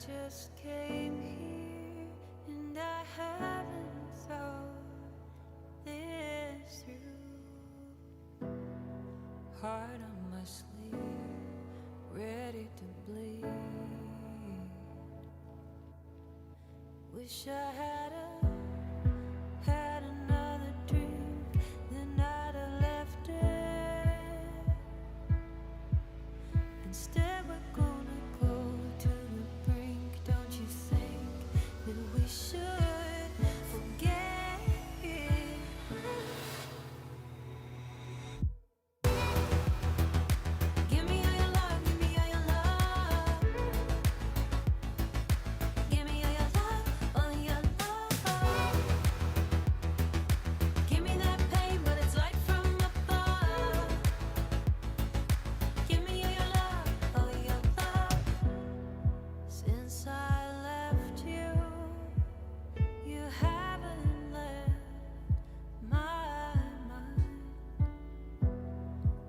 just came here and I haven't thought this through. Heart on my sleeve, ready to bleed. Wish I had another dream, then I'd have left it. Instead we're gonna go to the brink. Don't you think that we should forget it? Give me all your love, give me all your love. Give me all your love, all your love. Give me that pain, but it's light from above. Give me all your love, all your love. Since I left you, you haven't left my mind.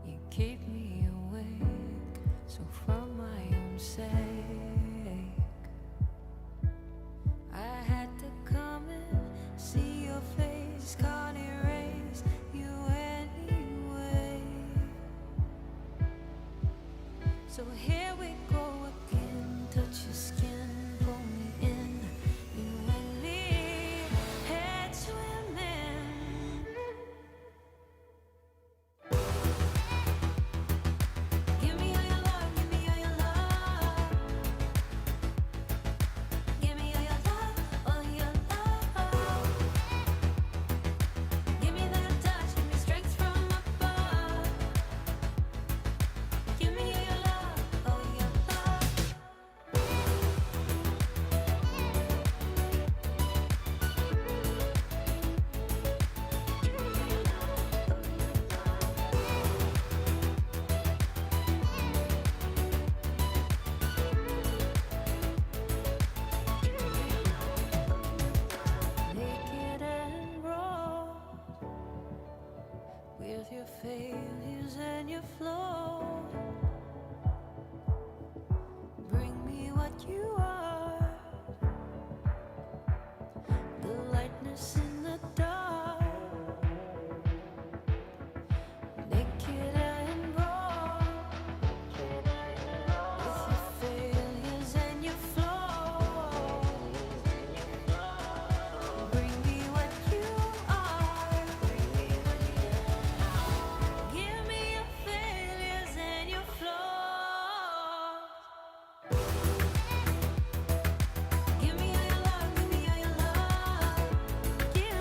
You keep me awake, so for my own sake, I had to come and see your face. Can't erase you anyway. So here we go again. Touch your skin, pull me in. You and me, head swimming. Give me all your love, give me all your love. Give me all your love, all your love. Give me that touch, give me strength from above. Give me all your love, all your love. Naked and raw, with your failures and your flaws. Bring me what you are, the lightness in the dark. Naked and raw, with your failures and your flaws. Bring me what you are. Give me your failures and your flaws. Give me all your love, give me all your love. Give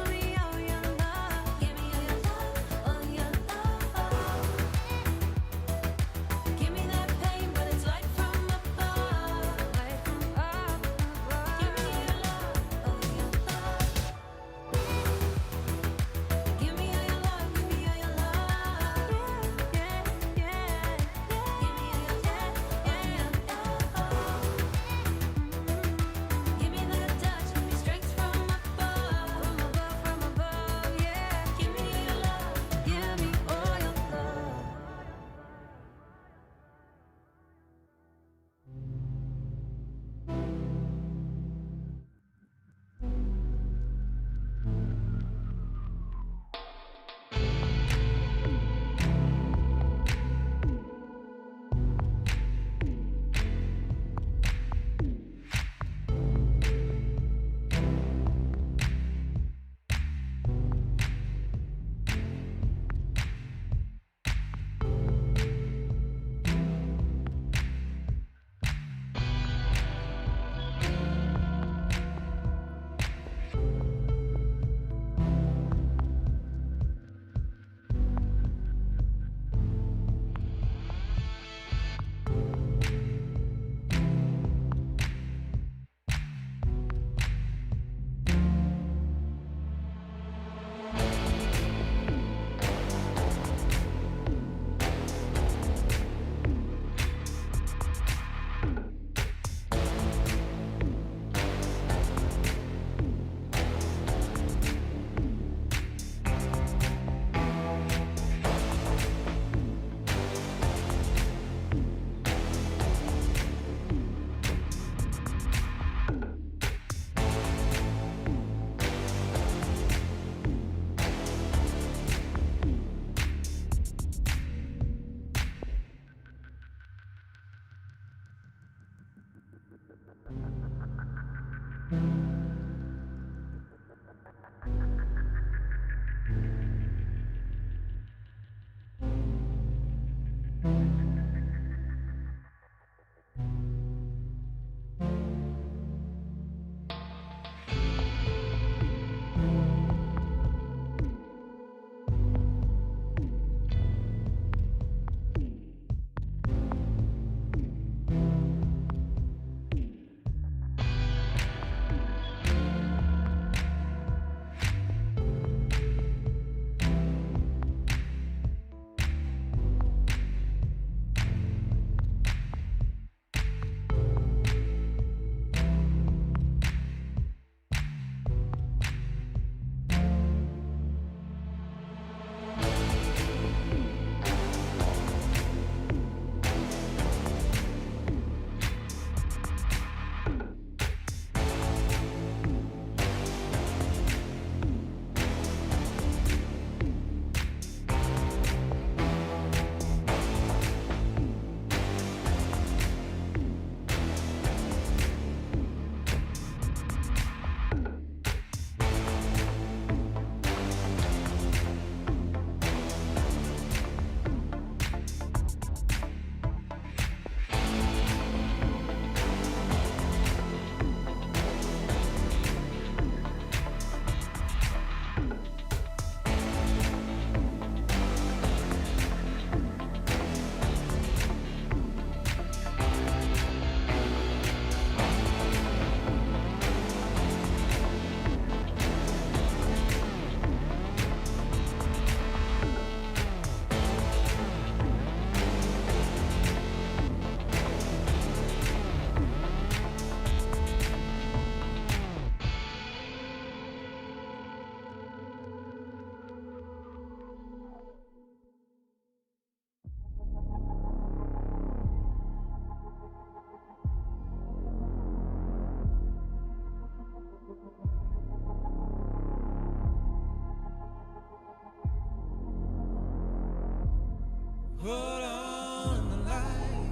Hold on in the light,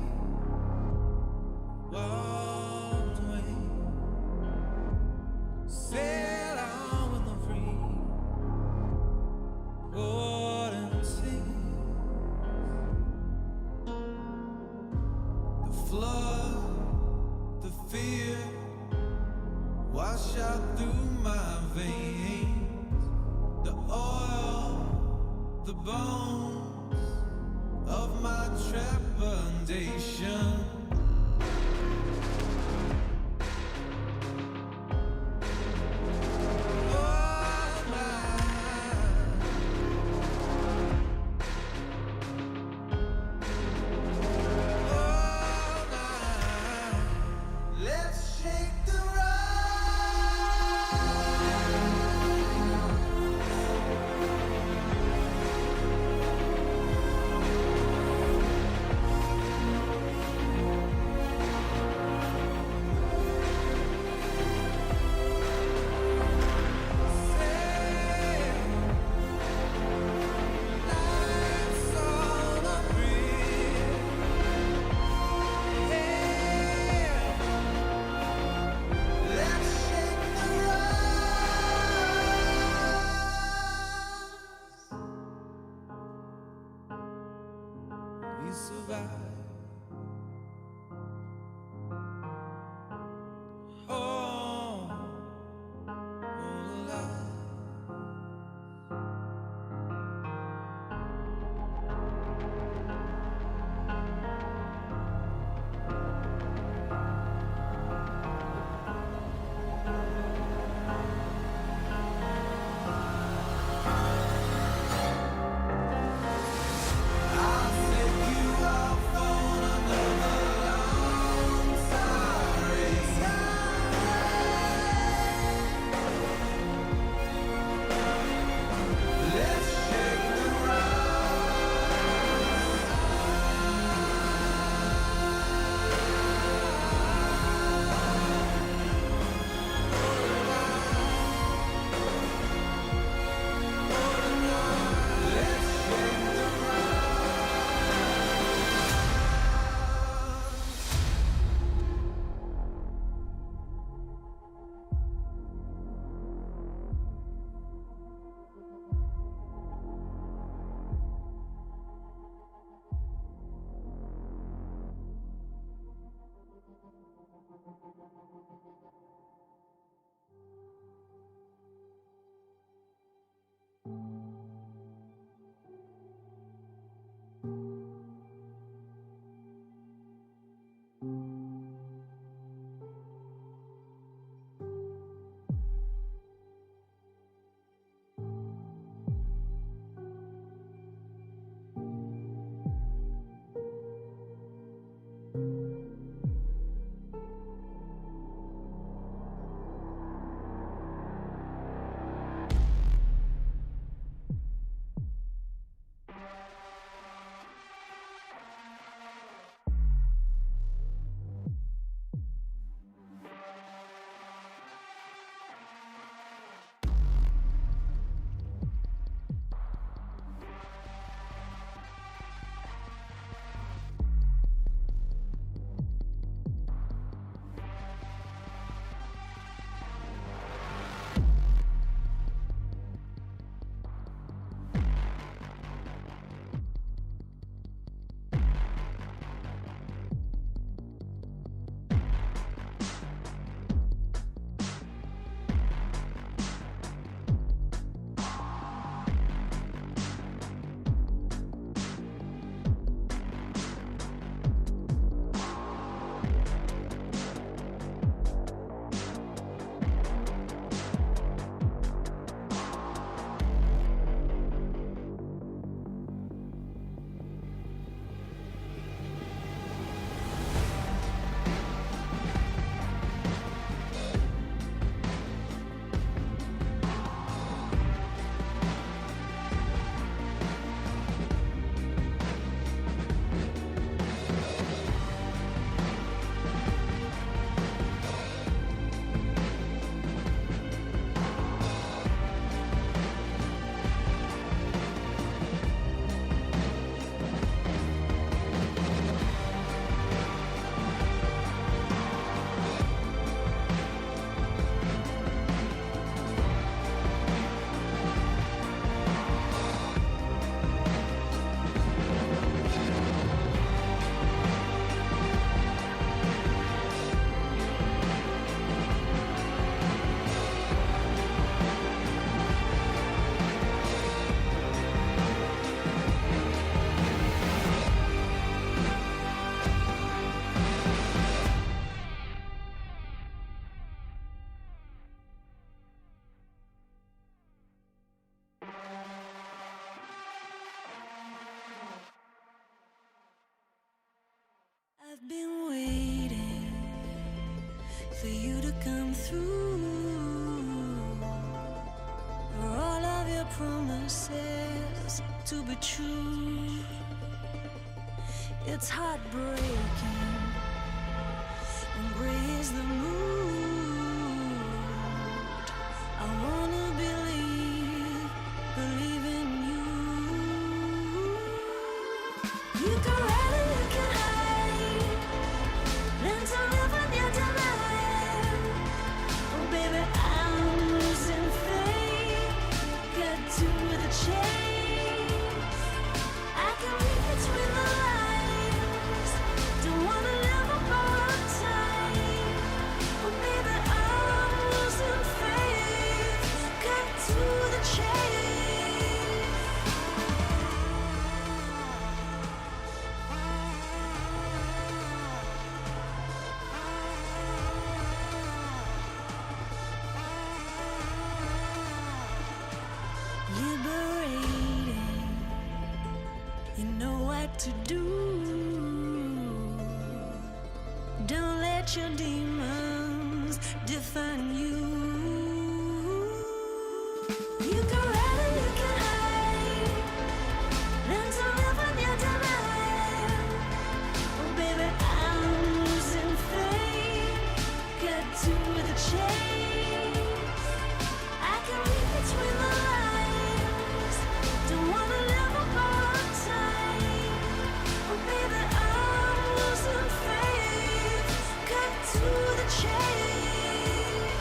walked away, sail on with the free, golden sea. The flood, the fear, wash out through my veins. The oil, the bones of my trepidation. We survive. Oh, alive. I'll take you out for true. It's heartbreaking, and gray is the mood. I wanna believe in you. You can run and you can hide, learn to live with your denial. Oh baby, I'm losing faith. Got to the chase. I can read between the lines. Don't wanna live a borrowed time. Oh baby, I'm losing faith. Got to the chase. Liberating, you know what to do. Don't let your demons define you. You can run and you can hide, learn to live with your denial. Oh baby, I'm losing faith. Got to the chase. I can read between the lines. Don't wanna live a borrowed time. Oh baby, I'm losing faith. Cut to the chase.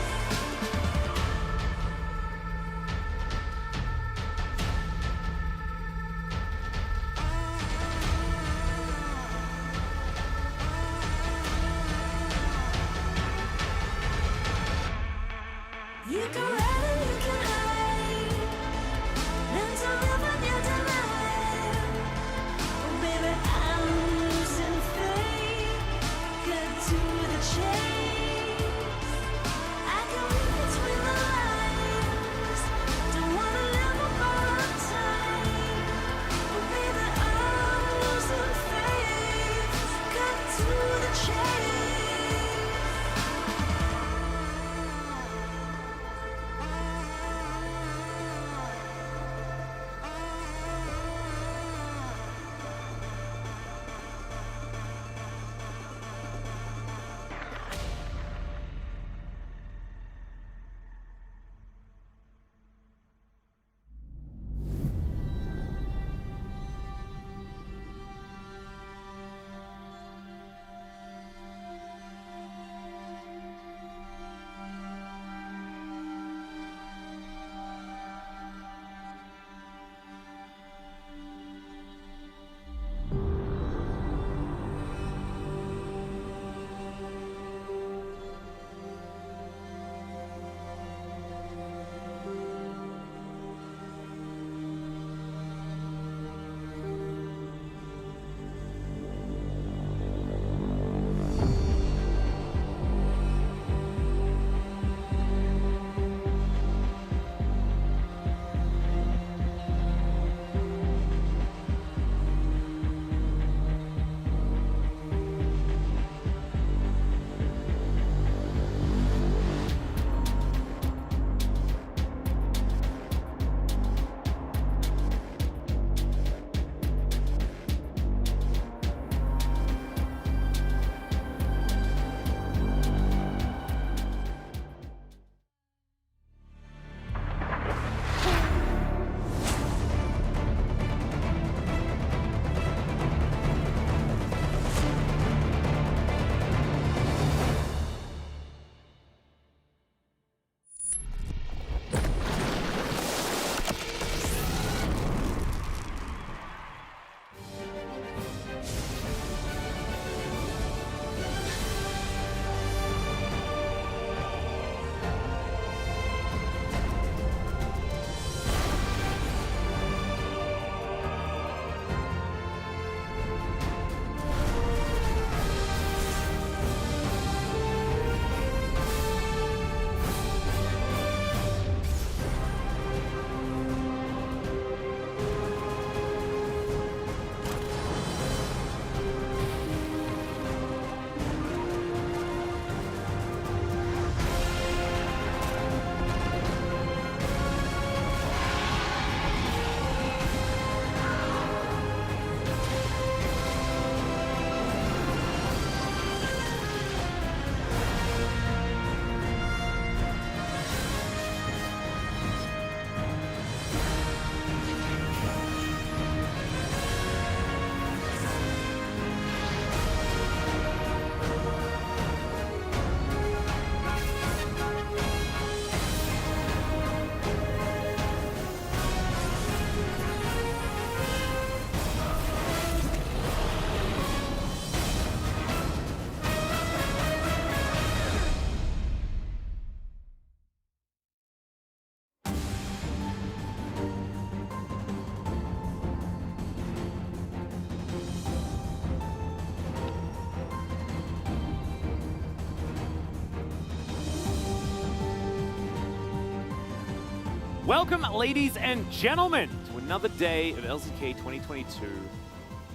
Welcome, ladies and gentlemen, to another day of LCK 2022.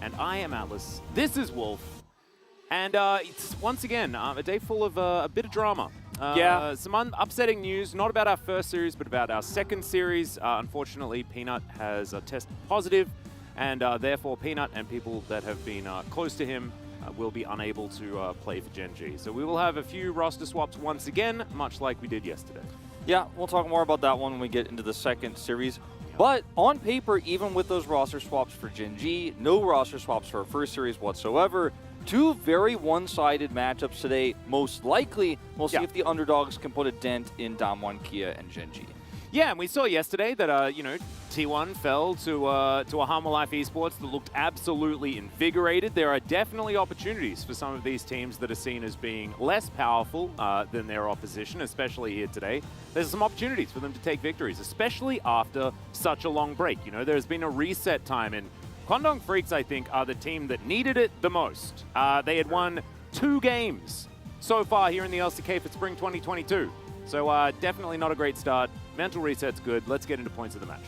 And I am Atlas. This is Wolf. And it's once again a day full of a bit of drama. Some upsetting news, not about our first series, but about our second series. Unfortunately, Peanut has tested positive, and therefore Peanut and people that have been close to him will be unable to play for Gen G. So we will have a few roster swaps once again, much like we did yesterday. Yeah, we'll talk more about that one when we get into the second series. But on paper, even with those roster swaps for Gen G, no roster swaps for our first series whatsoever. Two very one-sided matchups today. Most likely, we'll see if the underdogs can put a dent in Damwon, Kia, and Gen G. Yeah, and we saw yesterday that, T1 fell to a Harmon Life Esports that looked absolutely invigorated. There are definitely opportunities for some of these teams that are seen as being less powerful than their opposition, especially here today. There's some opportunities for them to take victories, especially after such a long break. You know, there's been a reset time, and Kwangdong Freaks, I think, are the team that needed it the most. They had won 2 games so far here in the LCK for Spring 2022. So definitely not a great start. Mental reset's good. Let's get into points of the match.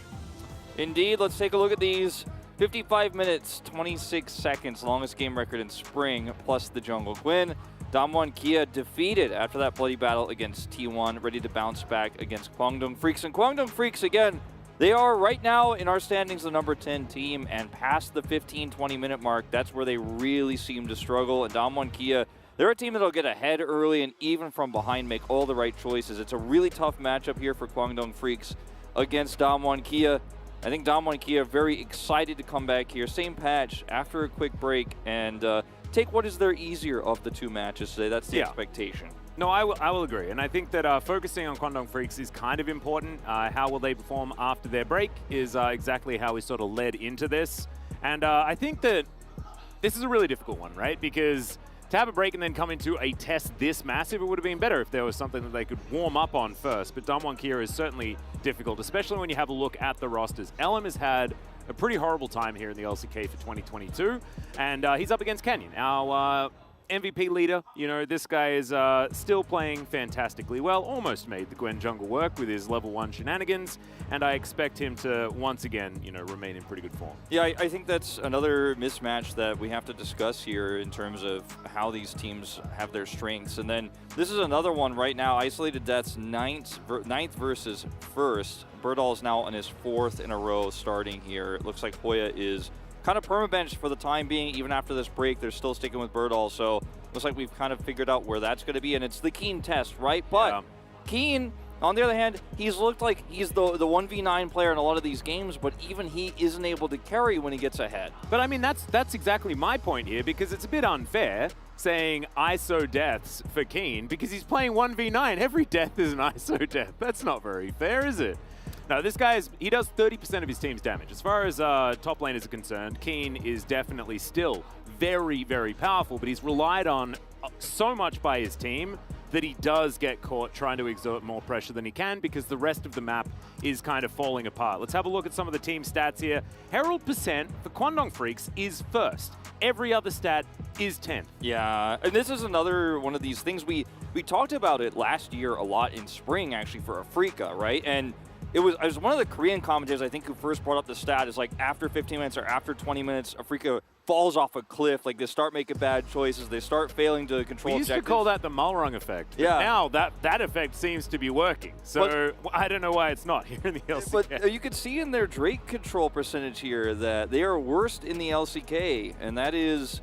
Indeed, let's take a look at these. 55 minutes, 26 seconds, longest game record in Spring, plus the jungle win. Damwon Kia defeated after that bloody battle against T1, ready to bounce back against Kwangdong Freaks. And Kwangdong Freaks, again, they are right now in our standings the number 10 team, and past the 15-20 minute mark, that's where they really seem to struggle. And Damwon Kia, they're a team that'll get ahead early and even from behind make all the right choices. It's a really tough matchup here for Kwangdong Freaks against Damwon Kia. I think Damwon Kia very excited to come back here. Same patch after a quick break and take what is their easier of the 2 matches today. That's the expectation. No, I will agree. And I think that focusing on Kwangdong Freaks is kind of important. How will they perform after their break is exactly how we sort of led into this. And I think that this is a really difficult one, right? Because to have a break and then come into a test this massive, it would have been better if there was something that they could warm up on first. But Damwon Kia is certainly difficult, especially when you have a look at the rosters. LM has had a pretty horrible time here in the LCK for 2022, and he's up against Canyon, our MVP leader. You know, this guy is still playing fantastically well, almost made the Gwen jungle work with his level 1 shenanigans, and I expect him to once again, remain in pretty good form. Yeah, I think that's another mismatch that we have to discuss here in terms of how these teams have their strengths. And then this is another one right now, Isolated Death's ninth versus first. Birdall is now on his 4th in a row starting here. It looks like Hoya is kind of permabenched for the time being. Even after this break, they're still sticking with Birdall, so looks like we've kind of figured out where that's going to be, and it's the Keen test, right? But Keen, on the other hand, he's looked like he's the 1v9 player in a lot of these games, but even he isn't able to carry when he gets ahead. But I mean, that's exactly my point here, because it's a bit unfair saying ISO deaths for Keen, because he's playing 1v9. Every death is an ISO death. That's not very fair, is it? No, this guy he does 30% of his team's damage. As far as top laners are concerned, Keen is definitely still very, very powerful, but he's relied on so much by his team that he does get caught trying to exert more pressure than he can, because the rest of the map is kind of falling apart. Let's have a look at some of the team stats here. Herald percent for Kwangdong Freaks is 1st. Every other stat is 10th. Yeah, and this is another one of these things. We talked about it last year a lot in Spring, actually, for Afrika, right? And I was one of the Korean commentators, I think, who first brought up the stat is like after 15 minutes or after 20 minutes, Afrika falls off a cliff. Like they start making bad choices. They start failing to control objectives. We used to call that the Mulrung effect. Yeah. Now that effect seems to be working. So I don't know why it's not here in the LCK. But you can see in their Drake control percentage here that they are worst in the LCK, and that is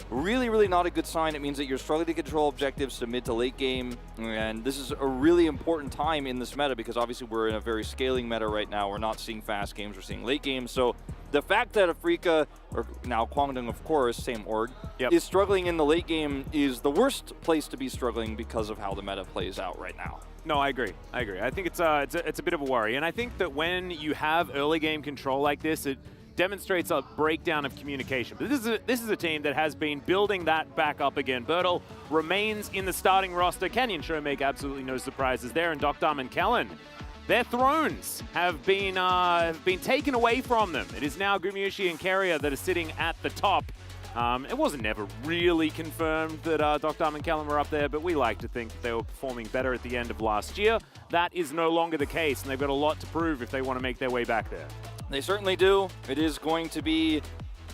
really, really not a good sign. It means that you're struggling to control objectives to mid to late game, and this is a really important time in this meta because obviously we're in a very scaling meta right now. We're not seeing fast games, we're seeing late games. So the fact that Afrika, or now Kwangdong of course, same org, is struggling in the late game is the worst place to be struggling because of how the meta plays out right now. No, I agree. I think it's a bit of a worry, and I think that when you have early game control like this, it demonstrates a breakdown of communication. But this is a team that has been building that back up again. Birdall remains in the starting roster. Canyon Show make absolutely no surprises there, and Dokdam and Kellen, their thrones have been taken away from them. It is now Gumiushi and Keria that are sitting at the top It wasn't never really confirmed that Dr. and Callum were up there, but we like to think that they were performing better at the end of last year. That is no longer the case, and they've got a lot to prove if they want to make their way back there. They certainly do. It is going to be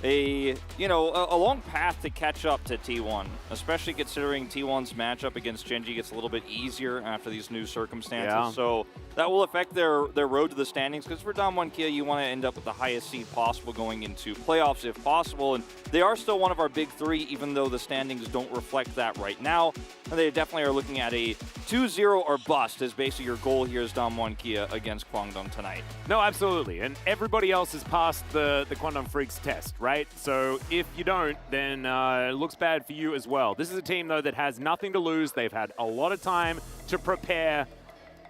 a long path to catch up to T1, especially considering T1's matchup against Genji gets a little bit easier after these new circumstances. Yeah. So that will affect their road to the standings, because for Damwon Kia, you want to end up with the highest seed possible going into playoffs if possible, and they are still one of our big three, even though the standings don't reflect that right now. And they definitely are looking at a 2-0 or bust as basically your goal here is Damwon Kia against Kwangdong tonight. No, absolutely. And everybody else has passed the Kwangdong Freaks test, right? So if you don't, then it looks bad for you as well. This is a team, though, that has nothing to lose. They've had a lot of time to prepare.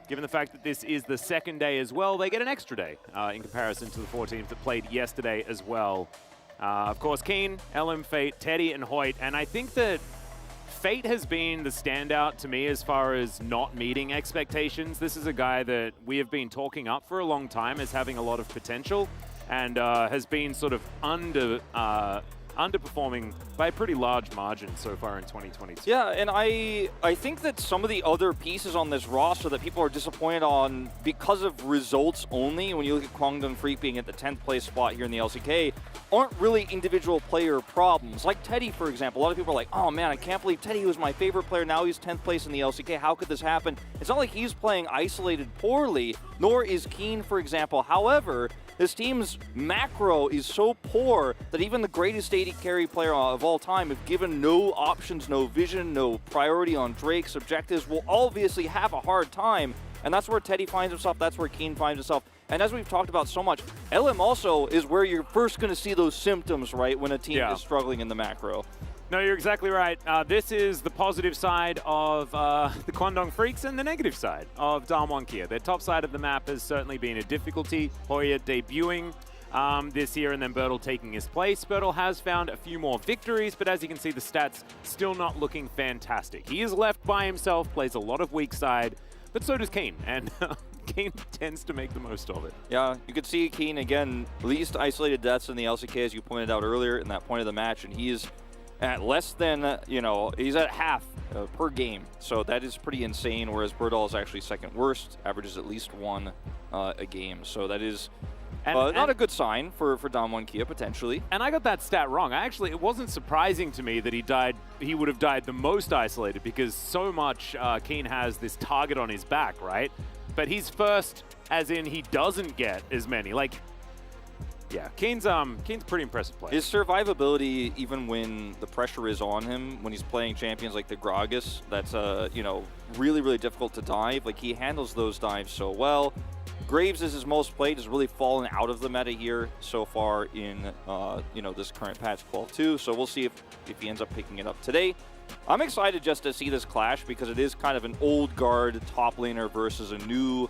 Given the fact that this is the second day as well, they get an extra day in comparison to the 4 teams that played yesterday as well. Of course, Keen, LM, Fate, Teddy, and Hoyt. And I think that Fate has been the standout to me as far as not meeting expectations. This is a guy that we have been talking up for a long time as having a lot of potential, and has been sort of underperforming by a pretty large margin so far in 2022. Yeah, and I think that some of the other pieces on this roster that people are disappointed on because of results only, when you look at Kwangdong Freak being at the 10th place spot here in the LCK, aren't really individual player problems. Like Teddy, for example. A lot of people are like, oh man, I can't believe Teddy was my favorite player. Now he's 10th place in the LCK. How could this happen? It's not like he's playing isolated poorly, nor is Keen, for example. However, this team's macro is so poor that even the greatest AD carry player of all time, if given no options, no vision, no priority on Drake's objectives, will obviously have a hard time. And that's where Teddy finds himself. That's where Keen finds himself. And as we've talked about so much, LM also is where you're first going to see those symptoms, right, when a team is struggling in the macro. No, you're exactly right. This is the positive side of the Kwangdong Freaks and the negative side of Damwon Kia. Their top side of the map has certainly been a difficulty. Hoya debuting this year and then Bertle taking his place. Bertle has found a few more victories, but as you can see, the stats still not looking fantastic. He is left by himself, plays a lot of weak side, but so does Keen, and Keen tends to make the most of it. Yeah, you could see Keen, again, least isolated deaths in the LCK, as you pointed out earlier in that point of the match, and he is at less than, he's at half per game. So that is pretty insane, whereas Bertle is actually second worst, averages at least 1 a game. So that is not a good sign for Damwon Kia, potentially. And I got that stat wrong. It wasn't surprising to me that he would have died the most isolated, because so much Keen has this target on his back, right? But he's first, as in he doesn't get as many. Yeah, Keen's pretty impressive player. His survivability, even when the pressure is on him, when he's playing champions like the Gragas, that's really, really difficult to dive. Like, he handles those dives so well. Graves is his most played, has really fallen out of the meta here so far in this current patch 12.2. So we'll see if he ends up picking it up today. I'm excited just to see this clash, because it is kind of an old guard top laner versus a new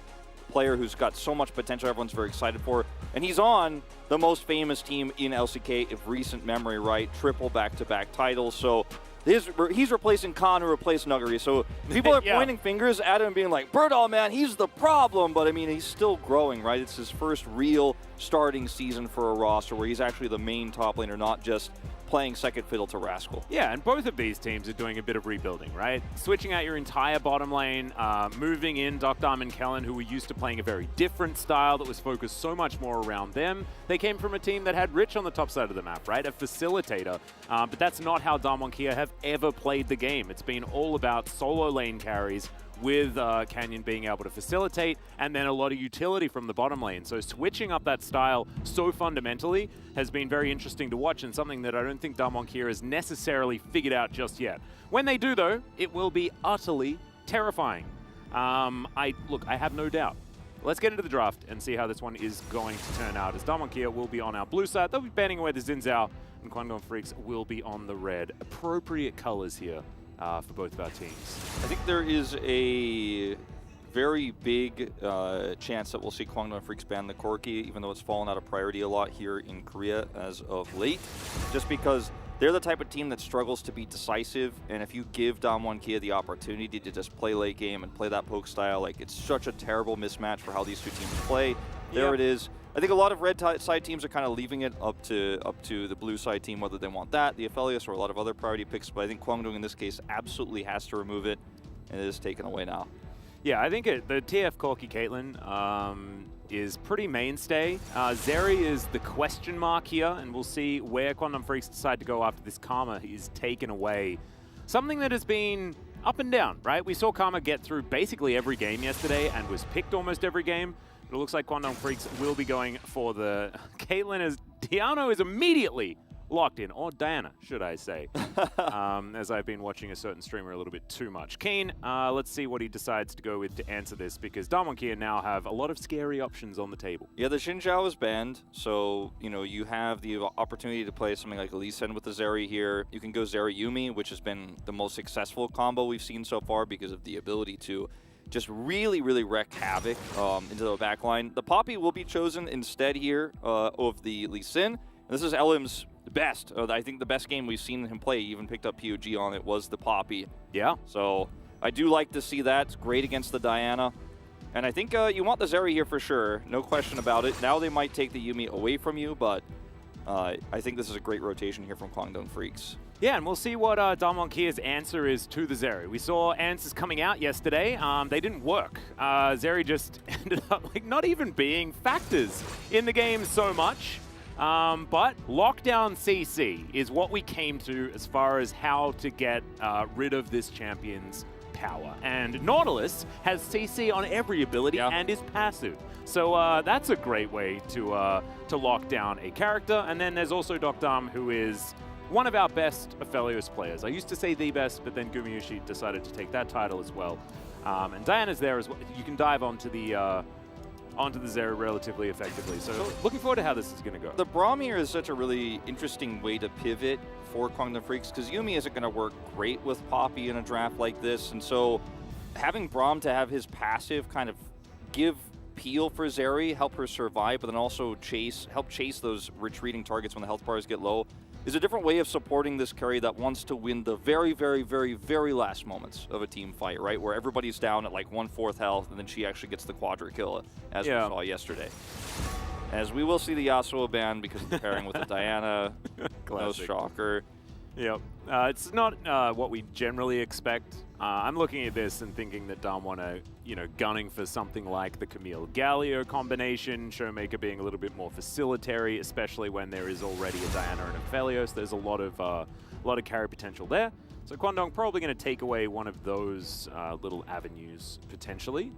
player who's got so much potential everyone's very excited for. And he's on the most famous team in LCK of recent memory, right? Triple back-to-back titles. So he's replacing Khan, who replaced Nuggery. So people are pointing fingers at him being like, Bertle, man, he's the problem. But I mean, he's still growing, right? It's his first real starting season for a roster where he's actually the main top laner, not just playing second fiddle to Rascal. Yeah, and both of these teams are doing a bit of rebuilding, right? Switching out your entire bottom lane, moving in Dr. and Kellen, who were used to playing a very different style that was focused so much more around them. They came from a team that had Rich on the top side of the map, right? A facilitator. But that's not how Damwon Kia have ever played the game. It's been all about solo lane carries, with Canyon being able to facilitate, and then a lot of utility from the bottom lane. So switching up that style so fundamentally has been very interesting to watch, and something that I don't think Damwon Kia has necessarily figured out just yet. When they do, though, it will be utterly terrifying. I have no doubt. Let's get into the draft and see how this one is going to turn out, as Damwon Kia will be on our blue side. They'll be banning away the Xin Zhao, and Kwangdong Freaks will be on the red. Appropriate colors here for both of our teams. I think there is a very big chance that we'll see Kwangdong Freaks ban the Corki, even though it's fallen out of priority a lot here in Korea as of late, just because they're the type of team that struggles to be decisive, and if you give Damwon Kia the opportunity to just play late game and play that poke style, like, it's such a terrible mismatch for how these two teams play. There it is. I think a lot of red side teams are kind of leaving it up to the blue side team, whether they want that, the Aphelios, or a lot of other priority picks. But I think Kwangdong in this case absolutely has to remove it, and it is taken away now. Yeah, I think the TF Corki Caitlyn is pretty mainstay. Zeri is the question mark here, and we'll see where Quantum Freaks decide to go after this Karma is taken away. Something that has been up and down, right? We saw Karma get through basically every game yesterday and was picked almost every game. But it looks like Quantum Freaks will be going for the Caitlyn as Diano is immediately locked in, or Diana, should I say, as I've been watching a certain streamer a little bit too much. Keen, let's see what he decides to go with to answer this, because Damwon Kia now have a lot of scary options on the table. Yeah, the Xin Zhao is banned, so you have the opportunity to play something like Lee Sin with the Zeri here. You can go Zeri Yumi, which has been the most successful combo we've seen so far because of the ability to just really, really wreak havoc into the backline. The Poppy will be chosen instead here of the Lee Sin. This is LM's best. I think the best game we've seen him play, he even picked up POG on it, was the Poppy. Yeah. So I do like to see that. It's great against the Diana. And I think you want the Zeri here for sure. No question about it. Now they might take the Yumi away from you, but I think this is a great rotation here from Kwangdong Freaks. Yeah, and we'll see what Damwon Kia's answer is to the Zeri. We saw answers coming out yesterday. They didn't work. Zeri just ended up not even being factors in the game so much. But Lockdown CC is what we came to as far as how to get rid of this champion's power. And Nautilus has CC on every ability and is passive. So that's a great way to lock down a character. And then there's also Dokdam, who is one of our best Aphelios players. I used to say the best, but then Gumayushi decided to take that title as well. And Diana's there as well. You can dive onto the Zeri relatively effectively. So looking forward to how this is going to go. The Braum here is such a really interesting way to pivot for Kwangdong Freaks, because Yumi isn't going to work great with Poppy in a draft like this. And so having Braum to have his passive kind of give peel for Zeri, help her survive, but then also help chase those retreating targets when the health bars get low, is a different way of supporting this carry that wants to win the very, very, very, very last moments of a team fight, right? Where everybody's down at like 1/4 health, and then she actually gets the quadra kill, as we saw yesterday. As we will see the Yasuo ban because of the pairing with the Diana. No shocker. Yep. It's not what we generally expect. I'm looking at this and thinking that Damwon are, gunning for something like the Camille Galio combination, Showmaker being a little bit more facilitary, especially when there is already a Diana and a Aphelios. There's a lot of carry potential there. So Kwangdong probably going to take away one of those little avenues potentially.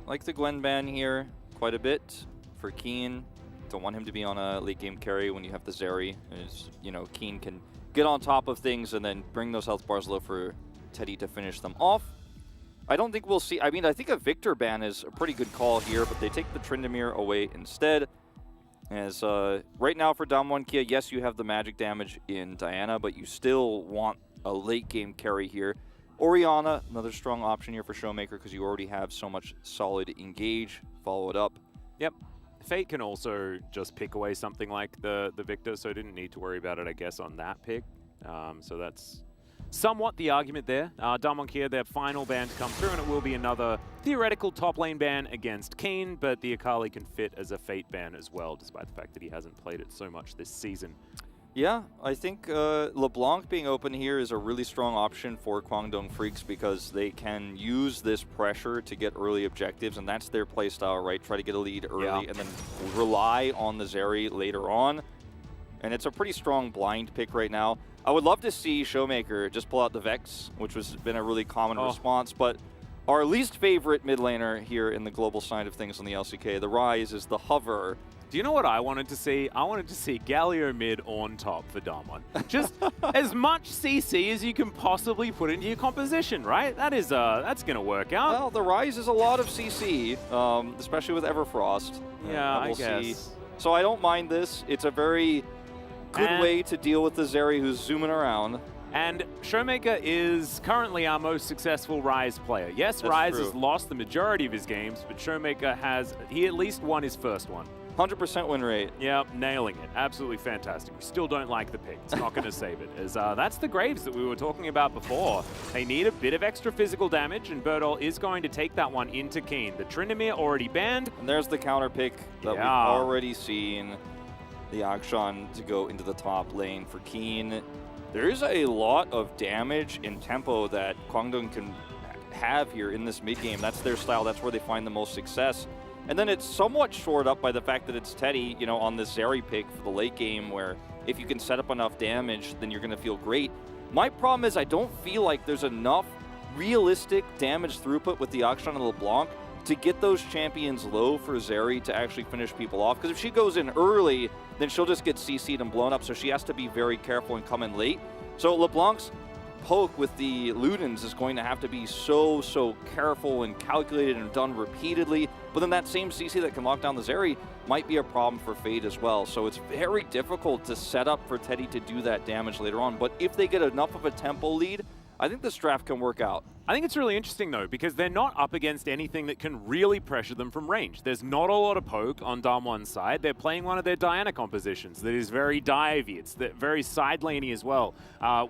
Like the Gwen ban here quite a bit for Keen. Don't want him to be on a late game carry when you have the Zeri. Keen can get on top of things and then bring those health bars low for Teddy to finish them off. I don't think we'll see. I mean, I think a Victor ban is a pretty good call here, but they take the Tryndamere away instead. As right now for Damwon Kia, yes, you have the magic damage in Diana, but you still want a late game carry here. Orianna, another strong option here for Showmaker because you already have so much solid engage. Follow it up. Yep. Fate can also just pick away something like the Victor, so didn't need to worry about it, I guess, on that pick. So that's somewhat the argument there. Damwon Kia, their final ban to come through, and it will be another theoretical top lane ban against Keen, but the Akali can fit as a Fate ban as well, despite the fact that he hasn't played it so much this season. Yeah, I think LeBlanc being open here is a really strong option for Kwangdong Freaks because they can use this pressure to get early objectives, and that's their playstyle, right? Try to get a lead early and then rely on the Zeri later on. And it's a pretty strong blind pick right now. I would love to see Showmaker just pull out the Vex, which has been a really common response, but our least favorite mid laner here in the global side of things on the LCK, the Rise, is the Hover. Do you know what I wanted to see? I wanted to see Galio mid on top for Damwon. Just as much CC as you can possibly put into your composition, right? That's going to work out. Well, the Rise is a lot of CC, especially with Everfrost. Yeah, I guess. See. So I don't mind this. It's a very good way to deal with the Zeri who's zooming around. And Showmaker is currently our most successful Rise player. Yes, Rise has lost the majority of his games, but Showmaker he at least won his first one. 100% win rate. Yeah, nailing it. Absolutely fantastic. We still don't like the pick. It's not going to save it. As that's the Graves that we were talking about before. They need a bit of extra physical damage, and Birdall is going to take that one into Keen. The Tryndamere already banned. And there's the counter pick that we've already seen. The Akshan to go into the top lane for Keen. There is a lot of damage and tempo that Kwangdong can have here in this mid game. That's their style. That's where they find the most success. And then it's somewhat shored up by the fact that it's Teddy, you know, on this Zeri pick for the late game, where if you can set up enough damage, then you're going to feel great. My problem is I don't feel like there's enough realistic damage throughput with the Akshan and LeBlanc to get those champions low for Zeri to actually finish people off. Because if she goes in early, then she'll just get CC'd and blown up, so she has to be very careful and come in late. So LeBlanc's poke with the Ludens is going to have to be so careful and calculated and done repeatedly. But then that same CC that can lock down the Zeri might be a problem for Fade as well. So it's very difficult to set up for Teddy to do that damage later on. But if they get enough of a tempo lead, I think this draft can work out. I think it's really interesting, though, because they're not up against anything that can really pressure them from range. There's not a lot of poke on Damwon's side. They're playing one of their Diana compositions that is very divey. It's very side laney as well,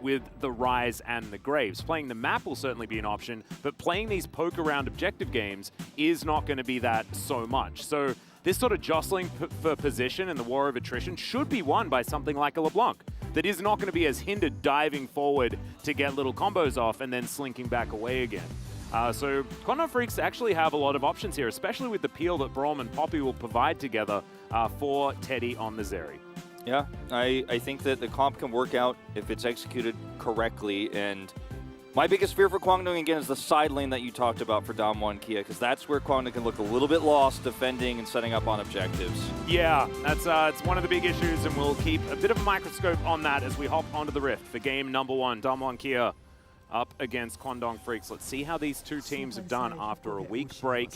with the Rise and the Graves. Playing the map will certainly be an option, but playing these poke around objective games is not going to be that so much. So this sort of jostling for position and the war of attrition should be won by something like a LeBlanc that is not going to be as hindered diving forward to get little combos off and then slinking back away again. So Kwangdong Freaks actually have a lot of options here, especially with the peel that Braum and Poppy will provide together for Teddy on the Zeri. Yeah, I think that the comp can work out if it's executed correctly. And my biggest fear for Kwangdong, again, is the side lane that you talked about for Damwon Kia, because that's where Kwangdong can look a little bit lost defending and setting up on objectives. Yeah, that's it's one of the big issues, and we'll keep a bit of a microscope on that as we hop onto the Rift for game number 1. Damwon Kia up against Kwangdong Freaks. Let's see how these two teams have done after a week break.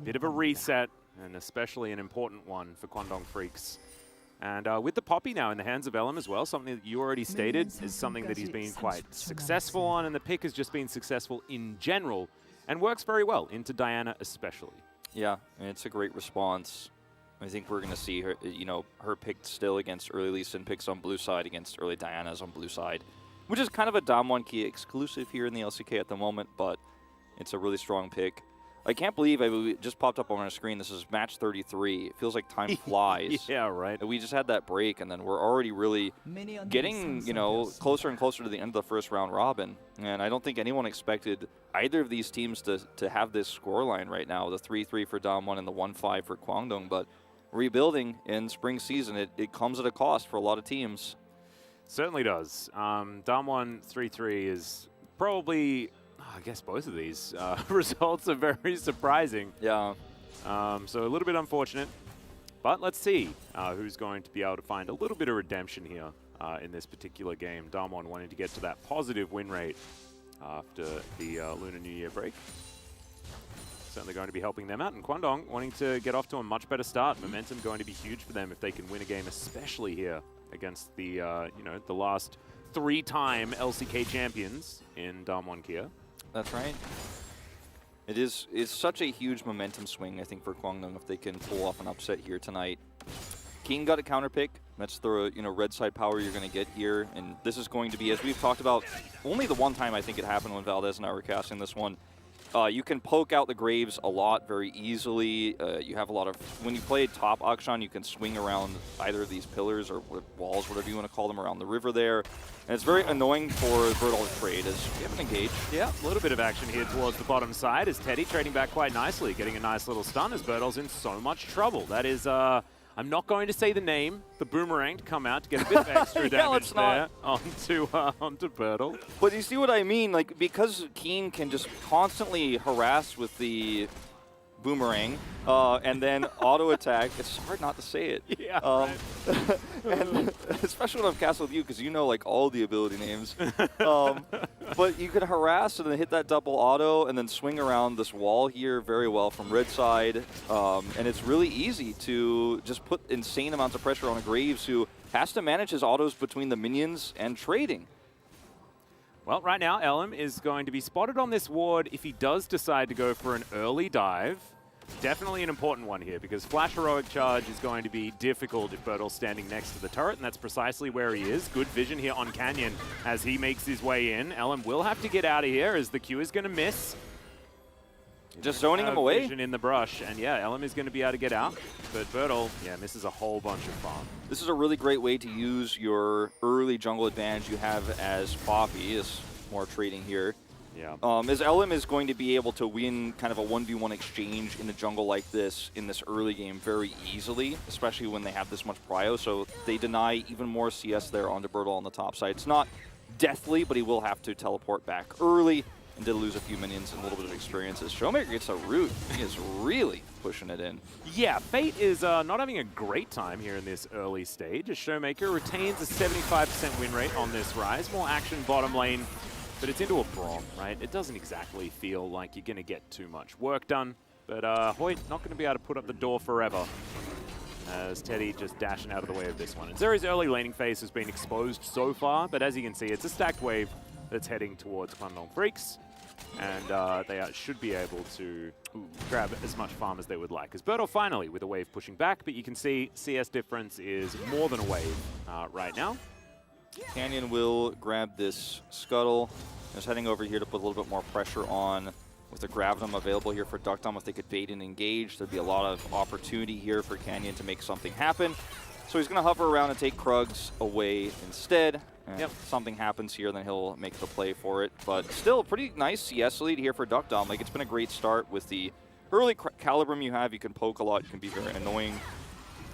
Bit of a reset, and especially an important one for Kwangdong Freaks. And with the Poppy now in the hands of Elam as well, something that you already stated is something that he's been quite successful on, and the pick has just been successful in general and works very well into Diana especially. Yeah, and it's a great response. I think we're going to see her, her picked still against early Lee Sin picks on blue side against early Diana's on blue side, which is kind of a Damwon Kia exclusive here in the LCK at the moment, but it's a really strong pick. I can't believe it just popped up on our screen. This is match 33. It feels like time flies. Yeah, right. We just had that break, and then we're already really getting, closer and closer to the end of the first round robin. And I don't think anyone expected either of these teams to have this scoreline right now, the 3-3 for Damwon and the 1-5 for Kwangdong. But rebuilding in spring season, it comes at a cost for a lot of teams. Certainly does. Damwon 3-3 is probably... I guess both of these results are very surprising. Yeah. So a little bit unfortunate. But let's see who's going to be able to find a little bit of redemption here in this particular game. Damwon wanting to get to that positive win rate after the Lunar New Year break. Certainly going to be helping them out. And Kwangdong wanting to get off to a much better start. Momentum going to be huge for them if they can win a game, especially here against the, the last 3-time LCK champions in Damwon Kia. That's right. It's such a huge momentum swing, I think, for Kwangdong if they can pull off an upset here tonight. King got a counter pick. That's the red side power you're going to get here, and this is going to be, as we've talked about, only the one time I think it happened when Valdez and I were casting this one. You can poke out the Graves a lot very easily. You have a lot of, when you play top Akshan, you can swing around either of these pillars or walls, whatever you want to call them, around the river there. And it's very annoying for Birdall to trade as we haven't engaged. Yeah, a little bit of action here towards the bottom side as Teddy trading back quite nicely, getting a nice little stun as Birdall's in so much trouble. That is, I'm not going to say the name, the boomerang to come out to get a bit of extra damage there onto Birdall. But you see what I mean? Like, because Keen can just constantly harass with the boomerang and then auto attack, it's hard not to say it. Yeah. And especially when I'm casting with you, because you know like all the ability names. But you can harass and then hit that double auto and then swing around this wall here very well from red side. And it's really easy to just put insane amounts of pressure on a Graves who has to manage his autos between the minions and trading. Well, right now, Elam is going to be spotted on this ward if he does decide to go for an early dive. definitely an important one here because Flash Heroic Charge is going to be difficult if Bertle's standing next to the turret, and that's precisely where he is. Good vision here on Canyon as he makes his way in. Ellen will have to get out of here as the Q is going to miss. Just zoning him away. Vision in the brush, and yeah, Ellen is going to be able to get out, but Bertle, yeah, misses a whole bunch of farm. This is a really great way to use your early jungle advantage you have as Poppy, is more trading here. Yeah. As LM is going to be able to win kind of a 1v1 exchange in a jungle like this in this early game very easily, especially when they have this much prio, so they deny even more CS there onto Bertle on the top side. It's not deathly, but he will have to teleport back early, and did lose a few minions and a little bit of experience. As Showmaker gets a root, he is really pushing it in. Yeah, Fate is not having a great time here in this early stage, as Showmaker retains a 75% win rate on this rise. More action bottom lane, but it's into a brawl, right? It doesn't exactly feel like you're going to get too much work done, but Hoyt not going to be able to put up the door forever, as Teddy just dashing out of the way of this one. And Zeri's early laning phase has been exposed so far, but as you can see, it's a stacked wave that's heading towards Kwangdong Freaks, and they should be able to grab as much farm as they would like. As Bertle finally with a wave pushing back, but you can see CS difference is more than a wave right now. Canyon will grab this scuttle. Just heading over here to put a little bit more pressure on with the Gravitum available here for Duckdom. If they could bait and engage, there'd be a lot of opportunity here for Canyon to make something happen. So he's going to hover around and take Krugs away instead. And if something happens here, then he'll make the play for it. But still, pretty nice CS lead here for Duckdom. Like, it's been a great start with the early Calibrum you have. You can poke a lot. You can be very annoying,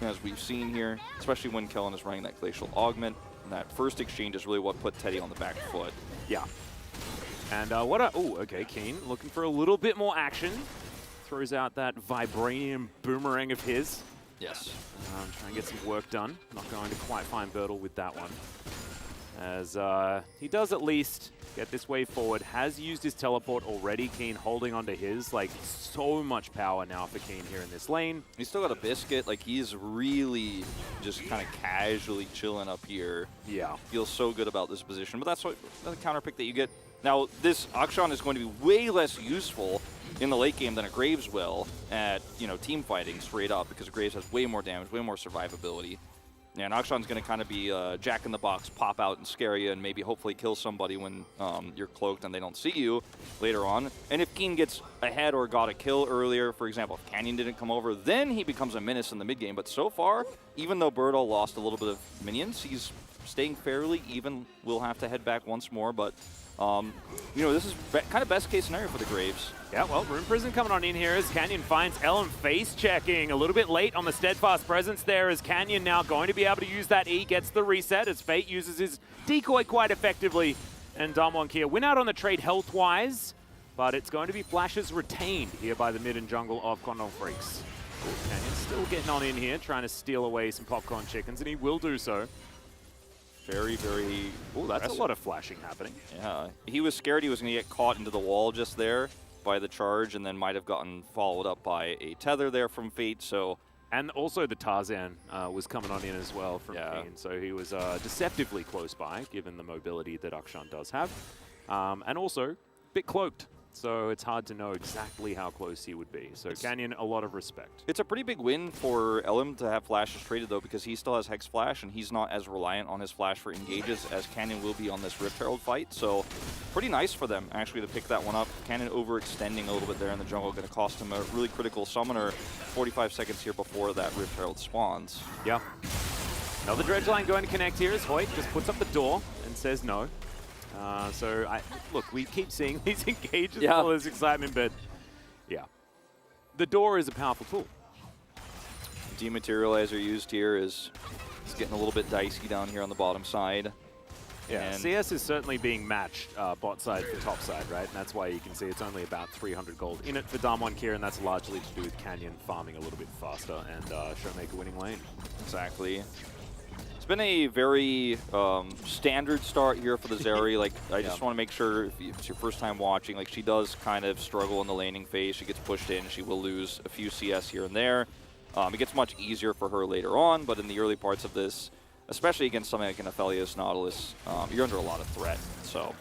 as we've seen here, especially when Kellen is running that Glacial Augment. And that first exchange is really what put Teddy on the back foot. Yeah. And okay, Keen looking for a little bit more action. Throws out that Vibranium Boomerang of his. Yes. Try and get some work done. Not going to quite find Bertle with that one. As he does at least get this wave forward. Has used his teleport already. Keen holding onto his. Like, so much power now for Keen here in this lane. He's still got a biscuit. Like, he's really just kind of casually chilling up here. Yeah. Feels so good about this position. But that's the counter pick that you get. Now, this Akshan is going to be way less useful in the late game than a Graves will at, team fighting straight up, because Graves has way more damage, way more survivability. Yeah, and Akshan's going to kind of be Jack in the Box, pop out and scare you, and maybe hopefully kill somebody when you're cloaked and they don't see you later on. And if Keen gets ahead or got a kill earlier, for example, if Canyon didn't come over, then he becomes a menace in the mid game. But so far, even though Bertle lost a little bit of minions, he's staying fairly even. We'll have to head back once more, but this is kind of best case scenario for the Graves. Yeah, well, Rune Prison coming on in here as Canyon finds Ellen face checking. A little bit late on the Steadfast presence there, as Canyon now going to be able to use that E, gets the reset as Fate uses his decoy quite effectively. And Damwon Kia win out on the trade health-wise, but it's going to be flashes retained here by the mid and jungle of Kwangdong Freaks. Canyon still getting on in here, trying to steal away some popcorn chickens, and he will do so. Very, very Oh, that's a lot of flashing happening. Yeah, he was scared he was going to get caught into the wall just there by the charge, and then might have gotten followed up by a tether there from Fate, so... And also the Tarzan was coming on in as well from Keen, so he was deceptively close by, given the mobility that Akshan does have. And also, a bit cloaked, so it's hard to know exactly how close he would be. So Canyon, a lot of respect. It's a pretty big win for Elim to have flashes traded, though, because he still has Hex Flash, and he's not as reliant on his flash for engages as Canyon will be on this Rift Herald fight. So pretty nice for them, actually, to pick that one up. Canyon overextending a little bit there in the jungle, going to cost him a really critical summoner 45 seconds here before that Rift Herald spawns. Yeah. Another dredge line going to connect here as Hoyt just puts up the door and says no. Look, we keep seeing these engages, all this excitement, but yeah. The door is a powerful tool. Dematerializer used here is getting a little bit dicey down here on the bottom side. Yeah, and CS is certainly being matched bot side for top side, right? And that's why you can see it's only about 300 gold in it for Damwon Kia, and that's largely to do with Canyon farming a little bit faster and Showmaker winning lane. Exactly. It's been a very standard start here for the Zeri. Like, I just want to make sure if it's your first time watching, like, she does kind of struggle in the laning phase. She gets pushed in. She will lose a few CS here and there. It gets much easier for her later on, but in the early parts of this, especially against something like an Aphelios Nautilus, you're under a lot of threat. So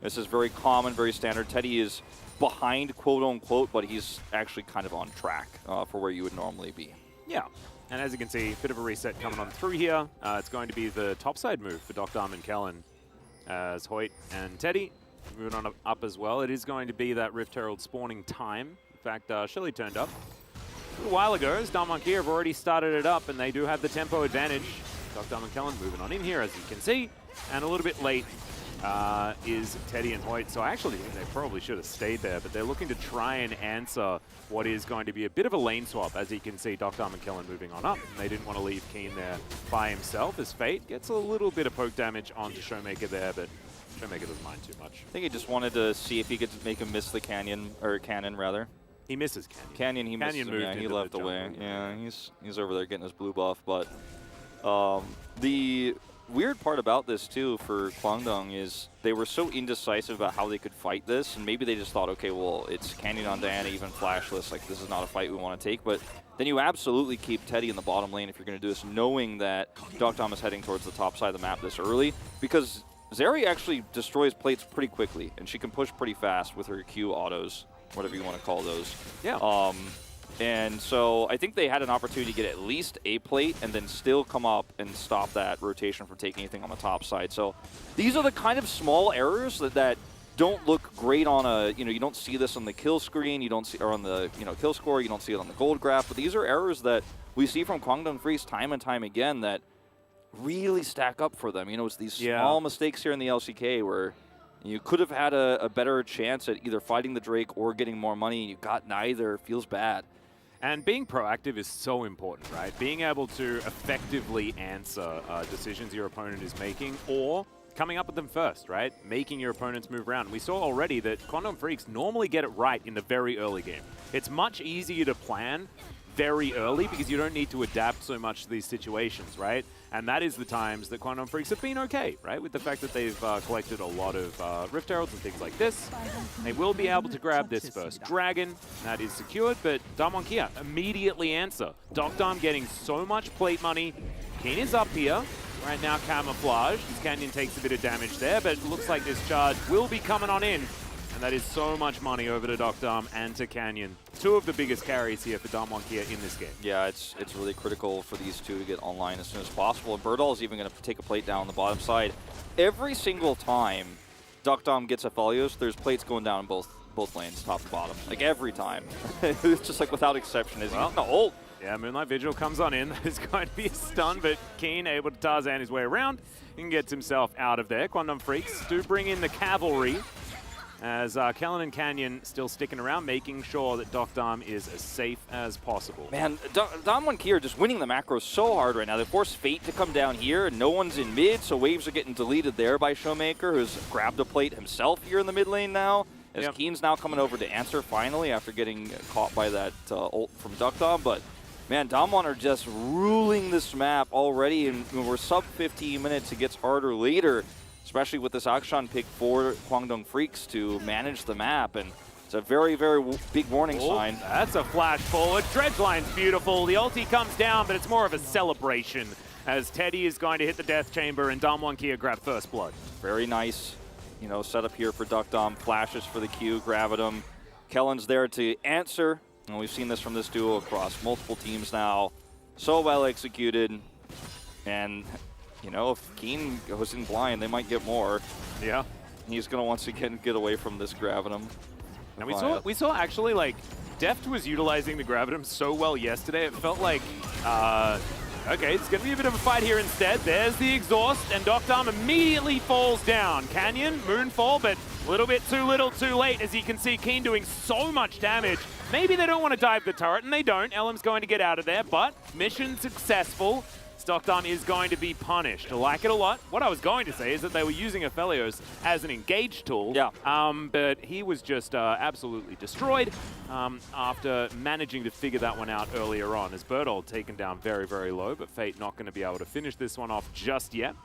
This is very common, very standard. Teddy is behind, quote unquote, but he's actually kind of on track for where you would normally be. Yeah. And as you can see, bit of a reset coming on through here. It's going to be the topside move for Dr. and Kellen as Hoyt and Teddy moving on up as well. It is going to be that Rift Herald spawning time. In fact, Shelly turned up a little while ago as Damonkia have already started it up, and they do have the tempo advantage. Dr. and Kellen moving on in here, as you can see. And a little bit late is Teddy and Hoyt. So I actually think they probably should have stayed there, but they're looking to try and answer what is going to be a bit of a lane swap. As you can see, Dr. and Kellen moving on up. And they didn't want to leave Keen there by himself as Fate gets a little bit of poke damage onto Showmaker there, but Showmaker doesn't mind too much. I think he just wanted to see if he could make him miss the cannon rather. He misses Canyon. He missed him, yeah, he left away. Yeah, he's over there getting his blue buff, but the weird part about this too for Kwangdong is they were so indecisive about how they could fight this, and maybe they just thought, okay, well, it's Canyon on Diana, even flashless, like this is not a fight we want to take, but then you absolutely keep Teddy in the bottom lane if you're going to do this, knowing that Dogdom is heading towards the top side of the map this early, because Zeri actually destroys plates pretty quickly, and she can push pretty fast with her Q autos, whatever you want to call those. Yeah. And so I think they had an opportunity to get at least a plate and then still come up and stop that rotation from taking anything on the top side. So these are the kind of small errors that don't look great on a, you don't see this on the kill screen, you don't see, or on the, kill score, you don't see it on the gold graph, but these are errors that we see from Kwangdong Freeze time and time again that really stack up for them. It's these small mistakes here in the LCK where you could have had a better chance at either fighting the Drake or getting more money, and you got neither. Feels bad. And being proactive is so important, right? Being able to effectively answer decisions your opponent is making, or coming up with them first, right? Making your opponents move around. We saw already that Quantum Freaks normally get it right in the very early game. It's much easier to plan very early because you don't need to adapt so much to these situations, right? And that is the times that Quantum Freaks have been okay, right? With the fact that they've collected a lot of Rift Heralds and things like this. They will be able to grab this first dragon. That is secured, but Damwon Kia immediately answer. Dogdom getting so much plate money. Keen is up here. Right now camouflaged. His Canyon takes a bit of damage there, but it looks like this charge will be coming on in. And that is so much money over to Dogdom and to Canyon. Two of the biggest carries here for Damwon Kia in this game. Yeah, it's really critical for these two to get online as soon as possible. And Birdall is even going to take a plate down on the bottom side. Every single time Dogdom gets a Felios, there's plates going down in both lanes, top to bottom. Like every time. It's just like without exception. Is well, ult. Yeah, Moonlight Vigil comes on in. There's going to be a stun, but Keen able to Tarzan his way around and gets himself out of there. Quantum Freaks do bring in the cavalry, as Kellen and Canyon still sticking around, making sure that Dogdom is as safe as possible. Man, Damwon Kia are just winning the macros so hard right now. They force Fate to come down here, and no one's in mid, so waves are getting deleted there by Showmaker, who's grabbed a plate himself here in the mid lane now. As Keen's now coming over to answer finally after getting caught by that ult from Dogdom. But man, Damwon are just ruling this map already, and we're sub 15 minutes. It gets harder later, especially with this Akshan pick for Kwangdong Freaks to manage the map. And it's a very, very big warning sign. That's a flash forward. Dredgeline's beautiful. The ulti comes down, but it's more of a celebration as Teddy is going to hit the Death Chamber and Damwon Kia grab first blood. Very nice, setup here for Dogdom. Flashes for the Q, grabbed him. Kellen's there to answer. And we've seen this from this duo across multiple teams now. So well executed. And if Keen goes in blind, they might get more. Yeah. He's going to once again get away from this Gravitum. And we saw actually, like, Deft was utilizing the Gravitum so well yesterday. It felt like, okay, it's going to be a bit of a fight here instead. There's the exhaust, and Dogdom immediately falls down. Canyon, Moonfall, but a little bit too little, too late, as you can see Keen doing so much damage. Maybe they don't want to dive the turret, and they don't. Elm's going to get out of there, but mission successful. Dogdom is going to be punished. I like it a lot. What I was going to say is that they were using Aphelios as an engage tool, but he was just absolutely destroyed after managing to figure that one out earlier on, as Birdall taken down very, very low, but Fate not going to be able to finish this one off just yet.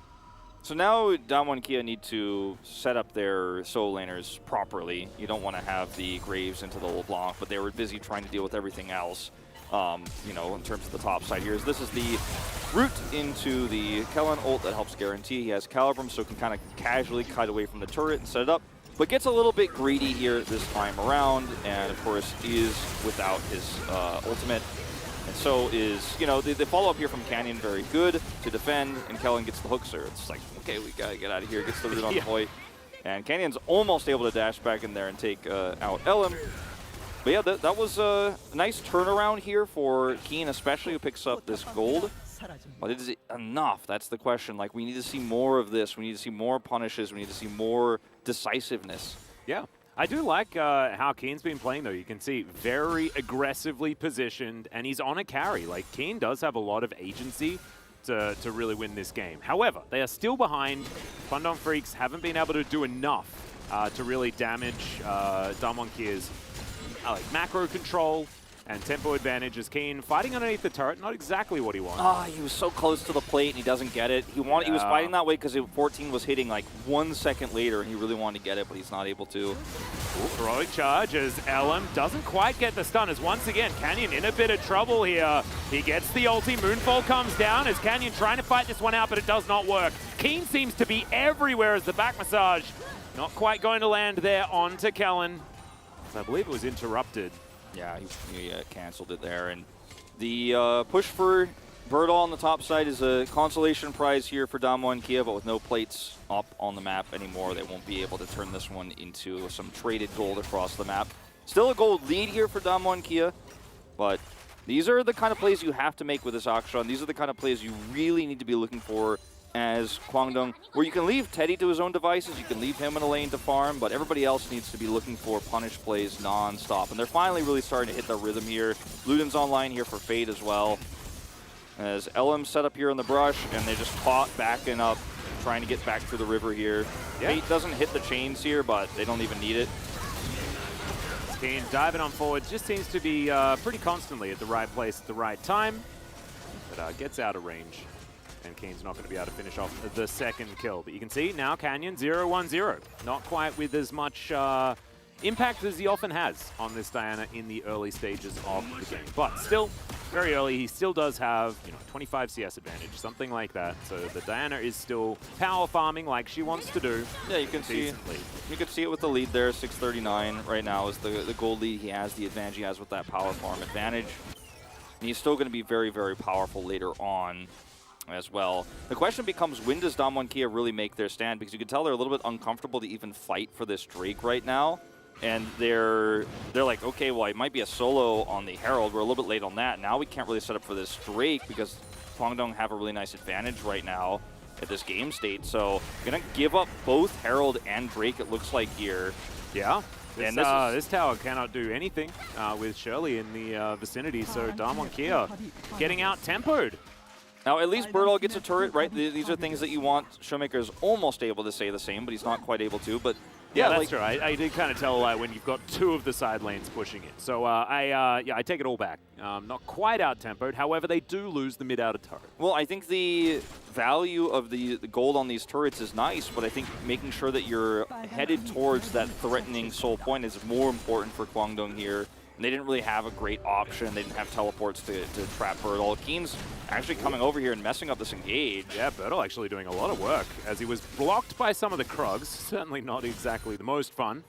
So now Damwon Kia need to set up their solo laners properly. You don't want to have the Graves into the LeBlanc, but they were busy trying to deal with everything else. In terms of the top side here. This is the route into the Kellen ult that helps guarantee he has Calibrum, so can kind of casually kite away from the turret and set it up. but gets a little bit greedy here this time around, and of course is without his ultimate. And so is, you know, the follow-up here from Canyon very good to defend, and Kellen gets the hookser. It's like, okay, we gotta get out of here, gets the root on the point. And Canyon's almost able to dash back in there and take out Ellum. But yeah, that was a nice turnaround here for Keen, especially, who picks up this gold. But is it enough? That's the question. Like, we need to see more of this. We need to see more punishes. We need to see more decisiveness. Yeah. I do like how Keen's been playing, though. You can see very aggressively positioned, and he's on a carry. Like, Keen does have a lot of agency to really win this game. However, they are still behind. Kwangdong Freaks haven't been able to do enough to really damage ㅣ2022's like macro control and tempo advantage. As Keen fighting underneath the turret, not exactly what he wanted. Ah, he was so close to the plate and he doesn't get it. He was fighting that way because 14 was hitting like 1 second later and he really wanted to get it, but he's not able to. Ooh, heroic charge as Ellum doesn't quite get the stun, as once again Canyon in a bit of trouble here. He gets the ulti, Moonfall comes down as Canyon trying to fight this one out, but it does not work. Keen seems to be everywhere as the back massage not quite going to land there onto Kellen. I believe it was interrupted. Yeah, he canceled it there. And the push for Birdall on the top side is a consolation prize here for ㅣ2022, but with no plates up on the map anymore, they won't be able to turn this one into some traded gold across the map. Still a gold lead here for ㅣ2022, but these are the kind of plays you have to make with this Akshan. These are the kind of plays you really need to be looking for as Kwangdong, where you can leave Teddy to his own devices, you can leave him in a lane to farm, but everybody else needs to be looking for punish plays non-stop. And they're finally really starting to hit the rhythm here. Luden's online here for Fade as well. As Ellum set up here in the brush, and they just caught backing up, trying to get back through the river here. Yeah. Fate doesn't hit the chains here, but they don't even need it. Keen diving on forward, just seems to be pretty constantly at the right place at the right time, but gets out of range. And Keen's not going to be able to finish off the second kill. But you can see now Canyon 0-1-0. Not quite with as much impact as he often has on this Diana in the early stages of the game. But still, very early, he still does have 25 CS advantage, something like that. So the Diana is still power farming like she wants to do. Yeah, you can decently. You can see it with the lead there. 639 right now is the gold lead he has, the advantage he has with that power farm advantage. And he's still going to be very, very powerful later on as well. The question becomes, when does ㅣ2022 really make their stand? Because you can tell they're a little bit uncomfortable to even fight for this Drake right now. And they're like, okay, well, it might be a solo on the Herald. We're a little bit late on that. Now we can't really set up for this Drake because Kwangdong have a really nice advantage right now at this game state. So gonna give up both Herald and Drake, it looks like here. Yeah. And this tower cannot do anything with Shirley in the vicinity. So ㅣ2022 getting out tempoed. Now, at least Birdall gets a turret, right? These are things that you want. Showmaker is almost able to say the same, but he's not quite able to. But yeah, that's true. I did kind of tell when you've got two of the side lanes pushing it. So I take it all back. Not quite out-tempoed. However, they do lose the mid-outer turret. Well, I think the value of the gold on these turrets is nice, but I think making sure that you're headed towards that threatening soul point is more important for Kwangdong here. And they didn't really have a great option. They didn't have teleports to trap Birdall. Keen's actually coming over here and messing up this engage. Yeah, Birdall actually doing a lot of work as he was blocked by some of the Krugs. Certainly not exactly the most fun.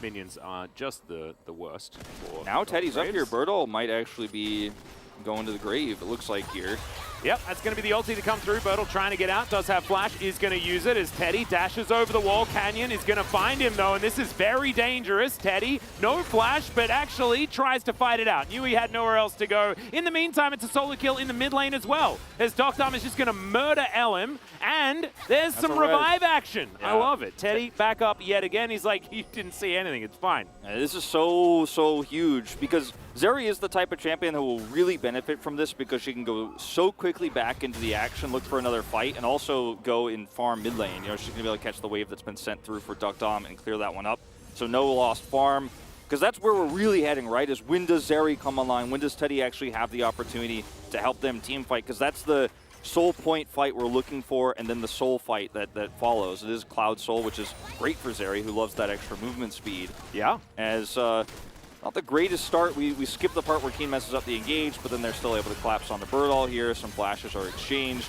Minions are just the worst. Now Teddy's up here. Birdall might actually be going to the grave, it looks like here. Yep, that's going to be the ulti to come through. Birdall trying to get out, does have flash, is going to use it as Teddy dashes over the wall. Canyon is going to find him though, and this is very dangerous. Teddy, no flash, but actually tries to fight it out. Knew he had nowhere else to go. In the meantime, it's a solo kill in the mid lane as well, as Docdom is just going to murder Ellum, and there's some revive action. Yeah. I love it. Teddy back up yet again. He's like, you didn't see anything, it's fine. This is so huge because Zeri is the type of champion who will really benefit from this because she can go so quickly back into the action, look for another fight, and also go in farm mid lane. She's going to be able to catch the wave that's been sent through for Docdom and clear that one up. So no lost farm, because that's where we're really heading, right, is when does Zeri come online? When does Teddy actually have the opportunity to help them team fight? Because that's the soul point fight we're looking for, and then the soul fight that follows. It is Cloud Soul, which is great for Zeri, who loves that extra movement speed. Yeah. As not the greatest start. We skip the part where Keen messes up the engage, but then they're still able to collapse onto Birdall here. Some flashes are exchanged.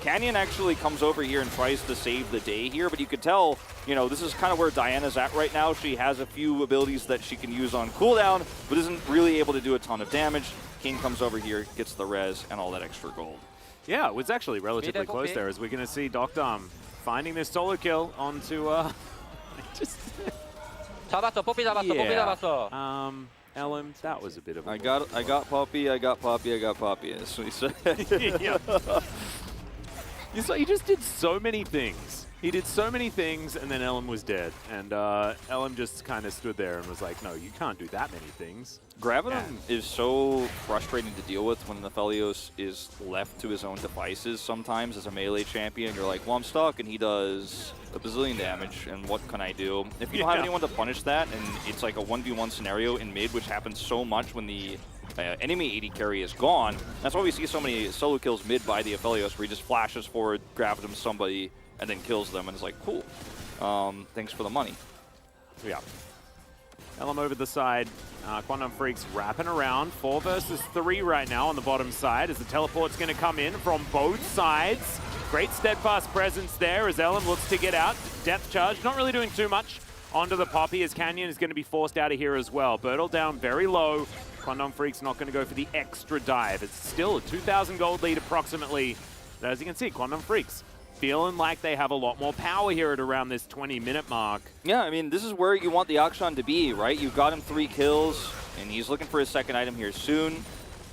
Canyon actually comes over here and tries to save the day here, but you could tell, you know, this is kind of where Diana's at right now. She has a few abilities that she can use on cooldown, but isn't really able to do a ton of damage. King comes over here, gets the res, and all that extra gold. Yeah, it was actually relatively close there, as we're going to see Docdom finding this solo kill onto, just... 잡았어. 뽀삐 잡았어. 뽀삐 잡았어. Ellen, that was a bit of a... I got Poppy, I got Poppy, I got Poppy, as we said. Yeah. You saw, he just did so many things. He did so many things, and then Ellen was dead. And Ellen just kind of stood there and was like, no, you can't do that many things. Graviton is so frustrating to deal with when Nephelios is left to his own devices sometimes as a melee champion. You're like, well, I'm stuck, and he does a bazillion damage, and what can I do? If you don't have anyone to punish that, and it's like a 1v1 scenario in mid, which happens so much when the enemy AD carry is gone. That's why we see so many solo kills mid by the Aphelios, where he just flashes forward, grabs him somebody, and then kills them, and it's like, cool. Thanks for the money. Yeah. Elm over the side. Quantum Freaks wrapping around. 4 versus 3 right now on the bottom side as the teleport's going to come in from both sides. Great steadfast presence there as Ellen looks to get out. Depth charge, not really doing too much onto the Poppy as Canyon is going to be forced out of here as well. Bertle down very low. Quantum Freaks not going to go for the extra dive. It's still a 2,000 gold lead approximately. But as you can see, Quantum Freaks feeling like they have a lot more power here at around this 20-minute mark. Yeah, I mean, this is where you want the Akshan to be, right? You've got him 3 kills, and he's looking for his second item here soon.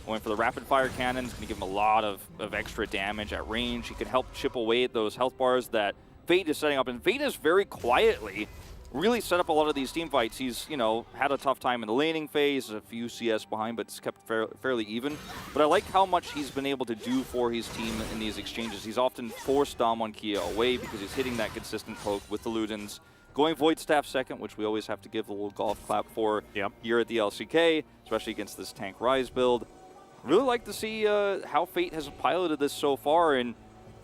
Going for the rapid-fire cannon. It's going to give him a lot of extra damage at range. He can help chip away at those health bars that Fate is setting up. And Fate is very quietly really set up a lot of these team fights. He's, you know, had a tough time in the laning phase, a few CS behind, but it's kept fairly even. But I like how much he's been able to do for his team in these exchanges. He's often forced Dom on Kia away because he's hitting that consistent poke with the Ludens. Going Void Staff second, which we always have to give a little golf clap for here at the LCK, especially against this tank Rise build. Really like to see how Fate has piloted this so far, and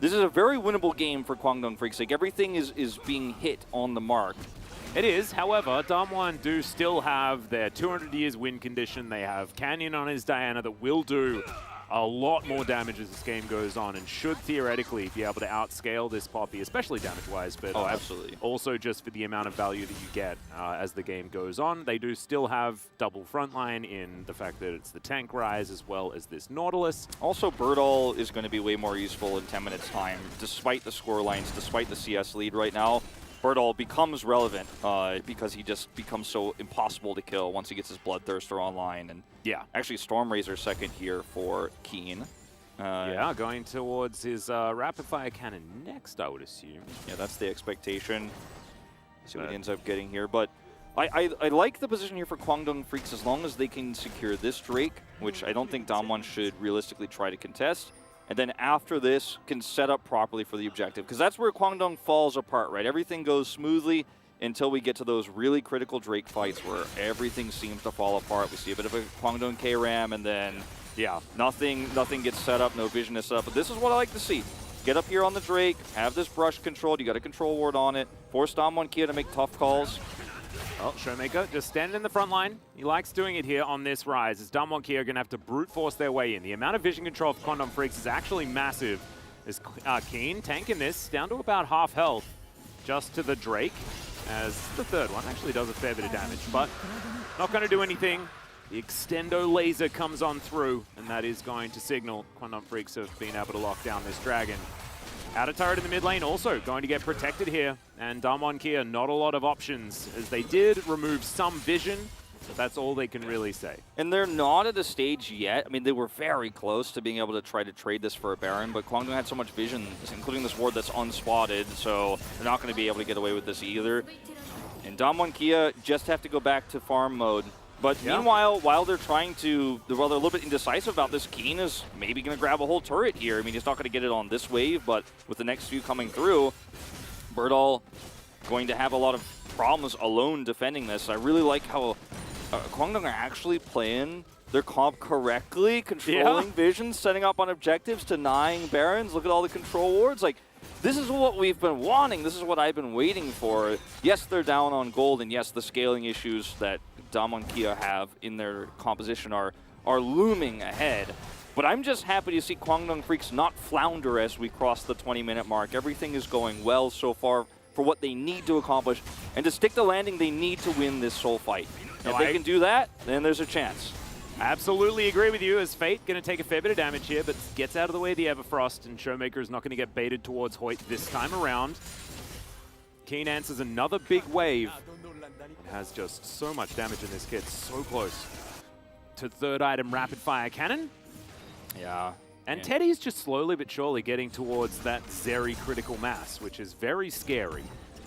this is a very winnable game for Kwangdong Freaks. Like, everything is being hit on the mark. It is, however, Damwon do still have their 200 years win condition. They have Canyon on his Diana that will do a lot more damage as this game goes on and should theoretically be able to outscale this Poppy, especially damage-wise, but absolutely. Also just for the amount of value that you get as the game goes on. They do still have double frontline in the fact that it's the tank Rise as well as this Nautilus. Also, Birdall is going to be way more useful in 10 minutes time, despite the score lines, despite the CS lead right now. Birdall becomes relevant because he just becomes so impossible to kill once he gets his Bloodthirster online. And yeah, actually Stormrazor second here for Keen. Yeah, going towards his rapid fire cannon next, I would assume. Yeah, that's the expectation. See what he ends up getting here. But I like the position here for Kwangdong Freaks as long as they can secure this Drake, which I don't think Damwon should realistically try to contest. And then after this, can set up properly for the objective. Because that's where Kwangdong falls apart, right? Everything goes smoothly until we get to those really critical Drake fights where everything seems to fall apart. We see a bit of a Kwangdong K-Ram, and then, yeah, nothing gets set up, no vision is set up. But this is what I like to see. Get up here on the Drake, have this brush controlled, you got a control ward on it, force Damwon Kia to make tough calls. Well, Showmaker just standing in the front line. He likes doing it here on this Rise, as Damwon Kia are going to have to brute force their way in. The amount of vision control for Quantum Freaks is actually massive. As Keen tanking this down to about half health, just to the Drake, as the third one actually does a fair bit of damage, but not going to do anything. The Extendo laser comes on through, and that is going to signal Quantum Freaks have been able to lock down this dragon. Outer turret in the mid lane also going to get protected here, and Damwon Kia not a lot of options, as they did remove some vision, but that's all they can really say. And they're not at a stage yet. I mean, they were very close to being able to try to trade this for a Baron, but Kwangdong had so much vision, including this ward that's unspotted, so they're not going to be able to get away with this either. And Damwon Kia just have to go back to farm mode. But meanwhile, while they're trying to, while they're a little bit indecisive about this, Keen is maybe going to grab a whole turret here. I mean, he's not going to get it on this wave, but with the next few coming through, Birdall going to have a lot of problems alone defending this. I really like how Kwangdong are actually playing their comp correctly, controlling vision, setting up on objectives, denying Barons. Look at all the control wards. Like, this is what we've been wanting. This is what I've been waiting for. Yes, they're down on gold, and yes, the scaling issues that Damwon Kia have in their composition are looming ahead. But I'm just happy to see Kwangdong Freaks not flounder as we cross the 20-minute mark. Everything is going well so far for what they need to accomplish. And to stick the landing, they need to win this soul fight. If they can do that, then there's a chance. Absolutely agree with you, as Fate going to take a fair bit of damage here, but gets out of the way of the Everfrost, and Showmaker is not going to get baited towards Hoyt this time around. Keen answers another big wave. It has just so much damage in this kit, so close to third item rapid fire cannon. Yeah. And Teddy's just slowly but surely getting towards that Zeri critical mass, which is very scary.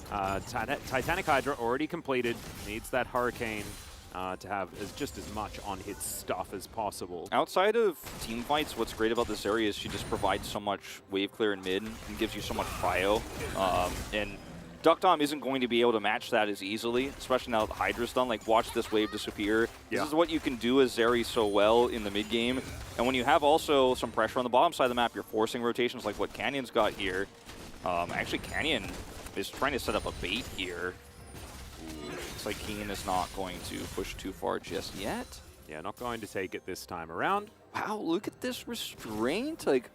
Titanic Hydra already completed, needs that Hurricane to have just as much on his stuff as possible. Outside of team fights, what's great about this area is she just provides so much wave clear in mid and gives you so much prio. And Duck Dom isn't going to be able to match that as easily, especially now that Hydra's done. Like, watch this wave disappear. Yeah. This is what you can do as Zeri so well in the mid game. And when you have also some pressure on the bottom side of the map, you're forcing rotations like what Canyon's got here. Actually, Canyon is trying to set up a bait here. Looks like Keen is not going to push too far just yet. Yeah, not going to take it this time around. Wow, look at this restraint. Like,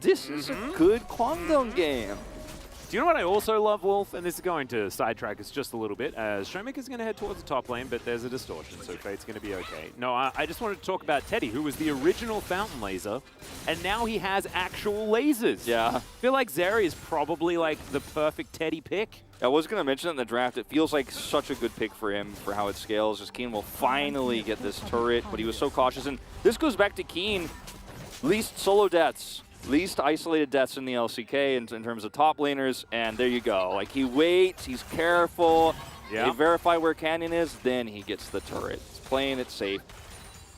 this is a good Kwangdong game. Do you know what I also love, Wolf? And this is going to sidetrack us just a little bit, as Showmaker's going to head towards the top lane, but there's a distortion, so Fate's going to be okay. No, I just wanted to talk about Teddy, who was the original fountain laser, and now he has actual lasers. Yeah. I feel like Zeri is probably like the perfect Teddy pick. I was going to mention it in the draft. It feels like such a good pick for him for how it scales. Just Keen will finally get this turret, but he was so cautious. And this goes back to Keen. Least solo deaths, least isolated deaths in the LCK in terms of top laners. And there you go. Like, he waits, he's careful. Yeah. They verify where Canyon is, then he gets the turret. He's playing it safe.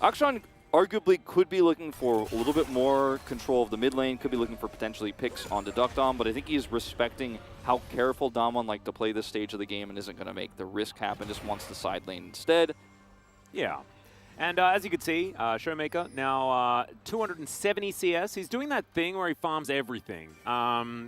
Akshan arguably could be looking for a little bit more control of the mid lane, could be looking for potentially picks onto Duck Dom, but I think he's respecting how careful Damwon like to play this stage of the game and isn't going to make the risk happen, just wants the side lane instead. Yeah. And as you can see, Showmaker now 270 CS. He's doing that thing where he farms everything.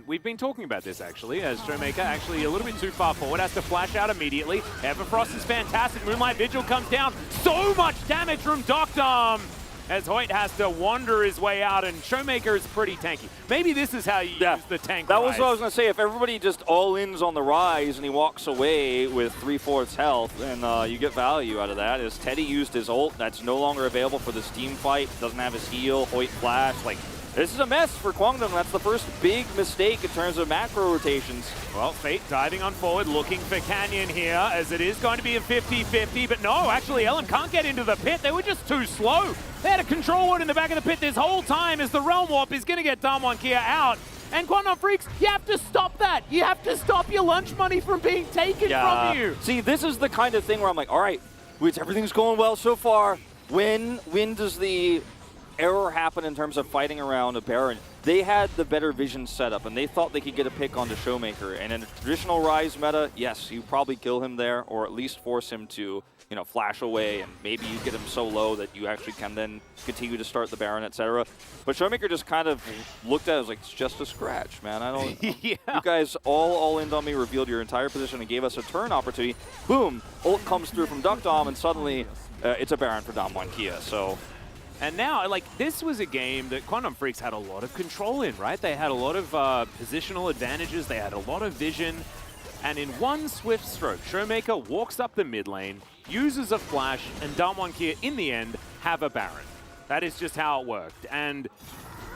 We've been talking about this, actually, as Showmaker actually a little bit too far forward, has to flash out immediately. Everfrost is fantastic. Moonlight Vigil comes down. So much damage from Duck Dom, as Hoyt has to wander his way out, and Showmaker is pretty tanky. Maybe this is how you use the tank That was rise. what I was going to say. If everybody just all-ins on the rise and he walks away with 3/4 health, then you get value out of that. As Teddy used his ult, that's no longer available for this team fight. Doesn't have his heal, Hoyt flash. Like, this is a mess for Kwangdong. That's the first big mistake in terms of macro rotations. Well, Fate diving on forward, looking for Canyon here, as it is going to be a 50-50, but no, actually, Ellen can't get into the pit. They were just too slow. They had a control ward in the back of the pit this whole time, as the Realm Warp is going to get Damwon Kia out. And Kwangdong Freaks, you have to stop that. You have to stop your lunch money from being taken from you. See, this is the kind of thing where I'm like, all right, everything's going well so far. When does the error happen in terms of fighting around a Baron? They had the better vision setup, and they thought they could get a pick onto Showmaker. And in a traditional Rise meta, yes, you probably kill him there, or at least force him to, you know, flash away, and maybe you get him so low that you actually can then continue to start the Baron, etc. But Showmaker just kind of looked at it as like, it's just a scratch, man. I don't. Yeah. You guys all in on me, revealed your entire position, and gave us a turn opportunity. Boom, ult comes through from Duck Dom, and suddenly it's a Baron for Damwon Kia. So. And now, like, this was a game that Kwangdong Freaks had a lot of control in, right? They had a lot of positional advantages, they had a lot of vision, and in one swift stroke, Showmaker walks up the mid lane, uses a flash, and Damwon Kia, in the end, have a Baron. That is just how it worked. And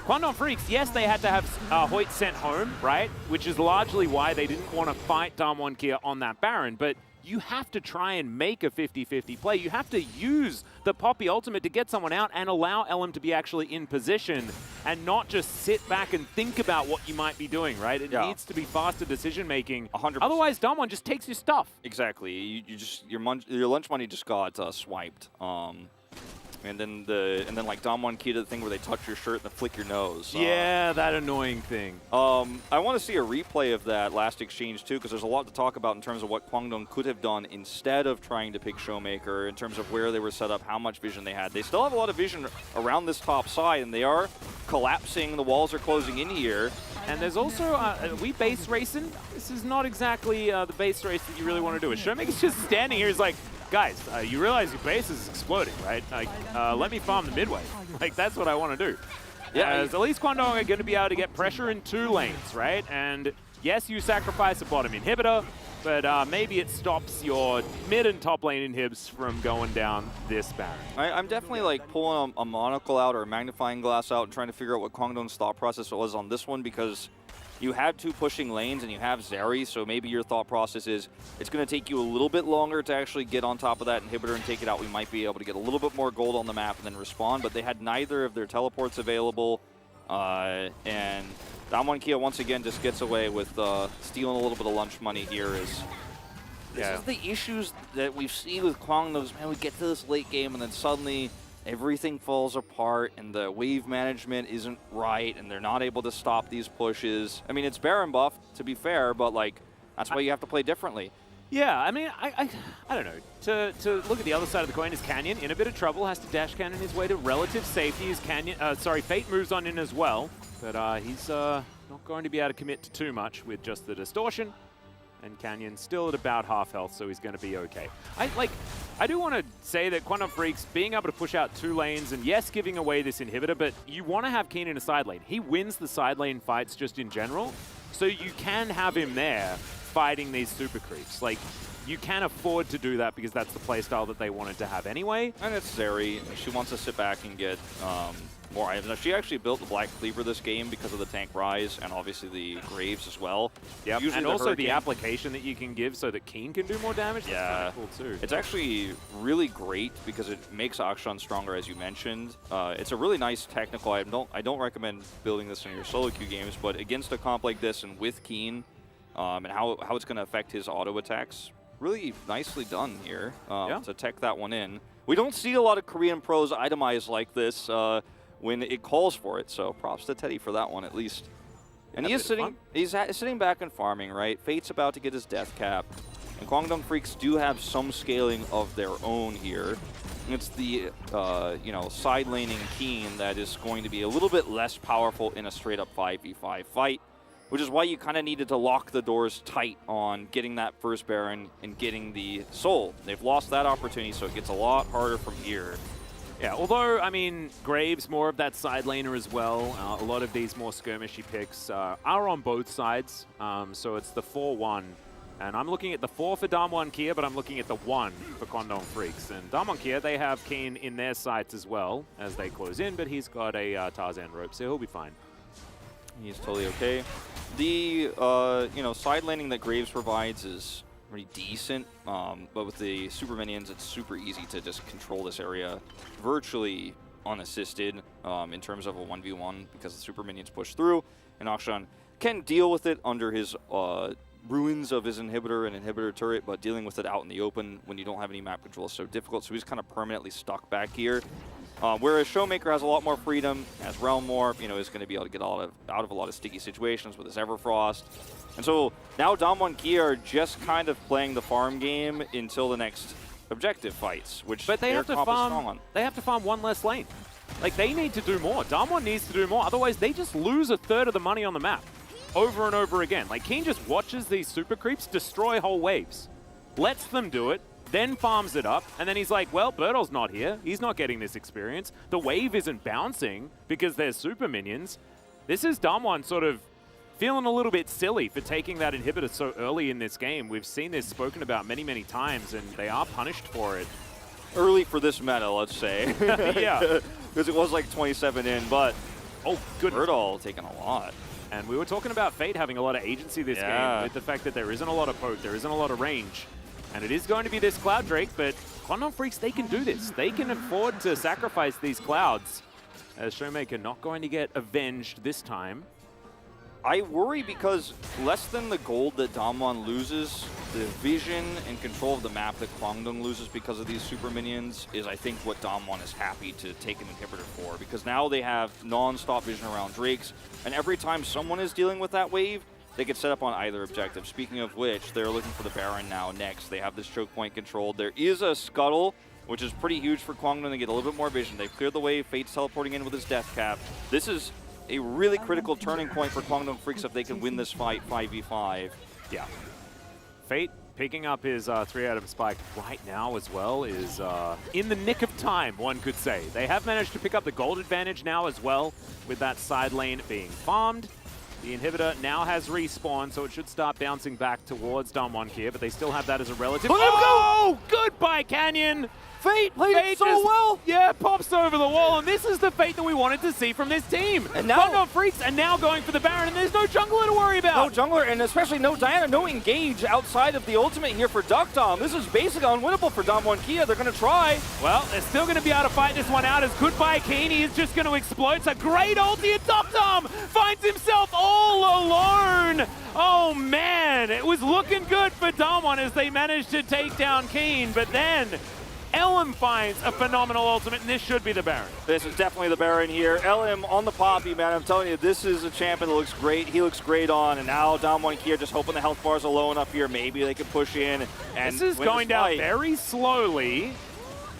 Kwangdong Freaks, yes, they had to have Hoyt sent home, right? Which is largely why they didn't want to fight Damwon Kia on that Baron, but you have to try and make a 50-50 play. You have to use the Poppy ultimate to get someone out and allow LM to be actually in position and not just sit back and think about what you might be doing, right? It needs to be faster decision-making. 100%. Otherwise, Damwon just takes your stuff. Exactly. You just your lunch money just got swiped. And then like Damwon Kia, the thing where they touch your shirt and they flick your nose. Yeah, that annoying thing. I want to see a replay of that last exchange too, because there's a lot to talk about in terms of what Kwangdong could have done instead of trying to pick Showmaker, in terms of where they were set up, how much vision they had. They still have a lot of vision around this top side, and they are collapsing. The walls are closing in here. And there's also, we base racing. This is not exactly the base race that you really want to do. Showmaker's just standing here. He's like, guys, you realize your base is exploding, right? Like, let me farm the mid wave. Like, that's what I want to do. Yeah, As at least Kwangdong are going to be able to get pressure in 2 lanes, right? And yes, you sacrifice a bottom inhibitor, but maybe it stops your mid and top lane inhibs from going down this Baron. I'm definitely like pulling a monocle out or a magnifying glass out and trying to figure out what Kwangdong's thought process was on this one, because you have 2 pushing lanes and you have Zeri, so maybe your thought process is it's going to take you a little bit longer to actually get on top of that inhibitor and take it out. We might be able to get a little bit more gold on the map and then respawn, but they had neither of their teleports available, and Damwon Kia once again just gets away with stealing a little bit of lunch money here. This is the issues that we've seen with Kwangdong. Man, we get to this late game and then suddenly everything falls apart and the wave management isn't right and they're not able to stop these pushes. I mean, it's Baron buff, to be fair, but like that's why you have to play differently. Yeah, I mean, I don't know. To look at the other side of the coin is Canyon in a bit of trouble, has to dash cannon his way to relative safety. Is Canyon, Fate moves on in as well, but he's not going to be able to commit to too much with just the distortion. And Canyon still at about half health, so he's going to be okay. I do want to say that Kwangdong Freaks being able to push out 2 lanes and yes, giving away this inhibitor, but you want to have Keen in a side lane. He wins the side lane fights just in general, so you can have him there fighting these super creeps. Like, you can afford to do that because that's the playstyle that they wanted to have anyway. And it's Zeri. She wants to sit back and get more items. Now, she actually built the Black Cleaver this game because of the tank rise and obviously the Graves as well. Yeah, and also the application that you can give so that Keen can do more damage. Yeah, that's kind of cool too. It's actually really great because it makes Akshan stronger, as you mentioned. It's a really nice technical item. I don't recommend building this in your solo queue games, but against a comp like this and with Keen and how it's going to affect his auto attacks, really nicely done here to tech that one in. We don't see a lot of Korean pros itemized like this when it calls for it, so props to Teddy for that one at least. And he is sitting back and farming, right? Fate's about to get his death cap, and Kwangdong Freaks do have some scaling of their own here. And it's the side laning Keen that is going to be a little bit less powerful in a straight up 5v5 fight, which is why you kind of needed to lock the doors tight on getting that first Baron and getting the Soul. They've lost that opportunity, so it gets a lot harder from here. Yeah, although, I mean, Graves, more of that side laner as well. A lot of these more skirmishy picks are on both sides. So it's the 4-1. And I'm looking at the 4 for Damwon Kia, but I'm looking at the 1 for Kwangdong Freaks. And Damwon Kia, they have Keen in their sights as well as they close in, but he's got a Tarzan rope, so he'll be fine. He's totally okay. The side laning that Graves provides is pretty decent, but with the super minions, it's super easy to just control this area virtually unassisted in terms of a 1v1 because the super minions push through, and Akshan can deal with it under his ruins of his inhibitor and inhibitor turret, but dealing with it out in the open when you don't have any map control is so difficult, so he's kind of permanently stuck back here. Whereas Showmaker has a lot more freedom, has Realm Morph, is going to be able to get out of a lot of sticky situations with his Everfrost. And so now Damwon Kia are just kind of playing the farm game until the next objective fights, which but they have to farm. On. They have to farm 1 less lane. Like, they need to do more. Damwon needs to do more. Otherwise, they just lose 1/3 of the money on the map over and over again. Like, Keen just watches these super creeps destroy whole waves, lets them do it, then farms it up, and then he's like, well, Birdo's not here. He's not getting this experience. The wave isn't bouncing because there's super minions. This is Damwon sort of feeling a little bit silly for taking that inhibitor so early in this game. We've seen this spoken about many, many times, and they are punished for it. Early for this meta, let's say. Yeah. Because it was like 27 in, but oh, goodness. Birdo taking a lot. And we were talking about Fate having a lot of agency this game with the fact that there isn't a lot of poke, there isn't a lot of range. And it is going to be this Cloud Drake, but Kwangdong Freaks, they can do this. They can afford to sacrifice these clouds. As Showmaker not going to get avenged this time. I worry because less than the gold that Damwon loses, the vision and control of the map that Kwangdong loses because of these super minions is, I think, what Damwon is happy to take an inhibitor for. Because now they have non-stop vision around Drakes, and every time someone is dealing with that wave, they can set up on either objective. Speaking of which, they're looking for the Baron now next. They have this choke point controlled. There is a Scuttle, which is pretty huge for Kwangdong to get a little bit more vision. They've cleared the wave. Fate's teleporting in with his death cap. This is a really critical turning point for Kwangdong Freaks if they can win this fight 5v5. Yeah. Fate picking up his 3-item spike right now as well is in the nick of time, one could say. They have managed to pick up the gold advantage now as well, with that side lane being farmed. The inhibitor now has respawned, so it should start bouncing back towards Damwon here, but they still have that as a relative. Oh, goodbye, Canyon! Fate played it so just, well. Yeah, pops over the wall, and this is the Fate that we wanted to see from this team. And now Quandong Freaks are now going for the Baron, and there's no jungler to worry about. No jungler, and especially no Diana, no engage outside of the ultimate here for Duckdom. This is basically unwinnable for Damwon Kia. They're going to try. Well, they're still going to be able to fight this one out as Goodbye Keeney is just going to explode. It's a great ulti, and Duckdom finds himself all alone. Oh man, it was looking good for Damwon as they managed to take down Keen, but then LM finds a phenomenal ultimate, and this should be the Baron. This is definitely the Baron here. LM on the poppy, man. I'm telling you, this is a champion that looks great. He looks great on, and now Damwon Kia just hoping the health bars are low enough here. Maybe they can push in and this is win going this down fight. very slowly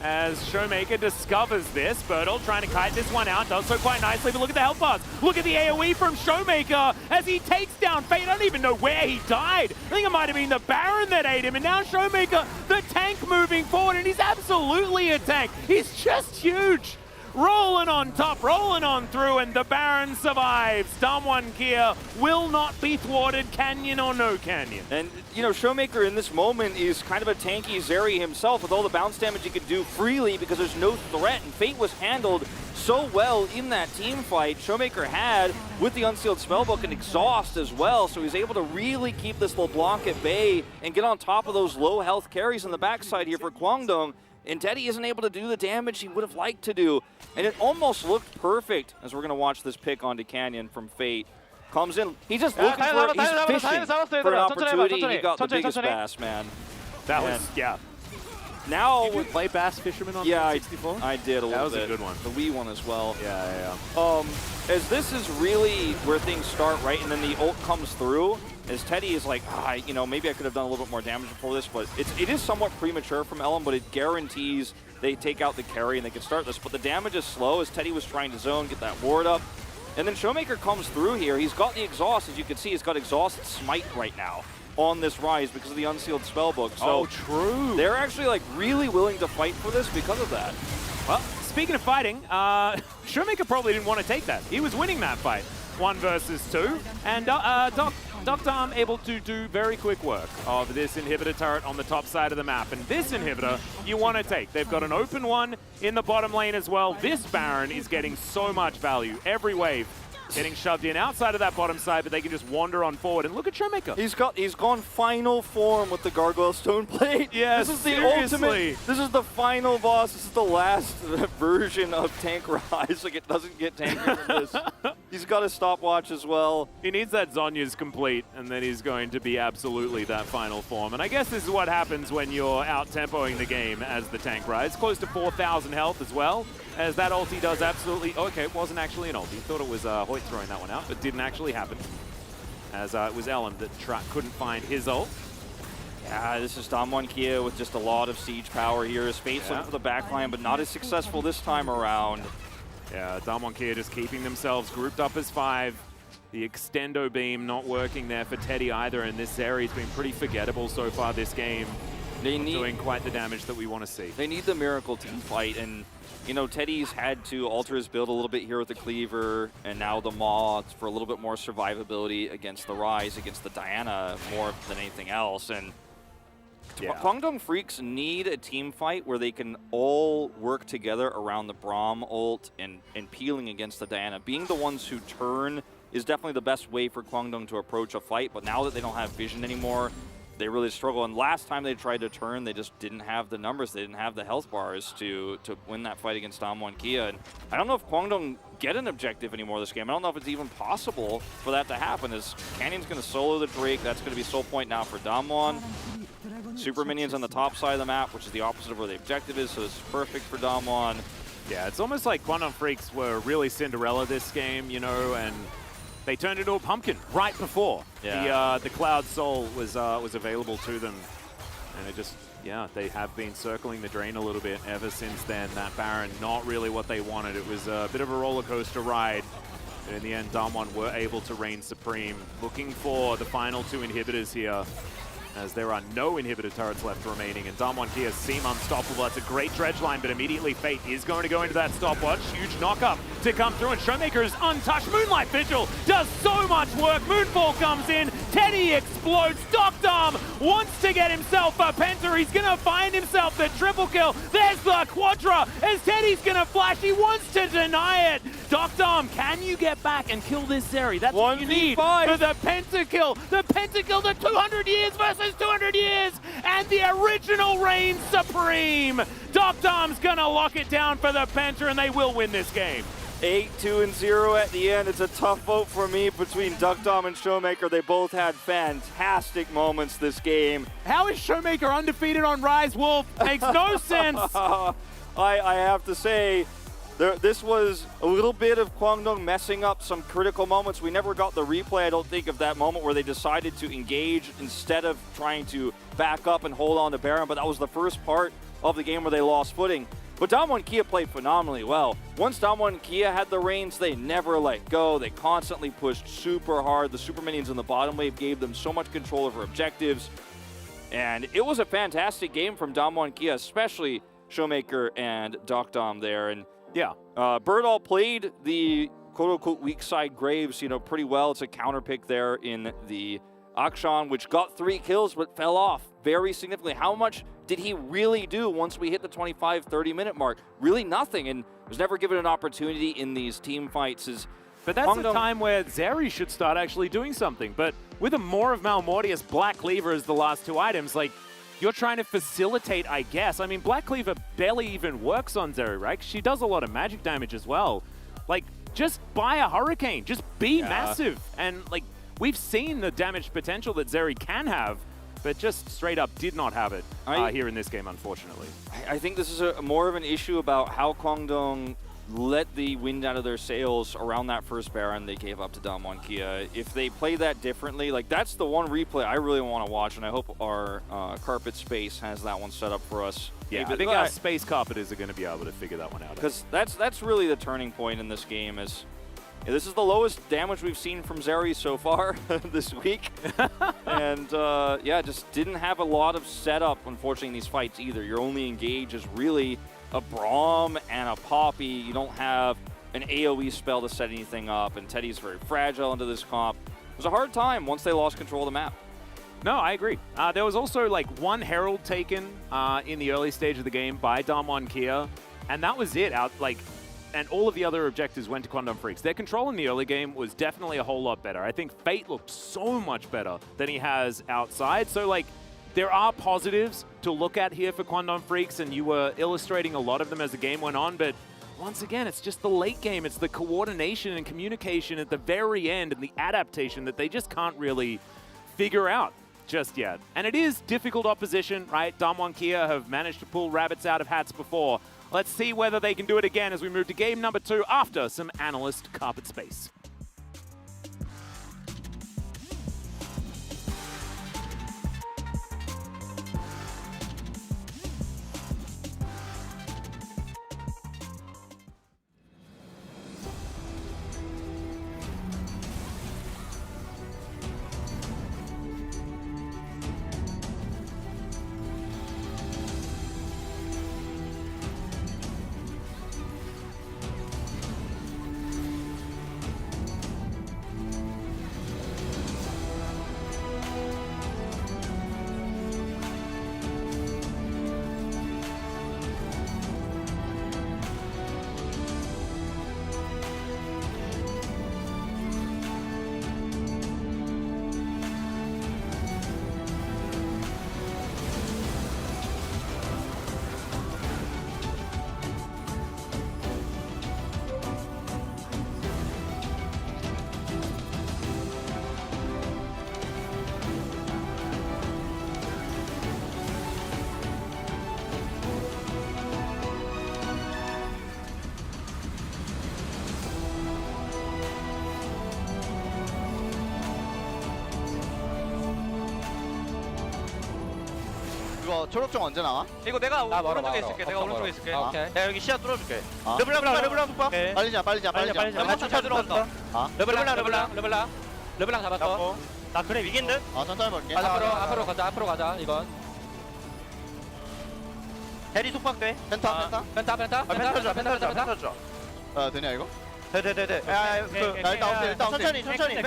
as Showmaker discovers this. Birtle trying to kite this one out, does so quite nicely, but look at the health bars. Look at the AoE from Showmaker as he takes down Fate. I don't even know where he died. I think it might have been the Baron that ate him, and now Showmaker, the tank moving forward, and he's absolutely a tank. He's just huge. Rolling on top, rolling on through, and the Baron survives. Damwon Kia will not be thwarted, Canyon or no Canyon. And, you know, Showmaker in this moment is kind of a tanky Zeri himself with all the bounce damage he can do freely because there's no threat, and Fate was handled so well in that team fight. Showmaker had, with the Unsealed Spellbook, an exhaust as well, so he's able to really keep this LeBlanc at bay and get on top of those low health carries on the backside here for Kwangdong. And Teddy isn't able to do the damage he would have liked to do. And it almost looked perfect as we're going to watch this pick onto Canyon from Fate. Comes in, he's just looking for, he's fishing for an opportunity. He got the biggest bass, man. That was, yeah. Now, Did you play Bass Fisherman on yeah, 64? I did a little bit. That was a good one. The Wii one as well. Yeah. As this is really where things start, right? And then the ult comes through. As Teddy is like, you know, maybe I could have done a little bit more damage before this, but it is somewhat premature from Ellen, but it guarantees they take out the carry and they can start this. But the damage is slow as Teddy was trying to zone, get that ward up. And then Showmaker comes through here. He's got the exhaust, as you can see, he's got exhaust smite right now on this Rise because of the Unsealed Spellbook. So true. They're actually like really willing to fight for this because of that. Well, speaking of fighting, Showmaker probably didn't want to take that. He was winning that fight, 1 versus 2, and Duckdom able to do very quick work of this inhibitor turret on the top side of the map. And this inhibitor you want to take. They've got an open one in the bottom lane as well. This Baron is getting so much value. Every wave getting shoved in outside of that bottom side, but they can just wander on forward. And look at Showmaker. He's gone final form with the Gargoyle Stone Plate. Yeah, this is seriously. the ultimate. This is the final boss. This is the last version of Tank Rise. Like, it doesn't get tankier than this. He's got a stopwatch as well. He needs that Zonya's complete, and then he's going to be absolutely that final form. And I guess this is what happens when you're out-tempoing the game as the tank Rise. Close to 4,000 health as well, as that ulti does absolutely... Okay, it wasn't actually an ulti. Thought it was Hoyt throwing that one out, but didn't actually happen. As it was Ellen that couldn't find his ult. Yeah, this is Damwon Kia with just a lot of siege power here. His Fate's looking for the backline, but not as successful this time around. Yeah, Damwon Kia just keeping themselves grouped up as 5. The extendo beam not working there for Teddy either, and this Zeri's been pretty forgettable so far this game. Doing quite the damage that we want to see. They need the Miracle team fight, and you know, Teddy's had to alter his build a little bit here with the Cleaver, and now the Maw for a little bit more survivability against the Rise, against the Diana more than anything else. And yeah. Kwangdong Freaks need a team fight where they can all work together around the Braum ult and peeling against the Diana. Being the ones who turn is definitely the best way for Kwangdong to approach a fight, but now that they don't have vision anymore, they really struggle. And last time they tried to turn, they just didn't have the numbers. They didn't have the health bars to win that fight against Damwon Kia. And I don't know if Kwangdong get an objective anymore this game. I don't know if it's even possible for that to happen, as Canyon's going to solo the Drake. That's going to be soul point now for Damwon. Super minions on the top side of the map, which is the opposite of where the objective is, so this is perfect for Damwon. Yeah, it's almost like Kwangdong Freaks were really Cinderella this game, you know, and they turned into a pumpkin right before the Cloud Soul was available to them. And it just, yeah, they have been circling the drain a little bit ever since then. That Baron, not really what they wanted. It was a bit of a roller coaster ride. But in the end, Damwon were able to reign supreme. Looking for the final 2 inhibitors here. as there are no inhibitor turrets left remaining, and Damwon Kia seem unstoppable. That's a great dredge line, but immediately Fate is going to go into that stopwatch. Huge knock-up to come through, and Showmaker is untouched. Moonlight Vigil does so much work. Moonfall comes in, Teddy explodes. Docdom wants to get himself a penta. He's going to find himself the triple kill. There's the quadra as Teddy's going to flash. He wants to deny it. Docdom, can you get back and kill this Zeri? That's what you need for the pentakill. The pentakill, the 200 years versus 200 years, and the original reigns supreme. Docdom's gonna lock it down for the penta, and they will win this game. 8-2-0 at the end. It's a tough vote for me between Duckdom and Showmaker. They both had fantastic moments this game. How is Showmaker undefeated on Rise Wolf? Makes no sense. I have to say, this was a little bit of Kwangdong messing up some critical moments. We never got the replay, I don't think, of that moment where they decided to engage instead of trying to back up and hold on to Baron, but that was the first part of the game where they lost footing. But Damwon Kia played phenomenally well. Once Damwon Kia had the reins, they never let go. They constantly pushed super hard. The super minions in the bottom wave gave them so much control over objectives. And it was a fantastic game from Damwon Kia, especially Showmaker and Docdom there. And yeah, Birdall played the quote-unquote weak side Graves, pretty well. It's a counter pick there in the Akshan, which got 3 kills but fell off very significantly. How much did he really do once we hit the 25-30 minute mark? Really nothing, and was never given an opportunity in these team fights. But that's a time where Zeri should start actually doing something. But with a more of Malmortius, Black Cleaver as the last 2 items, like, you're trying to facilitate, I guess. I mean, Black Cleaver barely even works on Zeri, right? She does a lot of magic damage as well. Like, just buy a Hurricane. Just be massive. And, like, we've seen the damage potential that Zeri can have, but just straight up did not have it here in this game, unfortunately. I think this is more of an issue about how Kwangdong let the wind out of their sails around that first Baron they gave up to Damwon Kia. If they play that differently, like, that's the one replay I really want to watch, and I hope our carpet space has that one set up for us. Yeah, I think our space carpeters are going to be able to figure that one out. Because that's really the turning point in this game. This is the lowest damage we've seen from Zeri so far this week. And yeah, just didn't have a lot of setup, unfortunately, in these fights either. Your only engage is really a Braum and a Poppy. You don't have an AoE spell to set anything up, and Teddy's very fragile into this comp. It was a hard time once they lost control of the map. No, I agree. There was also like 1 Herald taken in the early stage of the game by Damwon Kia, and that was it. And all of the other objectives went to Quantum Freaks. Their control in the early game was definitely a whole lot better. I think Fate looked so much better than he has outside. So, like, there are positives to look at here for Quantum Freaks, and you were illustrating a lot of them as the game went on, but once again, it's just the late game. It's the coordination and communication at the very end and the adaptation that they just can't really figure out just yet. And it is difficult opposition, right? Damwon Kia have managed to pull rabbits out of hats before. Let's see whether they can do it again as we move to game number 2 after some analyst carpet space. 이거 초록종 언제 나와? 이거 내가 나 멀어, 오른쪽에 멀어. 있을게. 내가 없어, 오른쪽에 멀어. 있을게. 아. 오케이. 내가 여기 시야 뚫어줄게. 아. 르블랑. 빨리자. 르블랑 차 들어간다. 아. 르블랑 잡았어. 잡고. 나 그래 이긴 듯? 천천히 볼게. 앞으로 가자 이건. 대리 속박돼. 펜타. 펜타. 되냐 이거? 돼. 야, 일단 천천히. 천천히.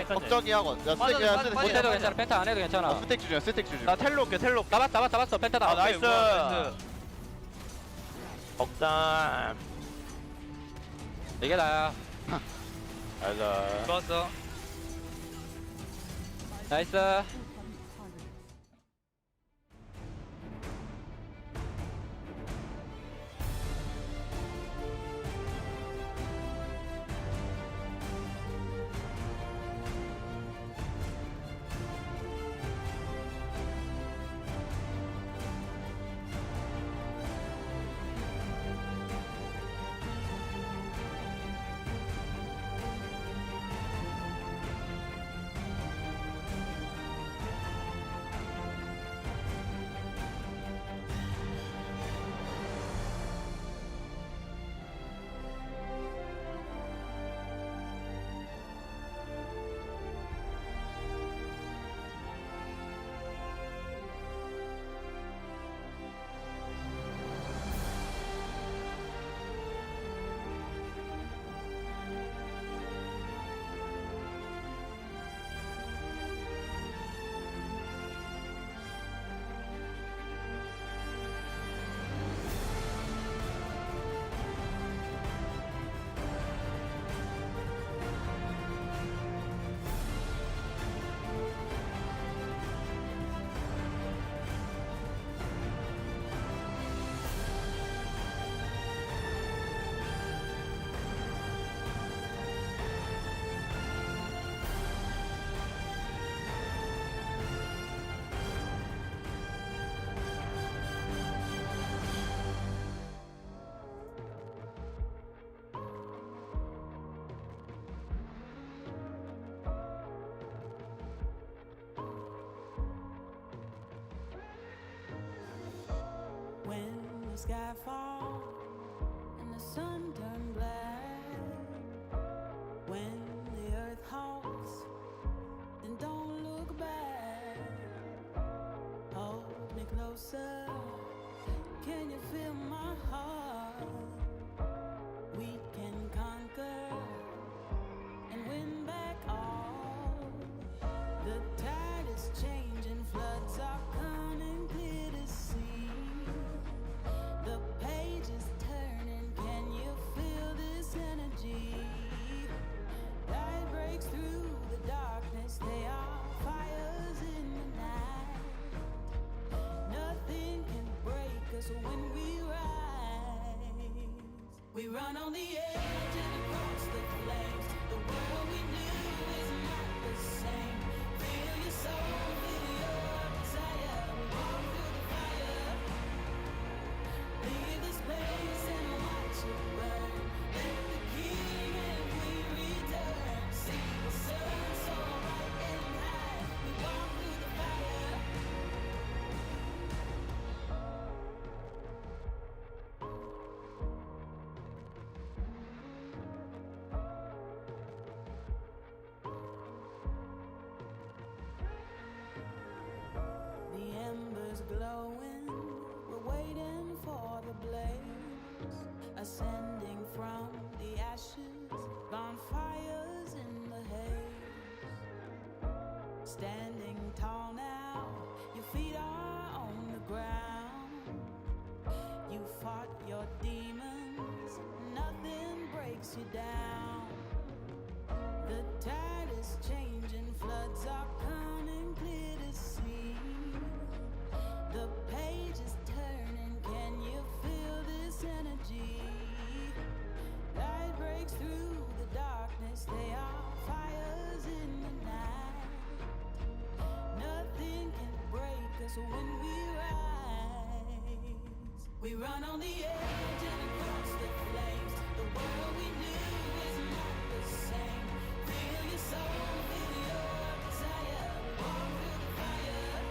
걱정이 하고. 야 스택 못해도 괜찮아. 펜타 안 해도 괜찮아. 스택 주죠. 나 텔로 올게, 텔로. 잡았어. 펜타다. 나이스. 억담. 이게 나야. 나이스. 좋았어. 나이스. When the sky falls and the sun turns black, when the earth halts, then don't look back. Hold me closer, can you feel my heart? We can conquer and win back all. The tide is changing, floods are coming clear to see. The page is turning, can you feel this energy? Light breaks through the darkness, they are fires in the night. Nothing can break us when we rise. We run on the edge and across the flames. The world we knew is not the same. Feel your soul, feel your desire. We walk through the fire. Leave this place and watch it burn. Let the king and queen return. See the sun so bright and high. We walk through the fire. The embers glowing, we're waiting for the blaze, ascending from the ashes, bonfires in the haze. Standing tall now, your feet are on the ground. You fought your demons, nothing breaks you down. The tide is changing, floods are coming clear to see. The page is turning, can you feel this energy? Light breaks through the darkness, they are fires in the night. Nothing can break us when we rise. We run on the edge and across the flames. The world we knew is not the same. Feel your soul, feel your desire. Walk through the fire.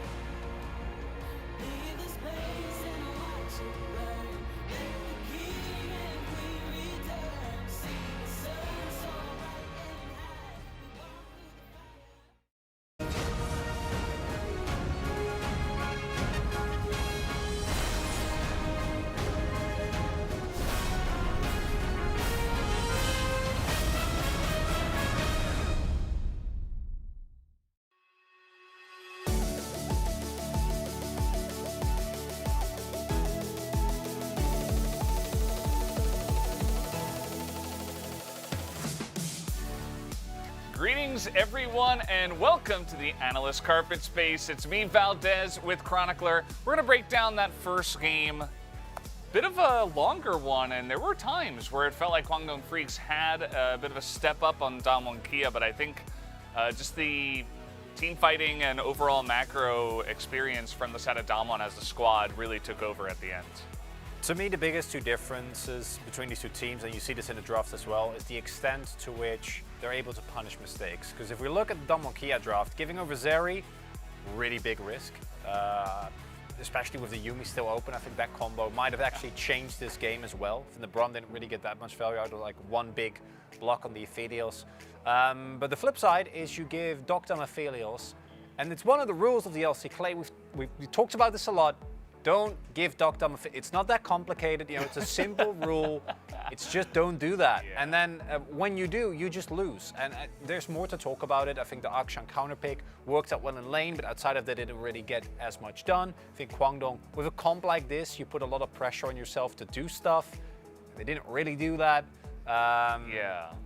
Leave this place and watch it burn. Let the king and queen return. See the sun so bright and high. We walk through the fire. Greetings, everyone, and welcome to the Analyst Carpet Space. It's me, Valdez, with Chronicler. We're going to break down that first game. Bit of a longer one, and there were times where it felt like Kwangdong Freaks had a bit of a step up on Damwon Kia, but I think just the team fighting and overall macro experience from the side of Damwon as a squad really took over at the end. To me, the biggest two differences between these two teams, and you see this in the draft as well, is the extent to which they're able to punish mistakes. Because if we look at the Damwon Kia draft, giving over Zeri, really big risk. Especially with the Yuumi still open, I think that combo might have actually changed this game as well. And the Braum didn't really get that much value out of like one big block on the Aphelios. But the flip side is you give Doctam Aphelios, and it's one of the rules of the LCK. We've talked about this a lot. Don't give Doctam. It's not that complicated. You know, it's a simple rule. It's just don't do that. Yeah. And then when you do, you just lose. And there's more to talk about it. I think the Akshan counter pick worked out well in lane, but outside of that, it didn't really get as much done. I think Kwangdong, with a comp like this, you put a lot of pressure on yourself to do stuff. They didn't really do that.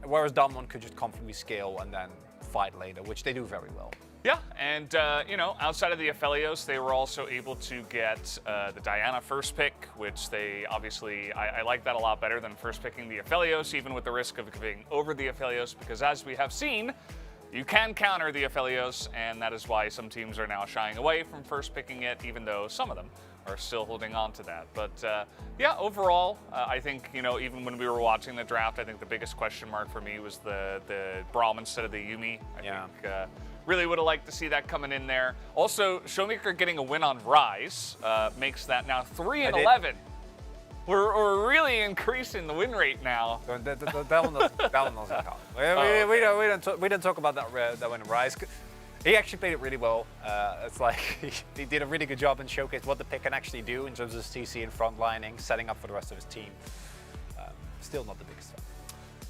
Whereas Damwon could just comfortably scale and then fight later, which they do very well. Yeah, and you know, outside of the Aphelios, they were also able to get the Diana first pick, which they obviously, I like that a lot better than first picking the Aphelios, even with the risk of giving over the Aphelios, because as we have seen, you can counter the Aphelios, and that is why some teams are now shying away from first picking it, even though some of them are still holding on to that. But yeah, overall, I think, you know, even when we were watching the draft, I think the biggest question mark for me was the Braum instead of the Yuumi. I think really would have liked to see that coming in there. Also, Showmaker getting a win on Rise makes that now 3-11. We're really increasing the win rate now. That one doesn't count. We don't talk about that win on Rise. He actually played it really well. It's like he did a really good job and showcased what the pick can actually do in terms of his TC and frontlining, setting up for the rest of his team. Still not the biggest fan.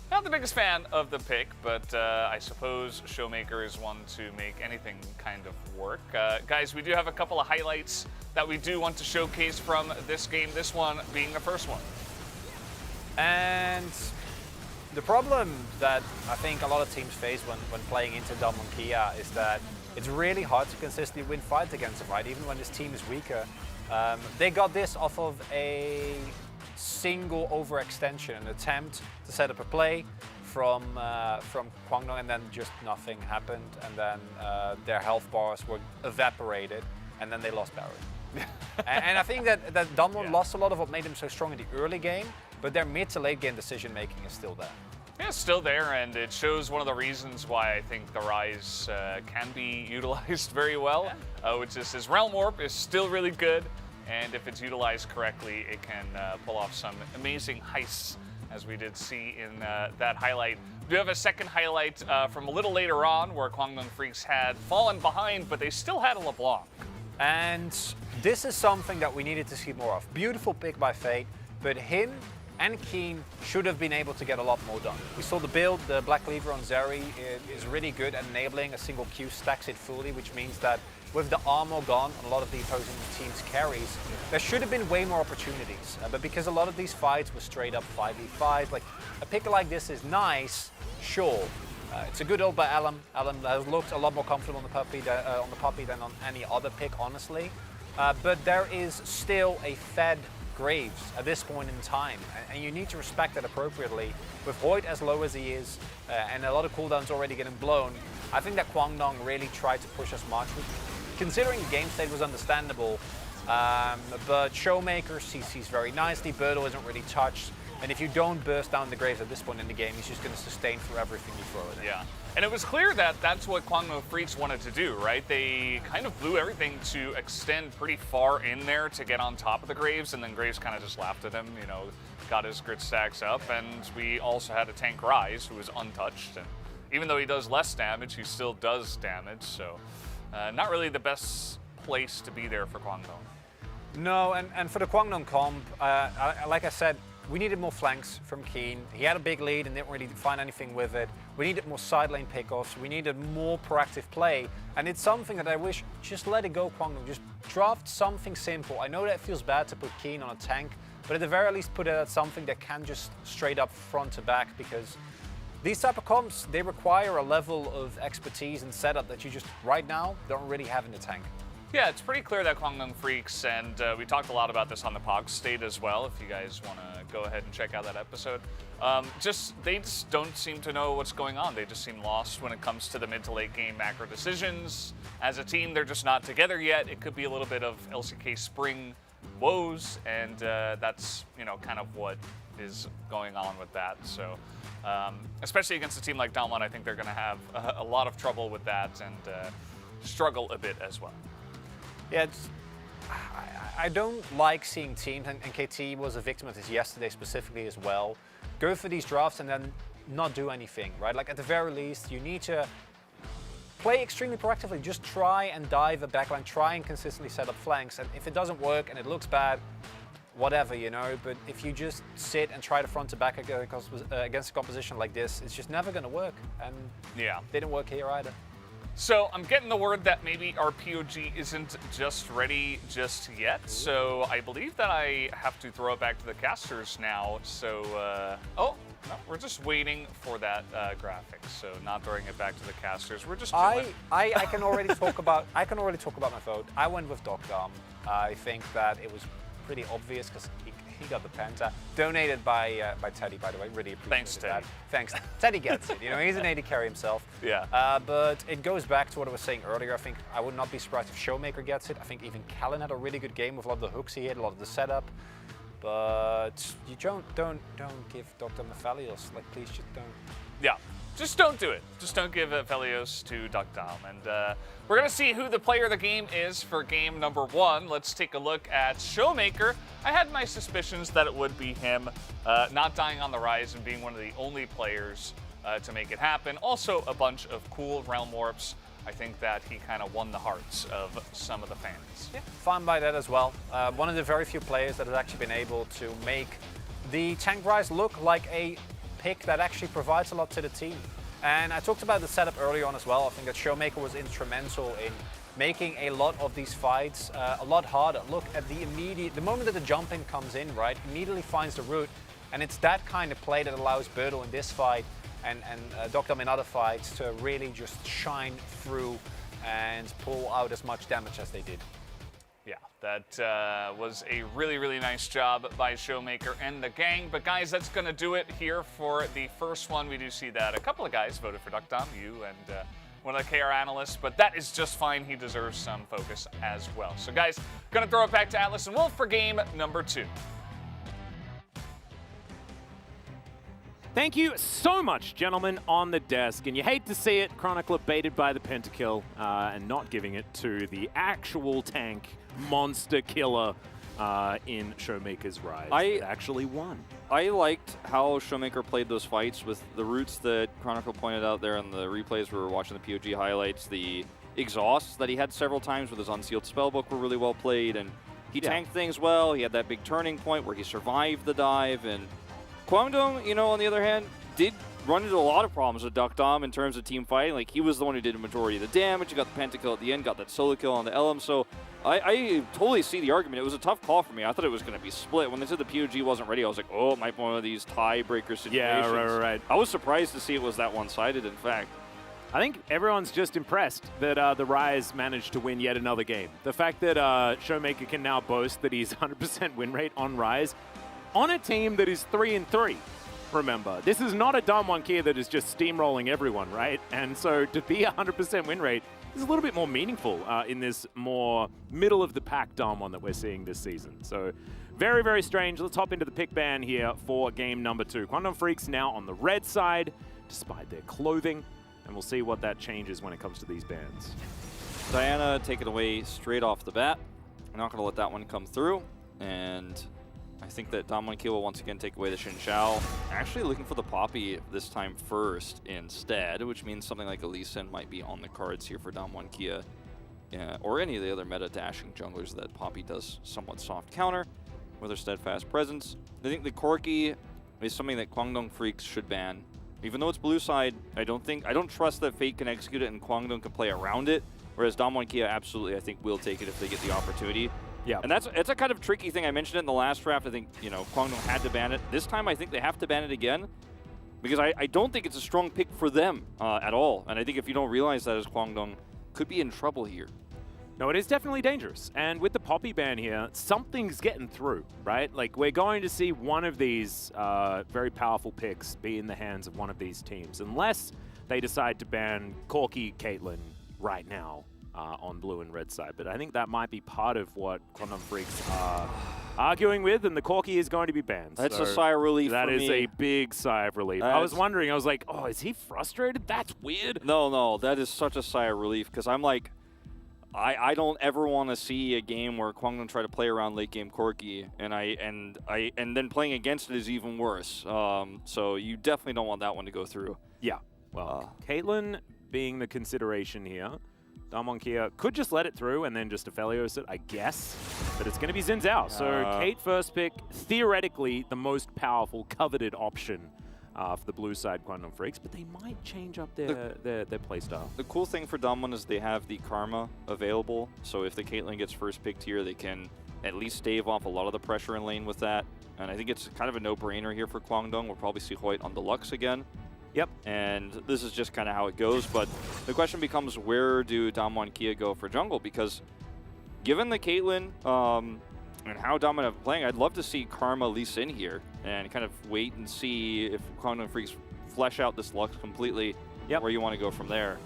Not the biggest fan of the pick, but I suppose Showmaker is one to make anything kind of work. Guys, we do have a couple of highlights that we do want to showcase from this game, this one being the first one. And the problem that I think a lot of teams face when playing into Damwon Kia is that it's really hard to consistently win fights against them, right? Even when this team is weaker. They got this off of a single overextension, an attempt to set up a play from Kwangdong, and then just nothing happened, and then their health bars were evaporated, and then they lost Barry. and I think that Damwon lost a lot of what made them so strong in the early game, but their mid to late game decision making is still there. Yeah, it's still there, and it shows one of the reasons why I think the Rise can be utilized very well, which is his Realm Warp is still really good. And if it's utilized correctly, it can pull off some amazing heists, as we did see in that highlight. We do have a second highlight from a little later on, where Kwangdong Freaks had fallen behind, but they still had a LeBlanc. And this is something that we needed to see more of. Beautiful pick by Fate, but him and Keen should have been able to get a lot more done. We saw the build, the Black Cleaver on Zeri is really good at enabling a single Q stacks it fully, which means that with the armor gone on a lot of the opposing team's carries, there should have been way more opportunities. But because a lot of these fights were straight up 5v5, like a pick like this is nice, sure. It's a good ult by Alum. Alum has looked a lot more comfortable on the puppy than on any other pick, honestly. But there is still a fed Graves at this point in time, and you need to respect that appropriately. With Void as low as he is, and a lot of cooldowns already getting blown, I think that Kwangdong really tried to push us much. Considering the game state was understandable, but Showmaker CCs very nicely, Birdle isn't really touched, and if you don't burst down the Graves at this point in the game, he's just going to sustain through everything you throw at him. Yeah, and it was clear that that's what Kwangdong Freaks wanted to do, right? They kind of blew everything to extend pretty far in there to get on top of the Graves, and then Graves kind of just laughed at him, you know, got his grit stacks up, and we also had a tank Rise who was untouched, and even though he does less damage, he still does damage, so not really the best place to be there for Kwangdong. No, and for the Kwangdong comp, like I said, we needed more flanks from Keen. He had a big lead and didn't really find anything with it. We needed more side lane pickoffs. We needed more proactive play. And it's something that I wish, just let it go, Kwangdong. Just draft something simple. I know that it feels bad to put Keen on a tank, but at the very least put it at something that can just straight up front to back, because these type of comps, they require a level of expertise and setup that you just, right now, don't really have in the tank. Yeah, it's pretty clear that Kwangdong Freaks, and we talked a lot about this on the POG state as well, if you guys want to go ahead and check out that episode. They just don't seem to know what's going on. They just seem lost when it comes to the mid to late game macro decisions. As a team, they're just not together yet. It could be a little bit of LCK Spring woes, and that's, you know, kind of what is going on with that. So, especially against a team like Damwon, I think they're going to have a lot of trouble with that and struggle a bit as well. Yeah, I don't like seeing teams, and KT was a victim of this yesterday specifically as well, go for these drafts and then not do anything, right? Like at the very least, you need to play extremely proactively. Just try and dive a backline, try and consistently set up flanks, and if it doesn't work and it looks bad, whatever, you know, but if you just sit and try to front to back against a composition like this, it's just never going to work, and yeah, didn't work here either. So I'm getting the word that maybe our POG isn't just ready just yet. So I believe that I have to throw it back to the casters now. So, oh, no, we're just waiting for that graphic. So not throwing it back to the casters. We're just chilling. I can already talk about my vote. I went with Dom. I think that it was pretty obvious because he got the Penta. Donated by Teddy, by the way. Really appreciate Thanks, that. Teddy. Thanks. Teddy gets it. You know, he's an AD carry himself. Yeah. But it goes back to what I was saying earlier. I think I would not be surprised if Showmaker gets it. I think even Callan had a really good game with a lot of the hooks he hit, a lot of the setup. But you don't give Dr. Mephelios. Like, please just don't. Yeah. Just don't do it. Just don't give Felios to Duckdom. And we're going to see who the player of the game is for game number 1. Let's take a look at Showmaker. I had my suspicions that it would be him, not dying on the rise and being one of the only players to make it happen. Also, a bunch of cool Realm Warps. I think that he kind of won the hearts of some of the fans. Yeah, fine by that as well. One of the very few players that has actually been able to make the tank rise look like a pick that actually provides a lot to the team. And I talked about the setup earlier on as well. I think that Showmaker was instrumental in making a lot of these fights a lot harder. Look at the moment that the jump in comes in, right, immediately finds the root, and it's that kind of play that allows Birdle in this fight and Dogdom in other fights to really just shine through and pull out as much damage as they did. Yeah, that was a really, really nice job by Showmaker and the gang. But guys, that's going to do it here for the first one. We do see that a couple of guys voted for Duckdom, you and one of the KR analysts, but that is just fine. He deserves some focus as well. So guys, going to throw it back to Atlas and Wolf for game number 2. Thank you so much, gentlemen, on the desk. And you hate to see it, Chronicler baited by the pentakill and not giving it to the actual tank monster killer in Showmaker's Rise. It actually won. I liked how Showmaker played those fights with the roots that Chronicle pointed out there in the replays. We were watching the POG highlights. The exhausts that he had several times with his unsealed spellbook were really well played, and he tanked things well. He had that big turning point where he survived the dive, and Kwangdong, you know, on the other hand, did run into a lot of problems with Duckdom in terms of team fighting. Like, he was the one who did a majority of the damage. He got the pentakill at the end, got that solo kill on the LM. So I totally see the argument. It was a tough call for me. I thought it was going to be split. When they said the POG wasn't ready, I was like, oh, it might be one of these tiebreaker situations. Yeah, right. I was surprised to see it was that one-sided, in fact. I think everyone's just impressed that the Rise managed to win yet another game. The fact that Showmaker can now boast that he's 100% win rate on Rise on a team that is 3-3. Remember, this is not a Damwon Kia that is just steamrolling everyone, right? And so to be 100% win rate is a little bit more meaningful in this more middle-of-the-pack Damwon that we're seeing this season. So very, very strange. Let's hop into the pick ban here for game number 2. Kwangdong Freaks now on the red side, despite their clothing, and we'll see what that changes when it comes to these bans. Diana, take it away straight off the bat. We're not going to let that one come through, and I think that Damwon Kia will once again take away the Xin Shao. Actually looking for the Poppy this time first instead, which means something like a Lee Sin might be on the cards here for Damwon Kia, or any of the other meta dashing junglers that Poppy does somewhat soft counter with her steadfast presence. I think the Corki is something that Kwangdong Freaks should ban. Even though it's blue side, I don't trust that Fate can execute it and Kwangdong can play around it, whereas Damwon Kia absolutely, I think, will take it if they get the opportunity. Yeah, and it's a kind of tricky thing. I mentioned it in the last draft. I think, you know, Kwangdong had to ban it. This time, I think they have to ban it again. because I don't think it's a strong pick for them at all. And I think if you don't realize that as Kwangdong, could be in trouble here. No, it is definitely dangerous. And with the Poppy ban here, something's getting through, right? Like, we're going to see one of these very powerful picks be in the hands of one of these teams, unless they decide to ban Corki Caitlyn right now on blue and red side. But I think that might be part of what Quantum Freaks are arguing with, and the Corki is going to be banned. That's so a sigh of relief That for is me. a big sigh of relief. I was wondering, I was like, oh, is he frustrated? That's weird. No, that is such a sigh of relief, because I'm like, I don't ever want to see a game where Kwangdong try to play around late game Corki, and then playing against it is even worse. So you definitely don't want that one to go through. Yeah. Well, Caitlyn being the consideration here, Damwon Kia could just let it through and then just Aphelios it, I guess. But it's going to be Xin Zhao. So Kate first pick, theoretically the most powerful, coveted option for the blue side Quantum Freaks, but they might change up their playstyle. The cool thing for Damwon is they have the Karma available, so if the Caitlyn gets first picked here, they can at least stave off a lot of the pressure in lane with that. And I think it's kind of a no-brainer here for Kwangdong. We'll probably see Hoyt on Deluxe again. Yep. And this is just kind of how it goes, but the question becomes, where do Damwon Kia go for jungle? Because given the Caitlyn and how dominant playing, I'd love to see Karma Lee Sin here and kind of wait and see if Quantum Freaks flesh out this Lux completely, where you want to go from there.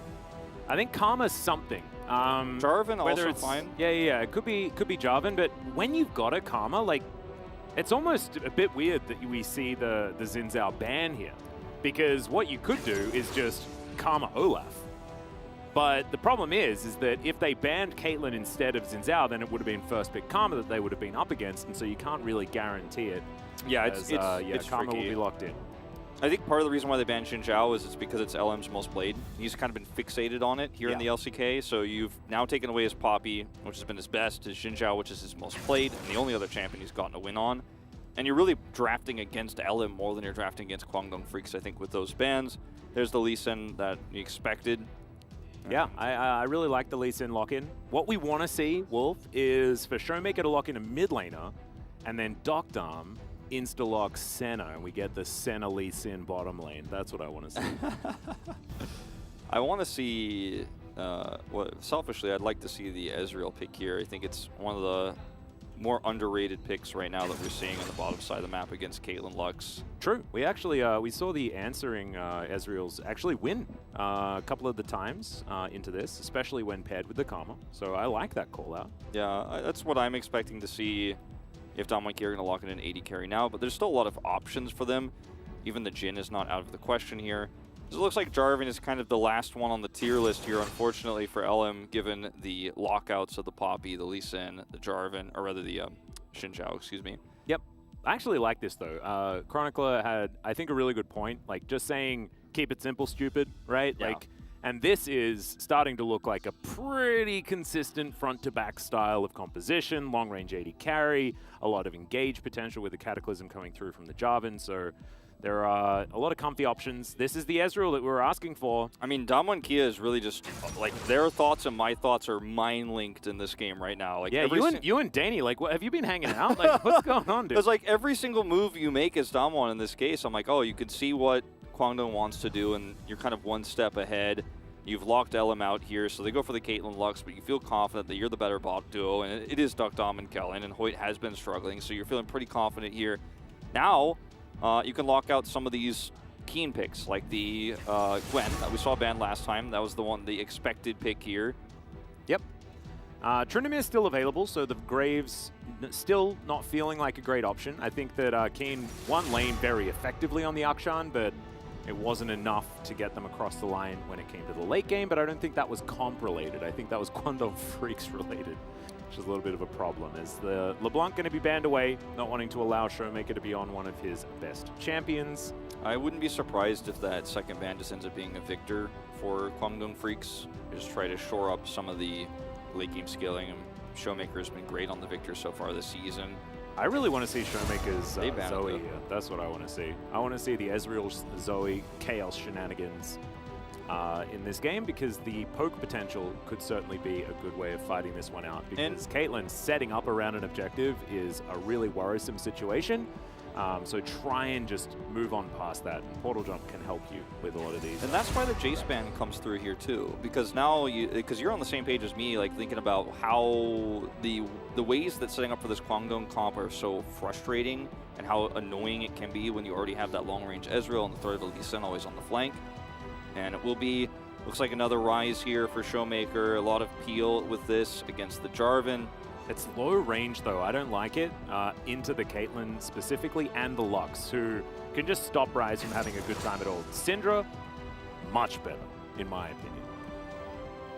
I think Karma's something. Jarvan also fine. Yeah. It could be Jarvan, but when you've got a Karma, like, it's almost a bit weird that we see the Xin Zhao ban here. Because what you could do is just Karma Olaf. But the problem is that if they banned Caitlyn instead of Xin Zhao, then it would have been first pick Karma that they would have been up against, and so you can't really guarantee it. Yeah, as, it's Karma tricky. will be locked in. I think part of the reason why they banned Xin Zhao is it's because it's LM's most played. He's kind of been fixated on it here in the LCK, so you've now taken away his Poppy, which has been his best, his Xin Zhao, which is his most played, and the only other champion he's gotten a win on. And you're really drafting against LM more than you're drafting against Kwangdong Freaks, I think, with those bans. There's the Lee Sin that you expected. Yeah, I really like the Lee Sin lock-in. What we want to see, Wolf, is for Showmaker to lock in a mid laner, and then Docdom insta-lock Senna, and we get the Senna Lee Sin bottom lane. That's what I want to see. I want to see, selfishly, I'd like to see the Ezreal pick here. I think it's one of the more underrated picks right now that we're seeing on the bottom side of the map against Caitlyn Lux. True. We actually we saw the answering Ezreal's actually win a couple of the times into this, especially when paired with the Karma. So I like that call out. Yeah, that's what I'm expecting to see if Damwon Kia are going to lock in an 80 carry now, but there's still a lot of options for them. Even the Jhin is not out of the question here. It looks like Jarvan is kind of the last one on the tier list here, unfortunately, for LM, given the lockouts of the Poppy, the Lee Sin, the Jarvan, or rather the Xin Zhao, excuse me. Yep. I actually like this, though. Chronicler had, I think, a really good point. Like, just saying, keep it simple, stupid, right? Yeah. Like, and this is starting to look like a pretty consistent front-to-back style of composition, long-range 80 carry, a lot of engage potential with the Cataclysm coming through from the Jarvan, so there are a lot of comfy options. This is the Ezreal that we were asking for. I mean, Damwon Kia is really just, like, their thoughts and my thoughts are mind-linked in this game right now. Like, yeah, you and Danny, like, what, have you been hanging out? Like, what's going on, dude? It's like every single move you make as Damwon in this case, I'm like, oh, you can see what Kwangdong wants to do, and you're kind of one step ahead. You've locked LM out here, so they go for the Caitlyn Lux, but you feel confident that you're the better bot duo, and it is Docdom and Kellen, and Hoyt has been struggling, so you're feeling pretty confident here. Now, you can lock out some of these keen picks, like the Gwen that we saw banned last time. That was the expected pick here. Yep. Tryndamere is still available, so the Graves still not feeling like a great option. I think that Keen won lane very effectively on the Akshan, but it wasn't enough to get them across the line when it came to the late game, but I don't think that was comp-related. I think that was Quantum Freaks-related, which is a little bit of a problem. Is the LeBlanc going to be banned away, not wanting to allow Showmaker to be on one of his best champions? I wouldn't be surprised if that second ban just ends up being a victor for Kwangdong Freaks. Just try to shore up some of the late game scaling. Showmaker has been great on the victor so far this season. I really want to see Showmaker's Zoe it, here. That's what I want to see. I want to see the Ezreal Zoe chaos shenanigans in this game, because the poke potential could certainly be a good way of fighting this one out, because Caitlyn setting up around an objective is a really worrisome situation. So try and just move on past that. And Portal Jump can help you with a lot of these. And that's why the Jace ban comes through here too, because now you're on the same page as me, like thinking about how the ways that setting up for this Kwangdong comp are so frustrating and how annoying it can be when you already have that long range Ezreal and the threat of a Lee Sin always on the flank. And it will be, looks like another Rise here for Showmaker. A lot of peel with this against the Jarvan. It's low range though, I don't like it, into the Caitlyn specifically and the Lux, who can just stop Rise from having a good time at all. Syndra, much better, in my opinion.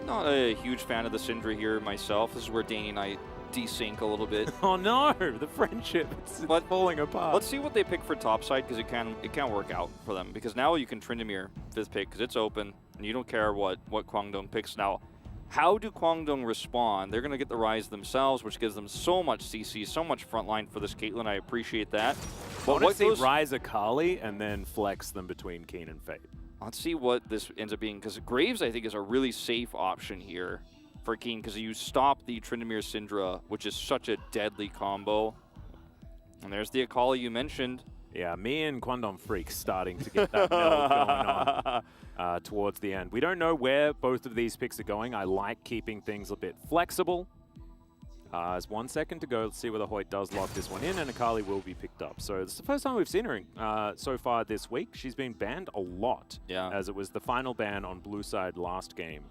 Not a huge fan of the Syndra here myself. This is where Danny and I desync a little bit. Oh no, the friendship, it's falling apart. Let's see what they pick for topside, because it can work out for them. Because now you can Tryndamere 5th pick, because it's open, and you don't care what Kwangdong picks now. How do Kwangdong respond? They're going to get the Rise themselves, which gives them so much CC, so much frontline for this Caitlyn. I appreciate that. But what see Rise Akali and then flex them between Keen and Fate. Let's see what this ends up being, because Graves, I think, is a really safe option here for Keen, because you stop the Tryndamere Syndra, which is such a deadly combo. And there's the Akali you mentioned. Yeah, me and Kwangdong Freak starting to get that meld going on towards the end. We don't know where both of these picks are going. I like keeping things a bit flexible. There's 1 second to go. Let's see whether Hoyt does lock this one in, and Akali will be picked up. So it's the first time we've seen her so far this week. She's been banned a lot, as it was the final ban on blue side last game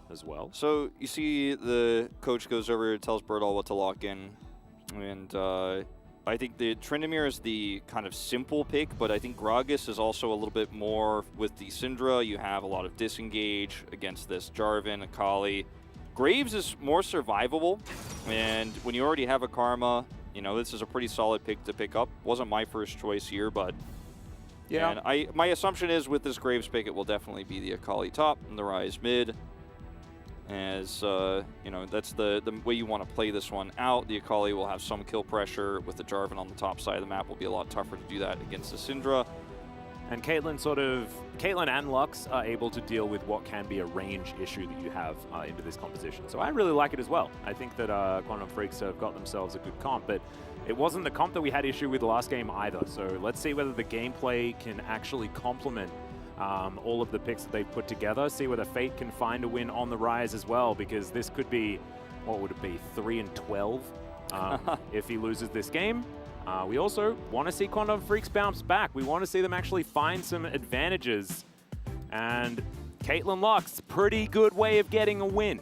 as well. So you see the coach goes over, tells Birdall what to lock in, and I think the Tryndamere is the kind of simple pick, but I think Gragas is also a little bit more with the Syndra. You have a lot of disengage against this Jarvan, Akali. Graves is more survivable, and when you already have a Karma, you know, this is a pretty solid pick to pick up. Wasn't my first choice here, but yeah. And my assumption is with this Graves pick, it will definitely be the Akali top and the Rise mid. As, you know, that's the way you want to play this one out. The Akali will have some kill pressure with the Jarvan on the top side of the map. Will be a lot tougher to do that against the Syndra. And Caitlyn and Lux are able to deal with what can be a range issue that you have into this composition. So I really like it as well. I think that Kwangdong Freaks have got themselves a good comp, but it wasn't the comp that we had issue with last game either. So let's see whether the gameplay can actually complement all of the picks that they've put together. See whether Fate can find a win on the Rise as well, because this could be, what would it be, 3-12 if he loses this game. We also want to see Kwangdong Freaks bounce back. We want to see them actually find some advantages. And Caitlyn Lux, pretty good way of getting a win.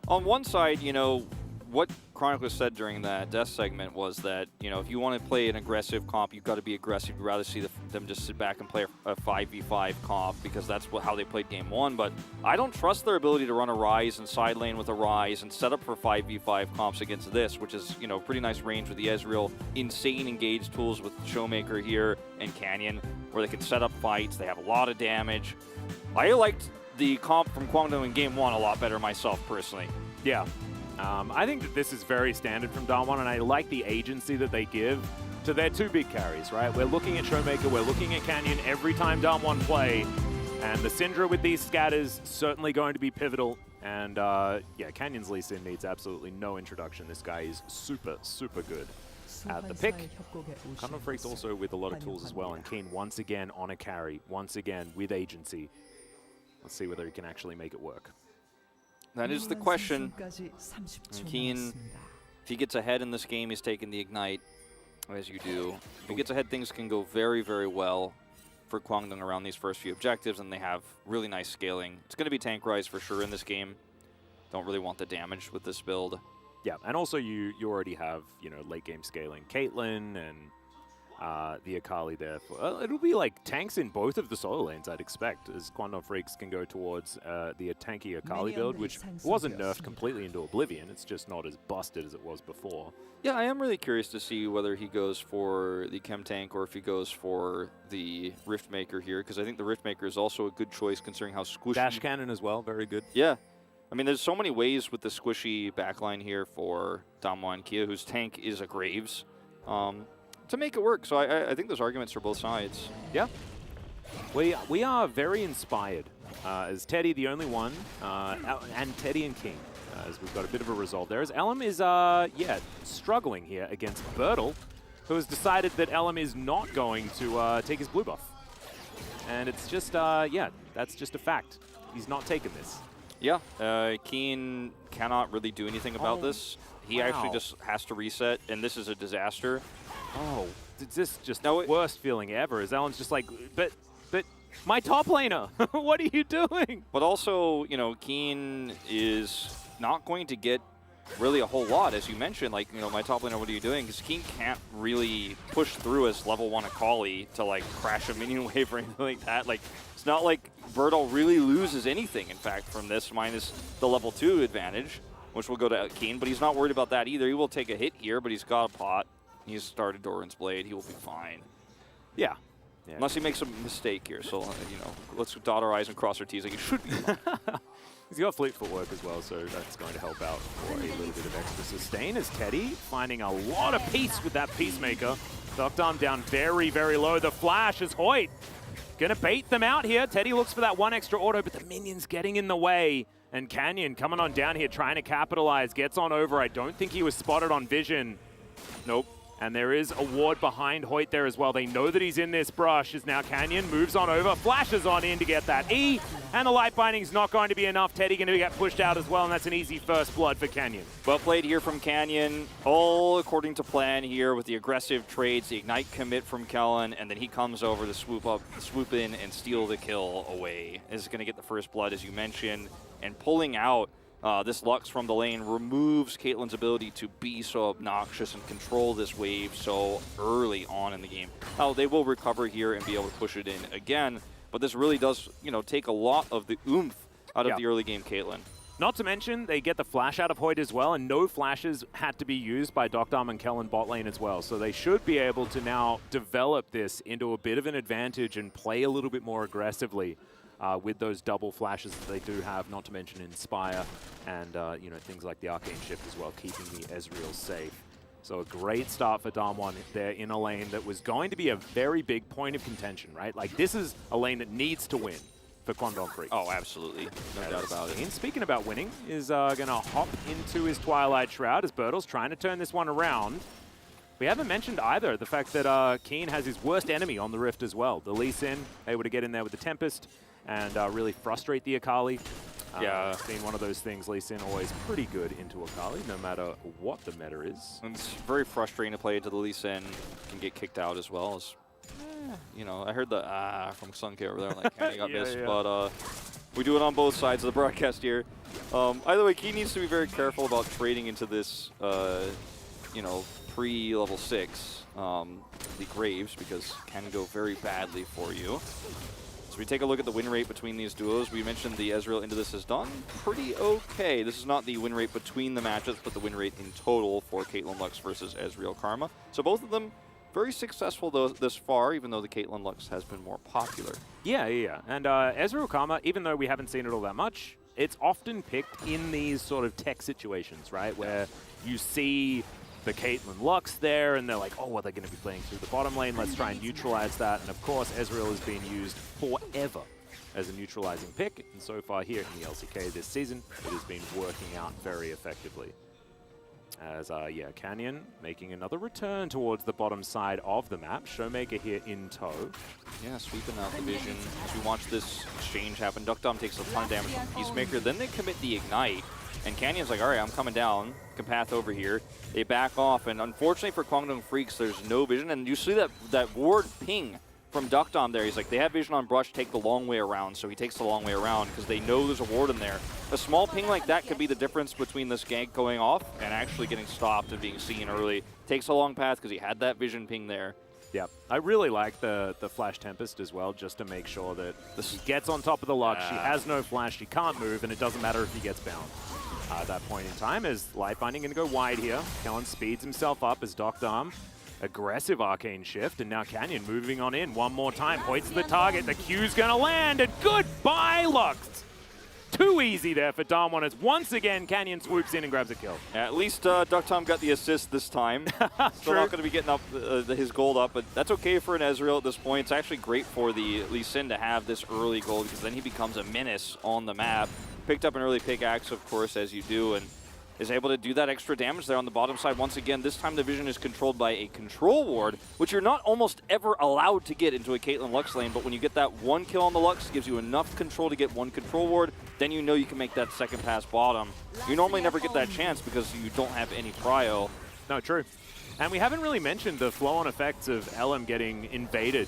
On one side, you know, what Chronicler said during that death segment was that, you know, if you want to play an aggressive comp, you've got to be aggressive. You'd rather see them just sit back and play a 5v5 comp, because that's how they played game one. But I don't trust their ability to run a Rise and side lane with a Rise and set up for 5v5 comps against this, which is, you know, pretty nice range with the Ezreal. Insane engage tools with Showmaker here and Canyon, where they can set up fights. They have a lot of damage. I liked the comp from Kwangdong in game one a lot better myself, personally. Yeah. I think that this is very standard from Damwon, and I like the agency that they give to their two big carries, right? We're looking at Showmaker, we're looking at Canyon every time Damwon play, and the Syndra with these scatters certainly going to be pivotal. And yeah, Canyon's Lee Sin needs absolutely no introduction. This guy is super, super good at the pick. Kwangdong Freaks also with a lot of tools as well, and Keen once again on a carry, once again with agency. Let's see whether he can actually make it work. That is the question. Keen, if he gets ahead in this game, he's taking the Ignite, as you do. If he gets ahead, things can go very, very well for Kwangdong around these first few objectives, and they have really nice scaling. It's going to be tank Rise for sure in this game. Don't really want the damage with this build. Yeah, and also you already have, you know, late game scaling Caitlyn and the Akali there. It'll be like tanks in both of the solo lanes, I'd expect, as Kwangdong Freaks can go towards the tanky Akali build, which wasn't nerfed completely into oblivion. It's just not as busted as it was before. Yeah, I am really curious to see whether he goes for the Chem Tank or if he goes for the Riftmaker here, because I think the Riftmaker is also a good choice considering how squishy... Dash Cannon as well, very good. Yeah. I mean, there's so many ways with the squishy backline here for Damwon Kia, whose tank is a Graves, to make it work. So I think those arguments are both sides. Yeah. We are very inspired, as Teddy the only one, and Teddy and King, as we've got a bit of a resolve there. As Elam is, yeah, struggling here against Birdall, who has decided that LM is not going to take his blue buff. And it's just, yeah, that's just a fact. He's not taking this. Yeah, Keen cannot really do anything about this. He actually wow. just has to reset, and this is a disaster. Oh, is this just No, the worst feeling ever? Is Alan's just like, but my top laner, what are you doing? But also, you know, Keen is not going to get really a whole lot, as you mentioned. Like, you know, my top laner, what are you doing? Because Keen can't really push through as level 1 Akali to, like, crash a minion wave or anything like that. Like, it's not like Birdall really loses anything, in fact, from this, minus the level 2 advantage, which will go to Keen. But he's not worried about that either. He will take a hit here, but he's got a pot. He's started Doran's Blade. He will be fine. Yeah. Unless he makes a mistake here. So, you know, let's dot our I's and cross our T's. Like, he should be fine. He's got fleet footwork as well, so that's going to help out for a little bit of extra sustain as Teddy finding a lot of peace with that Peacemaker. Doctarm down very, very low. The flash is Hoyt. Gonna bait them out here. Teddy looks for that one extra auto, but the minion's getting in the way. And Canyon coming on down here, trying to capitalize, gets on over. I don't think he was spotted on vision. Nope. And there is a ward behind Hoyt there as well. They know that he's in this brush as now Canyon moves on over, flashes on in to get that E, and the light binding's not going to be enough. Teddy going to get pushed out as well, and that's an easy first blood for Canyon. Well played here from Canyon, all according to plan here with the aggressive trades, the ignite commit from Kellen, and then he comes over to swoop in and steal the kill away. This is going to get the first blood, as you mentioned, and pulling out this Lux from the lane removes Caitlyn's ability to be so obnoxious and control this wave so early on in the game. Now, they will recover here and be able to push it in again, but this really does, you know, take a lot of the oomph out of the early game Caitlyn. Not to mention, they get the flash out of Hoyt as well, and no flashes had to be used by Doctarm and Kellen bot lane as well. So they should be able to now develop this into a bit of an advantage and play a little bit more aggressively. With those double flashes that they do have, not to mention Inspire and you know, things like the Arcane Shift as well, keeping the Ezreal safe. So a great start for Damwon there in a lane that was going to be a very big point of contention, right? Like, this is a lane that needs to win for Kwangdong Freaks. Oh, absolutely. No doubt about it. And speaking about winning, is going to hop into his Twilight Shroud as Birdall's trying to turn this one around. We haven't mentioned either the fact that Keen has his worst enemy on the Rift as well. The Lee Sin, able to get in there with the Tempest and really frustrate the Akali. Yeah. It's been one of those things, Lee Sin always pretty good into Akali, no matter what the meta is. And it's very frustrating to play into the Lee Sin. Can get kicked out as well. As, you know, I heard the from Sunk over there, like, Kenny got missed, but we do it on both sides of the broadcast here. Either way, Key needs to be very careful about trading into this, you know, pre-level 6, the Graves, because can go very badly for you. So we take a look at the win rate between these duos. We mentioned the Ezreal into this has done pretty okay. This is not the win rate between the matches, but the win rate in total for Caitlyn Lux versus Ezreal Karma. So both of them very successful this far, even though the Caitlyn Lux has been more popular. Yeah. And Ezreal Karma, even though we haven't seen it all that much, it's often picked in these sort of tech situations, right? Where you see the Caitlyn Lux there, and they're like, oh, well, they're going to be playing through the bottom lane. Let's try and neutralize that. And of course, Ezreal has been used forever as a neutralizing pick. And so far here in the LCK this season, it has been working out very effectively. As, yeah, Canyon making another return towards the bottom side of the map. Showmaker here in tow. Yeah, sweeping out the vision. As we watch this exchange happen, Duckdom takes a ton of damage from Peacemaker. Then they commit the Ignite. And Canyon's like, all right, I'm coming down. Capath over here. They back off. And unfortunately for Kwangdong Freaks, there's no vision. And you see that ward ping from Duckdom there. He's like, they have vision on Brush, take the long way around. So he takes the long way around because they know there's a ward in there. A small ping like that could be the difference between this gank going off and actually getting stopped and being seen early. Takes a long path because he had that vision ping there. Yeah, I really like the Flash Tempest as well, just to make sure that he gets on top of the Lux. She has no flash, she can't move, and it doesn't matter if he gets bound. At that point in time, is Light Binding going to go wide here. Kellen speeds himself up as Doctarm. Aggressive Arcane Shift, and now Canyon moving on in one more time. Points to the target, the Q's going to land, and goodbye, Lux! Too easy there for Damwon as once again Canyon swoops in and grabs a kill. Yeah, at least Ducktom got the assist this time. Still not going to be getting up his gold up, but that's okay for an Ezreal at this point. It's actually great for the Lee Sin to have this early gold because then he becomes a menace on the map. Picked up an early pickaxe, of course, as you do, and is able to do that extra damage there on the bottom side. Once again, this time the vision is controlled by a control ward, which you're not almost ever allowed to get into a Caitlyn Lux lane, but when you get that one kill on the Lux, it gives you enough control to get one control ward, then you know you can make that second pass bottom. You normally never get that chance because you don't have any prio. No, true. And we haven't really mentioned the flow-on effects of LM getting invaded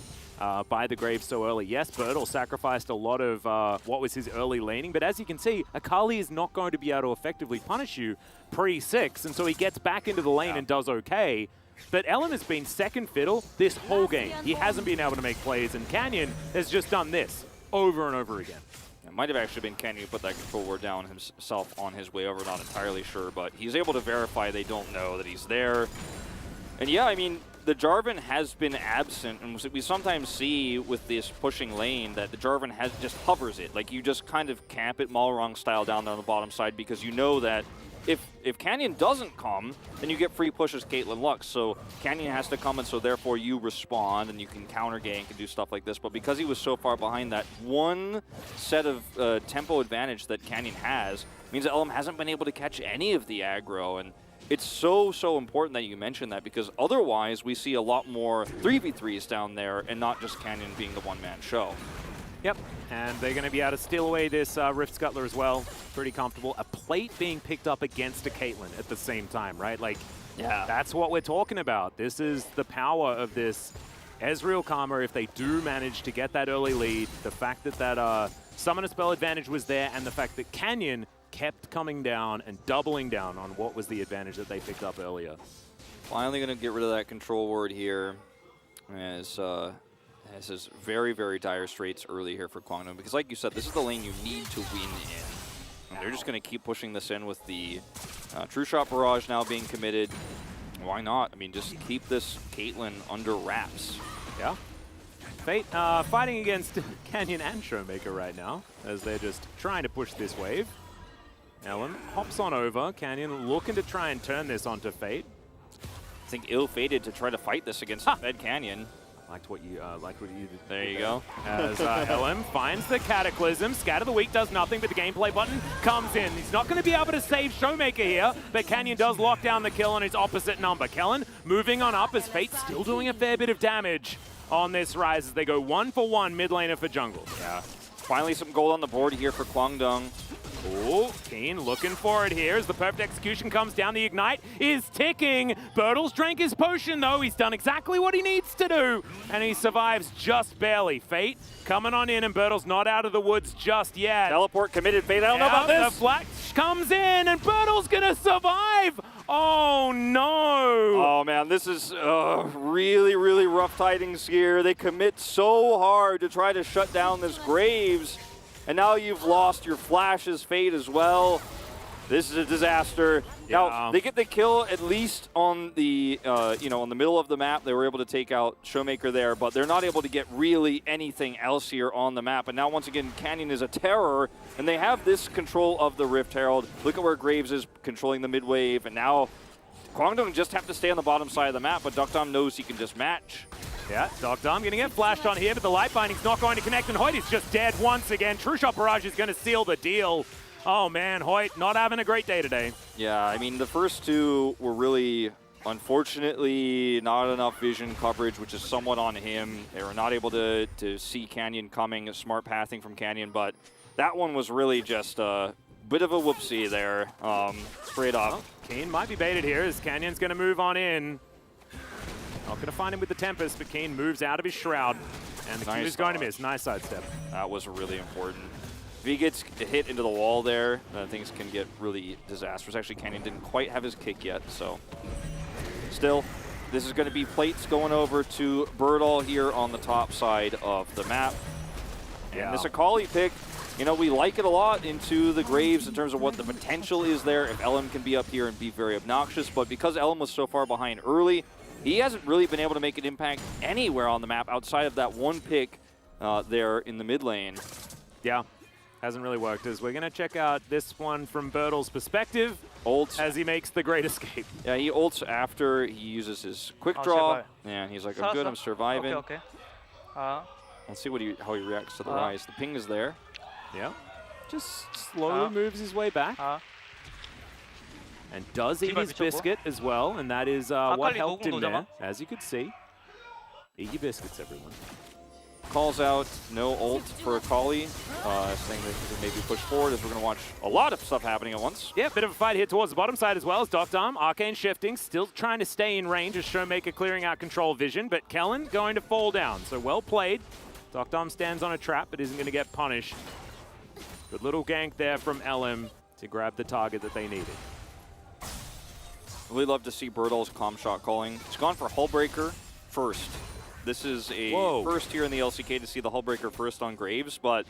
by the Graves so early. Yes, Bertle sacrificed a lot of what was his early laning, but as you can see, Akali is not going to be able to effectively punish you pre-6, and so he gets back into the lane and does okay. But LM has been second fiddle this whole game. He hasn't been able to make plays, and Canyon has just done this over and over again. It might have actually been Canyon who put that control ward down himself on his way over, not entirely sure, but he's able to verify they don't know that he's there. And yeah, I mean, the Jarvan has been absent, and we sometimes see with this pushing lane that the Jarvan just hovers it. Like, you just kind of camp it Malrong style down there on the bottom side because you know that if Canyon doesn't come, then you get free pushes Caitlyn Lux. So Canyon has to come, and so therefore you respond and you can counter gank and do stuff like this. But because he was so far behind, that one set of tempo advantage that Canyon has means that LM hasn't been able to catch any of the aggro. And it's so important that you mention that, because otherwise we see a lot more 3v3s down there and not just Canyon being the one-man show. Yep, and they're going to be able to steal away this Rift Scuttler as well. Pretty comfortable. A plate being picked up against a Caitlyn at the same time, right? Like, yeah, that's what we're talking about. This is the power of this Ezreal Karma if they do manage to get that early lead. The fact that that Summoner Spell advantage was there, and the fact that Canyon kept coming down and doubling down on what was the advantage that they picked up earlier. Finally going to get rid of that control ward here, as this is very dire straits early here for Kwangdong, because like you said, this is the lane you need to win in. And they're just going to keep pushing this in with the True Shot Barrage now being committed. Why not? I mean, just keep this Caitlyn under wraps. Yeah. Fate fighting against Canyon and Showmaker right now, as they're just trying to push this wave. Ellen hops on over. Canyon looking to try and turn this onto Fate. I think ill-fated to try to fight this against the Fed Canyon. Liked what you did. There you go. As LM finds the Cataclysm. Scatter the Weak does nothing, but the gameplay button comes in. He's not going to be able to save Showmaker here, but Canyon does lock down the kill on his opposite number. Kellen moving on up as Fate still doing a fair bit of damage on this rise as they go 1-for-1 mid laner for jungle. Yeah. Finally some gold on the board here for Kwangdong. Oh, Keen looking for it here as the perfect execution comes down. The Ignite is ticking. Bertle's drank his potion, though. He's done exactly what he needs to do, and he survives just barely. Fate coming on in, and Bertle's not out of the woods just yet. Teleport committed. Fate, I don't know about this. The flash comes in, and Bertle's going to survive. Oh, no. Oh, man, this is really rough tidings here. They commit so hard to try to shut down this Graves. And now you've lost your Flash's Fate as well. This is a disaster. Yeah. Now, they get the kill at least on the, on the middle of the map. They were able to take out Showmaker there, but they're not able to get really anything else here on the map. And now, once again, Canyon is a terror, and they have this control of the Rift Herald. Look at where Graves is controlling the mid wave, and now Kwangdong just have to stay on the bottom side of the map, but Duckdom knows he can just match. Yeah, Duckdom going to get flashed on here, but the Light Binding's not going to connect, and Hoyt is just dead once again. True Shot Barrage is going to seal the deal. Oh, man, Hoyt not having a great day today. Yeah, I mean, the first two were really, unfortunately, not enough vision coverage, which is somewhat on him. They were not able to see Canyon coming, smart pathing from Canyon, but that one was really just a bit of a whoopsie there, straight up. Well, Keen might be baited here as Canyon's going to move on in. Not going to find him with the Tempest, but Keen moves out of his Shroud. And the Q is going to miss. Nice sidestep. That was really important. If he gets hit into the wall there, things can get really disastrous. Actually, Canyon didn't quite have his kick yet, so. Still, this is going to be plates going over to Bertle here on the top side of the map. And this Akali pick, you know, we like it a lot into the Graves in terms of what the potential is there if LM can be up here and be very obnoxious. But because LM was so far behind early, he hasn't really been able to make an impact anywhere on the map outside of that one pick there in the mid lane. Yeah, hasn't really worked. As we're going to check out this one from Bertle's perspective. Ults. As he makes the great escape. Yeah, he ults after he uses his quick draw. And he's like, I'm good, I'm surviving. Okay. Let's see how he reacts to the rise. The ping is there. Yeah. Just slowly moves his way back. and does eat his biscuit as well, and that is what Akali helped him 녹음 there, 노잖아. as you could see. Eat your biscuits, everyone. Calls out no ult for Akali, saying that he can maybe push forward as we're going to watch a lot of stuff happening at once. Yeah, bit of a fight here towards the bottom side as well as Dr. Arcane shifting, still trying to stay in range as Showmaker clearing out control vision, but Kellen going to fall down. So well played. Dr. stands on a trap but isn't going to get punished. Good little gank there from LM to grab the target that they needed. Really love to see Birdall's calm shot calling. He's gone for Hullbreaker first. This is a first here in the LCK to see the Hullbreaker first on Graves, but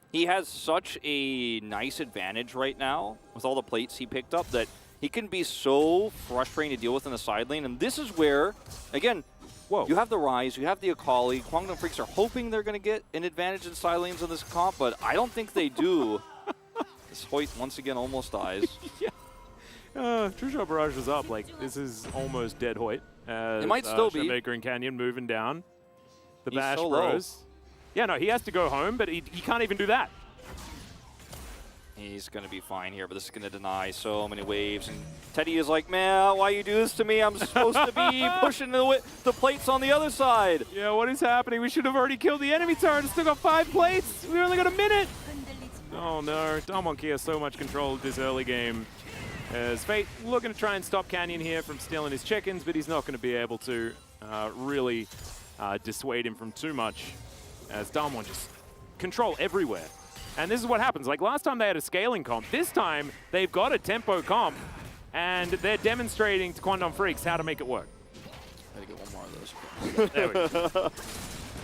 he has such a nice advantage right now with all the plates he picked up that he can be so frustrating to deal with in the side lane. And this is where, again, you have the Rise, you have the Akali. Kwangdong Freaks are hoping they're going to get an advantage in side lanes in this comp, but I don't think they do. This Hoyt once again almost dies. True Shot Barrage was up. Like, this is almost dead Hoyt. It might still be. Showmaker and Canyon moving down. The He's Bash so low. Bros. Yeah, no, he has to go home, but he can't even do that. He's going to be fine here, but this is going to deny so many waves. And Teddy is like, man, why you do this to me? I'm supposed to be pushing the plates on the other side. Yeah, what is happening? We should have already killed the enemy turret. It's still got 5 plates. We only got a minute. Oh no, Damonki has so much control of this early game. As Fate looking to try and stop Canyon here from stealing his chickens, but he's not going to be able to really dissuade him from too much, as Damwon just control everywhere. And this is what happens. Like last time they had a scaling comp, this time they've got a tempo comp, and they're demonstrating to Kwangdong Freaks how to make it work. Gotta get one more of those. There we go.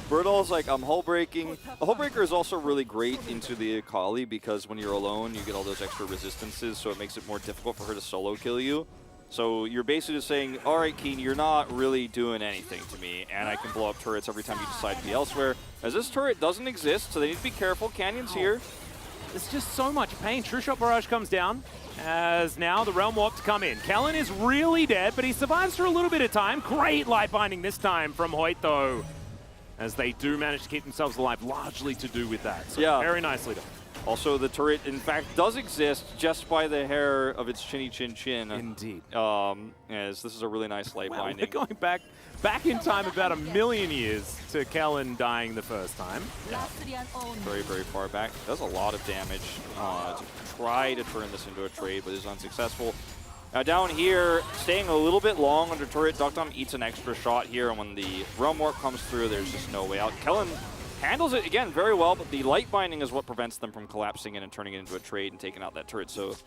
Birdall's like, I'm hull breaking. A hull breaker is also really great into the Akali because when you're alone, you get all those extra resistances, so it makes it more difficult for her to solo kill you. So you're basically just saying, all right, Keen, you're not really doing anything to me, and I can blow up turrets every time you decide to be elsewhere. As this turret doesn't exist, so they need to be careful. Canyon's here. It's just so much pain. True Shot Barrage comes down, as now the Realm Warp to come in. Kellen is really dead, but he survives for a little bit of time. Great light binding this time from Hoyt, though, as they do manage to keep themselves alive, largely to do with that. So Yeah. very nicely done. Also, the turret, in fact, does exist just by the hair of its chinny chin chin. Indeed. As this is a really nice light Well, we're binding. going back in time about 1,000,000 years to Kellen dying the first time. Very, very far back. Does a lot of damage to try to turn this into a trade, but is unsuccessful. Now down here, staying a little bit long under turret, Dogtom eats an extra shot here, and when the Realm Warp comes through, there's just no way out. Kellen handles it, again, very well, but the light binding is what prevents them from collapsing in and turning it into a trade and taking out that turret. So,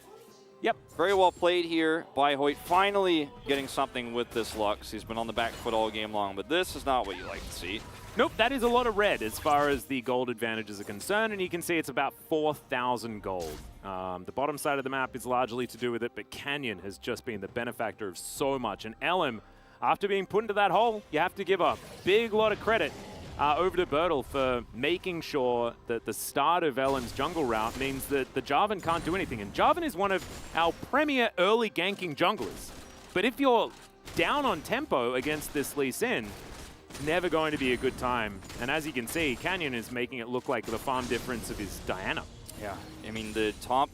yep, very well played here by Hoyt. Finally getting something with this Lux. He's been on the back foot all game long, but this is not what you like to see. Nope, that is a lot of red as far as the gold advantages are concerned, and you can see it's about 4,000 gold. The bottom side of the map is largely to do with it, but Canyon has just been the benefactor of so much. And LM, after being put into that hole, you have to give a big lot of credit over to Bertle for making sure that the start of LM's jungle route means that the Jarvan can't do anything. And Jarvan is one of our premier early ganking junglers. But if you're down on tempo against this Lee Sin, it's never going to be a good time. And as you can see, Canyon is making it look like the farm difference of his Diana. Yeah, I mean, the top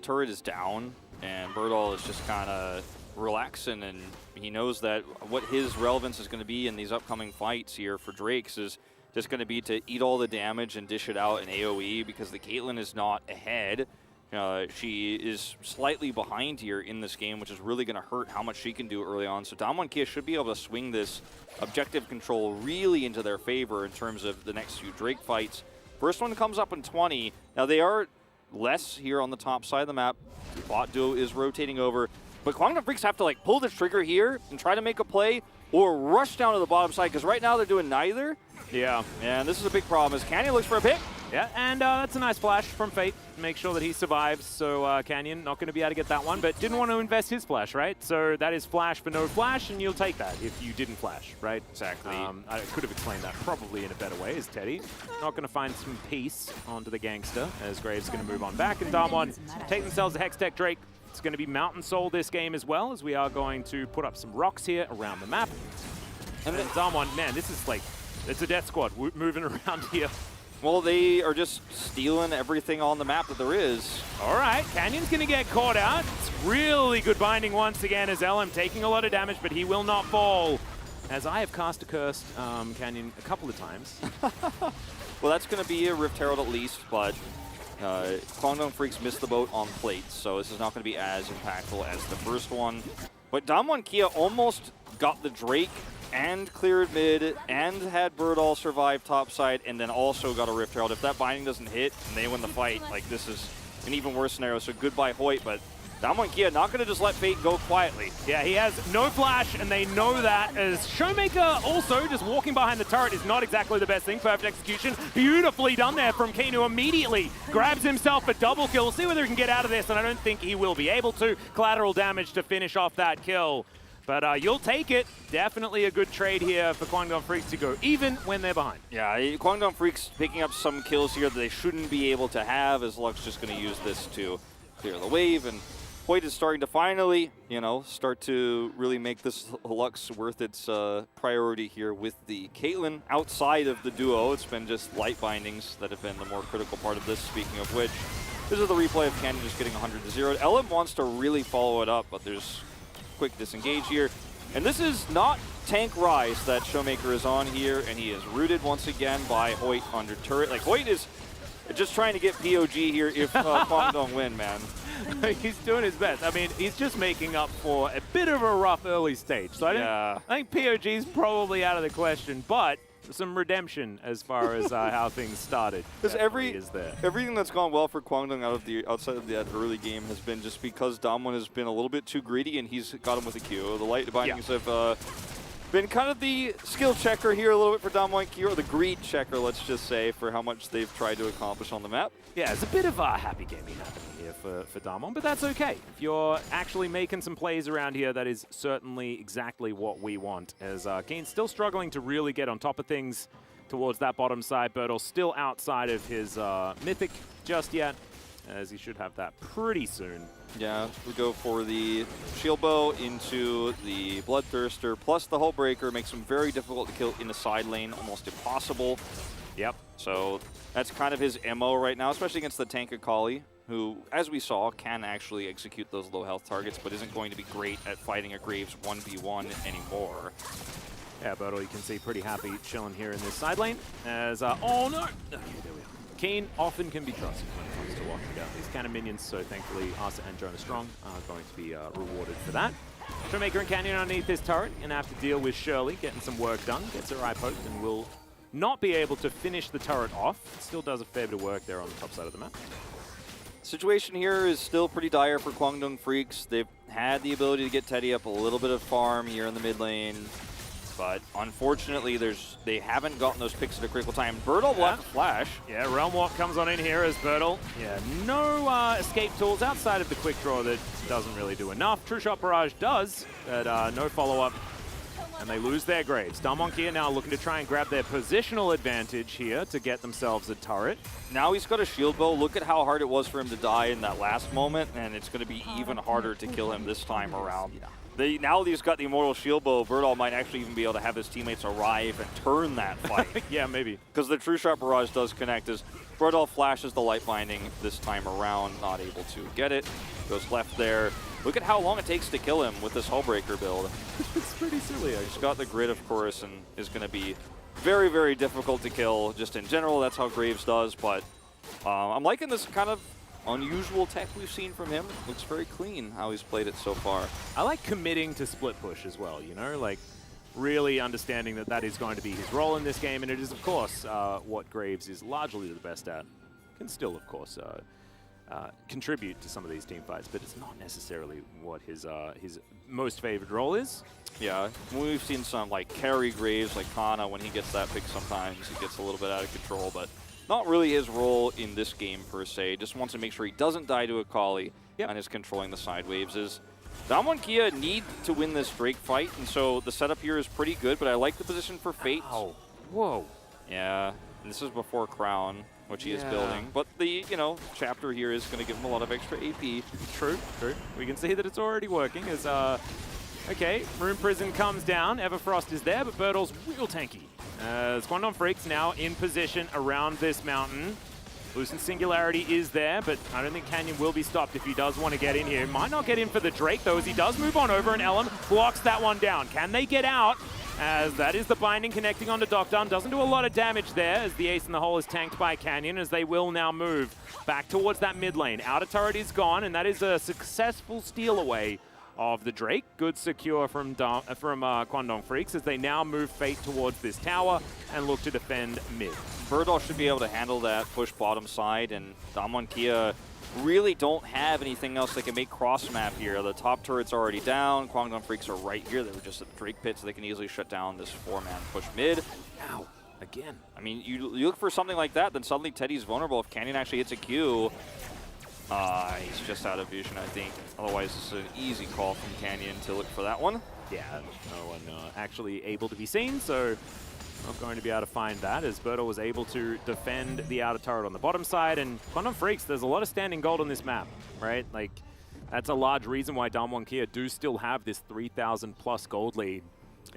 turret is down, and Bertle is just kind of relaxing, and he knows that what his relevance is going to be in these upcoming fights here for Drakes is just going to be to eat all the damage and dish it out in AoE, because the Caitlyn is not ahead. She is slightly behind here in this game, which is really going to hurt how much she can do early on. So Damwon Kia should be able to swing this objective control really into their favor in terms of the next few Drake fights. First one comes up in 20. Now they are less here on the top side of the map. Bot duo is rotating over. But Kwangdong Freaks have to like pull the trigger here and try to make a play or rush down to the bottom side, because right now they're doing neither. Yeah. And this is a big problem as Canyon looks for a pick. Yeah, and that's a nice flash from Fate. Make sure that he survives. So Canyon not going to be able to get that one, but didn't want to invest his flash, right? So that is flash for no flash, and you'll take that if you didn't flash, right? Exactly. I could have explained that probably in a better way as Teddy. Not going to find some peace onto the gangster, as Graves going to move on back, and Damwon take themselves a Hextech Drake. It's going to be Mountain Soul this game as well, as we are going to put up some rocks here around the map. And then Damwon, man, this is like, it's a death squad moving around here. Well, they are just stealing everything on the map that there is. All right, Canyon's going to get caught out. It's really good binding once again as LM taking a lot of damage, but he will not fall. As I have cast a cursed Canyon a couple of times. Well, that's going to be a Rift Herald at least, but Kwangdong Freaks missed the boat on plates, so this is not going to be as impactful as the first one. But Damwon Kia almost got the Drake and cleared mid and had Birdall survive topside and then also got a Rift Herald. If that binding doesn't hit and they win the fight, like this is an even worse scenario. So goodbye Hoyt, but Damwon Kia not going to just let Fate go quietly. Yeah, he has no flash, and they know that, as Showmaker also just walking behind the turret is not exactly the best thing. Perfect execution. Beautifully done there from Keen, who immediately grabs himself a double kill. We'll see whether he can get out of this, and I don't think he will be able to. Collateral damage to finish off that kill. But you'll take it. Definitely a good trade here for Kwangdong Freaks to go even when they're behind. Yeah, Kwangdong Freaks picking up some kills here that they shouldn't be able to have, as Luck's just going to use this to clear the wave. And Hoyt is starting to finally, start to really make this Lux worth its priority here with the Caitlyn. Outside of the duo, it's been just light bindings that have been the more critical part of this, speaking of which. This is the replay of Canyon just getting 100-0. LM wants to really follow it up, but there's quick disengage here. And this is not tank Rise that Showmaker is on here, and he is rooted once again by Hoyt under turret. Like, Hoyt is just trying to get POG here if Kwangdong win, man. He's doing his best. I mean, he's just making up for a bit of a rough early stage. So I think POG's probably out of the question, but some redemption as far as how things started. Because everything that's gone well for Kwangdong outside of that early game has been just because Damwon has been a little bit too greedy and he's got him with a Q. The light bindings have been kind of the skill checker here a little bit for Damwon Kia, or the greed checker, let's just say, for how much they've tried to accomplish on the map. Yeah, it's a bit of a happy gaming happening here for Damwon, but that's okay. If you're actually making some plays around here, that is certainly exactly what we want. As Keen's still struggling to really get on top of things towards that bottom side. Birdall still outside of his Mythic just yet, as he should have that pretty soon. Yeah, we go for the Shield Bow into the Bloodthirster, plus the Hull Breaker makes him very difficult to kill in the side lane, almost impossible. Yep. So that's kind of his MO right now, especially against the tank Akali, who, as we saw, can actually execute those low health targets, but isn't going to be great at fighting a Graves 1v1 anymore. Yeah, Birdall, you can see pretty happy chilling here in this side lane. As, oh no! Okay, there we are. Keen often can be trusted when it comes to walking down these cannon minions, so thankfully Asa and Jonah Strong are going to be rewarded for that. Showmaker and Canyon underneath this turret, going to have to deal with Shirley, getting some work done, gets her eye poked, and will not be able to finish the turret off. It still does a fair bit of work there on the top side of the map. Situation here is still pretty dire for Kwangdong Freaks. They've had the ability to get Teddy up a little bit of farm here in the mid lane, but unfortunately they haven't gotten those picks at a critical time. Birdall will have to flash. Yeah, Realm Walk comes on in here as Birdall. Yeah, no escape tools outside of the quick draw that doesn't really do enough. True Shot Barrage does, but no follow-up. And they lose their Graves. Damwon Kia now looking to try and grab their positional advantage here to get themselves a turret. Now he's got a Shield Bow. Look at how hard it was for him to die in that last moment, and it's going to be even harder to kill him this time around. Now that he's got the Immortal Shield Bow, Birdall might actually even be able to have his teammates arrive and turn that fight. Yeah, maybe. Because the True Shot Barrage does connect as Birdall flashes the Light Binding this time around, not able to get it. Goes left there. Look at how long it takes to kill him with this Hullbreaker build. It's pretty silly. He's got the grid, of course, and is going to be very, very difficult to kill. Just in general, that's how Graves does, but I'm liking this kind of unusual tech we've seen from him. Looks very clean how he's played it so far. I like committing to split push as well, like really understanding that that is going to be his role in this game, and it is, of course, what Graves is largely the best at. Can still, of course, contribute to some of these team fights, but it's not necessarily what his most favored role is. Yeah, we've seen some like carry Graves, like Kana, when he gets that pick sometimes he gets a little bit out of control, but not really his role in this game per se. Just wants to make sure he doesn't die to Akali and is controlling the side waves. Damwon Kia need to win this Drake fight, and so the setup here is pretty good, but I like the position for Fate. Oh, whoa. Yeah, and this is before Crown, which he is building. But the, chapter here is going to give him a lot of extra AP. True. We can see that it's already working as, okay, Rune Prison comes down. Everfrost is there, but Birdall's real tanky. As Quandong Freaks now in position around this mountain. Lucent Singularity is there, but I don't think Canyon will be stopped if he does want to get in here. Might not get in for the Drake, though, as he does move on over, and Ellum blocks that one down. Can they get out? As that is the binding connecting onto Docdon. Doesn't do a lot of damage there, as the ace in the hole is tanked by Canyon, as they will now move back towards that mid lane. Outer turret is gone, and that is a successful steal away of the Drake. Good secure from Quandong Freaks as they now move Fate towards this tower and look to defend mid. Birdall should be able to handle that push bottom side, and Damwon Kia really don't have anything else that can make cross map here. The top turret's already down. Quandong Freaks are right here. They were just at the Drake pit, so they can easily shut down this 4-man push mid. Ow, again. I mean, you look for something like that, then suddenly Teddy's vulnerable. If Canyon actually hits a Q, he's just out of vision, I think. Otherwise, this is an easy call from Canyon to look for that one. Yeah, no one actually able to be seen, so not going to be able to find that, as Berto was able to defend the outer turret on the bottom side. And Quandong Freaks, there's a lot of standing gold on this map, right? Like, that's a large reason why Damwon Kia do still have this 3,000 plus gold lead.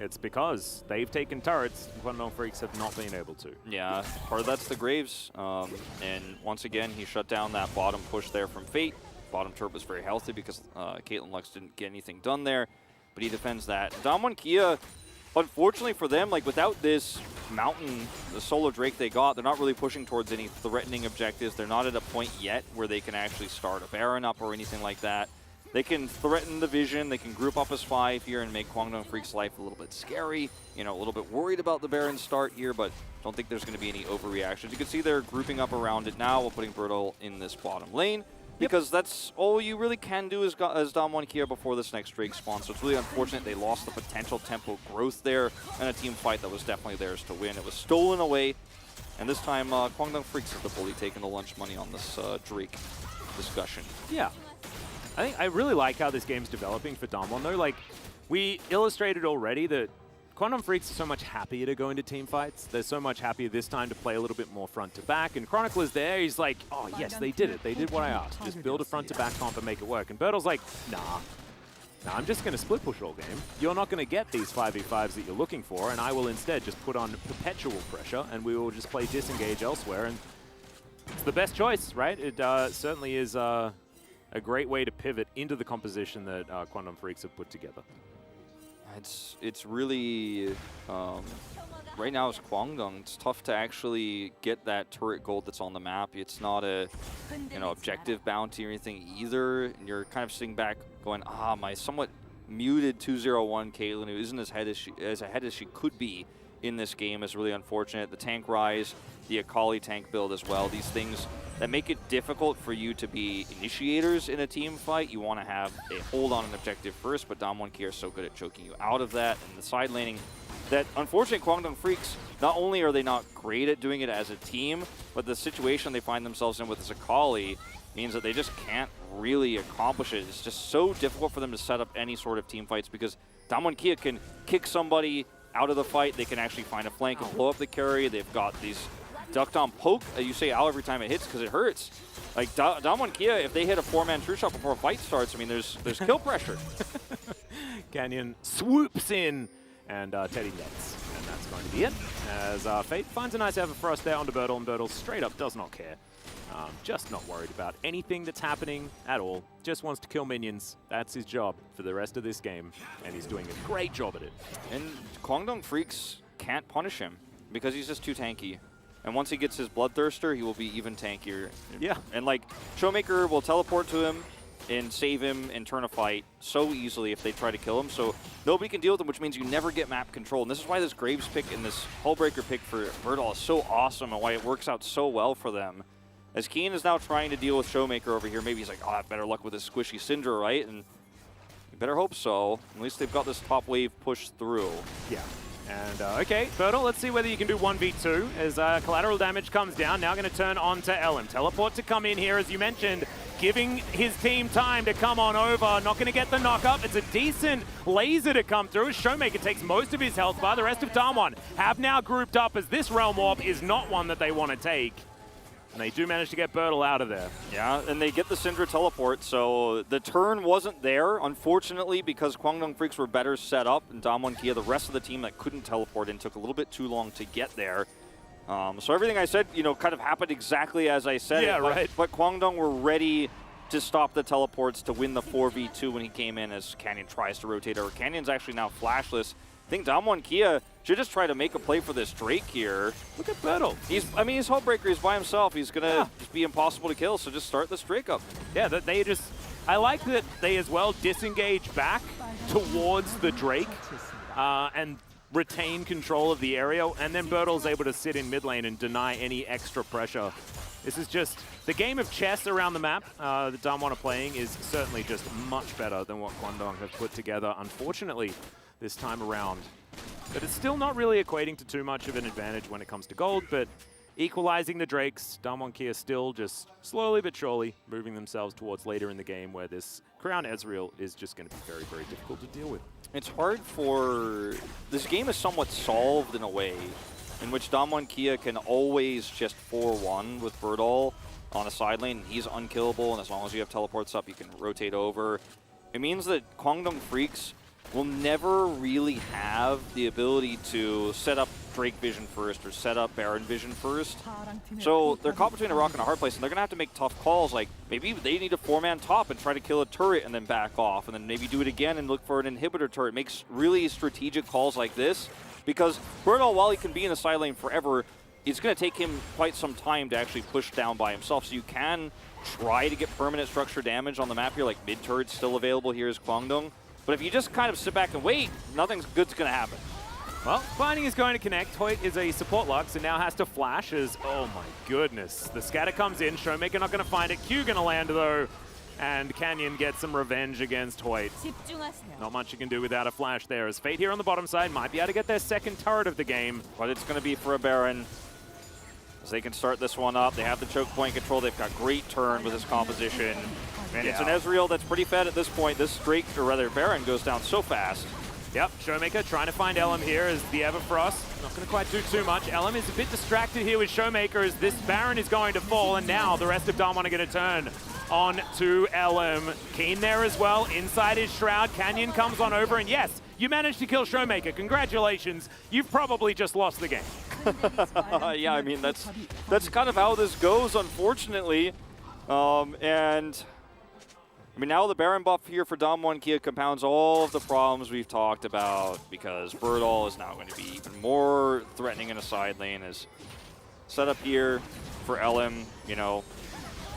It's because they've taken turrets, Quandong Freaks have not been able to. Yeah, part of that's the Graves. And once again, he shut down that bottom push there from Fate. Bottom turret was very healthy because Caitlyn Lux didn't get anything done there, but he defends that. Damwon Kia, unfortunately for them, like without this mountain, the solo Drake they got, they're not really pushing towards any threatening objectives. They're not at a point yet where they can actually start a Baron up or anything like that. They can threaten the vision, they can group up as 5 here and make Quandong Freak's life a little bit scary. You know, a little bit worried about the Baron start here, but don't think there's going to be any overreactions. You can see they're grouping up around it now while putting Berto in this bottom lane, because that's all you really can do as Damwon Kia before this next Drake spawn. So it's really unfortunate they lost the potential tempo growth there and a team fight that was definitely theirs to win. It was stolen away, and this time Quandong Freaks is the bully taking the lunch money on this Drake discussion. Yeah. I really like how this game's developing for Damwon, though. Like, we illustrated already that Quandong Freaks are so much happier to go into team fights. They're so much happier this time to play a little bit more front to back. And Chronicler's there, he's like, oh yes, they did it. They did what I asked. Just build a front to back comp and make it work. And Bertle's like, nah, I'm just going to split push all game. You're not going to get these 5v5s that you're looking for, and I will instead just put on perpetual pressure, and we will just play disengage elsewhere. And it's the best choice, right? It certainly is a great way to pivot into the composition that Quandong Freaks have put together. It's really, right now as Kwangdong, it's tough to actually get that turret gold that's on the map. It's not a, objective bounty or anything either. And you're kind of sitting back going, my somewhat muted 201 Caitlyn, who isn't as ahead as she could be in this game, is really unfortunate. The tank rise, the Akali tank build as well. These things that make it difficult for you to be initiators in a team fight. You want to have a hold on an objective first, but Damwon Kia is so good at choking you out of that, and the side laning that, unfortunately, Quandong Freaks, not only are they not great at doing it as a team, but the situation they find themselves in with this Akali means that they just can't really accomplish it. It's just so difficult for them to set up any sort of team fights, because Damwon Kia can kick somebody out of the fight. They can actually find a flank and blow up the carry. They've got these duck down poke, you say ow every time it hits because it hurts. Like Damwon Kia, if they hit a 4-man true shot before a fight starts, I mean, there's kill pressure. Canyon swoops in, and Teddy nets. And that's going to be it, as Fate finds a nice ever thrust there onto Bertle, and Bertle straight up does not care. Just not worried about anything that's happening at all. Just wants to kill minions. That's his job for the rest of this game, and he's doing a great job at it. And Quandong Freaks can't punish him because he's just too tanky. And once he gets his Bloodthirster, he will be even tankier. Yeah. And like, Showmaker will teleport to him and save him and turn a fight so easily if they try to kill him. So nobody can deal with him, which means you never get map control. And this is why this Graves pick and this Hullbreaker pick for Bertle is so awesome, and why it works out so well for them. As Keen is now trying to deal with Showmaker over here, maybe he's like, I have better luck with this squishy Syndra, right? And you better hope so. At least they've got this top wave pushed through. Yeah. And, okay, Bertle, let's see whether you can do 1v2 as collateral damage comes down. Now going to turn on to Ellen. Teleport to come in here, as you mentioned, giving his team time to come on over. Not going to get the knock-up. It's a decent laser to come through. Showmaker takes most of his health bar. The rest of Damwon have now grouped up, as this Realm Warp is not one that they want to take. And they do manage to get Bertle out of there. Yeah, and they get the Syndra teleport, so the turn wasn't there, unfortunately, because Kwangdong Freaks were better set up, and Damwon Kia, the rest of the team that couldn't teleport in, took a little bit too long to get there. So everything I said, you know, kind of happened exactly as I said. Yeah, right. But Kwangdong were ready to stop the teleports to win the 4v2 when he came in as Canyon tries to rotate over. Canyon's actually now flashless. I think Damwon Kia should just try to make a play for this Drake here. Look at Bertle. He's Hullbreaker, he's by himself. He's going to just be impossible to kill, so just start this Drake up. Yeah, that they just... I like that they as well disengage back towards the Drake and retain control of the area, and then Bertle's able to sit in mid lane and deny any extra pressure. This is just... The game of chess around the map that Damwon are playing is certainly just much better than what Kwangdong have put together, unfortunately, this time around. But it's still not really equating to too much of an advantage when it comes to gold, but equalizing the Drakes, Damwon Kia still just slowly but surely moving themselves towards later in the game where this Crown Ezreal is just going to be very, very difficult to deal with. It's hard for... This game is somewhat solved in a way in which Damwon Kia can always just 4-1 with Bertle on a side lane, and he's unkillable, and as long as you have teleports up, you can rotate over. It means that Kwangdong Freaks will never really have the ability to set up Drake Vision first or set up Baron Vision first. So they're caught between a rock and a hard place, and they're going to have to make tough calls, like maybe they need a 4-man top and try to kill a turret and then back off, and then maybe do it again and look for an inhibitor turret. Makes really strategic calls like this, because Bertle, while he can be in the side lane forever, it's going to take him quite some time to actually push down by himself. So you can try to get permanent structure damage on the map here, like mid-turret's still available here is Kwangdong. But if you just kind of sit back and wait, nothing good's going to happen. Well, Finding is going to connect. Hoyt is a support Lux and now has to flash as, oh my goodness. The scatter comes in. Showmaker not going to find it. Q going to land though. And Canyon gets some revenge against Hoyt. Not much you can do without a flash there, as Fate here on the bottom side might be able to get their second turret of the game. But it's going to be for a Baron, as they can start this one up. They have the choke point control. They've got great turn with this composition. And it's an Ezreal that's pretty fed at this point. This Drake, or rather Baron, goes down so fast. Yep, Showmaker trying to find Elam here as the Everfrost. Not going to quite do too much. Elam is a bit distracted here with Showmaker as this Baron is going to fall, and now the rest of Damwon are going to turn on to Elam. Keen there as well, inside his Shroud. Canyon comes on over, and yes, you managed to kill Showmaker. Congratulations. You've probably just lost the game. Yeah, I mean, that's kind of how this goes, unfortunately. And I mean, now the Baron buff here for Damwon Kia compounds all of the problems we've talked about, because Bertle is now going to be even more threatening in a side lane. As set up here for Elam, you know,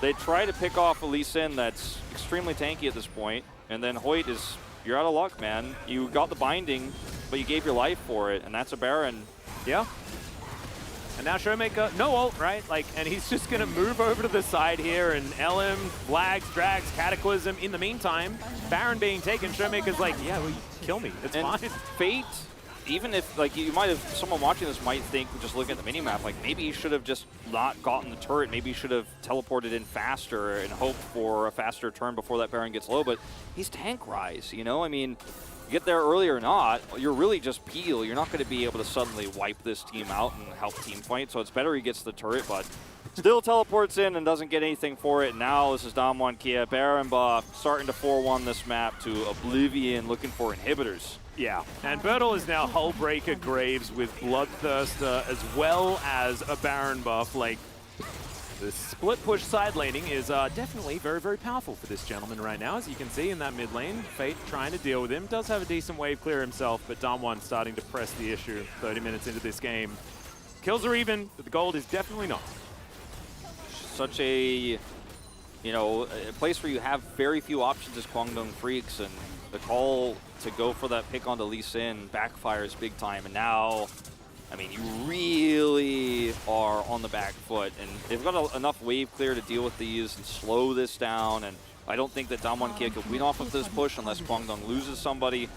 they try to pick off a Lee Sin that's extremely tanky at this point, and then Hoyt is, you're out of luck, man. You got the binding, but you gave your life for it, and that's a Baron. Yeah. And now Showmaker, no ult, right? Like, and he's just gonna move over to the side here, and Elam flags, drags, Cataclysm. In the meantime, Baron being taken, Showmaker's like, yeah, well, kill me, it's fine. Fate, even if, like, you might have, someone watching this might think, just looking at the minimap, like, maybe he should have just not gotten the turret, maybe he should have teleported in faster and hoped for a faster turn before that Baron gets low, but he's tank rise, you know? I mean, you get there early or not, you're really just peel. You're not going to be able to suddenly wipe this team out and help team fight, so it's better he gets the turret, but still teleports in and doesn't get anything for it. Now this is Damwon Kia, Baron buff, starting to 4-1 this map to oblivion, looking for inhibitors. Yeah, and Bertle is now Hullbreaker Graves with Bloodthirster as well as a Baron buff. Like, the split push side laning is definitely very, very powerful for this gentleman right now. As you can see in that mid lane, Fate trying to deal with him. Does have a decent wave clear himself, but Damwon starting to press the issue 30 minutes into this game. Kills are even, but the gold is definitely not. Such a, you know, a place where you have very few options as Kwangdong Freaks, and the call to go for that pick onto Lee Sin backfires big time, and now, I mean, you really are on the back foot, and they've got enough wave clear to deal with these and slow this down, and I don't think that Damwon Kia could win off of this push unless Kwangdong loses somebody.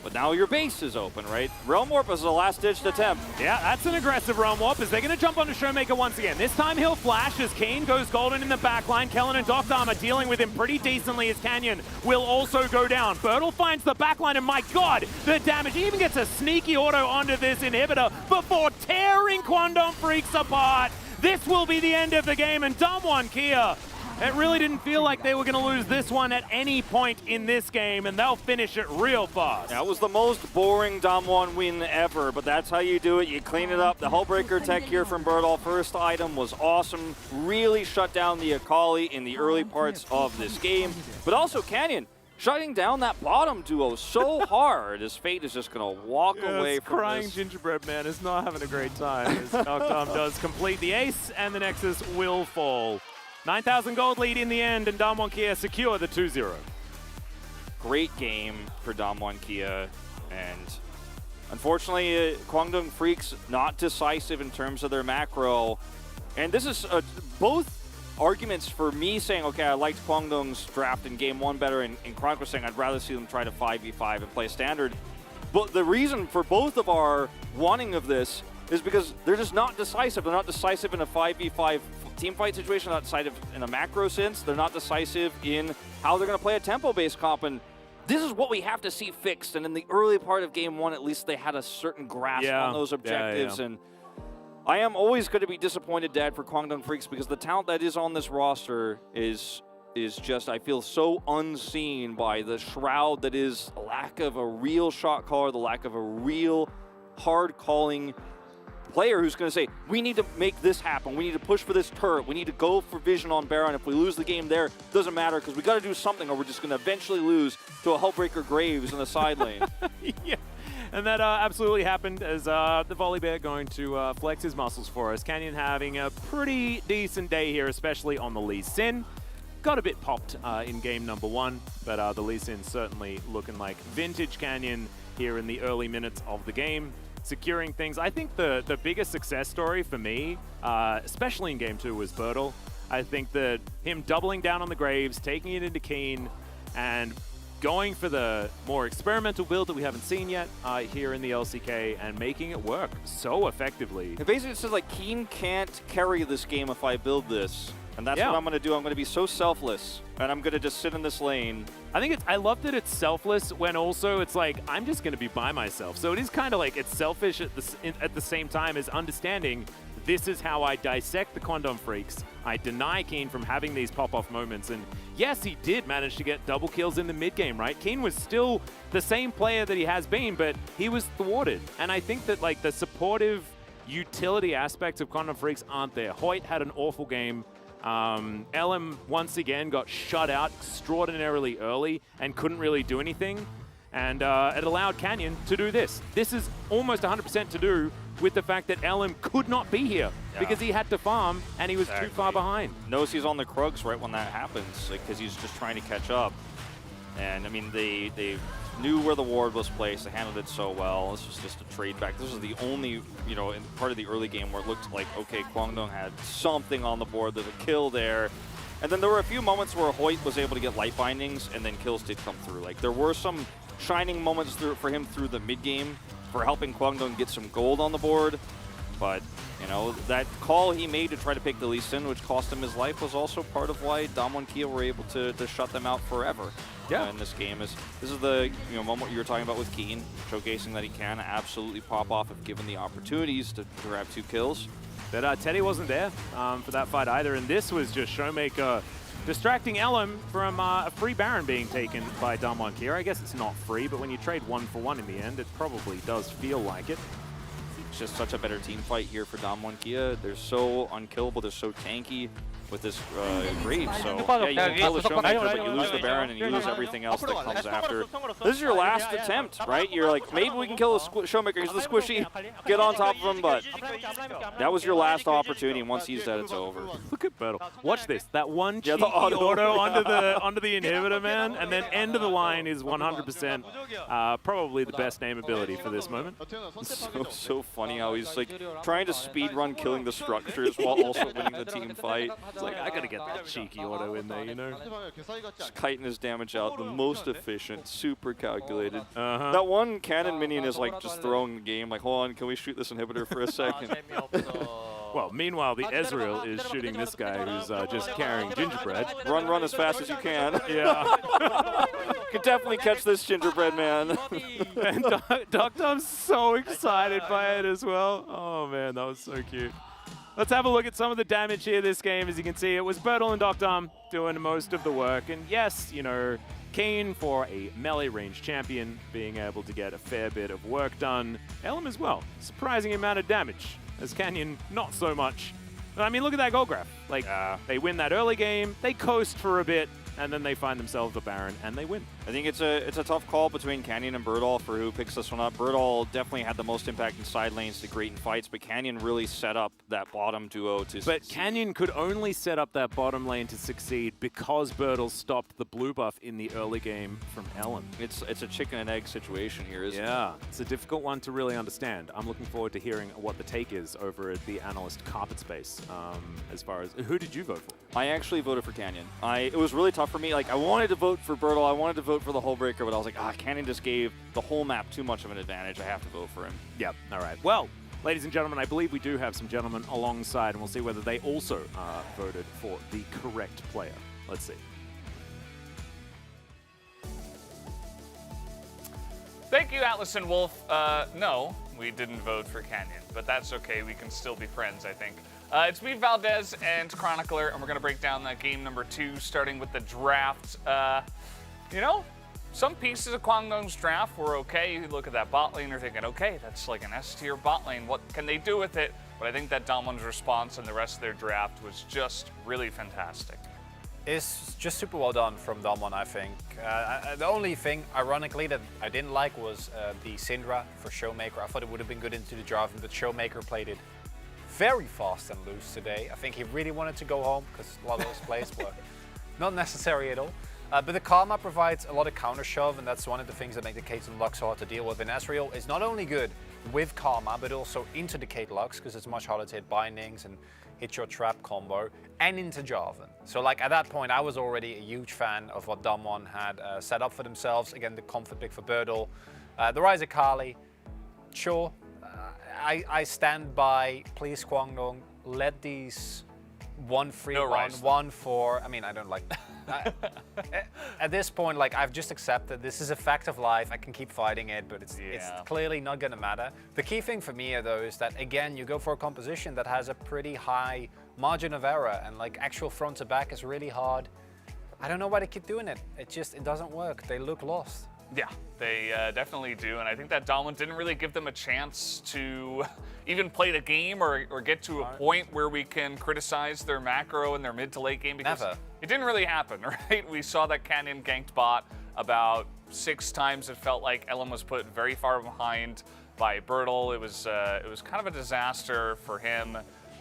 But now your base is open, right? Realm Warp is a last-ditched attempt. Yeah, that's an aggressive Realm Warp as they're going to jump onto Showmaker once again. This time he'll flash as Kane goes golden in the backline. Kellen and Doctorm are dealing with him pretty decently as Canyon will also go down. Bertle finds the backline, and my god, the damage. He even gets a sneaky auto onto this inhibitor before tearing Kwangdong Freaks apart. This will be the end of the game, and Damwon Kia, it really didn't feel like they were going to lose this one at any point in this game, and they'll finish it real fast. That was the most boring Damwon win ever, but that's how you do it. You clean it up. The Hullbreaker tech here from Birdall, first item, was awesome. Really shut down the Akali in the early parts of this game, but also Canyon shutting down that bottom duo so hard as Fate is just going to walk away from crying this. Gingerbread Man is not having a great time as Noctom does complete the ace, and the Nexus will fall. 9,000 gold lead in the end, and Damwon Kia secure the 2-0. Great game for Damwon Kia, and unfortunately, Kwangdong Freaks not decisive in terms of their macro. And this is both arguments for me saying, okay, I liked Kwangdong's draft in game 1 better, and Chronicle saying I'd rather see them try to 5v5 and play standard. But the reason for both of our wanting of this is because they're just not decisive. They're not decisive in a 5v5 team fight situation, not decisive in a macro sense. They're not decisive in how they're going to play a tempo-based comp, and this is what we have to see fixed. And in the early part of game 1, at least they had a certain grasp on those objectives. And I am always going to be disappointed, Dad, for Kwangdong Freaks, because the talent that is on this roster is just, I feel, so unseen by the shroud that is a lack of a real shot caller, the lack of a real hard calling player who's going to say, we need to make this happen. We need to push for this turret. We need to go for vision on Baron. If we lose the game there, it doesn't matter because we got to do something or we're just going to eventually lose to a Hullbreaker Graves in the side lane. Yeah. And that absolutely happened as the Volley Bear going to flex his muscles for us. Canyon having a pretty decent day here, especially on the Lee Sin. Got a bit popped in game number 1, but the Lee Sin certainly looking like vintage Canyon here in the early minutes of the game, securing things. I think the biggest success story for me, especially in game 2, was Birdall. I think that him doubling down on the Graves, taking it into Keen, and going for the more experimental build that we haven't seen yet here in the LCK and making it work so effectively. It basically says, like, Keen can't carry this game if I build this. And that's what I'm going to do. I'm going to be so selfless, and I'm going to just sit in this lane. I love that it's selfless when also it's like, I'm just going to be by myself. So it is kind of like it's selfish at the same time as understanding this is how I dissect the Kwangdong Freaks. I deny Keen from having these pop-off moments. And yes, he did manage to get double kills in the mid-game, right? Keen was still the same player that he has been, but he was thwarted. And I think that, like, the supportive utility aspects of Kwangdong Freaks aren't there. Hoyt had an awful game. LM once again got shut out extraordinarily early and couldn't really do anything. And it allowed Canyon to do this. This is almost 100% to do with the fact that LM could not be here because he had to farm and he was too far behind. Knows he's on the Krugs right when that happens because he's just trying to catch up. And I mean, they knew where the ward was placed. They handled it so well. This was just a trade back. This was the only, you know, in part of the early game where it looked like, okay, Kwangdong had something on the board. There's a kill there. And then there were a few moments where Hoyt was able to get light bindings and then kills did come through. Like, there were some shining moments for him through the mid game for helping Kwangdong get some gold on the board. But, you know, that call he made to try to pick the Lee Sin, which cost him his life, was also part of why Damwon Kia were able to shut them out forever. In this game. This is the moment you were talking about with Keen, showcasing that he can absolutely pop off if given the opportunities to grab 2 kills. But Teddy wasn't there for that fight either, and this was just Showmaker distracting LM from a free Baron being taken by Damwon Kia. I guess it's not free, but when you trade 1 for 1 in the end, it probably does feel like it. It's just such a better team fight here for Damwon Kia. They're so unkillable, they're so tanky with this Graves. So yeah, you can kill the Showmaker, but you lose the Baron and you lose everything else that comes after. This is your last attempt, right? You're like, maybe we can kill the Showmaker. He's the squishy, get on top of him, but that was your last opportunity, and once he's dead, it's over. Look at Birdall. Watch this. That one cheeky auto onto the inhibitor, man, and then end of the line is 100% probably the best name ability for this moment. So funny how he's like trying to speed run killing the structures while also winning the team fight. It's like, I gotta get that cheeky auto in there, you know? Just kiting his damage out, the most efficient, super calculated. That one cannon minion is like just throwing the game, like, hold on, can we shoot this inhibitor for a second? Well, meanwhile, the Ezreal is shooting this guy who's just carrying Gingerbread. Run as fast as you can. Yeah. Could definitely catch this Gingerbread man. And Noctom's so excited by it as well. Oh man, that was so cute. Let's have a look at some of the damage here this game. As you can see, it was Bertel and Doctom doing most of the work. And yes, you know, keen for a melee range champion, being able to get a fair bit of work done. Elm as well, surprising amount of damage. As Canyon, not so much. But I mean, look at that goal graph. Like, they win that early game, they coast for a bit, and then they find themselves the Baron, and they win. I think it's a tough call between Canyon and Bertel for who picks this one up. Bertel definitely had the most impact in side lanes to great in fights, but Canyon really set up that bottom duo to But succeed. Canyon could only set up that bottom lane to succeed because Bertel stopped the blue buff in the early game from Ellen. It's a chicken and egg situation here, isn't it? Yeah, it's a difficult one to really understand. I'm looking forward to hearing what the take is over at the analyst carpet space. As far as, who did you vote for? I actually voted for Canyon. It was really tough for me. Like, I wanted to vote for Bertel, I wanted to vote for the Hullbreaker, but I was like, Canyon just gave the whole map too much of an advantage. I have to vote for him. Yep, all right. Well, ladies and gentlemen, I believe we do have some gentlemen alongside, and we'll see whether they also voted for the correct player. Let's see. Thank you, Atlas and Wolf. No, we didn't vote for Canyon, but that's okay. We can still be friends, I think. It's me, Valdez, and Chronicler, and we're going to break down that game number 2, starting with the draft. You know, some pieces of Kwangdong's draft were okay. You look at that bot lane, you're thinking, okay, that's like an S-tier bot lane. What can they do with it? But I think that Damwon's response and the rest of their draft was just really fantastic. It's just super well done from Damwon, I think. The only thing, ironically, that I didn't like was the Syndra for Showmaker. I thought it would have been good into the Jarvan, but Showmaker played it very fast and loose today. I think he really wanted to go home because a lot of those plays were not necessary at all. But the Karma provides a lot of counter shove, and that's one of the things that make the Kate and Lux hard to deal with. And Ezreal is not only good with Karma, but also into the Kate Lux because it's much harder to hit bindings and hit your trap combo, and into Jarvan. So like at that point, I was already a huge fan of what Damwon had set up for themselves. Again, the comfort pick for Bertel. The Rise of Kali, sure. I stand by, please Kwangdong, let these 1-3, No Rise. 1-4, I mean, I don't like that. At this point, like, I've just accepted this is a fact of life. I can keep fighting it, but it's clearly not going to matter. The key thing for me, though, is that, again, you go for a composition that has a pretty high margin of error, and, like, actual front to back is really hard. I don't know why they keep doing it. It doesn't work. They look lost. Yeah, they definitely do, and I think that Damwon didn't really give them a chance to even play the game or get to a point where we can criticize their macro and their mid to late game because it didn't really happen, right? We saw that Canyon ganked bot about 6 times. It felt like Ellen was put very far behind by Bertel. It was kind of a disaster for him.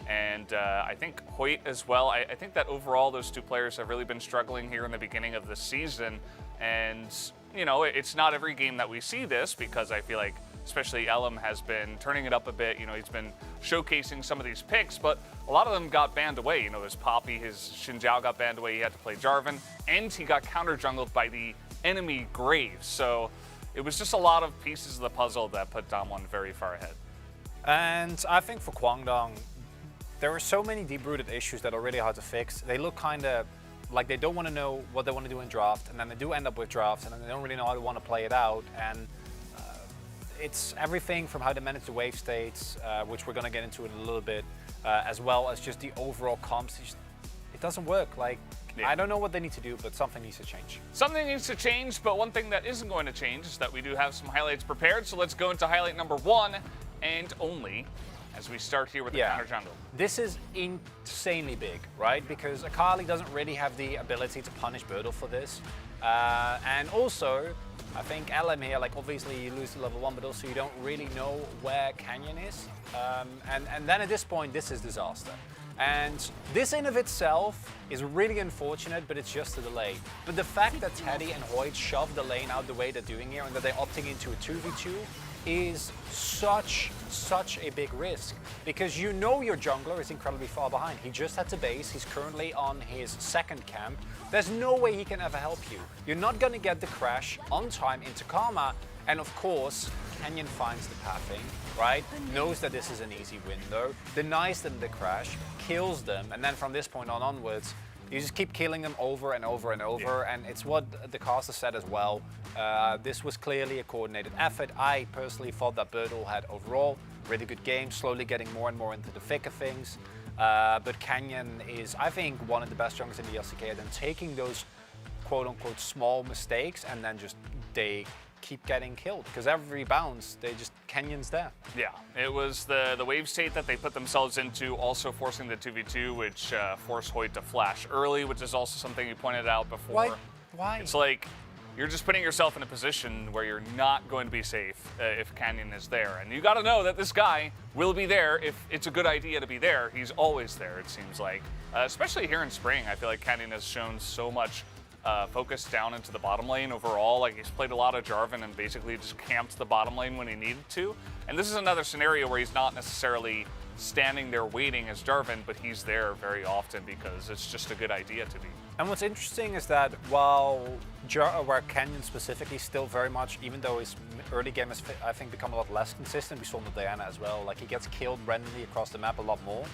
And I think Hoyt as well. I think that overall those two players have really been struggling here in the beginning of the season. And, you know, it's not every game that we see this because I feel like especially Elam has been turning it up a bit. You know, he's been showcasing some of these picks, but a lot of them got banned away. You know, there's Poppy, his Xinjiao got banned away. He had to play Jarvan, and he got counter-jungled by the enemy Graves. So it was just a lot of pieces of the puzzle that put Damwon very far ahead. And I think for Kwangdong, there are so many deep-rooted issues that are really hard to fix. They look kind of like they don't want to know what they want to do in draft, and then they do end up with drafts, and then they don't really know how they want to play it out. And it's everything from how they manage the wave states, which we're going to get into in a little bit, as well as just the overall comps. It doesn't work. Like, I don't know what they need to do, but something needs to change. Something needs to change, but one thing that isn't going to change is that we do have some highlights prepared. So let's go into highlight number 1 and only, as we start here with the counter jungle. This is insanely big, right? Because Akali doesn't really have the ability to punish Bertel for this. And also, I think LM here, like obviously you lose to level 1, but also you don't really know where Canyon is. And then at this point, this is disaster. And this in of itself is really unfortunate, but it's just a delay. But the fact that Teddy and Hoyt shoved the lane out the way they're doing here and that they're opting into a 2v2 is such a big risk, because you know your jungler is incredibly far behind. He just had to base. He's currently on his second camp. There's no way he can ever help you. You're not going to get the crash on time into Karma, and of course Canyon finds the pathing, right? Knows that this is an easy window, denies them the crash, kills them, and then from this point on onwards you just keep killing them over and over and over, and it's what the caster said as well. This was clearly a coordinated effort. I personally thought that Bertel had overall really good game, slowly getting more and more into the thick of things. But Canyon is, I think, one of the best junglers in the LCK, and then taking those quote-unquote small mistakes and then just they keep getting killed because every bounce Canyon's there. Yeah, it was the wave state that they put themselves into, also forcing the 2v2, which forced Hoyt to flash early, which is also something you pointed out before. Why? It's like you're just putting yourself in a position where you're not going to be safe if Canyon is there. And you got to know that this guy will be there if it's a good idea to be there. He's always there, it seems like. Especially here in Spring, I feel like Canyon has shown so much focus down into the bottom lane overall. Like, he's played a lot of Jarvan and basically just camped the bottom lane when he needed to. And this is another scenario where he's not necessarily standing there waiting as Jarvan, but he's there very often because it's just a good idea to be. And what's interesting is that while where Canyon specifically still very much, even though his early game has, I think, become a lot less consistent, we saw with Diana as well, like he gets killed randomly across the map a lot more.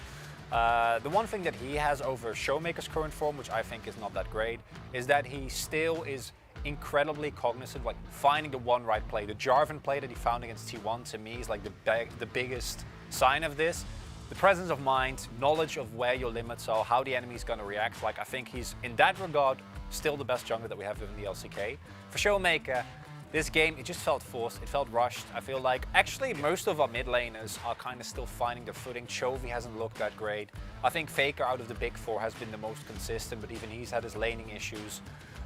The one thing that he has over Showmaker's current form, which I think is not that great, is that he still is incredibly cognizant, like finding the one right play. The Jarvan play that he found against T1 to me is like the biggest sign of this. The presence of mind, knowledge of where your limits are, how the enemy is going to react. Like, I think he's, in that regard, still the best jungler that we have in the LCK. For Showmaker, this game, it just felt forced, it felt rushed. I feel like, actually, most of our mid laners are kind of still finding their footing. Chovy hasn't looked that great. I think Faker out of the big four has been the most consistent, but even he's had his laning issues.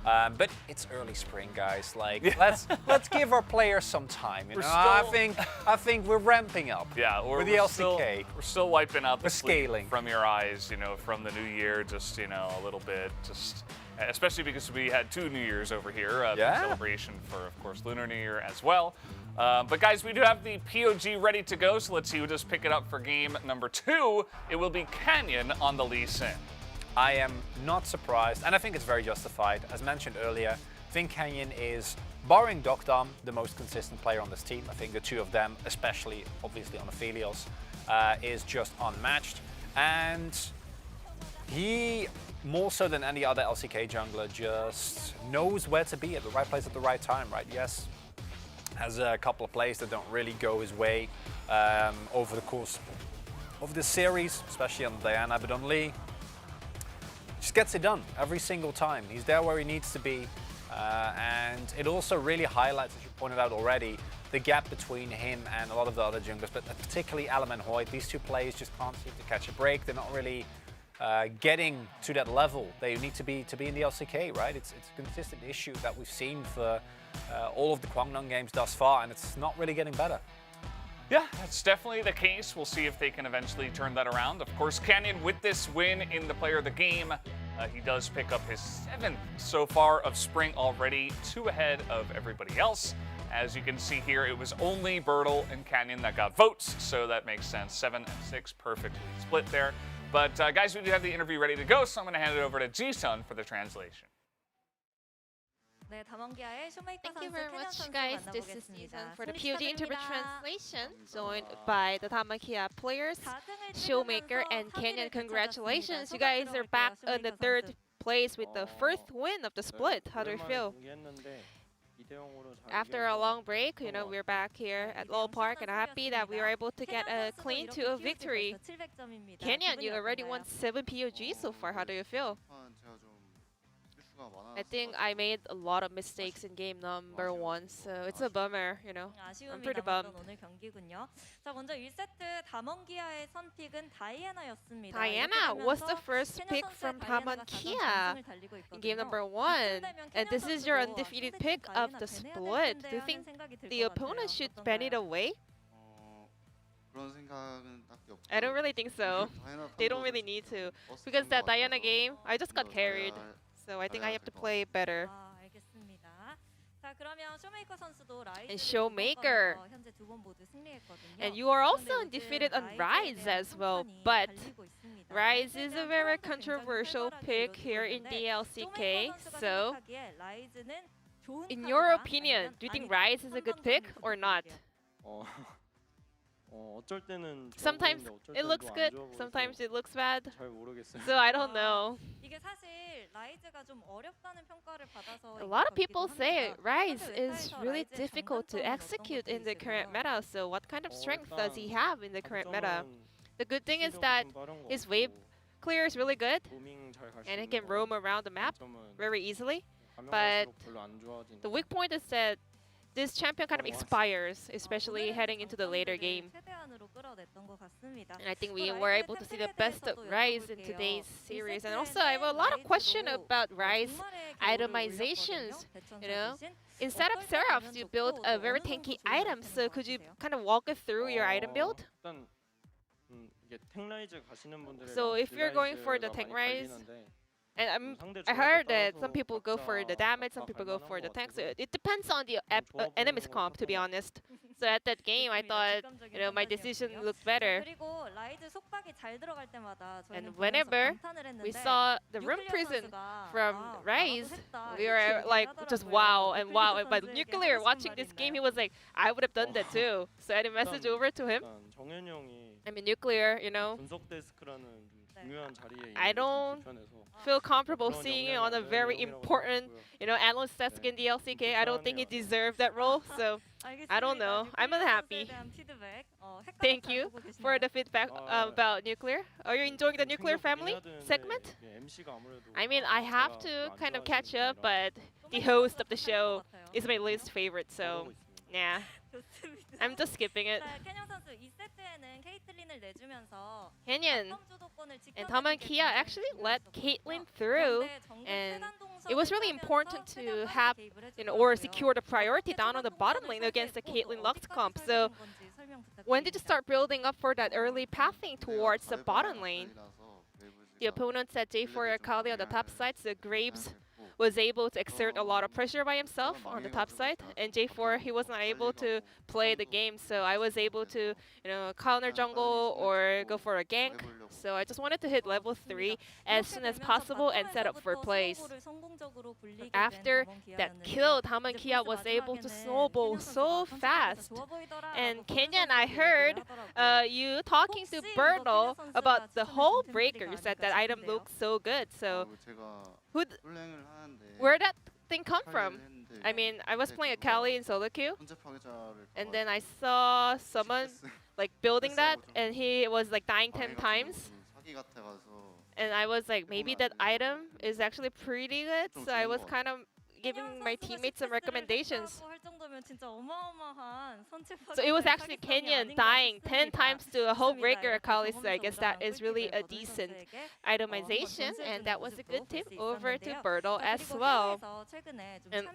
But it's early spring, guys. Like, let's give our players some time. You know? I think we're ramping up. Yeah, with the LCK. We're still wiping out the sleep scaling from your eyes, you know, from the new year, just, you know, a little bit, just especially because we had 2 New Years over here. The celebration for, of course, Lunar New Year as well. But guys, we do have the POG ready to go, so let's see who just pick it up for game number 2. It will be Canyon on the Lee Sin. I am not surprised, and I think it's very justified. As mentioned earlier, I think Canyon is, barring Dokdam, the most consistent player on this team. I think the two of them, especially obviously on Aphelios, is just unmatched. And he, more so than any other LCK jungler, just knows where to be at the right place at the right time, right? Yes, has a couple of plays that don't really go his way over the course of the series, especially on Diana, but on Lee, just gets it done every single time. He's there where he needs to be. And it also really highlights, as you pointed out already, the gap between him and a lot of the other junglers, but particularly Alum and Hoyt. These two players just can't seem to catch a break. They're not really getting to that level they need to be in the LCK, right? It's a consistent issue that we've seen for all of the Kwangdong games thus far, and it's not really getting better. Yeah, that's definitely the case. We'll see if they can eventually turn that around. Of course, Canyon, with this win in the player of the game, he does pick up his 7th so far of Spring already, 2 ahead of everybody else. As you can see here, it was only Bertle and Canyon that got votes, so that makes sense. 7 and 6 perfectly split there. But guys, we do have the interview ready to go, so I'm going to hand it over to Ji-sun for the translation. Thank you very much, guys. This is Ji-sun for the POD Interpret Translation, joined by the Dhammakia players, Showmaker and Canyon. Congratulations, you guys are back on the 3rd place with the 1st win of the split. How do you feel? After a long break, you know, we're back here at Lowell Park, and I'm happy that we were able to get a clean 2-0 victory. Canyon, you already won 7 POGs so far. How do you feel? I think I made a lot of mistakes in game number 1, so it's a bummer, you know. I'm pretty bummed. Diana was the first pick from Dhammakia in game number 1, and this is your undefeated pick of the split. Do you think the opponent should ban it away? I don't really think so. They don't really need to, because that Diana game, I just got carried. So I think I have to play better. And Showmaker. And you are also undefeated on Rise as well. But Rise is a very controversial pick here in the LCK. So, in your opinion, do you think Rise is a good pick or not? Sometimes it looks good, sometimes it looks bad. So I don't know. A lot of people say Rise is really difficult to execute in the current meta. So what kind of strength does he have in the current meta? The good thing is that his wave clear is really good, and he can roam around the map very easily. But the weak point is that this champion kind of expires, especially heading into the later game. And I think we were able to see the best of Rise in today's series. And also, I have a lot of question about Rise itemizations. You know, instead of Seraphs, you built a very tanky item. So could you kind of walk us through your item build? So if you're going for the tank Rise, and I heard that some people go for the damage, some people go for the tank. So it depends on the enemy's comp, to be honest. So at that game, I thought, you know, my decision looked better. And whenever we saw the room prison from Rise, we were like just wow and wow. And but Nuclear watching this game, he was like, I would have done that too. So I had a message over to him. I mean, Nuclear, you know, I don't feel comfortable seeing him on a very important, you know, analyst desk in the LCK. I don't think he deserved that role, so I don't know. I'm unhappy. Thank you for the feedback about Nuclear. Are you enjoying the Nuclear family segment? I mean, I have to kind of catch up, but the host of the show is my least favorite, so yeah. I'm just skipping it. Kenyon and Taman Kia actually let Caitlyn through, and it was really important to have, you know, or secure the priority down on the bottom lane against the Caitlyn Lux comp. So when did you start building up for that early pathing towards the bottom lane? The opponents at J4 Akali on the top side, so Graves was able to exert a lot of pressure by himself on the top side, and J4 he was not able to play the game, so I was able to, you know, counter jungle or go for a gank. So I just wanted to hit level 3 as soon as possible and set up for plays. After that kill, Taman Kia was able to snowball so fast. And Kenyon, I heard you talking to Berno about the whole breaker. You said that item looks so good. So where did that thing come from? I mean, I was playing Akali in solo queue, and then I saw someone like building that, and he was like dying 10 times. And I was like, maybe that item is actually pretty good. So I was kind of giving my teammates some recommendations. So it was actually Kenyon dying 10 times to a whole breaker Akali, so I guess that is really a decent itemization, and that was a good tip over to Bertle as well. And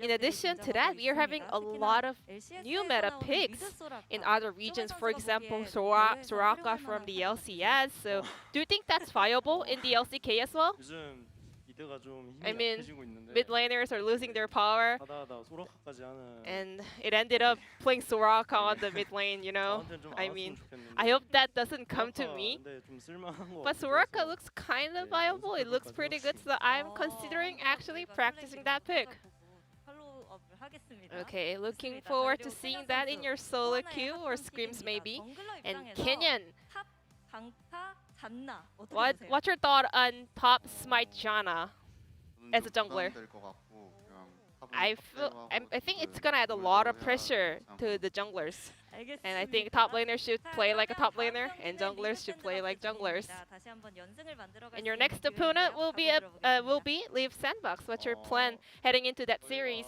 in addition to that, we are having a lot of new meta picks in other regions, for example, Soraka from the LCS. So do you think that's viable in the LCK as well? I mean, mid laners are losing their power, and it ended up playing Soraka on the mid lane, you know? I mean, I hope that doesn't come to me. But Soraka looks kind of viable. It looks pretty good, so I'm considering actually practicing that pick. Okay, looking forward to seeing that in your solo queue or scrims maybe. And Kenyon, what's your thought on top Smite Janna as a jungler? I think it's gonna add a lot of pressure to the junglers, and I think top laners should play like a top laner, and junglers should play like junglers. And your next opponent will be Leaf Sandbox. What's your plan heading into that series?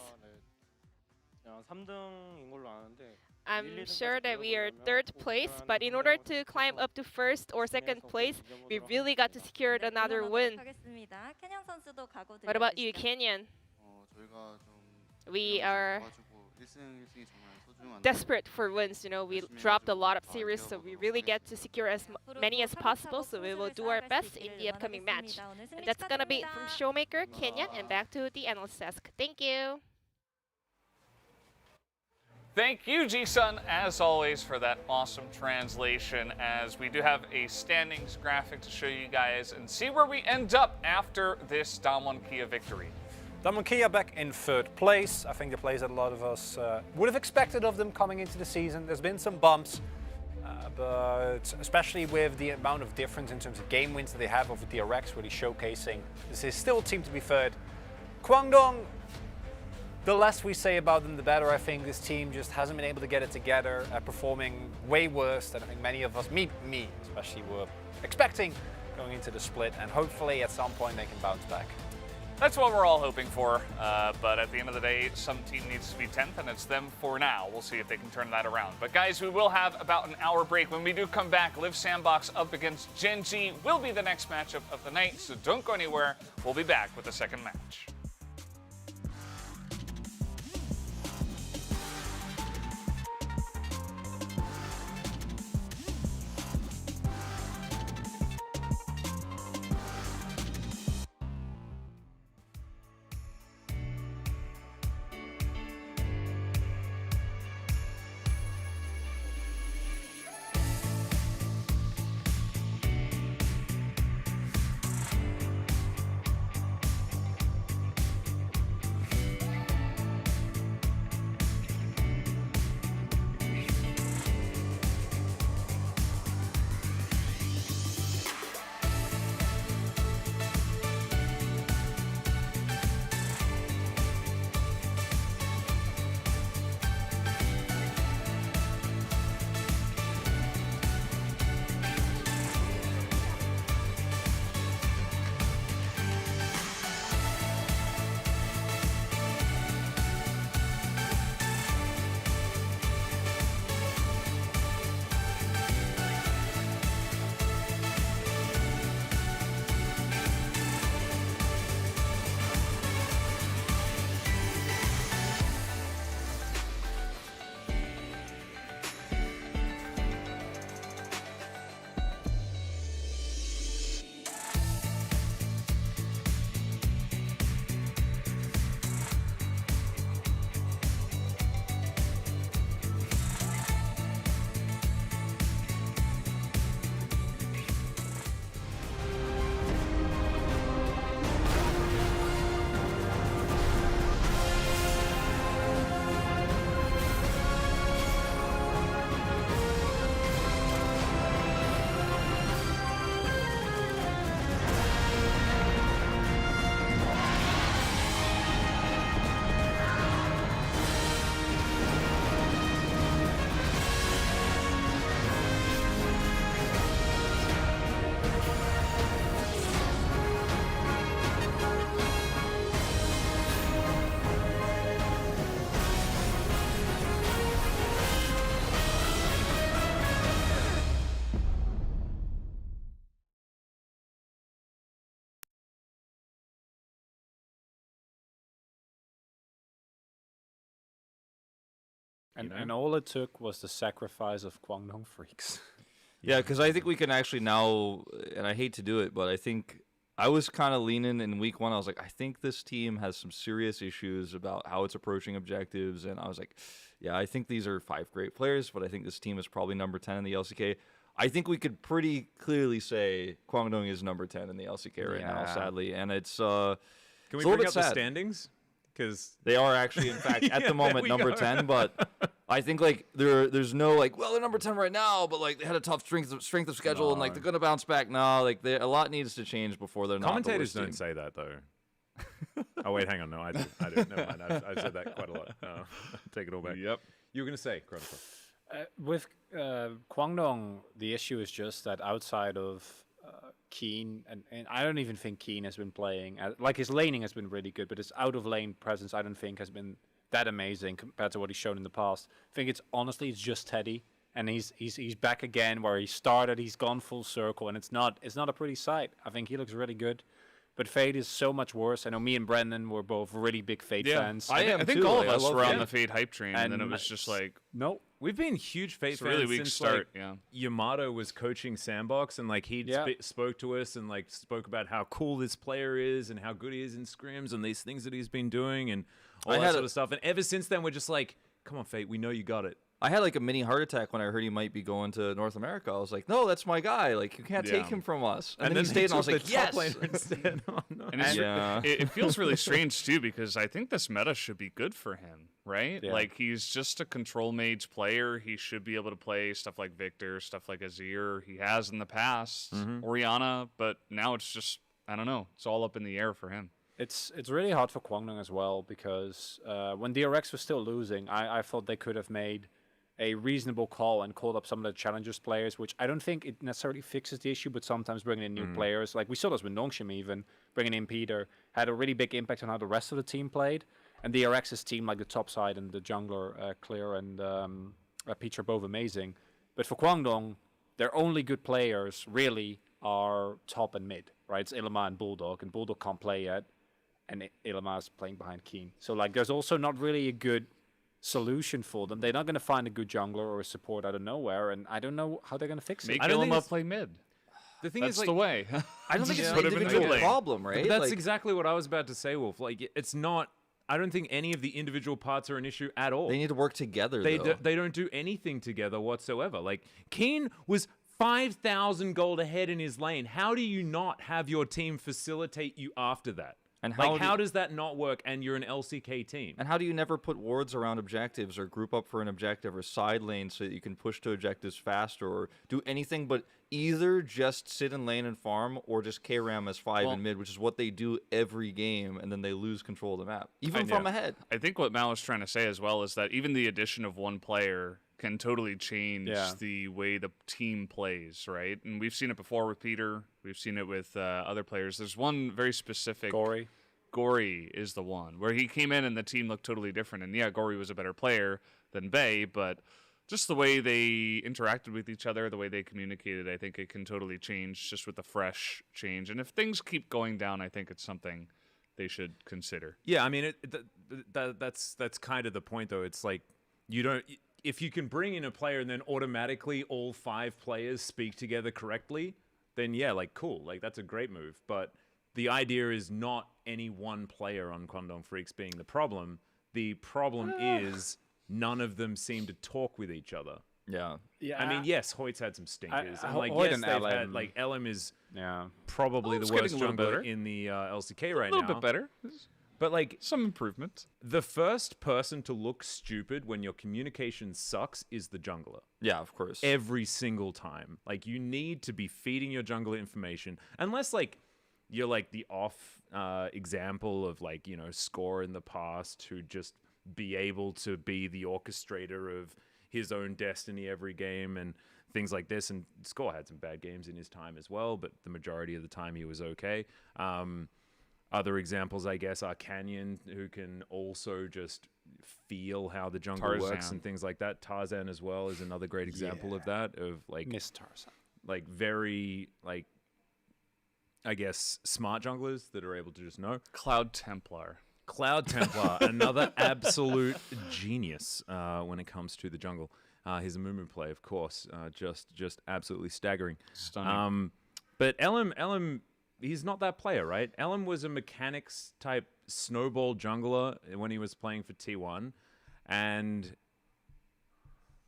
I'm sure that we are 3rd place, but in order to climb up to 1st or 2nd place, we really got to secure another win. What about you, Kenyon? We are desperate for wins. You know, we dropped a lot of series, so we really get to secure as many as possible. So we will do our best in the upcoming match. And that's gonna be it from Showmaker, Kenyon, and back to the analyst desk. Thank you. Thank you, Ji-sun, as always, for that awesome translation, as we do have a standings graphic to show you guys and see where we end up after this Damwon Kia victory. Damwon Kia back in 3rd place. I think the place that a lot of us would have expected of them coming into the season. There's been some bumps, but especially with the amount of difference in terms of game wins that they have over DRX, really showcasing this is still a team to be 3rd. Kwangdong the less we say about them, the better. I think this team just hasn't been able to get it together, performing way worse than I think many of us, me especially, were expecting going into the split, and hopefully at some point they can bounce back. That's what we're all hoping for, but at the end of the day, some team needs to be 10th, and it's them for now. We'll see if they can turn that around. But guys, we will have about an hour break. When we do come back, Live Sandbox up against Gen G will be the next matchup of the night, so don't go anywhere. We'll be back with the second match. And all it took was the sacrifice of Guangdong Freaks. Yeah, because I think we can actually now, and I hate to do it, but I think I was kind of leaning in week one. I was like, I think this team has some serious issues about how it's approaching objectives. And I was like, yeah, I think these are 5 great players, but I think this team is probably number 10 in the LCK. I think we could pretty clearly say Guangdong is number 10 in the LCK right now, sadly. And it's Can we bring up the standings? Because they are actually, in fact, at the moment, number 10. But I think like there's no like, well, they're number 10 right now, but like they had a tough strength of schedule, and like they're gonna bounce back now. Like a lot needs to change before they're not. Commentators don't say that though. Oh wait, hang on, no, I do. Never mind, I've said that quite a lot. Take it all back. Yep. You were gonna say, Chronicle. With Guangdong, the issue is just that outside of Keen, and I don't even think Keen has been playing. Like his laning has been really good, but his out of lane presence I don't think has been that amazing compared to what he's shown in the past. I think it's just Teddy, and he's back again where he started. He's gone full circle, and it's not a pretty sight. I think he looks really good. But Fade is so much worse. I know me and Brendan were both really big Fade fans. I think all of us were on the Fade hype train, and then it was just like... No, we've been huge Fade fans really weak since start, Yamato was coaching Sandbox, and like he spoke to us and like spoke about how cool this player is and how good he is in scrims and these things that he's been doing and all that sort of stuff. And ever since then, we're just like, come on, Fade, we know you got it. I had like a mini heart attack when I heard he might be going to North America. I was like, no, that's my guy. Like, you can't take him from us. And then he stayed, and I was like, yes. Instead. Oh, no. And it feels really strange, too, because I think this meta should be good for him, right? Yeah. Like, he's just a control mage player. He should be able to play stuff like Victor, stuff like Azir. He has in the past, Orianna, but now it's just, I don't know. It's all up in the air for him. It's really hard for Kwangdong as well because when DRX was still losing, I thought they could have made a reasonable call and called up some of the challengers players, which I don't think it necessarily fixes the issue, but sometimes bringing in new players, like we saw this with Nongshim even, bringing in Peter, had a really big impact on how the rest of the team played. And DRX's team, like the top side and the jungler, Clear and Peach are both amazing. But for Kwangdong, their only good players really are top and mid, right? It's Ilima and Bulldog can't play yet, and Ilima is playing behind Keen. So like, there's also not really a good solution for them. They're not going to find a good jungler or a support out of nowhere, and I don't know how they're going to fix it. Make I don't think Ilima it's- play mid. The thing That's is, like, the way. I don't think it's Just an put him in the individual mid lane. problem, right? right? That's Like- exactly what I was about to say, Wolf. Like, it's not. I don't think any of the individual parts are an issue at all. They need to work together, They though. they don't do anything together whatsoever. Like, Keen was 5,000 gold ahead in his lane. How do you not have your team facilitate you after that? And how does that not work? And you're an LCK team. And how do you never put wards around objectives or group up for an objective or side lane so that you can push to objectives faster or do anything but either just sit in lane and farm or just K-Ram as 5 in mid, which is what they do every game, and then they lose control of the map, even from ahead. I think what Mal is trying to say as well is that even the addition of one player can totally change the way the team plays, right? And we've seen it before with Peter. We've seen it with other players. There's one very specific... Gory is the one, where he came in and the team looked totally different. And yeah, Gory was a better player than Vey, but just the way they interacted with each other, the way they communicated, I think it can totally change just with a fresh change. And if things keep going down, I think it's something they should consider. Yeah, I mean, that's kind of the point, though. It's like, you don't... If you can bring in a player and then automatically all 5 players speak together correctly, then yeah, like, cool. Like, that's a great move. But the idea is not any one player on Kwangdong Freaks being the problem. The problem is none of them seem to talk with each other. Yeah. I mean, yes, Hoyt's had some stinkers. And like, Hoyt yes, and they've LM. had, like, LM is probably the getting worst a little jungler better. in the LCK right now. A little bit better. But like, some improvement. The first person to look stupid when your communication sucks is the jungler. Yeah, of course. Every single time. Like, you need to be feeding your jungler information. Unless, like, you're like the off example of, like, you know, Score in the past who just be able to be the orchestrator of his own destiny every game and things like this. And Score had some bad games in his time as well, but the majority of the time he was okay. Other examples, I guess, are Canyon, who can also just feel how the jungle works and things like that. Tarzan as well is another great example of that, of like Miss Tarzan. Like very, like, I guess, smart junglers that are able to just know. Cloud Templar, another absolute genius when it comes to the jungle. His Amumu play, of course, just absolutely staggering. Stunning. But LM, he's not that player, right? LM was a mechanics type snowball jungler when he was playing for T1, and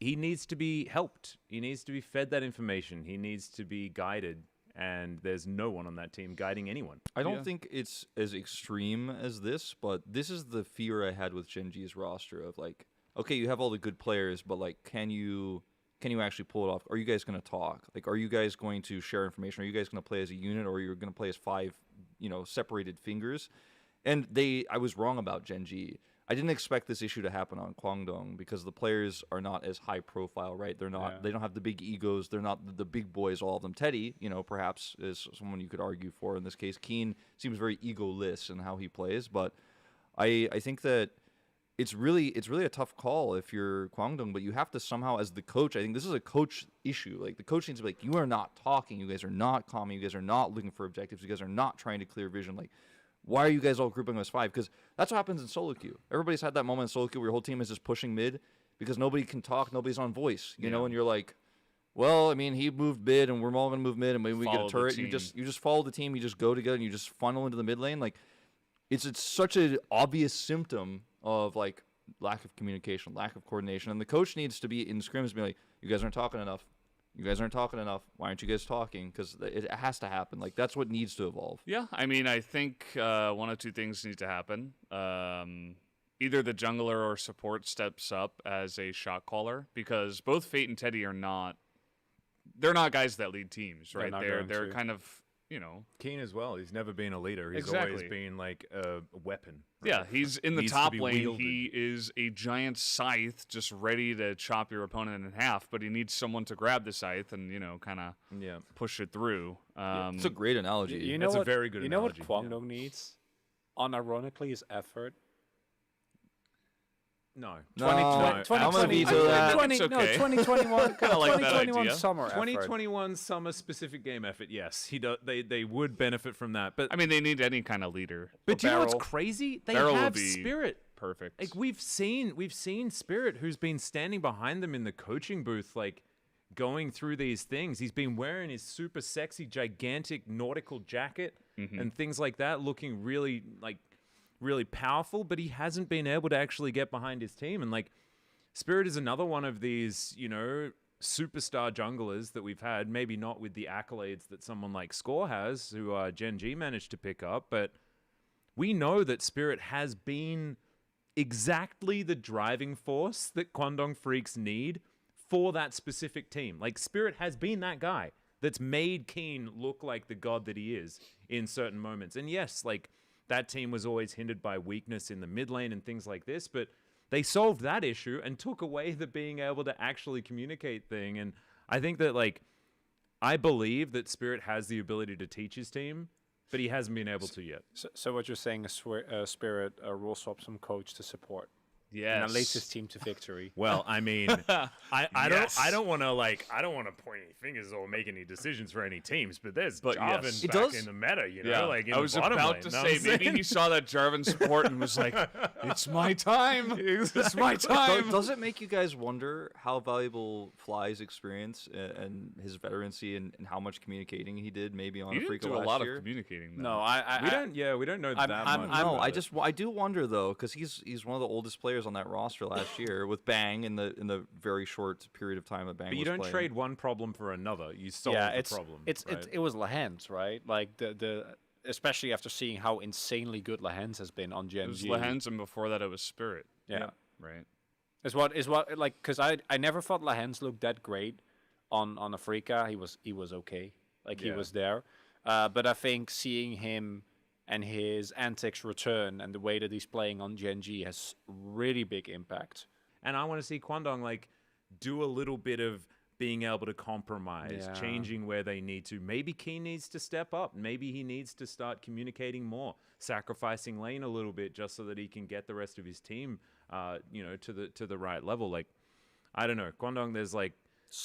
he needs to be helped. He needs to be fed that information. He needs to be guided, and there's no one on that team guiding anyone. I don't think it's as extreme as this, but this is the fear I had with Genji's roster of, like, okay, you have all the good players, but, like, can you actually pull it off? Are you guys going to talk? Like, are you guys going to share information? Are you guys going to play as a unit, or are you going to play as 5, you know, separated fingers? And I was wrong about Genji. I didn't expect this issue to happen on Kwangdong because the players are not as high profile, right? They're not. They don't have the big egos. They're not the big boys, all of them. Teddy, you know, perhaps is someone you could argue for in this case. Keen seems very egoless in how he plays, but I think that it's really a tough call if you're Kwangdong, but you have to somehow, as the coach, I think this is a coach issue. Like, the coach needs to be like, you are not talking. You guys are not calming. You guys are not looking for objectives. You guys are not trying to clear vision. Like, why are you guys all grouping as 5? Because that's what happens in solo queue. Everybody's had that moment in solo queue where your whole team is just pushing mid because nobody can talk, nobody's on voice, you know, and you're like, well, I mean, he moved mid, and we're all going to move mid, and maybe we get a turret. You just follow the team. You just go together, and you just funnel into the mid lane. Like, it's such an obvious symptom of, like, lack of communication, lack of coordination, and the coach needs to be in scrims, be like, you guys aren't talking enough. You guys aren't talking enough. Why aren't you guys talking? Because it has to happen. Like, that's what needs to evolve. Yeah, I mean, I think one of two things need to happen. Either the jungler or support steps up as a shot caller, because both Fate and Teddy are not. They're not guys that lead teams, right? They're kind of you know. Keen as well. He's never been a leader. He's Exactly. always been like a weapon. Yeah, he's in the Needs to top be lane. wielded. He is a giant scythe just ready to chop your opponent in half, but he needs someone to grab the scythe and, you know, kind of push it through. It's a great analogy. You know That's a what, very good You know what analogy, Kwangdong needs? Unironically, is effort. No. No, I'm gonna veto that. 2021 I like that 2021 idea. summer effort. 2021 summer specific game effort. Yes, they would benefit from that. But I mean, they need any kind of leader. But do you know what's Barrel. crazy? They Barrel would have be Spirit. Perfect. Like we've seen Spirit, who's been standing behind them in the coaching booth, like going through these things. He's been wearing his super sexy, gigantic nautical jacket and things like that, looking really powerful. But he hasn't been able to actually get behind his team. And like Spirit is another one of these, you know, superstar junglers that we've had. Maybe not with the accolades that someone like Score has, who Gen G managed to pick up, but we know that Spirit has been exactly the driving force that Kwangdong Freaks need for that specific team. Like, Spirit has been that guy that's made Keen look like the god that he is in certain moments. And yes, like, that team was always hindered by weakness in the mid lane and things like this, but they solved that issue and took away the being able to actually communicate thing. And I think that, like, I believe that Spirit has the ability to teach his team, but he hasn't been able to yet. So what you're saying is Spirit rule swap some coach to support. Yes. And that leads his team to victory. Well, I mean, I don't want to point any fingers or make any decisions for any teams, but there's Jarvan yes. It back does- in the meta, you know, Yeah. like in I the was bottom about lane, to know say, what I'm maybe saying? he saw that Jarvan support and was like, it's my time. It's my time. Does it make you guys wonder how valuable Fly's experience and his veterancy and how much communicating he did maybe on He didn't Africa do a last lot year? of communicating. Though. No, we don't know I'm- that I'm- much. I'm- No, about it. I do wonder though, because he's one of the oldest players on that roster last year with Bang in the very short period of time that Bang But you was don't playing. trade one problem for another. You solve the problem. Right? It was Lahens, right? Like the especially after seeing how insanely good Lahens has been on Gen It was G. Lahens, and before that it was Spirit. Yeah. Right. Is what like, because I never thought Lahens looked that great on Africa. He was okay, like he Yeah. was there, but I think seeing him and his antics return and the way that he's playing on Gen G has really big impact. And I want to see Kwangdong like do a little bit of being able to compromise, Yeah. changing where they need to. Maybe Keen needs to step up. Maybe he needs to start communicating more, sacrificing lane a little bit just so that he can get the rest of his team, you know, to the right level. Like, I don't know, Kwangdong. There's like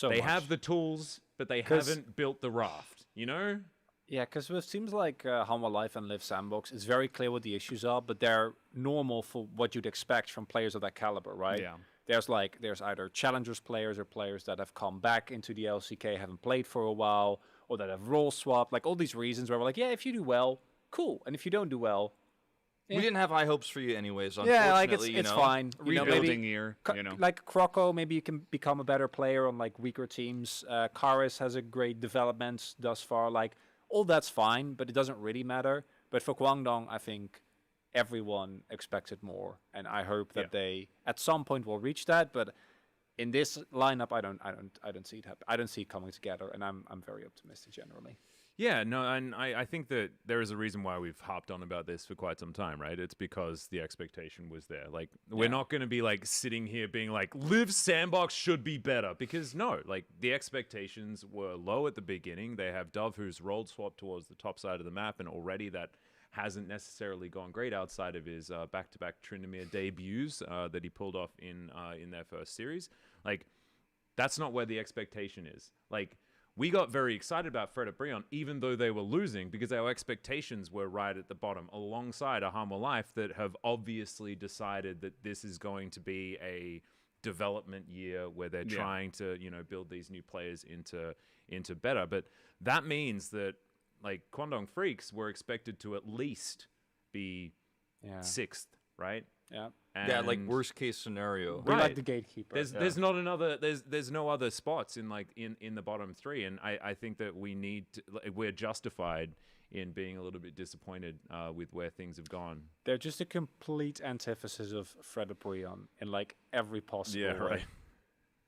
they much. have the tools, but they 'Cause- haven't built the raft. You know. Yeah, because with teams like Hanwha Life and Live Sandbox, it's very clear what the issues are, but they're normal for what you'd expect from players of that caliber, right? Yeah. There's either challengers players or players that have come back into the LCK, haven't played for a while, or that have role swapped, like all these reasons where we're like, yeah, if you do well, cool, and if you don't do well, We didn't have high hopes for you anyways, unfortunately. yeah, like it's you know? fine. You know, Rebuilding maybe year. You know. like Croco, maybe you can become a better player on like weaker teams. Karis has a great development thus far. Like all that's fine, but it doesn't really matter. But for Kwangdong, I think everyone expected more, and I hope that they at some point will reach that. But in this lineup, I don't see it happen. I don't see it coming together, and I'm very optimistic generally. Yeah, no, and I think that there is a reason why we've harped on about this for quite some time, right? It's because the expectation was there. Like, we're not going to be, like, sitting here being like, Live Sandbox should be better. Because, no, like, the expectations were low at the beginning. They have Dove, who's rolled swap towards the top side of the map, and already that hasn't necessarily gone great outside of his back-to-back Tryndamere debuts that he pulled off in their first series. Like, that's not where the expectation is. Like, we got very excited about Fred Brion, even though they were losing, because our expectations were right at the bottom, alongside a Hanwha Life that have obviously decided that this is going to be a development year where they're trying to, you know, build these new players into better. But that means that, like, Kwangdong Freaks were expected to at least be sixth, right? Yeah. Yeah, like worst case scenario. We like the gatekeeper. There's not another there's no other spots in like in the bottom three, and I think that we're justified in being a little bit disappointed with where things have gone. They're just a complete antithesis of Fred Brion in like every possible way. right.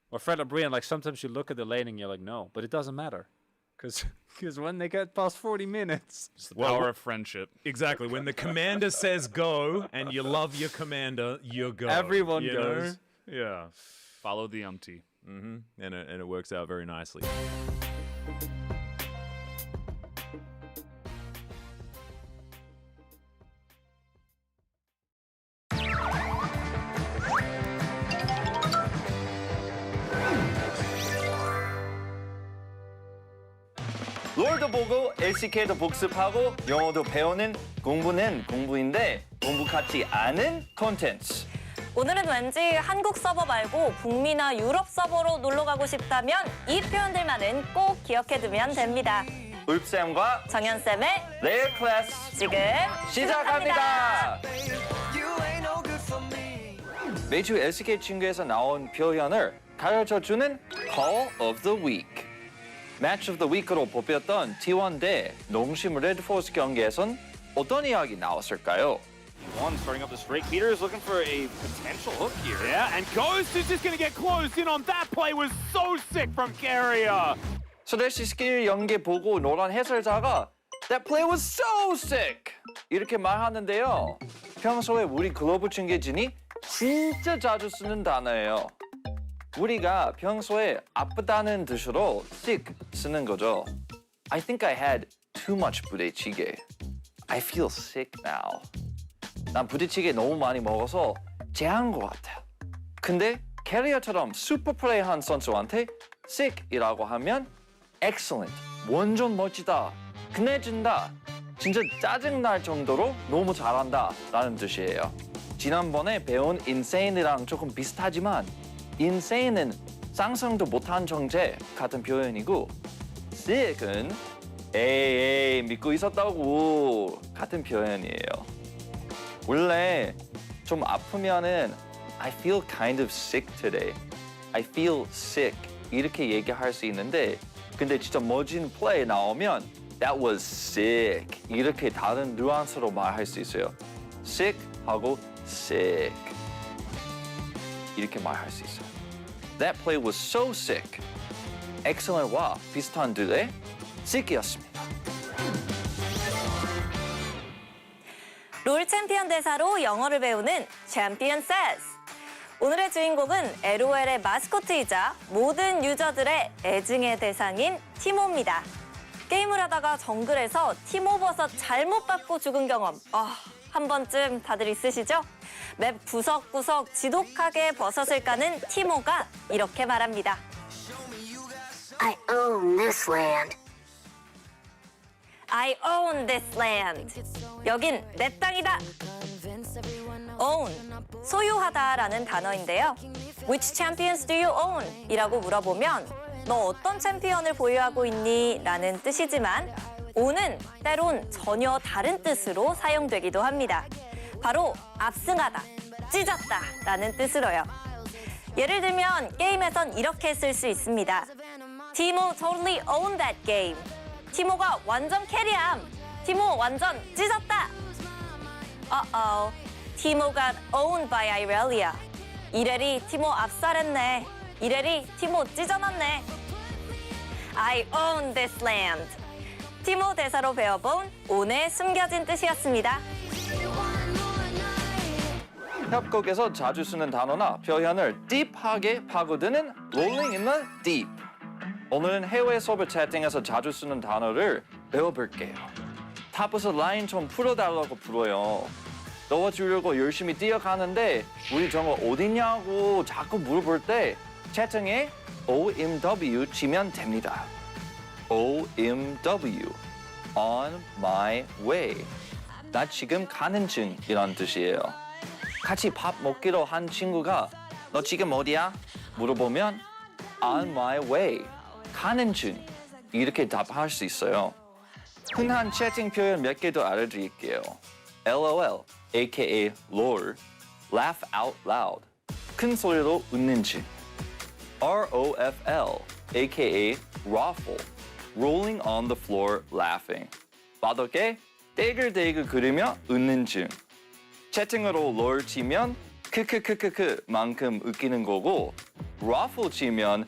Or Fred Brion, like sometimes you look at the lane and you're like, no, but it doesn't matter. Because when they get past 40 minutes... It's the power of friendship. Exactly. When the commander says go and you love your commander, you go. Everyone you goes. know? Yeah. Follow the umpty. Mm-hmm. And it works out very nicely. 롤도 보고 LCK도 복습하고 영어도 배우는 공부는 공부인데 공부 같지 않은 콘텐츠. 오늘은 왠지 한국 서버 말고 북미나 유럽 서버로 놀러 가고 싶다면 이 표현들만은 꼭 기억해두면 됩니다. 울프쌤과 정연쌤의 레일 클래스 지금 시작합니다. 매주 LCK 친구에서 나온 표현을 가르쳐주는 Call of the Week. Match of the Week으로 뽑혔던 T1 대 농심 레드포스 경기에선 어떤 이야기 나왔을까요? T1 starting up the straight. Peter is looking for a potential hook here. Yeah, and Ghost is just going to get closed in on that play. Was so sick from Carrier. 슬래시 스킬 연계 보고 노란 해설자가 That play was so sick! 이렇게 말하는데요. 평소에 우리 글로벌 중계진이 진짜 자주 쓰는 단어예요. 우리가 평소에 아프다는 뜻으로 sick 쓰는 거죠. I think I had too much 부대찌개. I feel sick now. 난 부대찌개 너무 많이 먹어서 제한 것 같아. 근데 캐리어처럼 슈퍼 플레이한 선수한테 sick이라고 하면 excellent, 완전 멋지다, 끝내준다, 진짜 짜증날 정도로 너무 잘한다 라는 뜻이에요. 지난번에 배운 insane이랑 조금 비슷하지만 insane은 상상도 못한 정체 같은 표현이고 sick은 에이 믿고 있었다고 같은 표현이에요. 원래 좀 아프면은 I feel kind of sick today. I feel sick 이렇게 얘기할 수 있는데 근데 진짜 멋진 플레이 나오면 That was sick 이렇게 다른 뉘앙스로 말할 수 있어요. sick 하고 sick 이렇게 말할 수 있어요. That play was so sick. excellent와 비슷한 뜻의 sick이었습니다. 롤 챔피언 대사로 영어를 배우는 챔피언 세스. 오늘의 주인공은 LOL의 마스코트이자 모든 유저들의 애증의 대상인 티모입니다. 게임을 하다가 정글에서 티모 버섯 잘못 밟고 죽은 경험 한 번쯤 다들 있으시죠? 맵 구석구석 지독하게 버섯을 까는 티모가 이렇게 말합니다. I own this land. I own this land. 여긴 내 땅이다. own, 소유하다라는 단어인데요. Which champions do you own? 이라고 물어보면 너 어떤 챔피언을 보유하고 있니? 라는 뜻이지만 own은 때론 전혀 다른 뜻으로 사용되기도 합니다. 바로 압승하다, 찢었다 라는 뜻으로요. 예를 들면 게임에선 이렇게 쓸 수 있습니다. 티모 totally owned that game. 티모가 완전 캐리함. 티모 완전 찢었다. Uh-oh. 티모 got owned by Irelia. 이래리 티모 압살했네. 이래리 티모 찢어놨네. I own this land. 티모 대사로 배워본 오늘 숨겨진 뜻이었습니다. 협곡에서 자주 쓰는 단어나 표현을 딥하게 파고드는 Rolling in the Deep. 오늘은 해외 서버 채팅에서 자주 쓰는 단어를 배워볼게요. 탑에서 라인 좀 풀어달라고 불어요. 넣어주려고 열심히 뛰어가는데 우리 정글 어딨냐고 자꾸 물어볼 때 채팅에 OMW 치면 됩니다. OMW, on my way. 나 지금 가는 중이란 뜻이에요. 같이 밥 먹기로 한 친구가 너 지금 어디야? 물어보면 on my way, 가는 중 이렇게 답할 수 있어요. 흔한 채팅 표현 몇 개 더 알려드릴게요. LOL, aka lol, laugh out loud, 큰 소리로 웃는 중. ROFL, aka raffle, rolling on the floor laughing, 바닥에 떼글떼글 그리며 웃는 중. 채팅으로 롤 치면 크크크크크 만큼 웃기는 거고 raffle 치면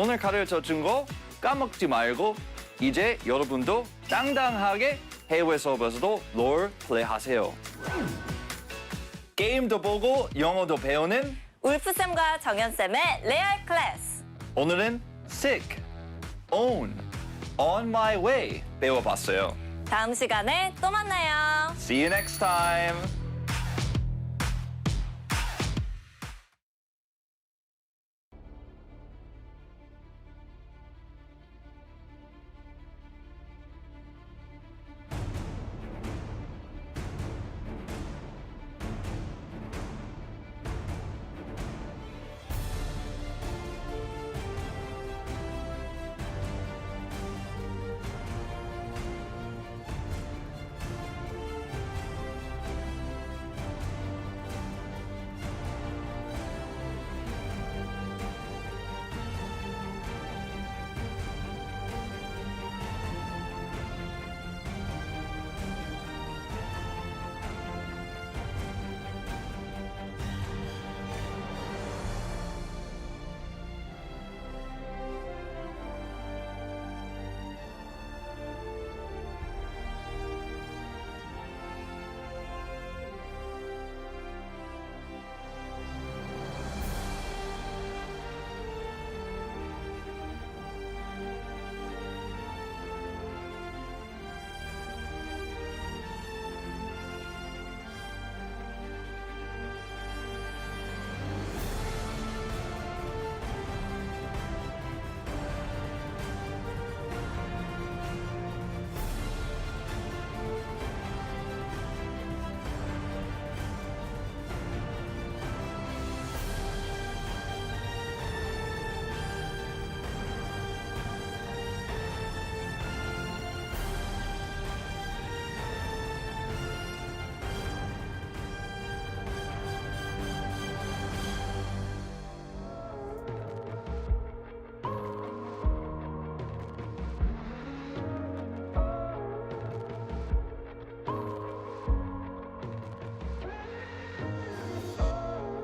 오늘 가르쳐 준 거 까먹지 말고 이제 여러분도 당당하게 해외 수업에서도 롤 플레이하세요. 게임도 보고 영어도 배우는 울프쌤과 정연쌤의 레알 클래스. 오늘은 sick, own, on my way 배워봤어요. 다음 시간에 또 만나요. See you next time.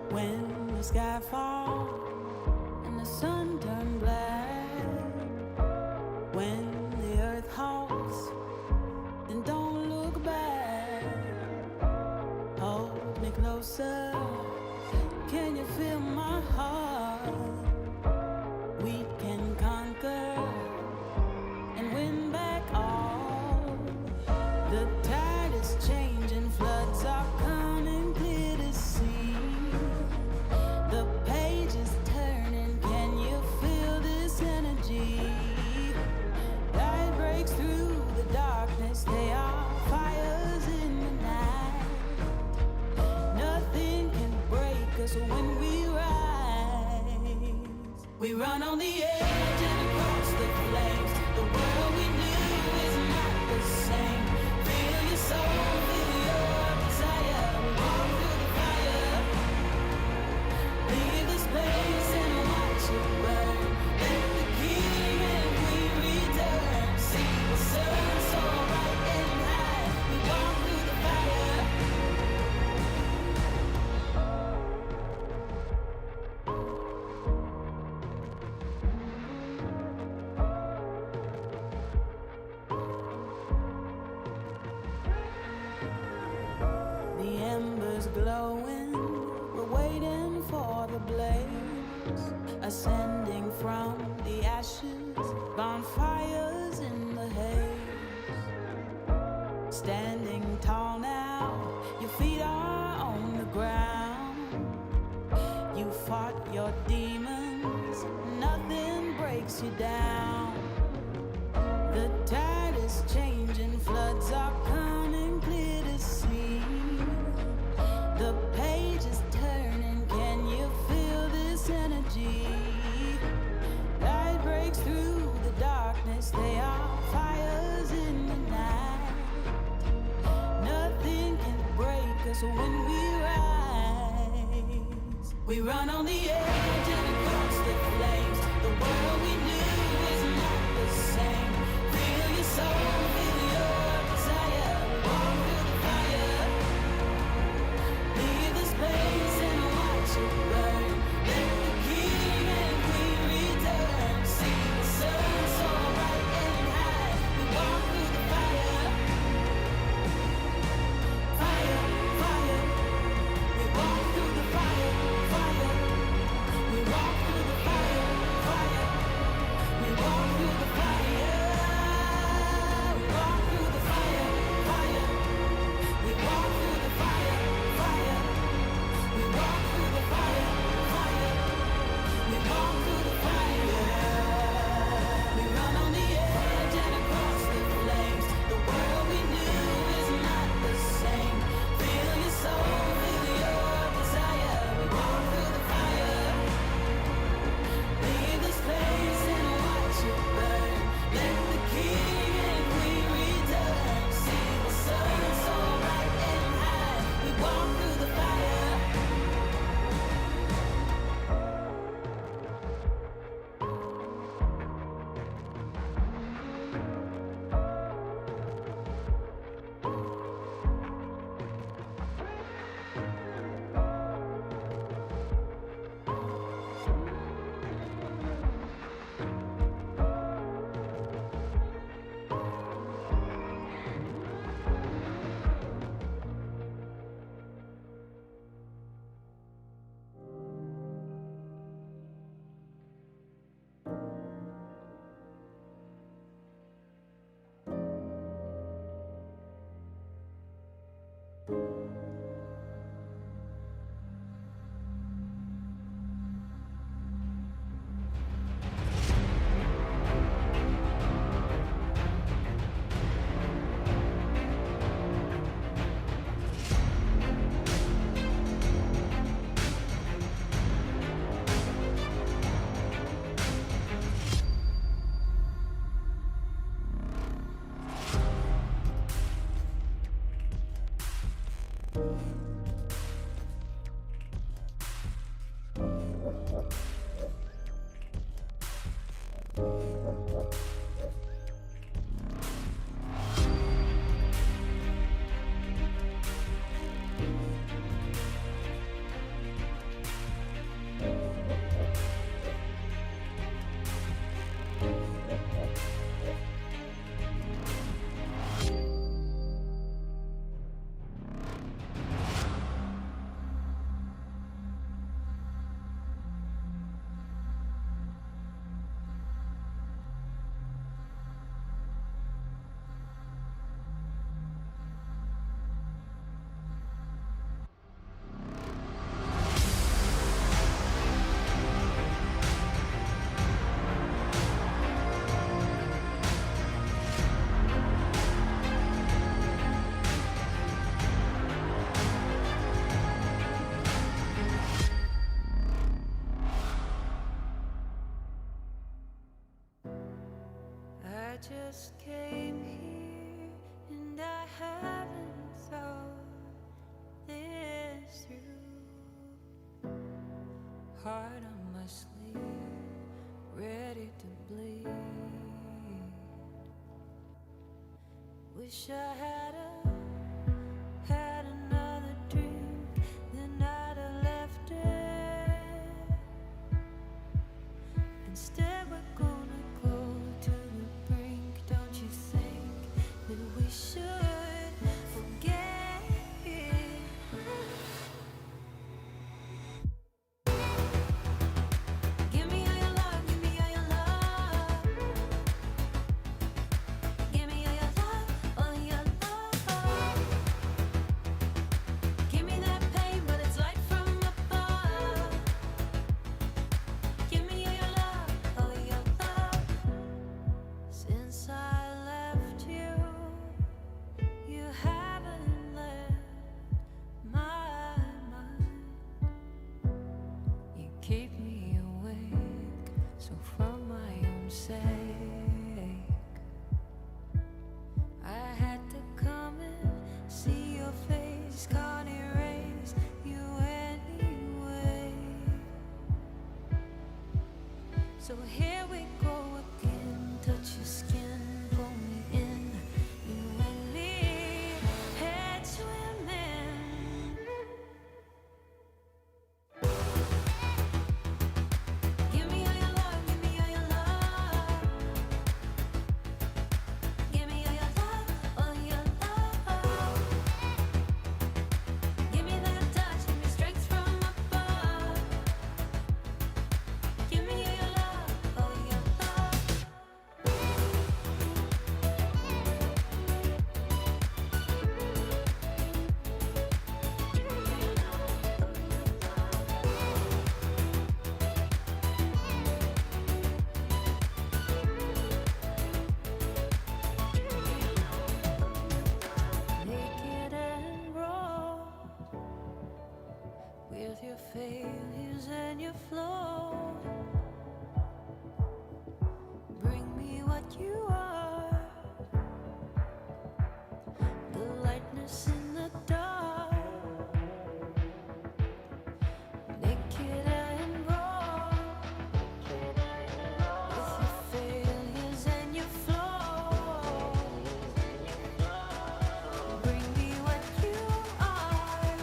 When the sky falls and the sun turns black, when the earth halts, then don't look back. Hold me closer, can you feel my heart? We can conquer and win back all. The tide is changing, floods are coming clear to see. The page is turning, can you feel this energy? Light breaks through the darkness, they are fires in the night. Nothing can break us when we rise. We run on the edge and across the flames. The world we knew is not the same. Feel your soul, feel your desire. Walk through the fire. Leave the space and watch it burn. Let the king and queen return. See the sun so bright and high. We walk through the fire. The embers glowing, we're waiting for the blaze, ascending from the ashes, bonfires in the haze. Standing tall now, your feet are on the ground. You fought your demons, nothing breaks you down. The tide is changing, floods are coming clear to see. The page is turning, can you feel this energy? Light breaks through the darkness, they are fires in the night. Nothing can break us when we rise. We run on the edge and across the flames. The world we knew is not the same. Feel your soul, feel your desire. Walk through the fire. I just came here and I haven't thought this through. Heart on my sleeve, ready to bleed. Wish I had another drink, then I'd have left it. Instead we're gonna go to the brink. Don't you think that we should forget it? Give me all your love, give me all your love. Give me all your love, all your love. Give me that pain, but it's light from above. Give me all your love, all your love. Since I left you, you haven't left my mind. You keep me awake, so for my own sake, I had to come and see your face. Can't erase you anyway. So here we go again. Touch your skin, pull me in. You and me, head swimming. Give me all your love, give me all your love. Give me all your love, all your love. Give me that touch, give me strength from above. Give me all your love, all your love. Naked and raw, with your failures and your flaws. Bring me what you are, the lightness in the dark. Naked and raw, with your failures and your flaws. Bring me what you are.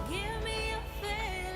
Give me a failure.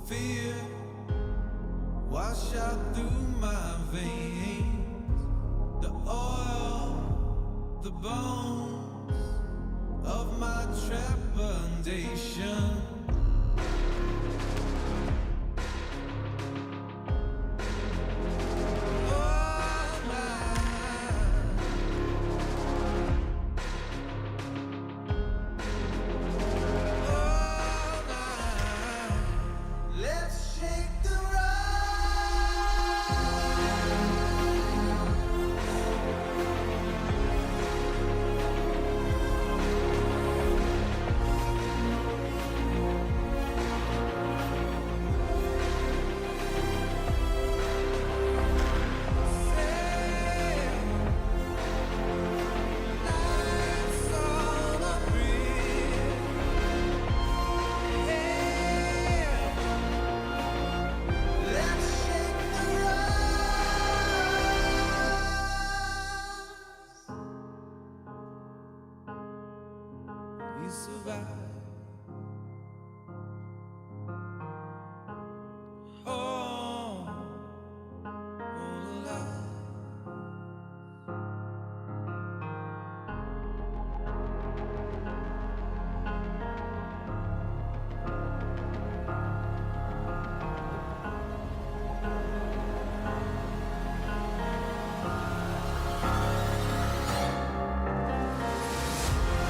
fear wash out through my veins. The oil, the bones of my trepidation. Let's shake the we survive. Oh, alive.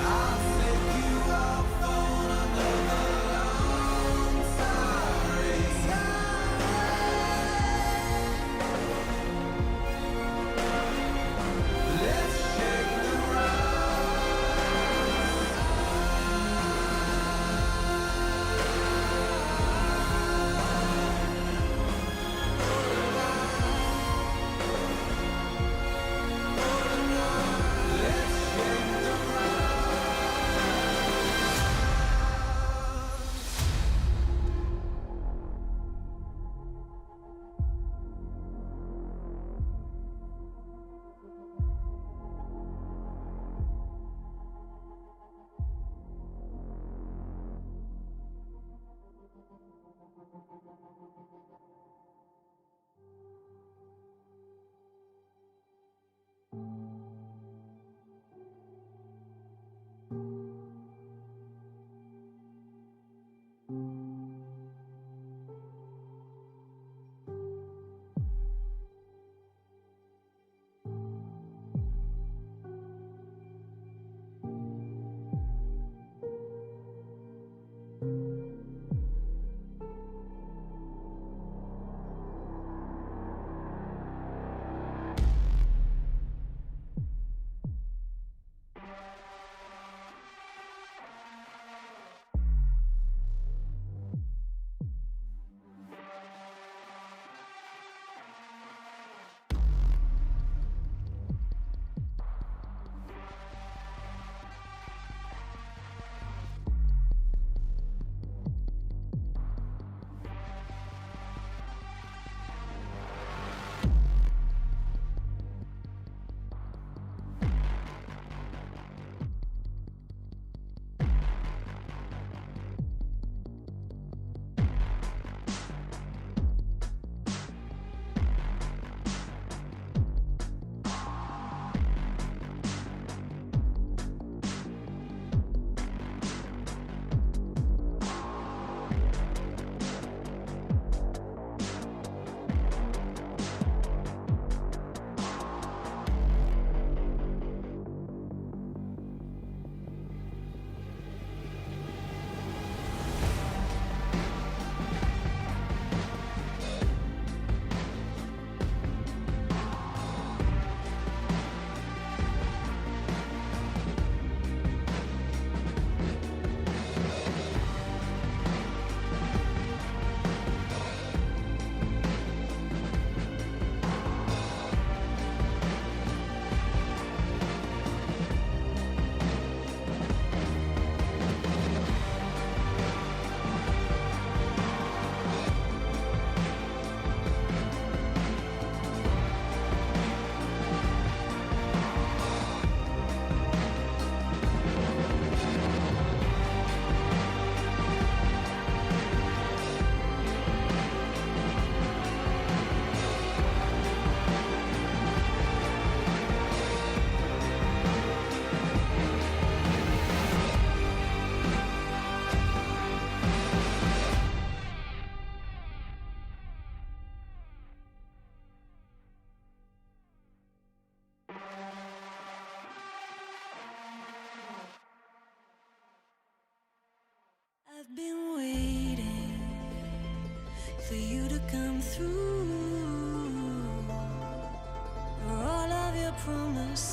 I'll take you out for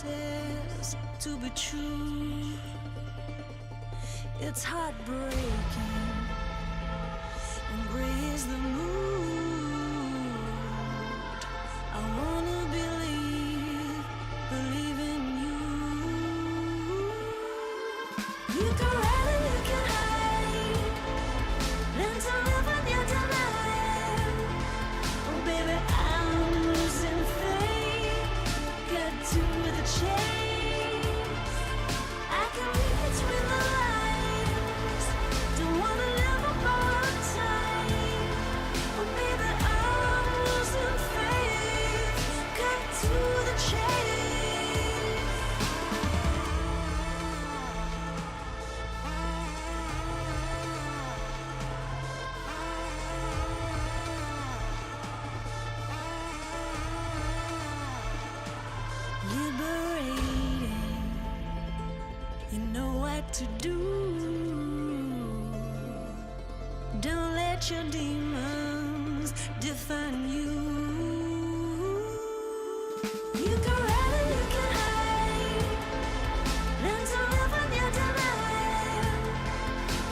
says to be true. It's heartbreaking, and gray is the mood. I wanna believe in you. You can run and you can hide, learn to live on your denial. Oh baby, I'm losing faith. Get to the chase. I can read between the lines. Don't wanna live a borrowed time. Oh baby, I'm losing faith. Get to the chase. Liberating, you know what to do. Don't let your demons define you. You can run and you can hide, learn to live on your denial.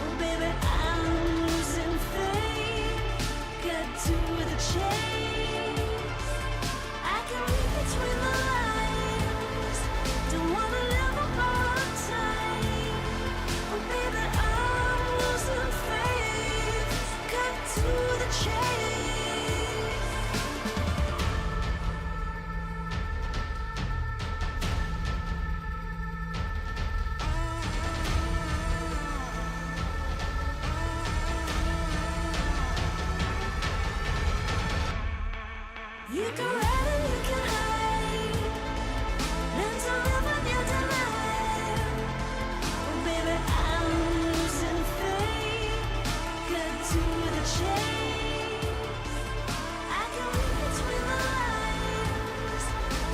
Oh baby, I'm losing faith. Get to the chase. I can read between the lines. Don't wanna live a borrowed time. Oh baby, I'm losing faith. Cut to the chase. You can run and you can hide, learn to live on your denial. Oh baby, I'm losing faith. Get to the chase. I can read between the lines.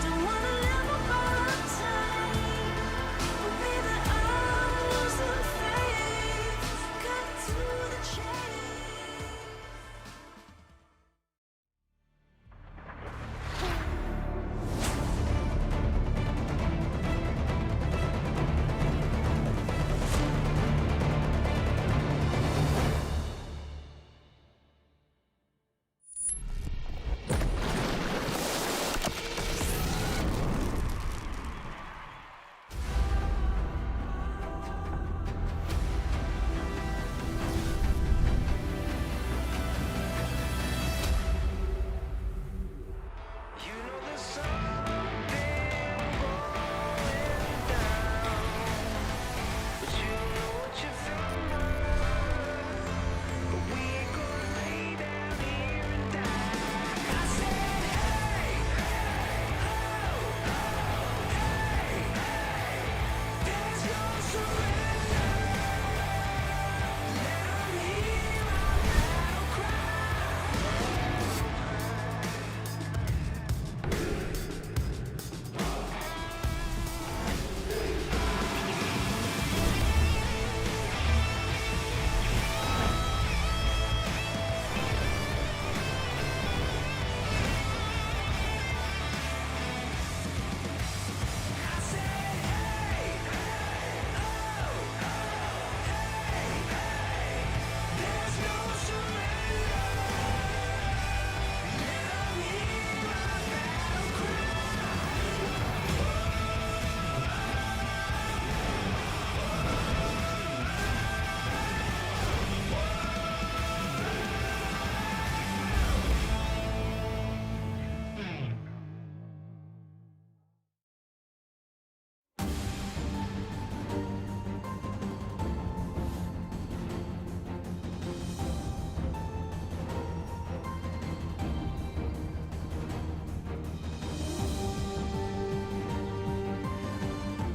Don't wanna live a borrowed time. Oh baby, I'm losing faith. Get to the chase.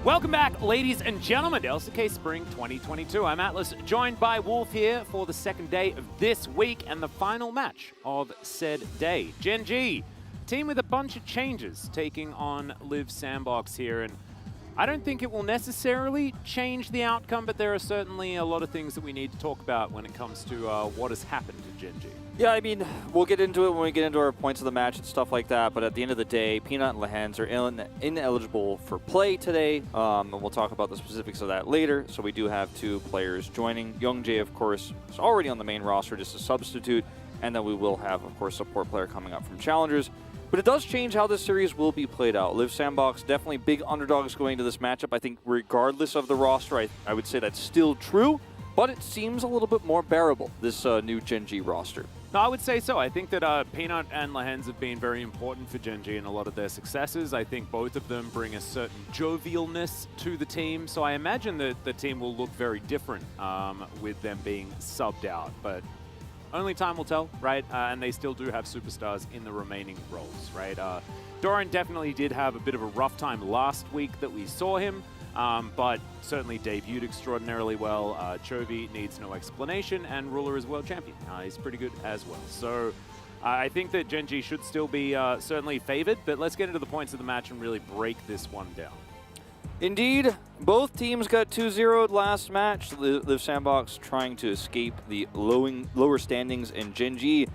Welcome back, ladies and gentlemen, to LCK Spring 2022. I'm Atlas, joined by Wolf here for the second day of this week and the final match of said day. Gen G, team with a bunch of changes, taking on Live Sandbox here. And I don't think it will necessarily change the outcome, but there are certainly a lot of things that we need to talk about when it comes to what has happened to Gen G. Yeah, I mean, we'll get into it when we get into our points of the match and stuff like that, but at the end of the day, Peanut and Lehens are ineligible for play today, and we'll talk about the specifics of that later. So we do have 2 players joining. Youngjae, of course, is already on the main roster, just a substitute, and then we will have, of course, a support player coming up from Challengers. But it does change how this series will be played out. Liv Sandbox, definitely big underdogs going into this matchup. I think regardless of the roster, I would say that's still true, but it seems a little bit more bearable, this new Gen G roster. No, I would say so. I think that Peanut and Lehens have been very important for Gen G in a lot of their successes. I think both of them bring a certain jovialness to the team, so I imagine that the team will look very different with them being subbed out. But only time will tell, right? And they still do have superstars in the remaining roles, right? Doran definitely did have a bit of a rough time last week that we saw him, but certainly debuted extraordinarily well. Chovy needs no explanation, and Ruler is world champion. He's pretty good as well. So I think that Gen G should still be certainly favored, but let's get into the points of the match and really break this one down. Indeed, both teams got 2-0'd last match. Liv Sandbox trying to escape the lower standings, and Gen G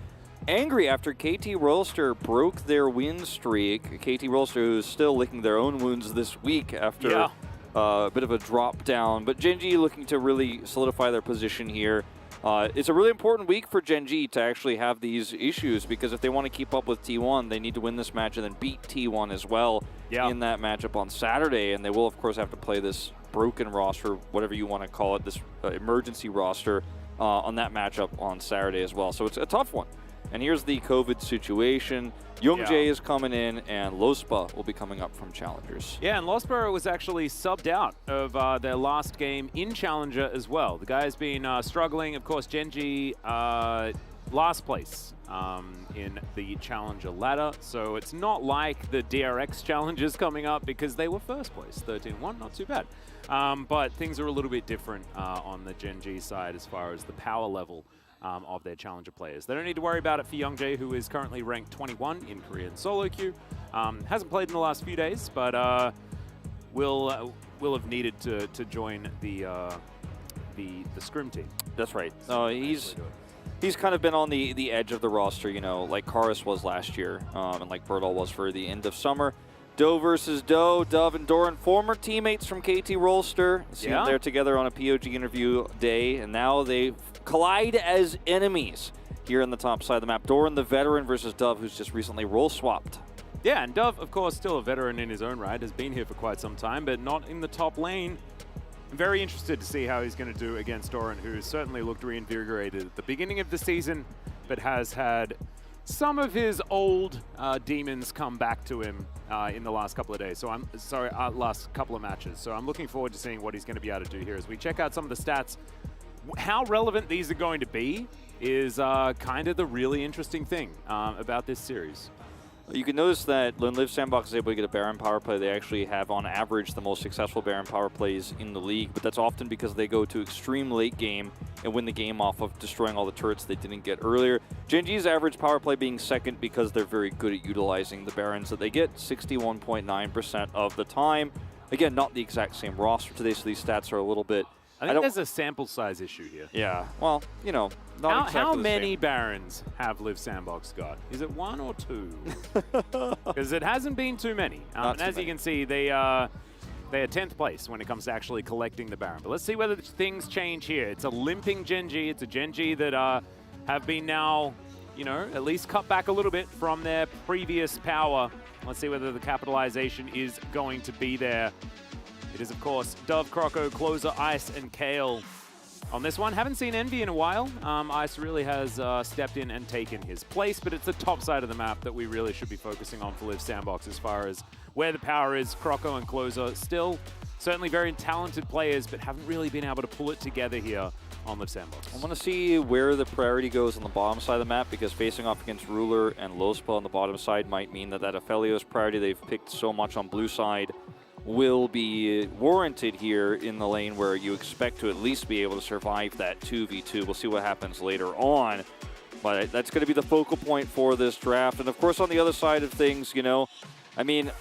angry after KT Royalster broke their win streak. KT Royalster, who's still licking their own wounds this week after a bit of a drop down. But Gen G looking to really solidify their position here. It's a really important week for Gen G to actually have these issues, because if they want to keep up with T1, they need to win this match and then beat T1 as well in that matchup on Saturday. And they will, of course, have to play this broken roster, whatever you want to call it, this emergency roster on that matchup on Saturday as well. So it's a tough one. And here's the COVID situation. Youngjae is coming in, and Lospa will be coming up from Challengers. Yeah, and Lospa was actually subbed out of their last game in Challenger as well. The guy's been struggling. Of course, Gen G last place in the Challenger ladder. So it's not like the DRX Challengers coming up, because they were first place, 13-1, not too bad. But things are a little bit different on the Gen G side as far as the power level of their Challenger players. They don't need to worry about it for Youngjae, who is currently ranked 21 in Korean solo queue. Hasn't played in the last few days, but will have needed to join the scrim team. That's right. He's kind of been on the edge of the roster, you know, like Karis was last year, and like Bertol was for the end of summer. Doe versus Doe, Dove and Doran, former teammates from KT Royalster. See them there together on a POG interview day, and now they collide as enemies here on the top side of the map. Doran, the veteran, versus Dove, who's just recently role swapped. Yeah, and Dove, of course, still a veteran in his own right, has been here for quite some time, but not in the top lane. I'm very interested to see how he's going to do against Doran, who certainly looked reinvigorated at the beginning of the season, but has had some of his old demons come back to him in the last couple of days. So last couple of matches. So I'm looking forward to seeing what he's going to be able to do here as we check out some of the stats. How relevant these are going to be is kind of the really interesting thing about this series. You can notice that when Liv Sandbox is able to get a Baron power play, they actually have, on average, the most successful Baron power plays in the league. But that's often because they go to extreme late game and win the game off of destroying all the turrets they didn't get earlier. Gen G's average power play being second because they're very good at utilizing the Barons that they get 61.9% of the time. Again, not the exact same roster today, so these stats are a little bit... I think there's a sample size issue here. Yeah, well, you know, not exactly how the many same. Barons have Liv Sandbox got? Is it 1 or 2? Because it hasn't been too many. And as you can see, they are 10th place when it comes to actually collecting the Baron. But let's see whether things change here. It's a limping Gen G. It's a Gen G that have been now, you know, at least cut back a little bit from their previous power. Let's see whether the capitalization is going to be there. It is, of course, Dove, Croco, Closer, Ice, and Kale on this one. Haven't seen Envy in a while. Ice really has stepped in and taken his place, but it's the top side of the map that we really should be focusing on for Liv Sandbox as far as where the power is. Croco and Closer still certainly very talented players, but haven't really been able to pull it together here on Liv Sandbox. I want to see where the priority goes on the bottom side of the map, because facing off against Ruler and Lospa on the bottom side might mean that Aphelios priority they've picked so much on blue side will be warranted here in the lane where you expect to at least be able to survive that 2v2. We'll see what happens later on, but that's going to be the focal point for this draft. And of course, on the other side of things, you know, I mean,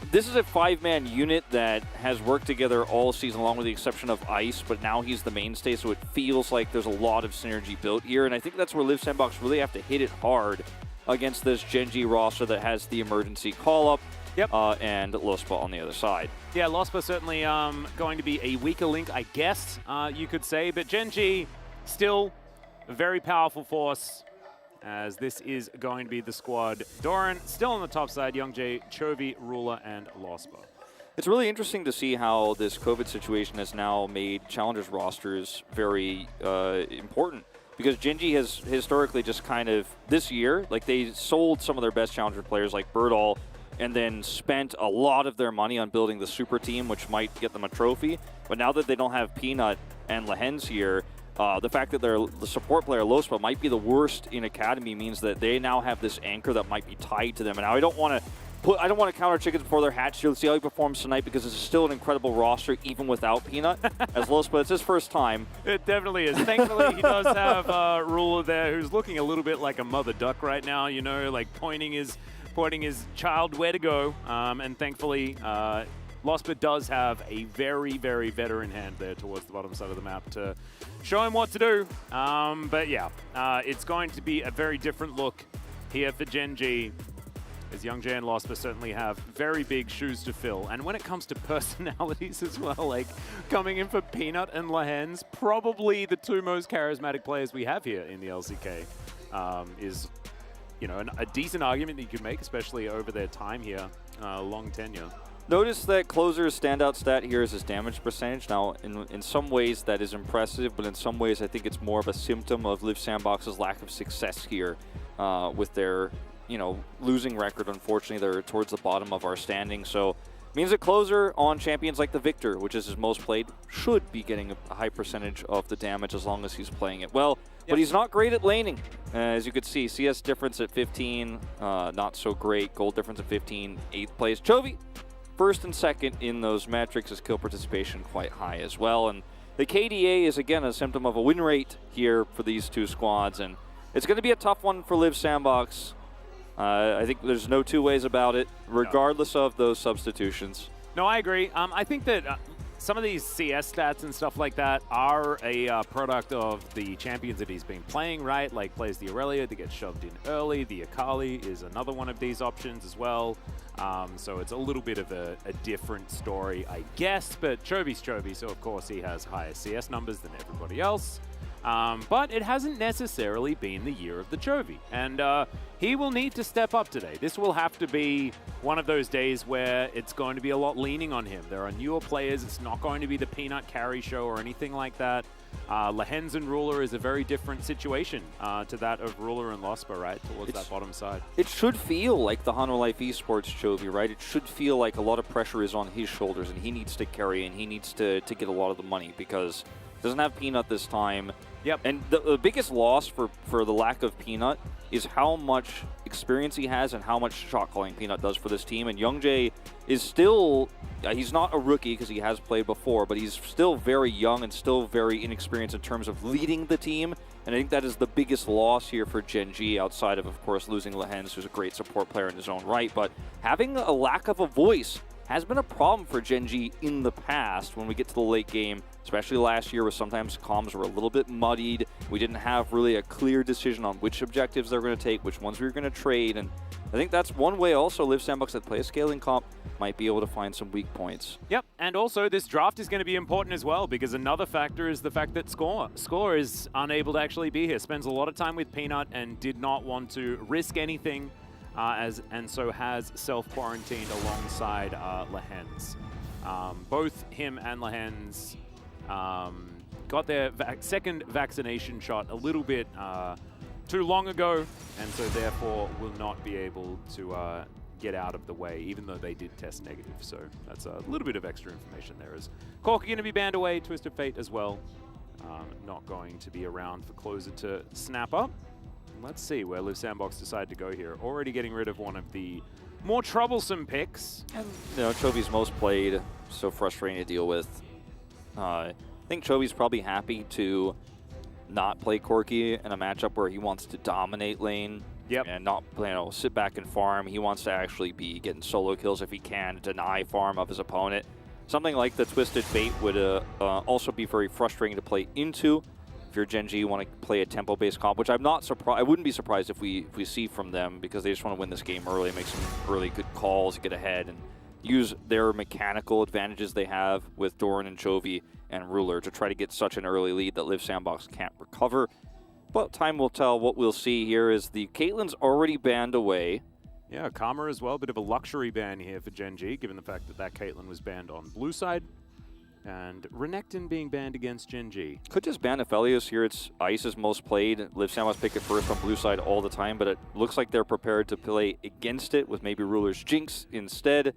this is a 5-man unit that has worked together all season long with the exception of Ice, but now he's the mainstay, so it feels like there's a lot of synergy built here, and I think that's where Liv Sandbox really have to hit it hard against this Gen G roster that has the emergency call-up. Yep. And Lospa on the other side. Yeah, Lospa certainly going to be a weaker link, I guess you could say. But Gen G, still a very powerful force, as this is going to be the squad. Doran still on the top side, Youngjae, Chovy, Ruler, and Lospa. It's really interesting to see how this COVID situation has now made Challengers rosters very important. Because Gen G has historically just kind of, this year, like they sold some of their best Challenger players like Birdall, and then spent a lot of their money on building the super team, which might get them a trophy. But now that they don't have Peanut and Lehens here, the fact that the support player Lospa might be the worst in Academy means that they now have this anchor that might be tied to them. And now I don't want to counter chickens before they're hatched. Let's see how he performs tonight, because it's still an incredible roster even without Peanut. As Lospa, it's his first time. It definitely is. Thankfully, he does have Ruler there, who's looking a little bit like a mother duck right now. You know, like pointing his child where to go, and thankfully Lospa does have a very, very veteran hand there towards the bottom side of the map to show him what to do. But yeah, it's going to be a very different look here for Gen G, as Youngjae and Lospa certainly have very big shoes to fill. And when it comes to personalities as well, like coming in for Peanut and Lehens, probably the two most charismatic players we have here in the LCK, is, you know, a decent argument that you could make, especially over their time here, long tenure. Notice that Closer's standout stat here is his damage percentage. Now, in some ways that is impressive, but in some ways I think it's more of a symptom of Liv Sandbox's lack of success here with their, you know, losing record. Unfortunately, they're towards the bottom of our standing. So means that Closer on champions like the Victor, which is his most played, should be getting a high percentage of the damage as long as he's playing it well. But he's not great at laning. As you could see, CS difference at 15, not so great. Gold difference at 15, 8th place. Chovy, first and second in those metrics, his kill participation quite high as well. And the KDA is, again, a symptom of a win rate here for these two squads. And it's going to be a tough one for Liv Sandbox. I think there's no two ways about it, regardless of those substitutions. No, I agree. I think that some of these CS stats and stuff like that are a product of the champions that he's been playing, right? Like plays the Aurelia that gets shoved in early. The Akali is another one of these options as well. So it's a little bit of a different story, I guess. But Chovy's Chovy, so of course he has higher CS numbers than everybody else. But it hasn't necessarily been the year of the Chovy. And he will need to step up today. This will have to be one of those days where it's going to be a lot leaning on him. There are newer players. It's not going to be the Peanut carry show or anything like that. Lehens and Ruler is a very different situation to that of Ruler and Lospa, right? Towards that bottom side. It should feel like the Honor Life Esports Chovy, right? It should feel like a lot of pressure is on his shoulders and he needs to carry and he needs to get a lot of the money because he doesn't have Peanut this time. Yep. And the biggest loss for the lack of Peanut is how much experience he has and how much shot calling Peanut does for this team. And Youngjae is still, he's not a rookie because he has played before, but he's still very young and still very inexperienced in terms of leading the team. And I think that is the biggest loss here for Gen G, outside of course, losing Lehens, who's a great support player in his own right. But having a lack of a voice has been a problem for Gen G in the past when we get to the late game, especially last year where sometimes comms were a little bit muddied. We didn't have really a clear decision on which objectives they were going to take, which ones we were going to trade. And I think that's one way also Liv Sandbox that play a scaling comp might be able to find some weak points. Yep, and also this draft is going to be important as well because another factor is the fact that Score is unable to actually be here. Spends a lot of time with Peanut and did not want to risk anything. And so has self-quarantined alongside Lehens. Both him and Lehens got their second vaccination shot a little bit too long ago, and so therefore will not be able to get out of the way, even though they did test negative. So that's a little bit of extra information there. Is Corky going to be banned away, Twisted Fate as well. Not going to be around for Closer to snap up. Let's see where Liv Sandbox decide to go here. Already getting rid of one of the more troublesome picks. And, you know, Chovy's most played, so frustrating to deal with. I think Chovy's probably happy to not play Corky in a matchup where he wants to dominate lane. Yep. And not sit back and farm. He wants to actually be getting solo kills if he can, deny farm of his opponent. Something like the Twisted Fate would also be very frustrating to play into. If you're Gen G, you want to play a tempo-based comp, which I'm not surprised. I wouldn't be surprised if we see from them, because they just want to win this game early, make some early good calls, get ahead, and use their mechanical advantages they have with Doran and Chovy and Ruler to try to get such an early lead that Live Sandbox can't recover. But time will tell. What we'll see here is the Caitlyn's already banned away. Yeah, Karma as well. Bit of a luxury ban here for Gen G, given the fact that that Caitlyn was banned on blue side. And Renekton being banned against Gen G. Could just ban Aphelios here. It's Ice's most played. Live Sandbox pick it first on blue side all the time, but it looks like they're prepared to play against it with maybe Ruler's Jinx instead,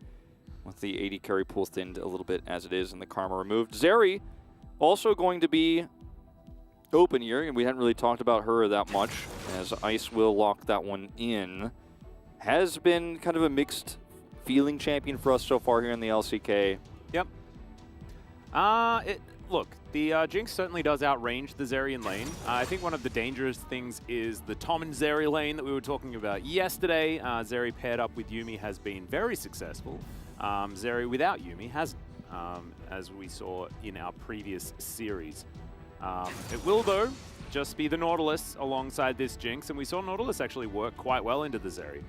with the AD carry pool thinned a little bit as it is and the Karma removed. Zeri also going to be open here, and we hadn't really talked about her that much, as Ice will lock that one in. Has been kind of a mixed feeling champion for us so far here in the LCK. Yep. Look, the Jinx certainly does outrange the Zeri in lane. I think one of the dangerous things is the Tom and Zeri lane that we were talking about yesterday. Zeri paired up with Yuumi has been very successful. Zeri without Yuumi hasn't, as we saw in our previous series. It will, though, just be the Nautilus alongside this Jinx, and we saw Nautilus actually work quite well into the Zeri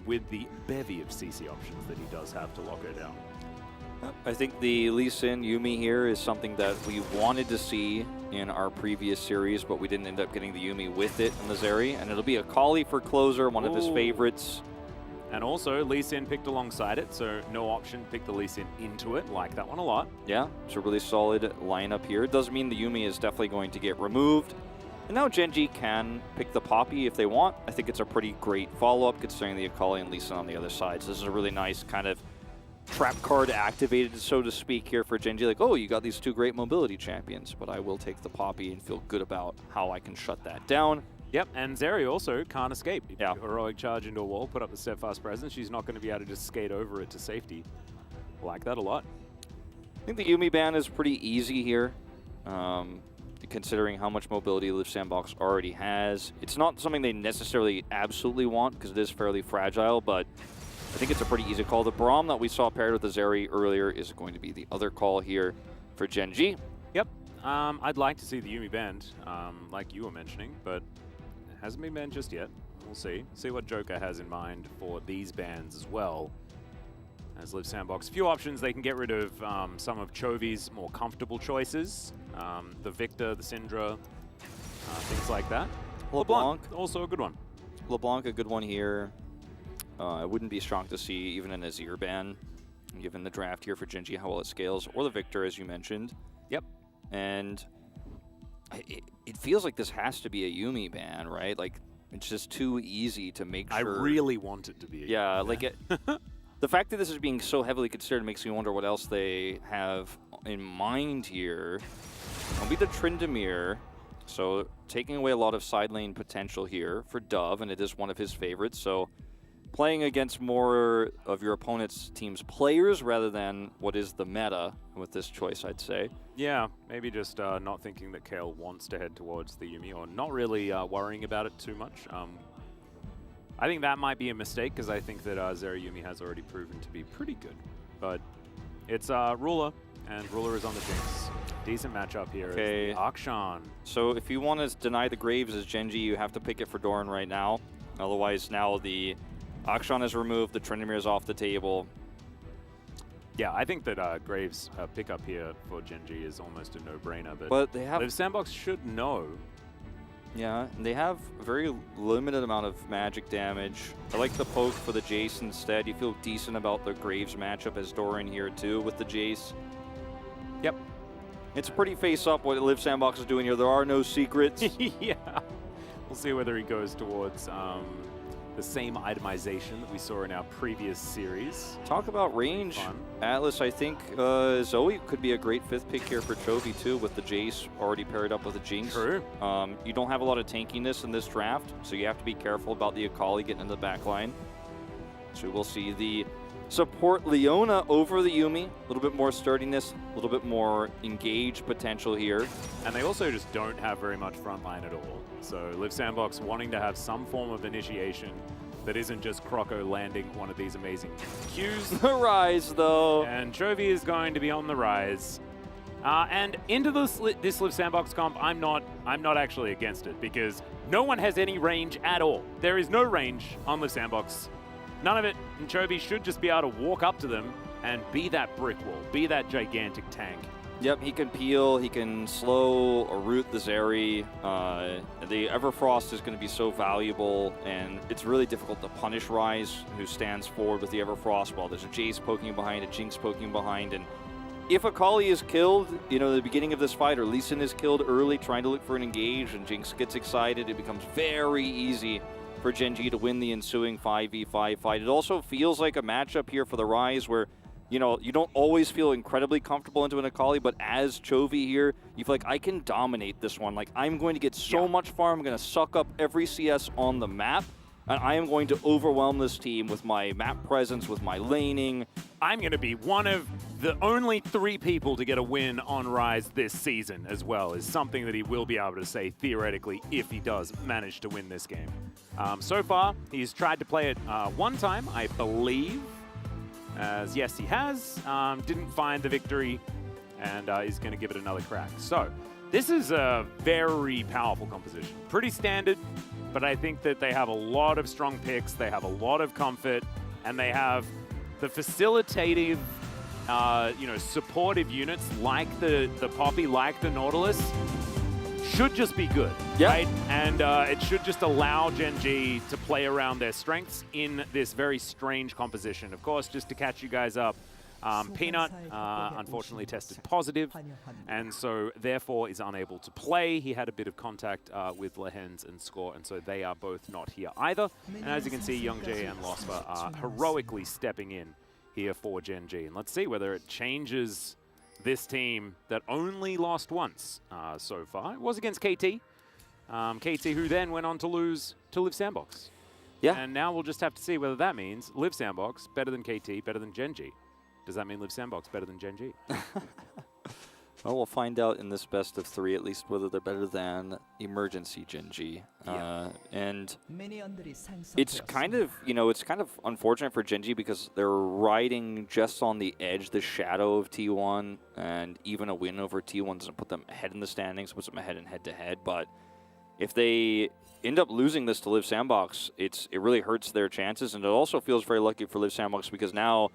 with the bevy of CC options that he does have to lock her down. I think the Lee Sin Yuumi here is something that we wanted to see in our previous series, but we didn't end up getting the Yuumi with it in the Zeri, and it'll be a Kali for closer, one of his favorites. And also, Lee Sin picked alongside it, so no option to pick the Lee Sin into it. Like that one a lot. Yeah, it's a really solid lineup here. It doesn't mean the Yuumi is definitely going to get removed. And now Gen G can pick the Poppy if they want. I think it's a pretty great follow-up considering the Akali and Lee Sin on the other side. So this is a really nice kind of trap card activated, so to speak, here for Gen G. Like, oh, you got these two great mobility champions, but I will take the Poppy and feel good about how I can shut that down. Yep, and Zeri also can't escape. If you heroic charge into a wall, put up the steadfast presence, she's not going to be able to just skate over it to safety. Like that a lot. I think the Yuumi ban is pretty easy here, considering how much mobility Live Sandbox already has. It's not something they necessarily absolutely want, because it is fairly fragile, but I think it's a pretty easy call. The Braum that we saw paired with the Zeri earlier is going to be the other call here for Gen G. Yep. I'd like to see the Yuumi banned, like you were mentioning, but it hasn't been banned just yet. We'll see. See what Joker has in mind for these bans as well. As Live Sandbox, few options. They can get rid of some of Chovy's more comfortable choices. The Victor, the Syndra, things like that. LeBlanc, also a good one. LeBlanc, a good one here. I wouldn't be shocked to see even an Azir ban, given the draft here for Gen G, how well it scales, or the Victor, as you mentioned. Yep. And it feels like this has to be a Yuumi ban, right? Like, it's just too easy to make sure. I really want it to be a Yeah, Yuumi like ban. The fact that this is being so heavily considered makes me wonder what else they have in mind here. It'll be the Tryndamere, so taking away a lot of side lane potential here for Dove, and it is one of his favorites, so playing against more of your opponent's team's players rather than what is the meta with this choice, I'd say. Yeah, maybe just not thinking that Kale wants to head towards the Yuumi, or not really worrying about it too much. I think that might be a mistake, because I think that Zeri Yuumi has already proven to be pretty good. But it's Ruler, and Ruler is on the Jinx. Decent matchup here. Okay. Akshan. So if you want to deny the Graves as Gen G, you have to pick it for Doran right now. Otherwise, now the Akshan is removed, the Tryndamere is off the table. Yeah, I think that Graves' pickup here for Gen G is almost a no-brainer. But they have Live Sandbox should know. Yeah, and they have a very limited amount of magic damage. I like the poke for the Jace instead. You feel decent about the Graves matchup as Doran here too with the Jace. Yep. It's a pretty face-up what Live Sandbox is doing here. There are no secrets. Yeah. We'll see whether he goes towards the same itemization that we saw in our previous series. Talk about range. Atlas, I think Zoe could be a great 5th pick here for Chovy too, with the Jace already paired up with a Jinx. True. You don't have a lot of tankiness in this draft, so you have to be careful about the Akali getting into the back line. So we'll see the support Leona over the Yuumi. A little bit more sturdiness, a little bit more engaged potential here. And they also just don't have very much frontline at all. So Liv Sandbox wanting to have some form of initiation that isn't just Croco landing one of these amazing Qs. The rise, though. And Chovy is going to be on the rise. And into this Liv Sandbox comp, I'm not actually against it because no one has any range at all. There is no range on Liv Sandbox. None of it. And Chovy should just be able to walk up to them and be that brick wall, be that gigantic tank. Yep, he can peel, he can slow or root the Zeri. The Everfrost is going to be so valuable, and it's really difficult to punish Rise, who stands forward with the Everfrost while there's a Jace poking behind, a Jinx poking behind, and if Akali is killed, you know, at the beginning of this fight, or Lee Sin is killed early trying to look for an engage, and Jinx gets excited, it becomes very easy for Gen G to win the ensuing 5v5 fight. It also feels like a matchup here for the Rise where, you know, you don't always feel incredibly comfortable into an Akali, but as Chovy here, you feel like I can dominate this one. Like, I'm going to get so much farm, I'm going to suck up every CS on the map, and I am going to overwhelm this team with my map presence, with my laning. I'm going to be one of the only 3 people to get a win on Rise this season as well, is something that he will be able to say theoretically if he does manage to win this game. So far, he's tried to play it one time, I believe. As yes, he has. Didn't find the victory, and is going to give it another crack. So this is a very powerful composition. Pretty standard, but I think that they have a lot of strong picks. They have a lot of comfort, and they have the facilitative, supportive units like the Poppy, like the Nautilus. Should just be good, right? And it should just allow Gen G to play around their strengths in this very strange composition. Of course, just to catch you guys up, Peanut unfortunately tested positive, and so therefore is unable to play. He had a bit of contact with Lehens and Score, and so they are both not here either. And as you can see, Young J and Lospa are heroically stepping in here for Gen G. And let's see whether it changes this team that only lost once so far. It was against KT. KT, who then went on to lose to Liv Sandbox. Yeah. And now we'll just have to see whether that means Liv Sandbox better than KT, better than Gen G. Does that mean Liv Sandbox better than Gen G? Well, we'll find out in this best of 3 at least whether they're better than Emergency Gen G. And it's kind of, it's kind of unfortunate for Gen G because they're riding just on the edge, the shadow of T1, and even a win over T1 doesn't put them ahead in the standings, it puts them ahead in head-to-head. But if they end up losing this to Liv Sandbox, it really hurts their chances, and it also feels very lucky for Liv Sandbox because now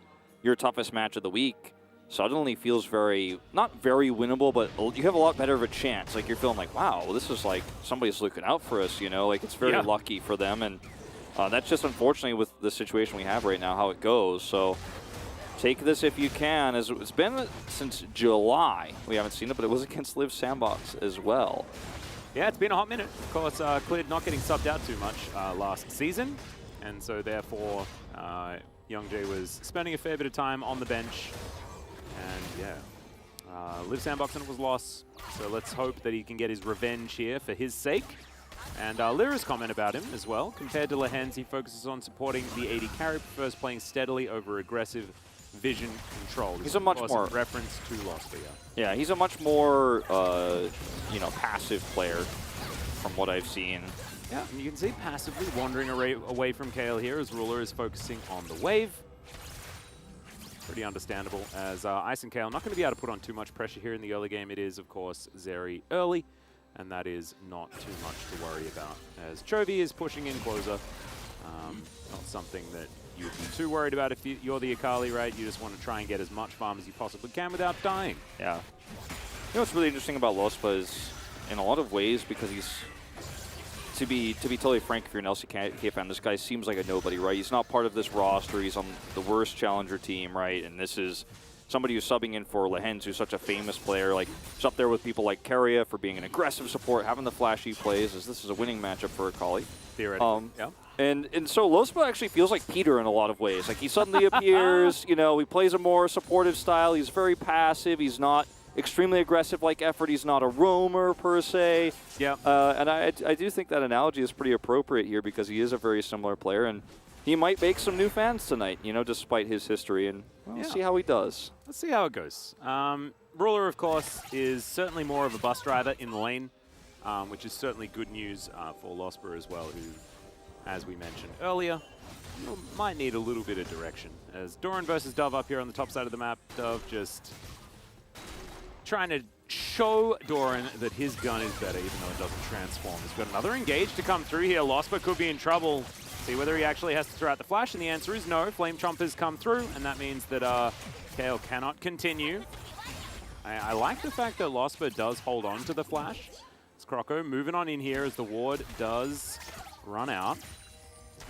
your toughest match of the week suddenly feels not very winnable, but you have a lot better of a chance. Like, you're feeling like, wow, this is like somebody's looking out for us, like it's very lucky for them. And that's just unfortunately with the situation we have right now, how it goes. So take this if you can. As it's been since July, we haven't seen it, but it was against Liv Sandbox as well. Yeah, it's been a hot minute. Of course, Cleared not getting subbed out too much last season, and so therefore Young J was spending a fair bit of time on the bench. And yeah, Liv Sandbox and it was loss, so let's hope that he can get his revenge here for his sake. And Lyra's comment about him as well. Compared to Lehens, he focuses on supporting the AD carry, prefers playing steadily over aggressive vision control. He's a much more reference to Lost, yeah, he's a much more passive player from what I've seen. Yeah, and you can see passively wandering away from Kale here as Ruler is focusing on the wave. Pretty understandable, as Ice and Kale not going to be able to put on too much pressure here in the early game. It is, of course, Zeri early, and that is not too much to worry about. As Chovy is pushing in closer, not something that you would be too worried about if you're the Akali, right? You just want to try and get as much farm as you possibly can without dying. Yeah. You know what's really interesting about Lospa is, in a lot of ways, because he's, to be totally frank, if you're an LCK fan, this guy seems like a nobody, right? He's not part of this roster. He's on the worst challenger team, right? And this is somebody who's subbing in for Lehens, who's such a famous player. Like, he's up there with people like Keria for being an aggressive support, having the flashy plays, as this is a winning matchup for Akali. Theoretically, yeah. And so Lospa actually feels like Peter in a lot of ways. Like, he suddenly appears, he plays a more supportive style. He's very passive. He's not extremely aggressive like Effort. He's not a roamer per se. Yeah. And I do think that analogy is pretty appropriate here because he is a very similar player. And he might make some new fans tonight, you know, despite his history, and we'll see how he does. Let's see how it goes. Ruler, of course, is certainly more of a bus driver in the lane, which is certainly good news for ㅅ as well, who, as we mentioned earlier, might need a little bit of direction. As Doran versus Dove up here on the top side of the map, Dove just trying to show Doran that his gun is better, even though it doesn't transform. He's got another engage to come through here. ㅅ could be in trouble. See whether he actually has to throw out the flash, and the answer is no. Flame Chompers come through, and that means that Kale cannot continue. I like the fact that ㅅ does hold on to the flash. It's Croco moving on in here as the ward does run out.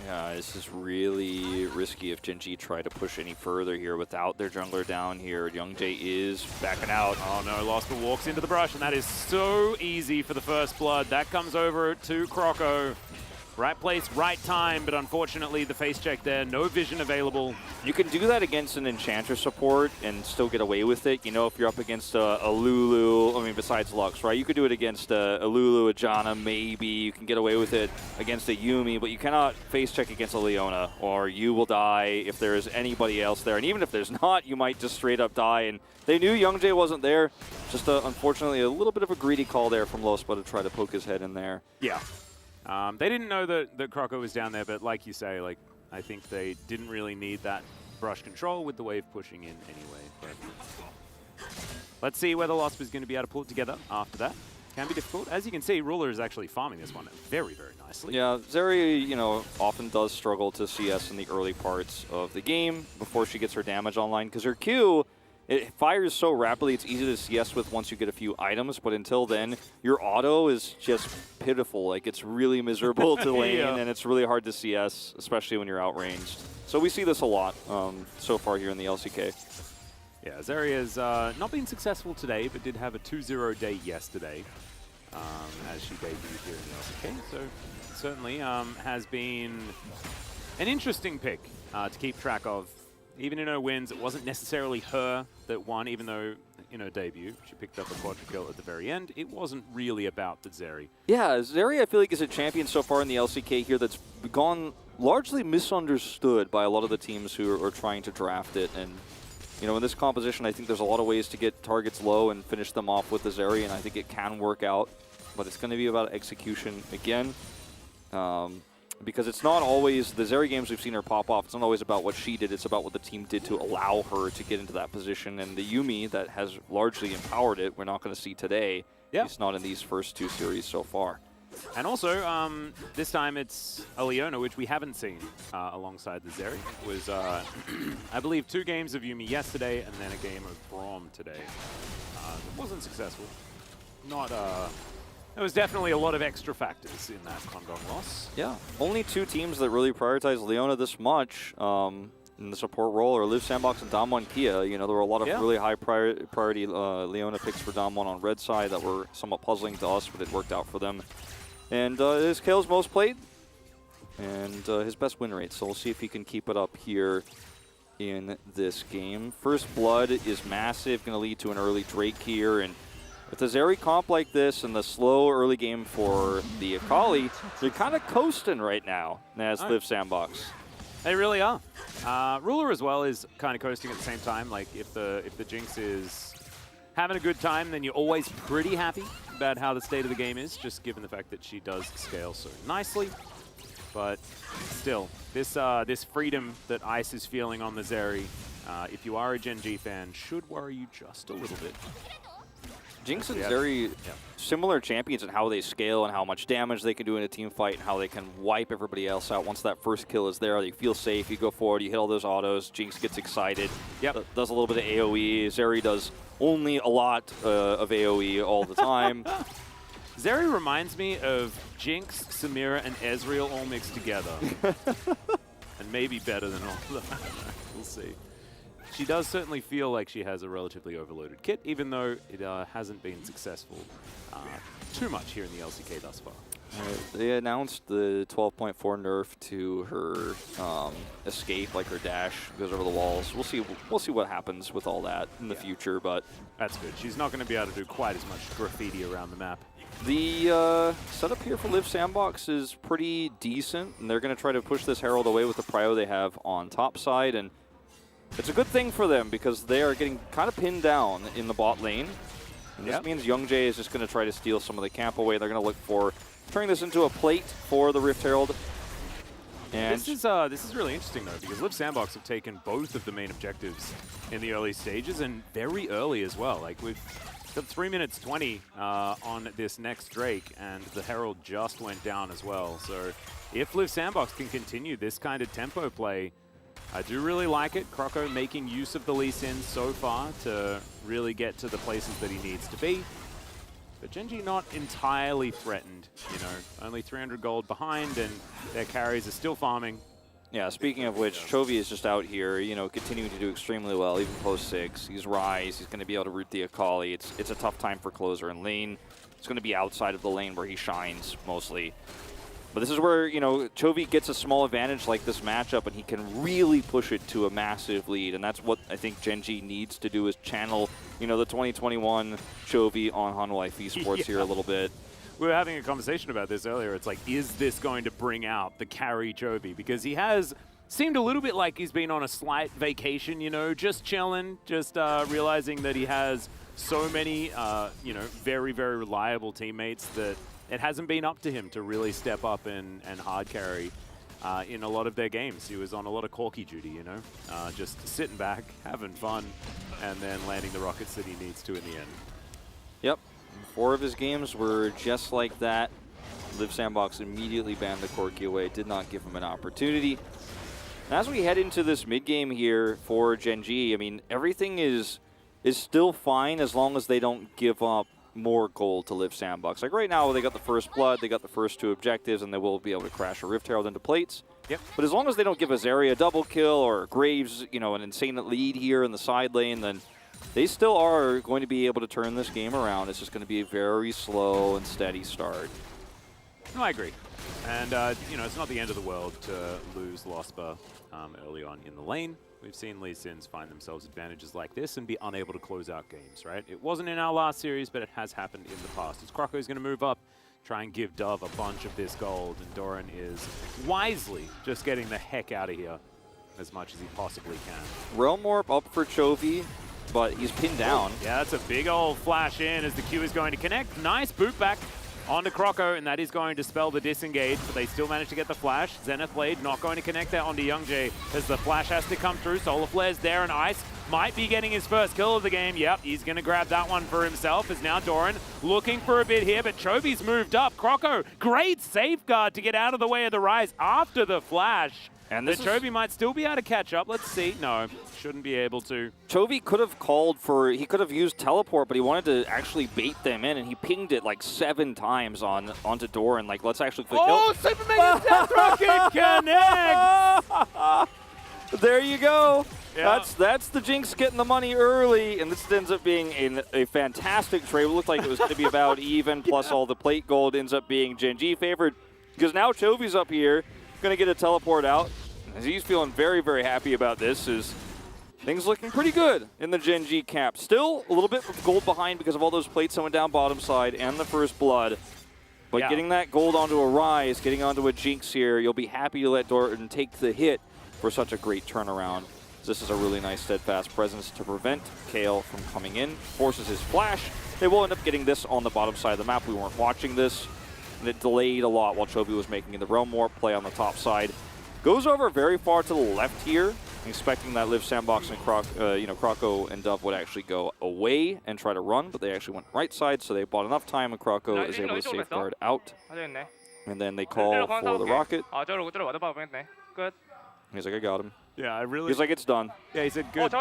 Yeah, this is really risky if Gen G try to push any further here without their jungler down here. Youngjae is backing out. Oh no, ㅅ walks into the brush, and that is so easy for the first blood. That comes over to Croco. Right place, right time, but unfortunately the face check there, no vision available. You can do that against an Enchanter support and still get away with it. You know, if you're up against a Lulu, I mean, besides Lux, right? You could do it against a Lulu, a Janna, maybe. You can get away with it against a Yuumi, but you cannot face check against a Leona, or you will die if there is anybody else there. And even if there's not, you might just straight up die. And they knew Youngjae wasn't there. Just unfortunately a little bit of a greedy call there from ㅅ to try to poke his head in there. Yeah. They didn't know that Croco was down there, but like you say, like I think they didn't really need that brush control with the wave pushing in anyway. But let's see whether ㅅ is going to be able to pull it together after that. Can be difficult. As you can see, Ruler is actually farming this one very, very nicely. Yeah, Zeri, you know, often does struggle to CS in the early parts of the game before she gets her damage online, because her Q, it fires so rapidly, it's easy to CS with once you get a few items, but until then, your auto is just pitiful. Like, it's really miserable to lane, and it's really hard to CS, especially when you're outranged. So we see this a lot so far here in the LCK. Yeah, Zeri has not been successful today, but did have a 2-0 day yesterday as she debuted here in the LCK. So certainly has been an interesting pick to keep track of. Even in her wins, it wasn't necessarily her that won, even though in her debut, she picked up a quadra kill at the very end. It wasn't really about the Zeri. Yeah, Zeri, I feel like, is a champion so far in the LCK here that's gone largely misunderstood by a lot of the teams who are trying to draft it. And, you know, in this composition, I think there's a lot of ways to get targets low and finish them off with the Zeri, and I think it can work out. But it's going to be about execution again. Because it's not always, the Zeri games we've seen her pop off, it's not always about what she did, it's about what the team did to allow her to get into that position. And the Yuumi that has largely empowered it, we're not going to see today. Yep. It's not in these first two series so far. And also, this time it's a Leona, which we haven't seen alongside the Zeri. It was, I believe, 2 games of Yuumi yesterday and then a game of Braum today. It wasn't successful. Not... There was definitely a lot of extra factors in that Condom loss. Yeah, only 2 teams that really prioritize Leona this much in the support role are Live Sandbox and Damwon Kia. You know, there were a lot of really high priority Leona picks for Damwon on red side that were somewhat puzzling to us, but it worked out for them. And it is Kale's most played and his best win rate, so we'll see if he can keep it up here in this game. First blood is massive, going to lead to an early Drake here, and with the Zeri comp like this and the slow early game for the Akali, they're kind of coasting right now as Live Sandbox. They really are. Ruler as well is kind of coasting at the same time. Like if the Jinx is having a good time, then you're always pretty happy about how the state of the game is, just given the fact that she does scale so nicely. But still, this freedom that Ice is feeling on the Zeri, if you are a Gen G fan, should worry you just a little bit. Jinx and Zeri, similar champions in how they scale and how much damage they can do in a team fight and how they can wipe everybody else out once that first kill is there. You feel safe, you go forward, you hit all those autos, Jinx gets excited, does a little bit of AoE. Zeri does only a lot of AoE all the time. Zeri reminds me of Jinx, Samira, and Ezreal all mixed together. And maybe better than all of them. We'll see. She does certainly feel like she has a relatively overloaded kit, even though it hasn't been successful too much here in the LCK thus far. They announced the 12.4 nerf to her escape, like her dash goes over the walls. We'll see what happens with all that in the future, but that's good. She's not going to be able to do quite as much graffiti around the map. The setup here for Live Sandbox is pretty decent, and they're going to try to push this Herald away with the prio they have on top side, and it's a good thing for them because they are getting kind of pinned down in the bot lane. And this means Youngjae is just going to try to steal some of the camp away. They're going to look for turning this into a plate for the Rift Herald. And this is really interesting though, because Live Sandbox have taken both of the main objectives in the early stages and very early as well. Like we've got 3 minutes 20 on this next Drake, and the Herald just went down as well. So if Live Sandbox can continue this kind of tempo play, I do really like it. Croco making use of the Lee Sin so far to really get to the places that he needs to be. But Genji not entirely threatened, you know, only 300 gold behind, and their carries are still farming. yeah, speaking of which, Chovy is just out here, you know, continuing to do extremely well, even post 6. He's Rise, he's going to be able to root the Akali. It's a tough time for closer in lane. It's going to be outside of the lane where he shines mostly. But this is where, you know, Chovy gets a small advantage like this matchup, and he can really push it to a massive lead. And that's what I think Genji needs to do, is channel, you know, the 2021 Chovy on Hanwha Life Esports here a little bit. We were having a conversation about this earlier. It's like, is this going to bring out the carry Chovy? Because he has seemed a little bit like he's been on a slight vacation, you know, just chilling, just realizing that he has so many, you know, very, very reliable teammates that it hasn't been up to him to really step up and hard carry in a lot of their games. He was on a lot of Corky duty, you know, just sitting back, having fun, and then landing the rockets that he needs to in the end. Yep. 4 of his games were just like that. Live Sandbox immediately banned the Corky away, did not give him an opportunity. And as we head into this mid-game here for Genji, I mean, everything is still fine as long as they don't give up more gold to Live Sandbox. Like right now, they got the first blood, they got the first 2 objectives, and they will be able to crash a Rift Herald into plates. Yep. But as long as they don't give Azaria a double kill or Graves, you know, an insane lead here in the side lane, then they still are going to be able to turn this game around. It's just going to be a very slow and steady start. No, I agree. And, you know, it's not the end of the world to lose Lospa early on in the lane. We've seen Lee Sins find themselves advantages like this and be unable to close out games, right? It wasn't in our last series, but it has happened in the past. As Croco is going to move up, try and give Dove a bunch of this gold, and Doran is wisely just getting the heck out of here as much as he possibly can. Realm Warp up for Chovy, but he's pinned down. Yeah, that's a big old flash in as the Q is going to connect. Nice boot back onto Croco, and that is going to spell the disengage, but they still manage to get the flash. Zenith Blade not going to connect that onto Youngjae as the flash has to come through. Solar Flare's there, and Ice might be getting his first kill of the game. Yep, he's going to grab that one for himself, as now Doran looking for a bit here, but Chovy's moved up. Croco, great safeguard to get out of the way of the Rise after the flash. And the Chovy might still be able to catch up. Let's see. No, shouldn't be able to. Chovy could have called for, he could have used teleport, but he wanted to actually bait them in, and he pinged it like 7 times onto Doran. Like, let's actually click Oh, Super Mega Death Rocket connects! There you go. Yeah. That's the Jinx getting the money early, and this ends up being a fantastic trade. It looked like it was going to be about even, plus all the plate gold ends up being Genji favored, because now Chovy's up here, going to get a teleport out. As he's feeling very, very happy about this, is things looking pretty good in the Genji camp. Still a little bit of gold behind because of all those plates that went down bottom side and the first blood. But getting that gold onto a Rise, getting onto a Jinx here, you'll be happy to let Dorton take the hit for such a great turnaround. This is a really nice steadfast presence to prevent Kale from coming in. Forces his flash. They will end up getting this on the bottom side of the map. We weren't watching this, and it delayed a lot while Chovy was making the Realm Warp play on the top side. Goes over very far to the left here, expecting that Live Sandbox and Croco and Dove would actually go away and try to run, but they actually went right side, so they bought enough time, and Croco is able to safeguard out. And then they call for the rocket. He's like, I got him. Yeah, I really. He's like, it's done. Yeah, he said good.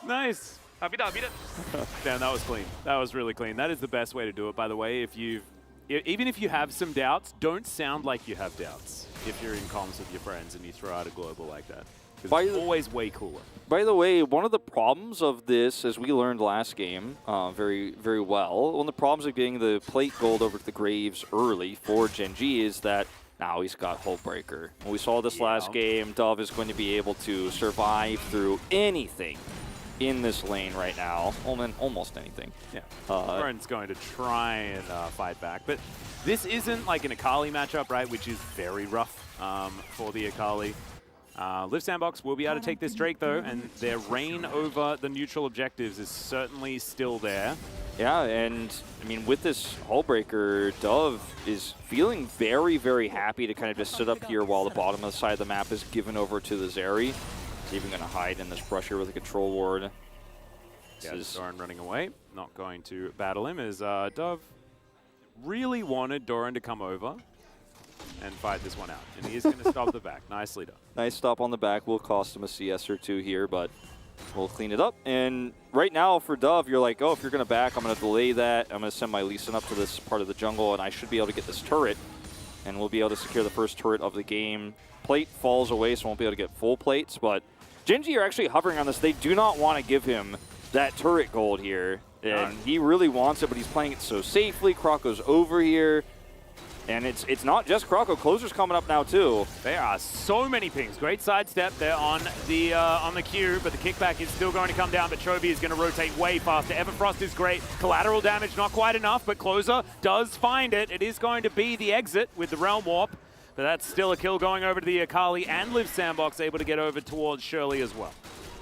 Nice. Damn, that was clean. That was really clean. That is the best way to do it, by the way. Even if you have some doubts, don't sound like you have doubts if you're in comms with your friends and you throw out a global like that. It's always way cooler. By the way, one of the problems of this, as we learned last game very, very well, one of the problems of getting the plate gold over to the Graves early for Gen G is that now he's got Hullbreaker. When we saw this last game, Dove is going to be able to survive through anything in this lane right now. Almost anything. Yeah. Lauren's going to try and fight back. But this isn't like an Akali matchup, right, which is very rough for the Akali. Liv Sandbox will be able to take this Drake, though, and their reign over the neutral objectives is certainly still there. Yeah, and I mean, with this Hullbreaker, Dove is feeling very, very happy to kind of just sit up here while the bottom of the side of the map is given over to the Zeri. He's even going to hide in this brush here with a control ward. Doran running away, not going to battle him, as Dove really wanted Doran to come over and fight this one out. And he is going to stop the back. Nicely done. Nice stop on the back. Will cost him a CS or two here, but we'll clean it up. And right now for Dove, you're like, oh, if you're going to back, I'm going to delay that. I'm going to send my Lee Sin up to this part of the jungle, and I should be able to get this turret. And we'll be able to secure the first turret of the game. Plate falls away, so won't be able to get full plates. But Gen G are actually hovering on this. They do not want to give him that turret gold here. And he really wants it, but he's playing it so safely. Croco's over here. And it's not just Croco. Closer's coming up now, too. There are so many pings. Great sidestep there on the Q, but the kickback is still going to come down, but Chovy is going to rotate way faster. Everfrost is great. Collateral damage not quite enough, but Closer does find it. It is going to be the exit with the Realm Warp, but that's still a kill going over to the Akali, and Liv Sandbox able to get over towards Shirley as well.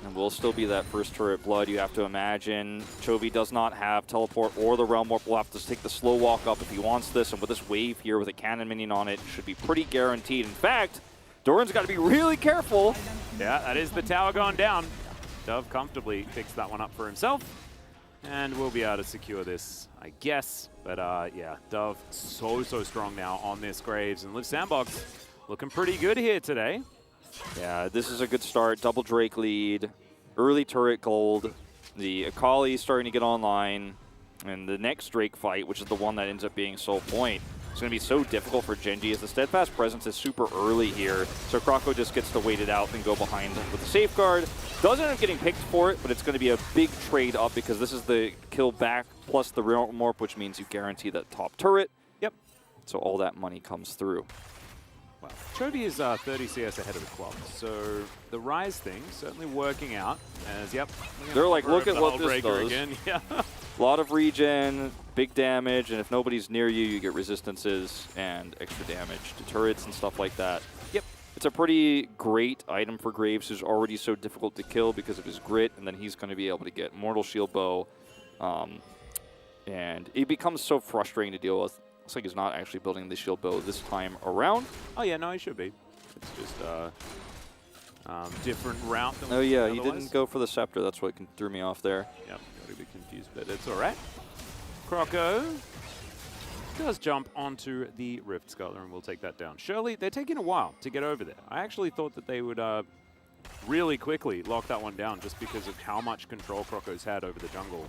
And will still be that first turret blood, you have to imagine. Chovy does not have teleport or the Realm Warp. Will have to take the slow walk up if he wants this. And with this wave here with a cannon minion on it, should be pretty guaranteed. In fact, Doran's got to be really careful. Yeah, that is the tower going down. Dove comfortably picks that one up for himself. And we'll be able to secure this, I guess. But yeah, Dove so strong now on this Graves. And Liv Sandbox looking pretty good here today. Yeah, this is a good start. Double Drake lead, early turret gold. The Akali starting to get online, and the next Drake fight, which is the one that ends up being sole point, is going to be so difficult for Gen G as the Steadfast presence is super early here. So Croco just gets to wait it out and go behind with the safeguard. Doesn't end up getting picked for it, but it's going to be a big trade up because this is the kill back plus the Realm Warp, which means you guarantee that top turret. Yep. So all that money comes through. Well, Chovy is 30 CS ahead of the club, so the Rise thing certainly working out. As they're like, look at what this does. Again. Yeah. A lot of regen, big damage, and if nobody's near you, you get resistances and extra damage to turrets and stuff like that. Yep. It's a pretty great item for Graves, who's already so difficult to kill because of his grit, and then he's going to be able to get Mortal Shield Bow, and it becomes so frustrating to deal with. Looks like he's not actually building the shield bow this time around. Oh yeah, no, he should be. It's just different route than oh yeah, he didn't go for the scepter. That's what threw me off there. Yep, got a bit confused, but it's all right. Croco does jump onto the Rift Scuttler, and we'll take that down. Shirley, they're taking a while to get over there. I actually thought that they would really quickly lock that one down just because of how much control Croco's had over the jungle.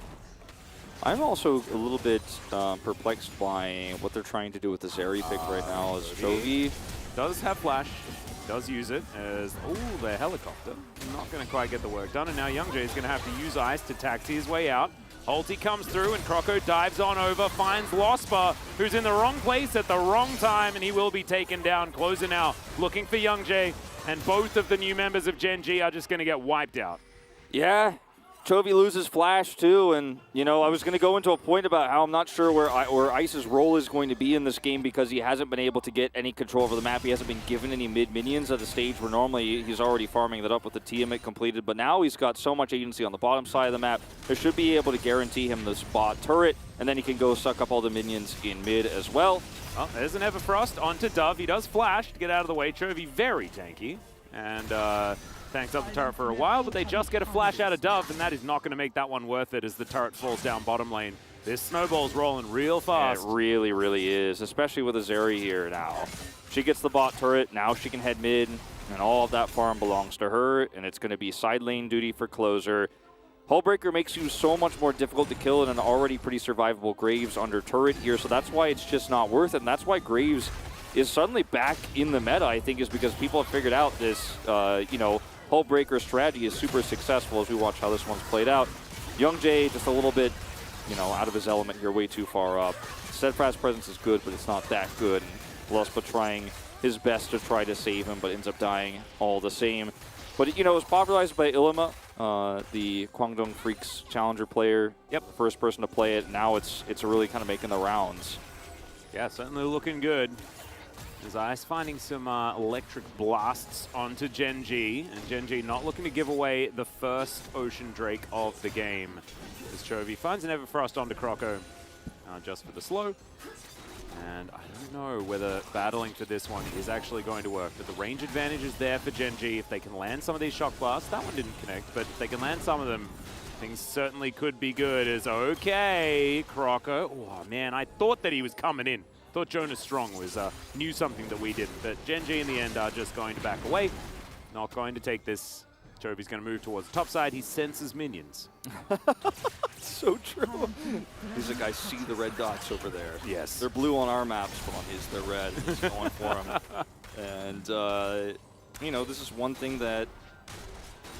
I'm also a little bit perplexed by what they're trying to do with the Zeri pick right now. As Chovy does have flash, does use it as the helicopter. Not going to quite get the work done, and now Youngjae is going to have to use ice to taxi his way out. Ulti comes through, and Croco dives on over, finds Lospa, who's in the wrong place at the wrong time, and he will be taken down. Closer now, looking for Youngjae, and both of the new members of Gen G are just going to get wiped out. Yeah. Chovy loses flash too, and you know, I was going to go into a point about how I'm not sure where Ice's role is going to be in this game because he hasn't been able to get any control over the map. He hasn't been given any mid minions at a stage where normally he's already farming that up with the Tiamat completed, but now he's got so much agency on the bottom side of the map. They should be able to guarantee him the spot turret, and then he can go suck up all the minions in mid as well. Well, there's an Everfrost onto Dove. He does flash to get out of the way. Chovy very tanky, and tanks up the turret for a while, but they just get a flash out of Dove, and that is not going to make that one worth it as the turret falls down bottom lane. This snowball's rolling real fast. Yeah, it really, really is, especially with a Zeri here now. She gets the bot turret, now she can head mid, and all of that farm belongs to her, and it's going to be side lane duty for Closer. Hullbreaker makes you so much more difficult to kill in an already pretty survivable Graves under turret here, so that's why it's just not worth it, and that's why Graves is suddenly back in the meta, I think, is because people have figured out this, you know, whole breaker strategy is super successful as we watch how this one's played out. Youngjae just a little bit, you know, out of his element here, way too far up. Steadfast presence is good, but it's not that good. And Luspa trying his best to try to save him, but ends up dying all the same. But, you know, it was popularized by Illima, the Kwangdong Freaks challenger player. Yep, the first person to play it. Now it's really kind of making the rounds. Yeah, certainly looking good. As Ice finding some electric blasts onto Genji, and Genji not looking to give away the first Ocean Drake of the game. As Chovy finds an Everfrost onto Croco, just for the slow. And I don't know whether battling for this one is actually going to work, but the range advantage is there for Genji. If they can land some of these shock blasts, that one didn't connect, but if they can land some of them, things certainly could be good. As okay, Croco. Oh man, I thought that he was coming in. Thought Jonas Strong was knew something that we didn't, but Genji in the end are just going to back away. Not going to take this. Chovy's going to move towards the top side. He senses minions. So true. He's like, I see the red dots over there. Yes. They're blue on our maps, but on his, they're red. He's going for him. And, you know, this is one thing that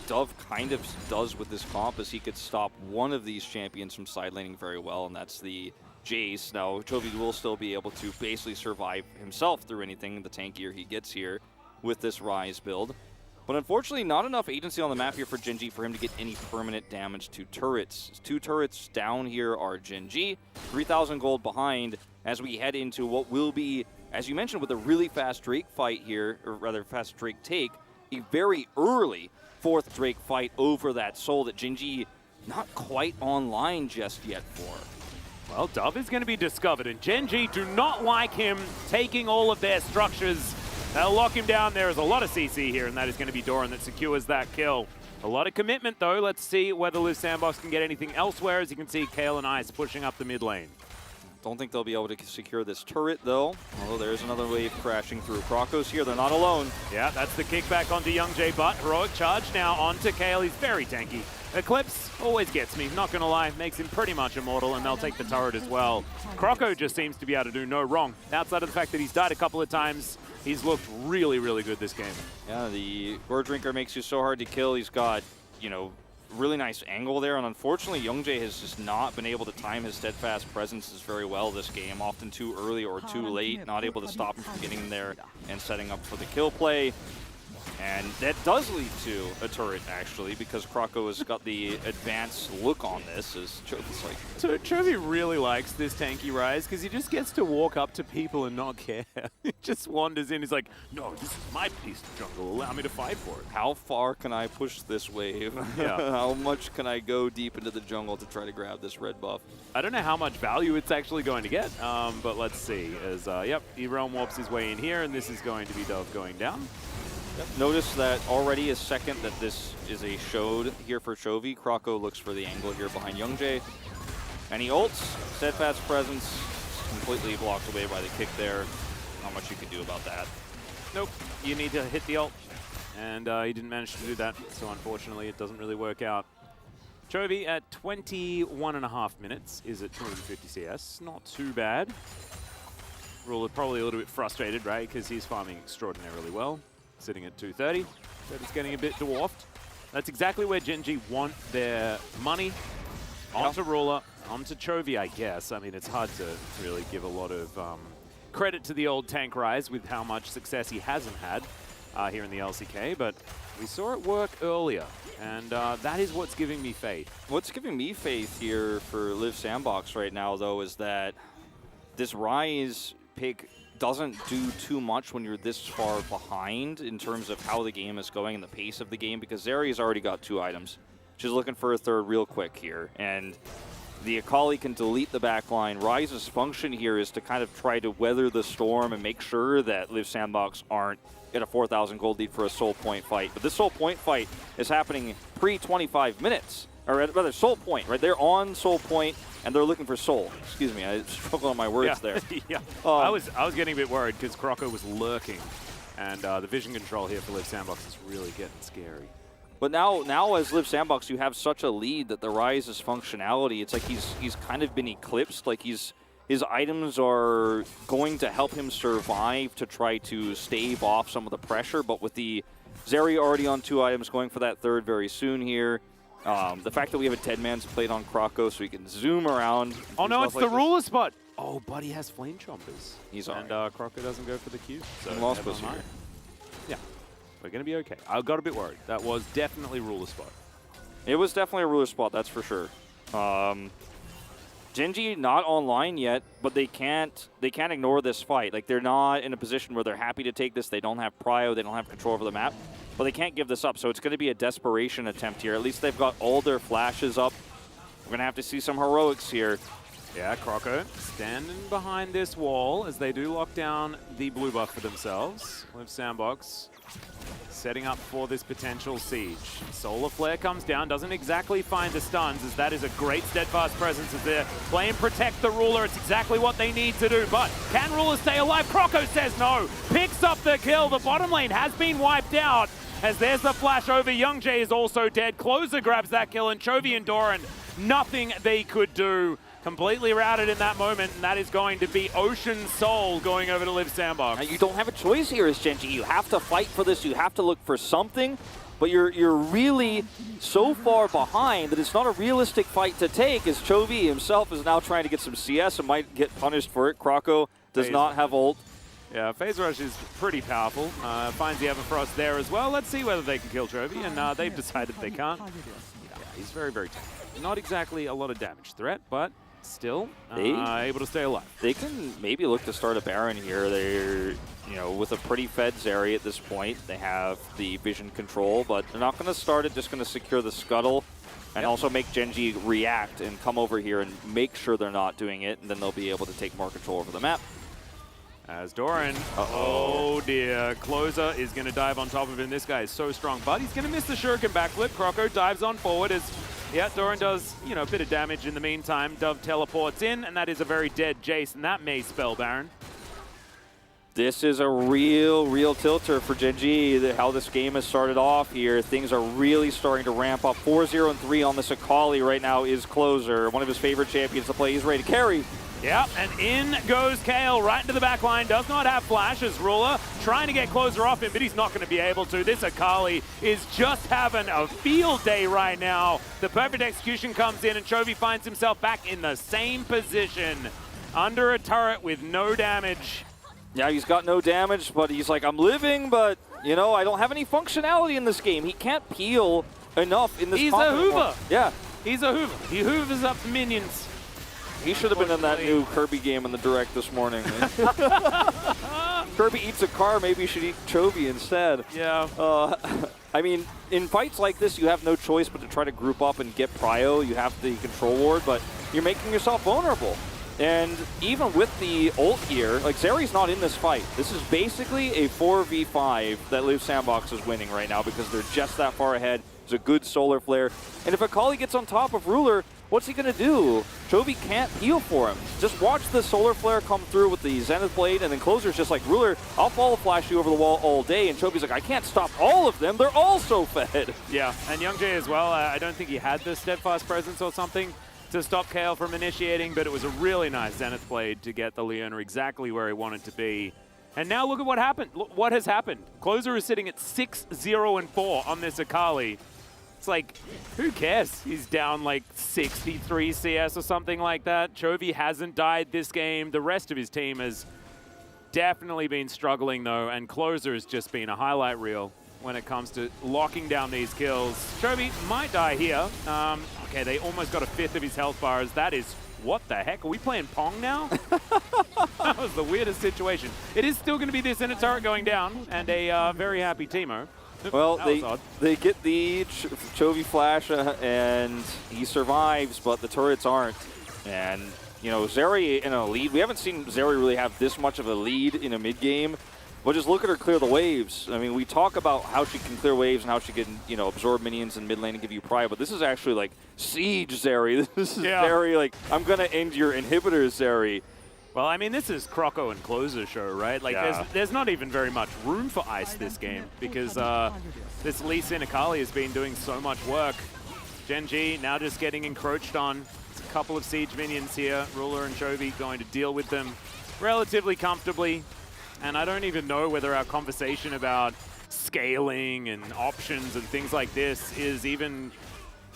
Dove kind of does with this comp is he could stop one of these champions from side laning very well, and that's the Jace. Now, Chovy will still be able to basically survive himself through anything, the tankier he gets here with this Rise build. But unfortunately, not enough agency on the map here for Genji for him to get any permanent damage to turrets. 2 turrets down here are Genji, 3,000 gold behind as we head into what will be, as you mentioned, with a really fast Drake fight here, or rather fast Drake take, a very early 4th Drake fight over that soul that Genji not quite online just yet for. Well, Dove is going to be discovered, and Genji do not like him taking all of their structures. They'll lock him down. There is a lot of CC here, and that is going to be Doran that secures that kill. A lot of commitment, though. Let's see whether Liv Sandbox can get anything elsewhere. As you can see, Kale and Ice pushing up the mid lane. Don't think they'll be able to secure this turret, though. Although there's another wave crashing through. Croco's here. They're not alone. Yeah, that's the kickback onto Youngjae, but heroic charge now onto Kale. He's very tanky. Eclipse always gets me, not going to lie. Makes him pretty much immortal, and they'll take the turret as well. Croco just seems to be able to do no wrong. Outside of the fact that he's died a couple of times, he's looked really, really good this game. Yeah, the Gore Drinker makes you so hard to kill. He's got, you know, really nice angle there, and unfortunately Youngjae has just not been able to time his steadfast presences very well this game. Often too early or too late, not able to stop him from getting in there and setting up for the kill play. And that does lead to a turret, actually, because Croco has got the advanced look on this. As Chovy's like, So Chovy really likes this tanky Rise because he just gets to walk up to people and not care. He just wanders in. He's like, no, this is my piece of jungle. Allow me to fight for it. how far can I push this wave? Yeah. How much can I go deep into the jungle to try to grab this red buff? I don't know how much value it's actually going to get, but let's see. As, yep, he realm warps his way in here, and this is going to be Dove going down. Notice that already a second that this is a showed here for Chovy. Croco looks for the angle here behind Youngjae. And he ults. Steadfast presence completely blocked away by the kick there. Not much you can do about that. Nope, you need to hit the ult. And he didn't manage to do that, so unfortunately it doesn't really work out. Chovy at 21.5 minutes is at 250 CS. Not too bad. Ruler probably a little bit frustrated, right? Because he's farming extraordinarily well. Sitting at 230, but it's getting a bit dwarfed. That's exactly where Genji want their money. Onto Ruler, onto Chovy, I guess. I mean, it's hard to really give a lot of credit to the old tank Rise with how much success he hasn't had here in the LCK, but we saw it work earlier, and that is what's giving me faith. What's giving me faith here for Liv Sandbox right now, though, is that this Rise pick doesn't do too much when you're this far behind in terms of how the game is going and the pace of the game, because Zeri's already got 2 items. She's looking for a third real quick here, and the Akali can delete the backline. Rise's function here is to kind of try to weather the storm and make sure that Liv Sandbox aren't at a 4,000 gold lead for a soul point fight. But this soul point fight is happening pre-25 minutes, or rather soul point, right? They're on soul point, and they're looking for soul. Excuse me, I struggled on my words there. Yeah, I was getting a bit worried because Croco was lurking, and the vision control here for Liv Sandbox is really getting scary. But now as Liv Sandbox, you have such a lead that the Rise's functionality, it's like he's kind of been eclipsed. Like his items are going to help him survive to try to stave off some of the pressure, but with the Zeri already on 2 items, going for that third very soon here. The fact that we have a dead man's plate on Croco so he can zoom around. Oh no, it's like the this. ruler spot. Oh, but he has flame chompers. He's and Croco doesn't go for the Q. So lost never us here. mind. Yeah, we're gonna be okay. I got a bit worried. That was definitely ruler spot. It was definitely a ruler spot, that's for sure. Genji not online yet, but they can't ignore this fight. Like, they're not in a position where they're happy to take this. They don't have prio, they don't have control over the map, but they can't give this up. So it's going to be a desperation attempt here. At least they've got all their flashes up. We're going to have to see some heroics here. Yeah, Croco standing behind this wall as they do lock down the blue buff for themselves. Live Sandbox setting up for this potential siege. Solar Flare comes down, doesn't exactly find the stuns, as that is a great steadfast presence as they're playing protect the ruler. It's exactly what they need to do, but can ruler stay alive? Croco says no, picks up the kill. The bottom lane has been wiped out as there's the flash over. Young Jay is also dead. Closer grabs that kill, and Chovy and Doran, nothing they could do. Completely routed in that moment, and that is going to be Ocean Soul going over to Live Sandbox. Now, you don't have a choice here as Genji. You have to fight for this. You have to look for something, but you're really so far behind that it's not a realistic fight to take, as Chovy himself is now trying to get some CS and might get punished for it. Croco does not have ult. Yeah, Phase Rush is pretty powerful. Finds the Everfrost there as well. Let's see whether they can kill Chovy, and they've decided they can't. Yeah, he's very, very tough. Not exactly a lot of damage threat, but still able to stay alive. They can maybe look to start a Baron here. They're, with a pretty fed Zeri at this point. They have the vision control, but they're not going to start it, just going to secure the scuttle and also make Genji react and come over here and make sure they're not doing it, and then they'll be able to take more control over the map. As Doran, oh dear, Closer is going to dive on top of him. This guy is so strong, but he's going to miss the Shuriken backflip. Croco dives on forward as, yeah, Doran does, a bit of damage in the meantime. Dove teleports in, and that is a very dead Jace, and that may spell Baron. This is a real tilter for Genji. How this game has started off here, things are really starting to ramp up. 4-0-3 on this Akali right now is Closer, one of his favorite champions to play. He's ready to carry. Yeah, and in goes Kale right into the back line. Does not have flash as Ruler trying to get Closer off him, but he's not going to be able to. This Akali is just having a field day right now. The perfect execution comes in, and Chovy finds himself back in the same position under a turret with no damage. Yeah, he's got no damage, but he's like, I'm living, but, I don't have any functionality in this game. He can't peel enough in this He's a Hoover. Yeah. He's a Hoover. He hoovers up the minions. He should have been in that new Kirby game in the Direct this morning. Kirby eats a car, maybe you should eat Chovy instead. Yeah. I mean, in fights like this, you have no choice but to try to group up and get prio. You have the control ward, but you're making yourself vulnerable. And even with the ult here, like, Zeri's not in this fight. This is basically a 4v5 that Live Sandbox is winning right now because they're just that far ahead. There's a good solar flare. And if Akali gets on top of Ruler, what's he going to do? Chovy can't heal for him. Just watch the solar flare come through with the Zenith Blade, and then Closer's just like, Ruler, I'll follow flash you over the wall all day. And Chovy's like, I can't stop all of them. They're all so fed. Yeah, and Young Jay as well. I don't think he had the steadfast presence or something to stop Kale from initiating, but it was a really nice Zenith Blade to get the Leona exactly where he wanted to be. And now look at what happened. Look what has happened. Closer is sitting at 6-0-4 on this Akali. It's like, who cares? He's down like 63 CS or something like that. Chovy hasn't died this game. The rest of his team has definitely been struggling though, and Closer has just been a highlight reel when it comes to locking down these kills. Chovy might die here. Okay, they almost got a fifth of his health bars. That is, what the heck? Are we playing Pong now? That was the weirdest situation. It is still going to be this inner turret going down, and a very happy Teemo. Well, they get the Chovy flash, and he survives, but the turrets aren't. And, Zeri in a lead. We haven't seen Zeri really have this much of a lead in a mid-game. But just look at her clear the waves. I mean, we talk about how she can clear waves and how she can, absorb minions in mid lane and give you prio, but this is actually like Siege Zeri. This is very like, I'm going to end your inhibitors, Zeri. Well, I mean, this is Croco and Closer show, right? Like, there's not even very much room for ice this game because this Lee Sin Akali has been doing so much work. Genji now just getting encroached on. It's a couple of siege minions here. Ruler and Chovy going to deal with them relatively comfortably. And I don't even know whether our conversation about scaling and options and things like this is even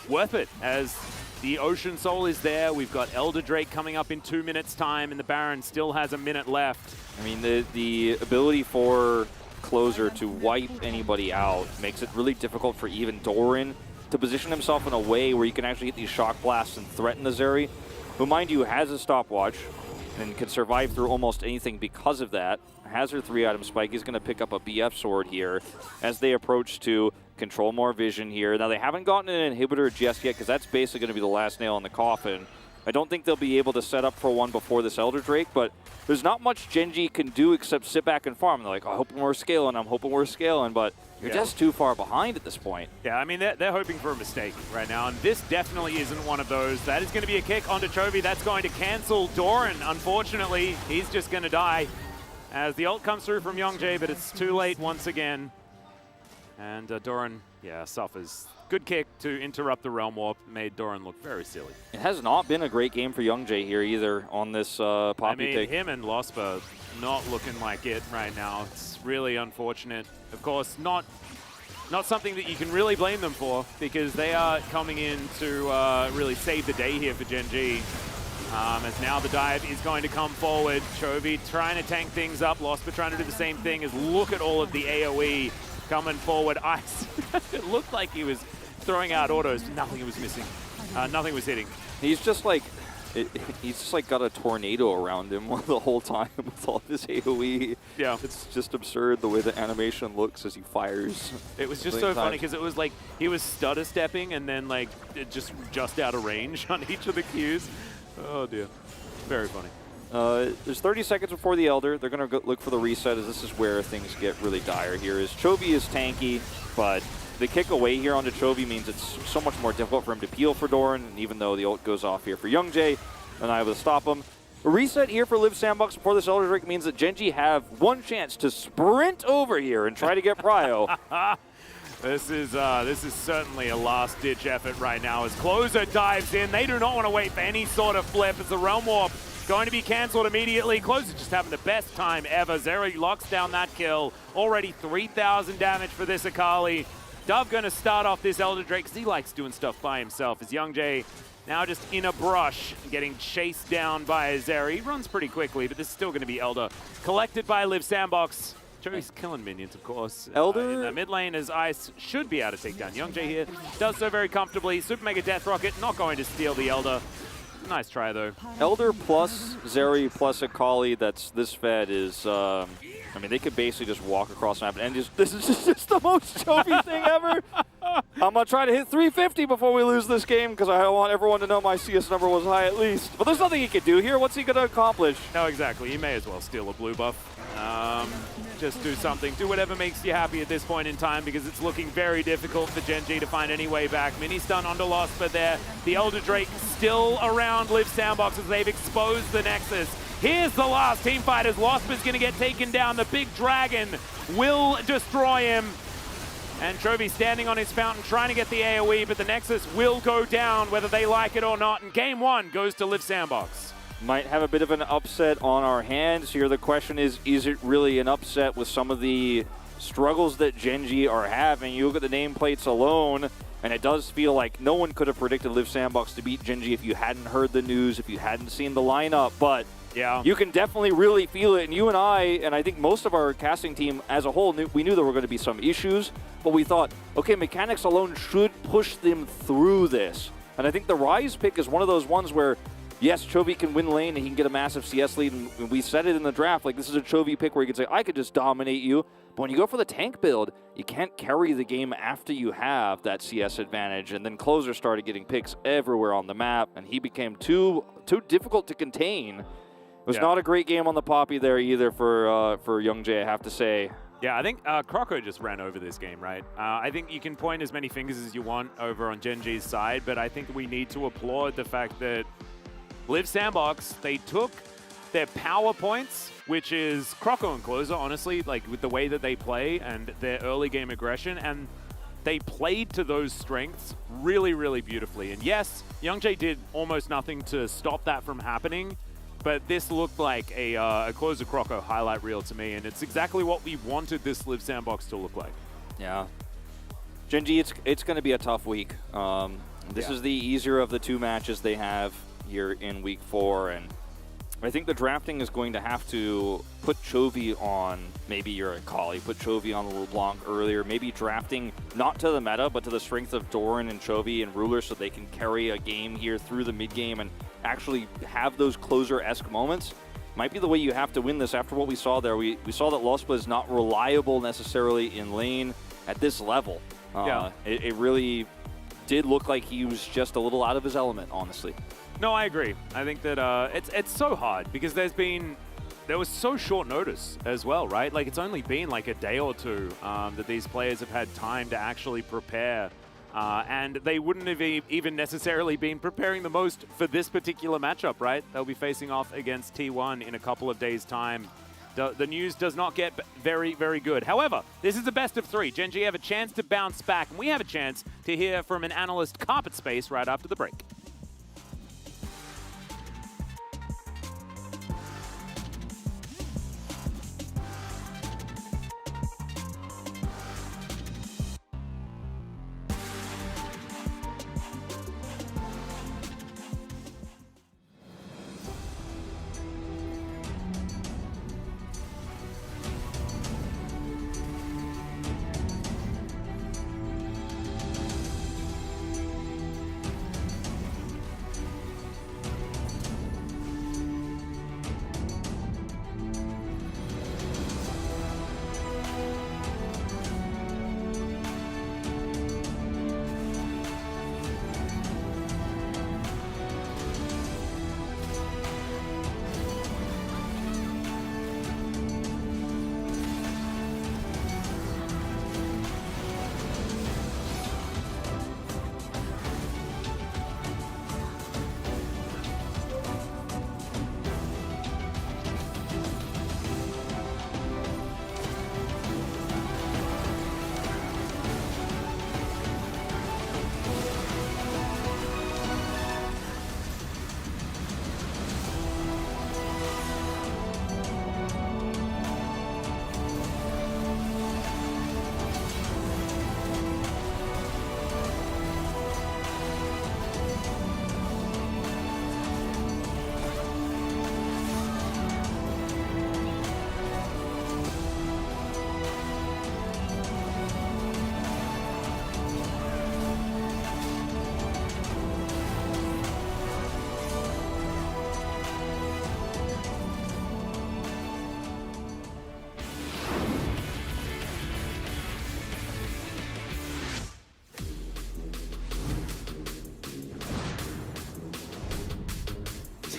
worth it, as the Ocean Soul is there. We've got Elder Drake coming up in 2 minutes time, and the Baron still has a minute left. I mean, the ability for Closer to wipe anybody out makes it really difficult for even Doran to position himself in a way where you can actually hit these shock blasts and threaten the Zeri, who, mind you, has a stopwatch and can survive through almost anything because of that. Has her 3-item spike. He's going to pick up a BF sword here as they approach to control more vision here. Now, they haven't gotten an inhibitor just yet, because that's basically going to be the last nail in the coffin. I don't think they'll be able to set up for one before this Elder Drake, but there's not much Genji can do except sit back and farm. They're like, I'm hoping we're scaling, but you're just too far behind at this point. Yeah, I mean, they're hoping for a mistake right now, and this definitely isn't one of those. That is going to be a kick onto Chovy. That's going to cancel Doran. Unfortunately, he's just going to die as the ult comes through from Youngjae, but it's too late once again. And Doran, yeah, suffers. Good kick to interrupt the Realm Warp. Made Doran look very silly. It has not been a great game for Youngjae here either on this Poppy I mean, pick. him and Lospa not looking like it right now. It's really unfortunate. Of course, not something that you can really blame them for, because they are coming in to really save the day here for Gen G. As now the dive is going to come forward. Chovy trying to tank things up. Lospa trying to do the same thing. As look at all of the AoE coming forward. Ice. It looked like he was throwing out autos. Nothing was missing. Nothing was hitting. He's just like got a tornado around him the whole time with all this AoE. Yeah. It's just absurd the way the animation looks as he fires. It was just so funny because it was like he was stutter stepping and then like just out of range on each of the Qs. Oh dear. Very funny. There's 30 seconds before the Elder. They're going to look for the reset, as this is where things get really dire here. Chovy is tanky, but the kick away here onto Chovy means it's so much more difficult for him to peel for Doran, and even though the ult goes off here for Youngjae, they're not able to stop him. A reset here for Liv Sandbox before this Elder Drake means that Genji have one chance to sprint over here and try to get Prio. This is certainly a last-ditch effort right now as Closer dives in. They do not want to wait for any sort of flip as the Realm Warp going to be cancelled immediately. Closer just having the best time ever. Zeri locks down that kill. Already 3,000 damage for this Akali. Dove going to start off this Elder Drake because he likes doing stuff by himself. As Youngjae now just in a brush, getting chased down by Zeri. He runs pretty quickly, but this is still going to be Elder. Collected by Liv Sandbox. Joey's killing minions, of course. Elder in the mid lane as Ice should be able to take down Youngjae here. Does so very comfortably. Super Mega Death Rocket not going to steal the Elder. Nice try, though. Elder plus Zeri plus Akali that's this fed is, I mean, they could basically just walk across the map and just, this is just the most Chovy thing ever. I'm going to try to hit 350 before we lose this game because I want everyone to know my CS number was high at least. But there's nothing he can do here. What's he going to accomplish? No, exactly. He may as well steal a blue buff. Just do something. Do whatever makes you happy at this point in time because it's looking very difficult for Gen G to find any way back. Mini stun onto Lospa there. The Elder Drake still around Liv Sandbox as they've exposed the Nexus. Here's the last team fight as Lospa's going to get taken down. The big dragon will destroy him. And Chovy standing on his fountain trying to get the AoE, but the Nexus will go down whether they like it or not. And game one goes to Liv Sandbox. Might have a bit of an upset on our hands here. The question is it really an upset with some of the struggles that Gen G are having? You look at the nameplates alone, and it does feel like no one could have predicted Liv Sandbox to beat Gen G if you hadn't heard the news, if you hadn't seen the lineup. But yeah, you can definitely really feel it. And you and I think most of our casting team as a whole, we knew there were going to be some issues, but we thought, okay, mechanics alone should push them through this. And I think the Ryze pick is one of those ones where, yes, Chovy can win lane and he can get a massive CS lead, and we said it in the draft, like this is a Chovy pick where you can say, I could just dominate you. But when you go for the tank build, you can't carry the game after you have that CS advantage. And then Closer started getting picks everywhere on the map, and he became too difficult to contain. It was not a great game on the Poppy there either for Youngjae, I have to say. Yeah, I think Croco just ran over this game, right? I think you can point as many fingers as you want over on Gen G's side, but I think we need to applaud the fact that Liv Sandbox, they took their power points, which is Croco and Closer, honestly, like with the way that they play and their early game aggression, and they played to those strengths really, really beautifully. And yes, Youngjae did almost nothing to stop that from happening, but this looked like a Closer Croco highlight reel to me, and it's exactly what we wanted this Liv Sandbox to look like. Yeah. Genji, it's going to be a tough week. This is the easier of the two matches they have here in week 4, and I think the drafting is going to have to put Chovy on maybe your Akali, put Chovy on the LeBlanc earlier, maybe drafting not to the meta, but to the strength of Doran and Chovy and Ruler so they can carry a game here through the mid game and actually have those closer-esque moments. Might be the way you have to win this after what we saw there. We saw that ล์스바 is not reliable necessarily in lane at this level. It really did look like he was just a little out of his element, honestly. No, I agree. I think that it's so hard because there was so short notice as well, right? Like it's only been like a day or two that these players have had time to actually prepare, and they wouldn't have even necessarily been preparing the most for this particular matchup, right? They'll be facing off against T1 in a couple of days' time. The news does not get very, very good. However, this is the best of 3. Genji have a chance to bounce back, and we have a chance to hear from an analyst, Carpet Space, right after the break.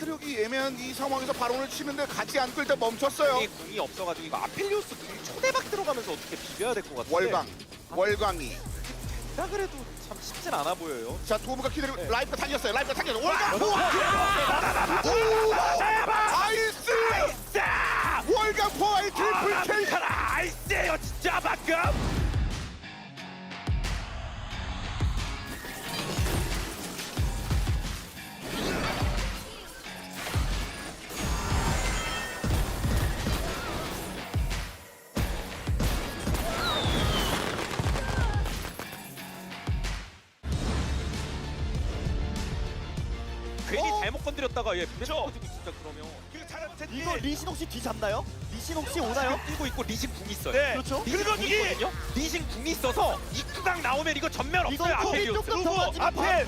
체력이 애매한 이 상황에서 바론을 치는데 같이 안 끌다 멈췄어요. 이 궁이 없어가지고 이거 아펠리오스 궁이 초대박 들어가면서 어떻게 비벼야 될 것 같은데. 월광이. 나 그래도 참 쉽진 않아 보여요. 자, 도무가 기다리고 라이프가 달렸어요. 월광 포화! 아이스! 월광 포화의 트리플 K! 아이스예요 진짜 방금. 괜히 잘못 건드렸다가 얘 그렇죠. 진짜 그러면 이거 리신 혹시 뒤 잡나요? 리신 혹시 오나요? 뛰고 있고 리신 궁 있어요. 네. 그렇죠. 리신 궁 있거든요. 리신 궁이 있어서 입구강 나오면 이거 전면 없어요. 아펠리오스. 앞에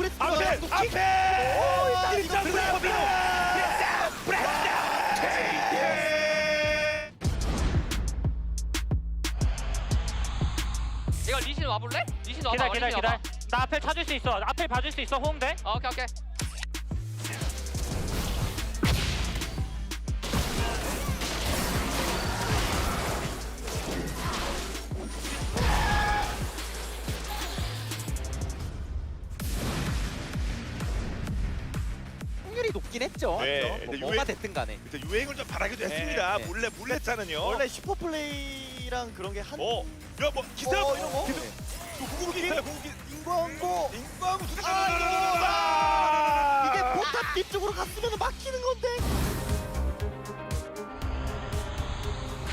이거 리신 와볼래? 리신 와봐. 기다려. 나 앞에 찾을 수 있어. 앞에 봐줄 수 있어. 호응돼? 오케이. 확률이 높긴 했죠. 네. 뭐 뭐가 됐든 간에. 유행을 좀 바라기도 했습니다. 네. 몰래 차는요. 원래 슈퍼플레이랑 그런 게 한. 이거 뭐 기습. 이런 거. 궁극기 있어요. 궁극기. 인광고 이게 포탑 뒤쪽으로 갔으면 막히는 건데.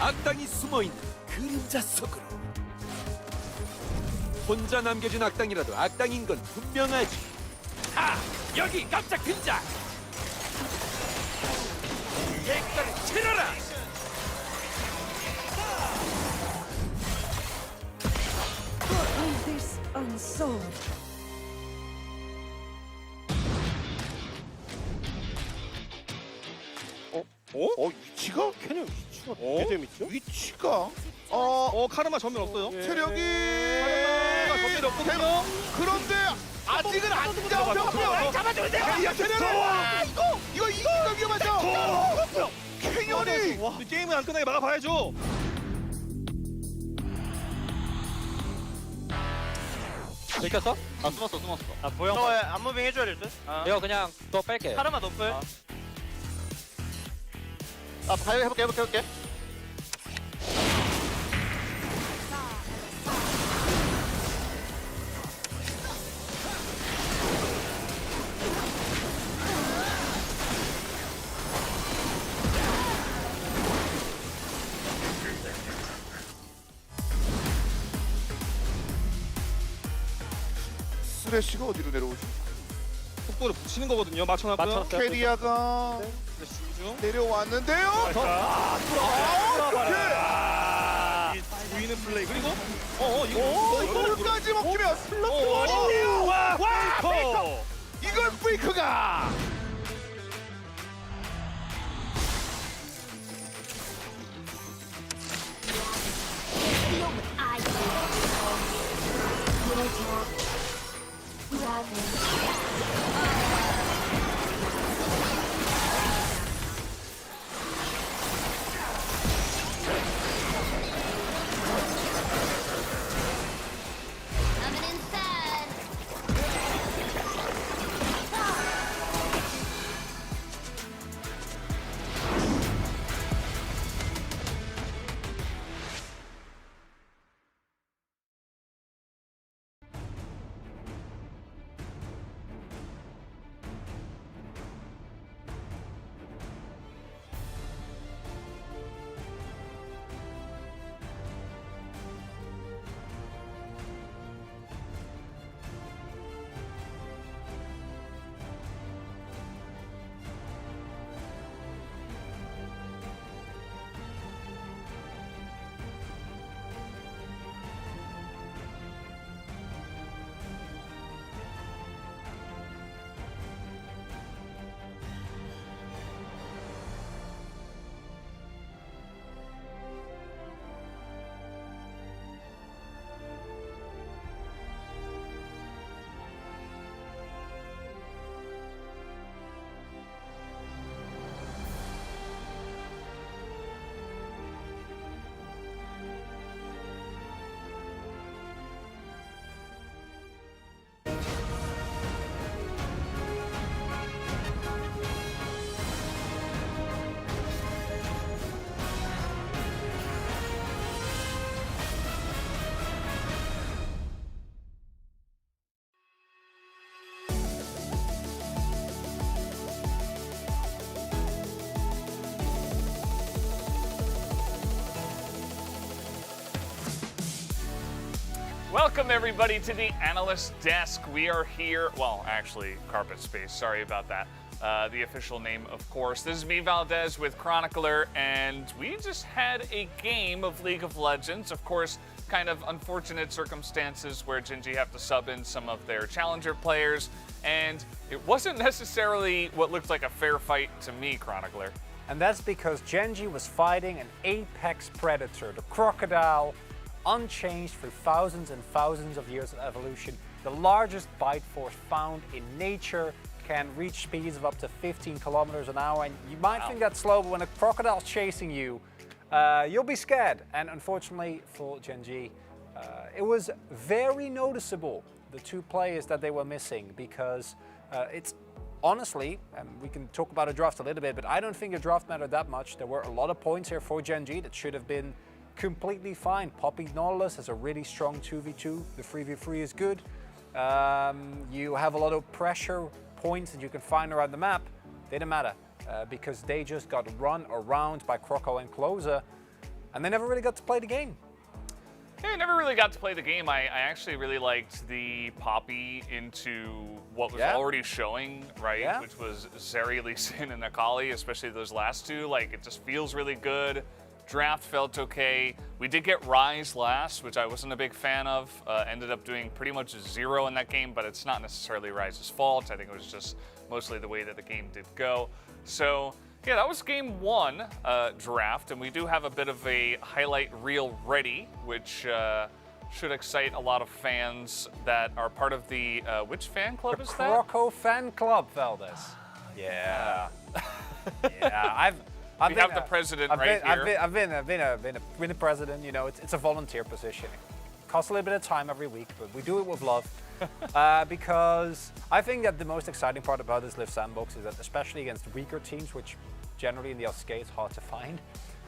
악당이 숨어있는 그림자 속으로 혼자 남겨진 악당이라도 악당인 건 분명하지. 아, 여기 깜짝 등장. 대가를 치러라. This unsolved. 위치가? 캐년 위치가 어? 되게 재밌죠? 위치가? 카르마 전면 없어요. 체력이 카르마가 전면이 없거든요. 그런데 아직은 안 잡혀. 잡아줘야 돼요. 야, 캐년을 이거 위험하죠. 캐년이 와, 게임은 안 끝나게 막아봐야죠. 들켰어? 아, 숨었어. 아 보영. 너 안무빙 해줘야 될 듯. 이거 그냥 또 뺄게. 카르마 노플. 해볼게. 스레시가 어디로 내려오지? 속도를 붙이는 거거든요. 맞춰놨고요. 캐리아가 내려왔는데요. 보이는 플레이 그리고 이거 이거까지 먹히면 슬럼프 어린데요. 와, 페이커. 이걸 페이커가. Welcome everybody to the analyst desk. We are here, well, actually, Carpet Space, sorry about that. The official name, of course. This is me, Valdez, with Chronicler, and we just had a game of League of Legends. Of course, kind of unfortunate circumstances where Gen.G have to sub in some of their challenger players, and it wasn't necessarily what looked like a fair fight to me, Chronicler. And that's because Gen.G was fighting an apex predator, the crocodile, unchanged through thousands and thousands of years of evolution. The largest bite force found in nature, can reach speeds of up to 15 kilometers an hour. And you might think that's slow, but when a crocodile's chasing you, you'll be scared. And unfortunately for Gen.G, it was very noticeable, the two players that they were missing, because it's honestly, and we can talk about a draft a little bit, but I don't think a draft mattered that much. There were a lot of points here for Gen.G that should have been completely fine. Poppy Nautilus has a really strong 2v2. The 3v3 is good. You have a lot of pressure points that you can find around the map. They didn't matter because they just got run around by Croco and Closer, and they never really got to play the game. I never really got to play the game. I actually really liked the Poppy into what was already showing, right? Yeah. Which was Zeri, Lee Sin, and Akali, especially those last two. Like, it just feels really good. Draft felt okay. We did get Rise last, which I wasn't a big fan of. Ended up doing pretty much 0 in that game, but it's not necessarily Rise's fault. I think it was just mostly the way that the game did go. So, yeah, that was game 1 draft, and we do have a bit of a highlight reel ready, which should excite a lot of fans that are part of the, which fan club is that? Croco fan club, Valdez. Yeah. Yeah, we have the president right here. I've been a president. You know, it's a volunteer position. It costs a little bit of time every week, but we do it with love. Because I think that the most exciting part about this Live Sandbox is that, especially against weaker teams, which generally in the LCK is hard to find,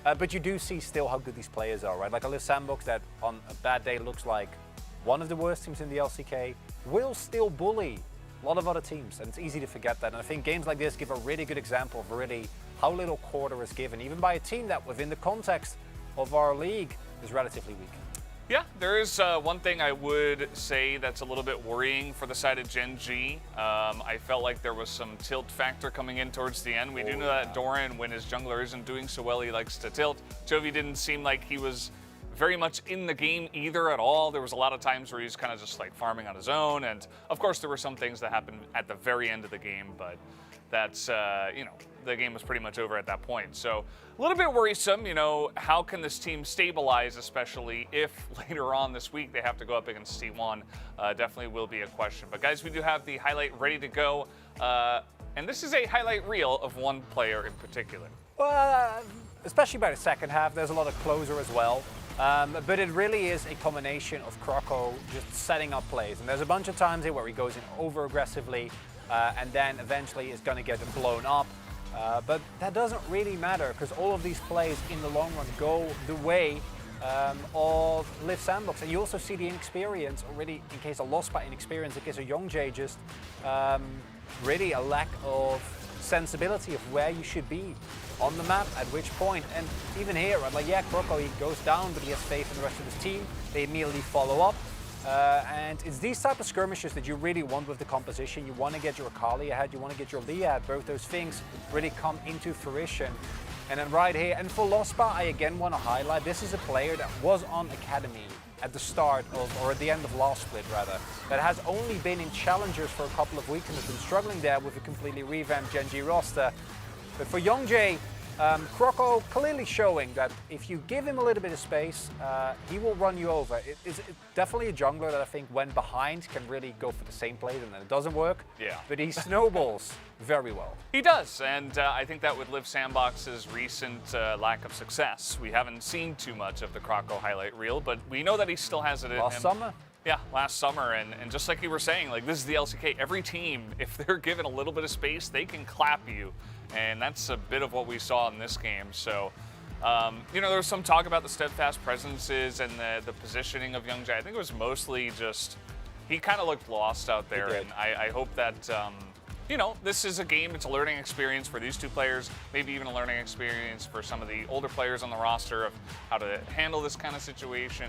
but you do see still how good these players are, right? Like a Live Sandbox that on a bad day looks like one of the worst teams in the LCK will still bully a lot of other teams, and it's easy to forget that. And I think games like this give a really good example of really how little quarter is given, even by a team that within the context of our league is relatively weak. Yeah, there is one thing I would say that's a little bit worrying for the side of Gen G. I felt like there was some tilt factor coming in towards the end. We do know that Doran, when his jungler isn't doing so well, he likes to tilt. Chovy didn't seem like he was very much in the game either at all. There was a lot of times where he's kind of just like farming on his own. And of course, there were some things that happened at the very end of the game, but that's, you know, the game was pretty much over at that point. So a little bit worrisome, you know, how can this team stabilize, especially if later on this week they have to go up against T1? Definitely will be a question. But guys, we do have the highlight ready to go. And this is a highlight reel of one player in particular. Well, especially by the second half, there's a lot of closer as well. But it really is a combination of Croco just setting up plays. And there's a bunch of times here where he goes in over aggressively and then eventually is going to get blown up. But that doesn't really matter because all of these plays in the long run go the way of Live Sandbox. And you also see the inexperience already in case of lost by inexperience, in case of Youngjae, just really a lack of sensibility of where you should be on the map at which point. And even here, right, like, yeah, Croco, he goes down, but he has faith in the rest of his team. They immediately follow up. And it's these type of skirmishes that you really want with the composition. You want to get your Akali ahead, you want to get your Lee ahead. Both those things really come into fruition. And then right here, and for Lospa, I again want to highlight, this is a player that was on Academy at the start of, or at the end of last split rather, that has only been in Challengers for a couple of weeks and has been struggling there with a completely revamped Gen G roster. But for Youngjae, Croco clearly showing that if you give him a little bit of space, he will run you over. It's definitely a jungler that I think when behind can really go for the same plays and then it doesn't work. Yeah. But he snowballs very well. He does, and I think that would Live Sandbox's recent lack of success. We haven't seen too much of the Croco highlight reel, but we know that he still has it in him. Last summer? Yeah, last summer, and just like you were saying, like, this is the LCK. Every team, if they're given a little bit of space, they can clap you, and that's a bit of what we saw in this game. So, you know, there was some talk about the steadfast presences and the positioning of Youngjae. I think it was mostly just, he kind of looked lost out there, and I hope that, you know, this is a game, it's a learning experience for these two players, maybe even a learning experience for some of the older players on the roster of how to handle this kind of situation.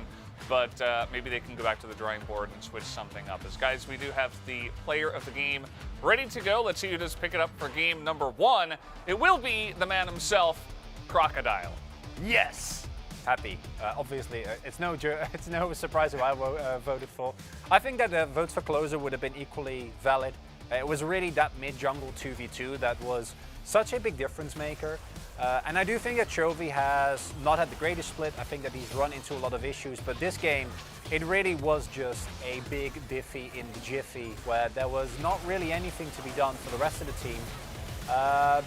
But maybe they can go back to the drawing board and switch something up. As guys, we do have the player of the game ready to go. Let's see who does pick it up for game number 1. It will be the man himself, Crocodile. Yes! Happy. Obviously, it's no surprise who I voted for. I think that the votes for closer would have been equally valid. It was really that mid-jungle 2v2 that was such a big difference maker. And I do think that Chovy has not had the greatest split. I think that he's run into a lot of issues, but this game, it really was just a big diffie in the jiffy where there was not really anything to be done for the rest of the team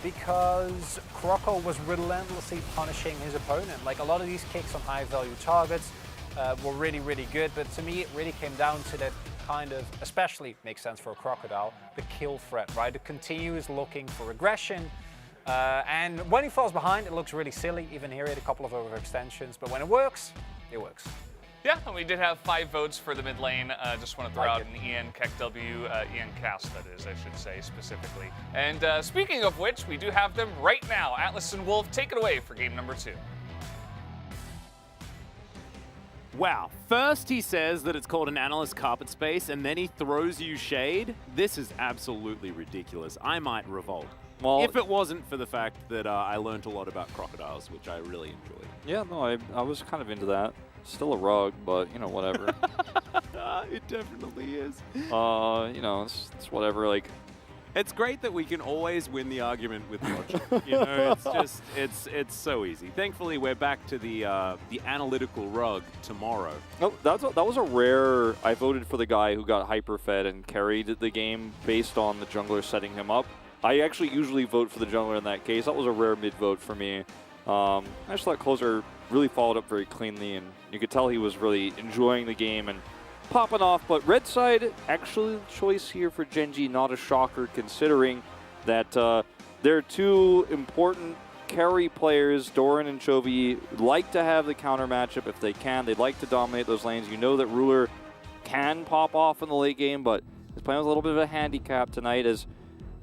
because Croco was relentlessly punishing his opponent. Like, a lot of these kicks on high value targets were really, really good, but to me it really came down to that kind of, especially makes sense for a Crocodile, the kill threat, right? The continuous looking for aggression. And when he falls behind, it looks really silly. Even here, he had a couple of overextensions, but when it works, it works. Yeah, and we did have 5 votes for the mid lane. Just want to throw out an Ian KekW, Ian Cast, that is, I should say, specifically. And speaking of which, we do have them right now. Atlas and Wolf, take it away for game number 2. Wow. First he says that it's called an analyst carpet space, and then he throws you shade. This is absolutely ridiculous. I might revolt. Well, if it wasn't for the fact that I learned a lot about crocodiles, which I really enjoyed. Yeah, no, I was kind of into that. Still a rug, but, you know, whatever. It definitely is. You know, it's whatever, like... It's great that we can always win the argument with logic. You know, it's just, it's so easy. Thankfully, we're back to the analytical rug tomorrow. Oh, that was a rare... I voted for the guy who got hyper-fed and carried the game based on the jungler setting him up. I actually usually vote for the jungler in that case. That was a rare mid-vote for me. I just thought Closer really followed up very cleanly, and you could tell he was really enjoying the game and popping off. But red side, actually the choice here for Gen.G, not a shocker considering that they're two important carry players. Doran and Chovy like to have the counter matchup if they can. They like to dominate those lanes. You know that Ruler can pop off in the late game, but he's playing with a little bit of a handicap tonight as,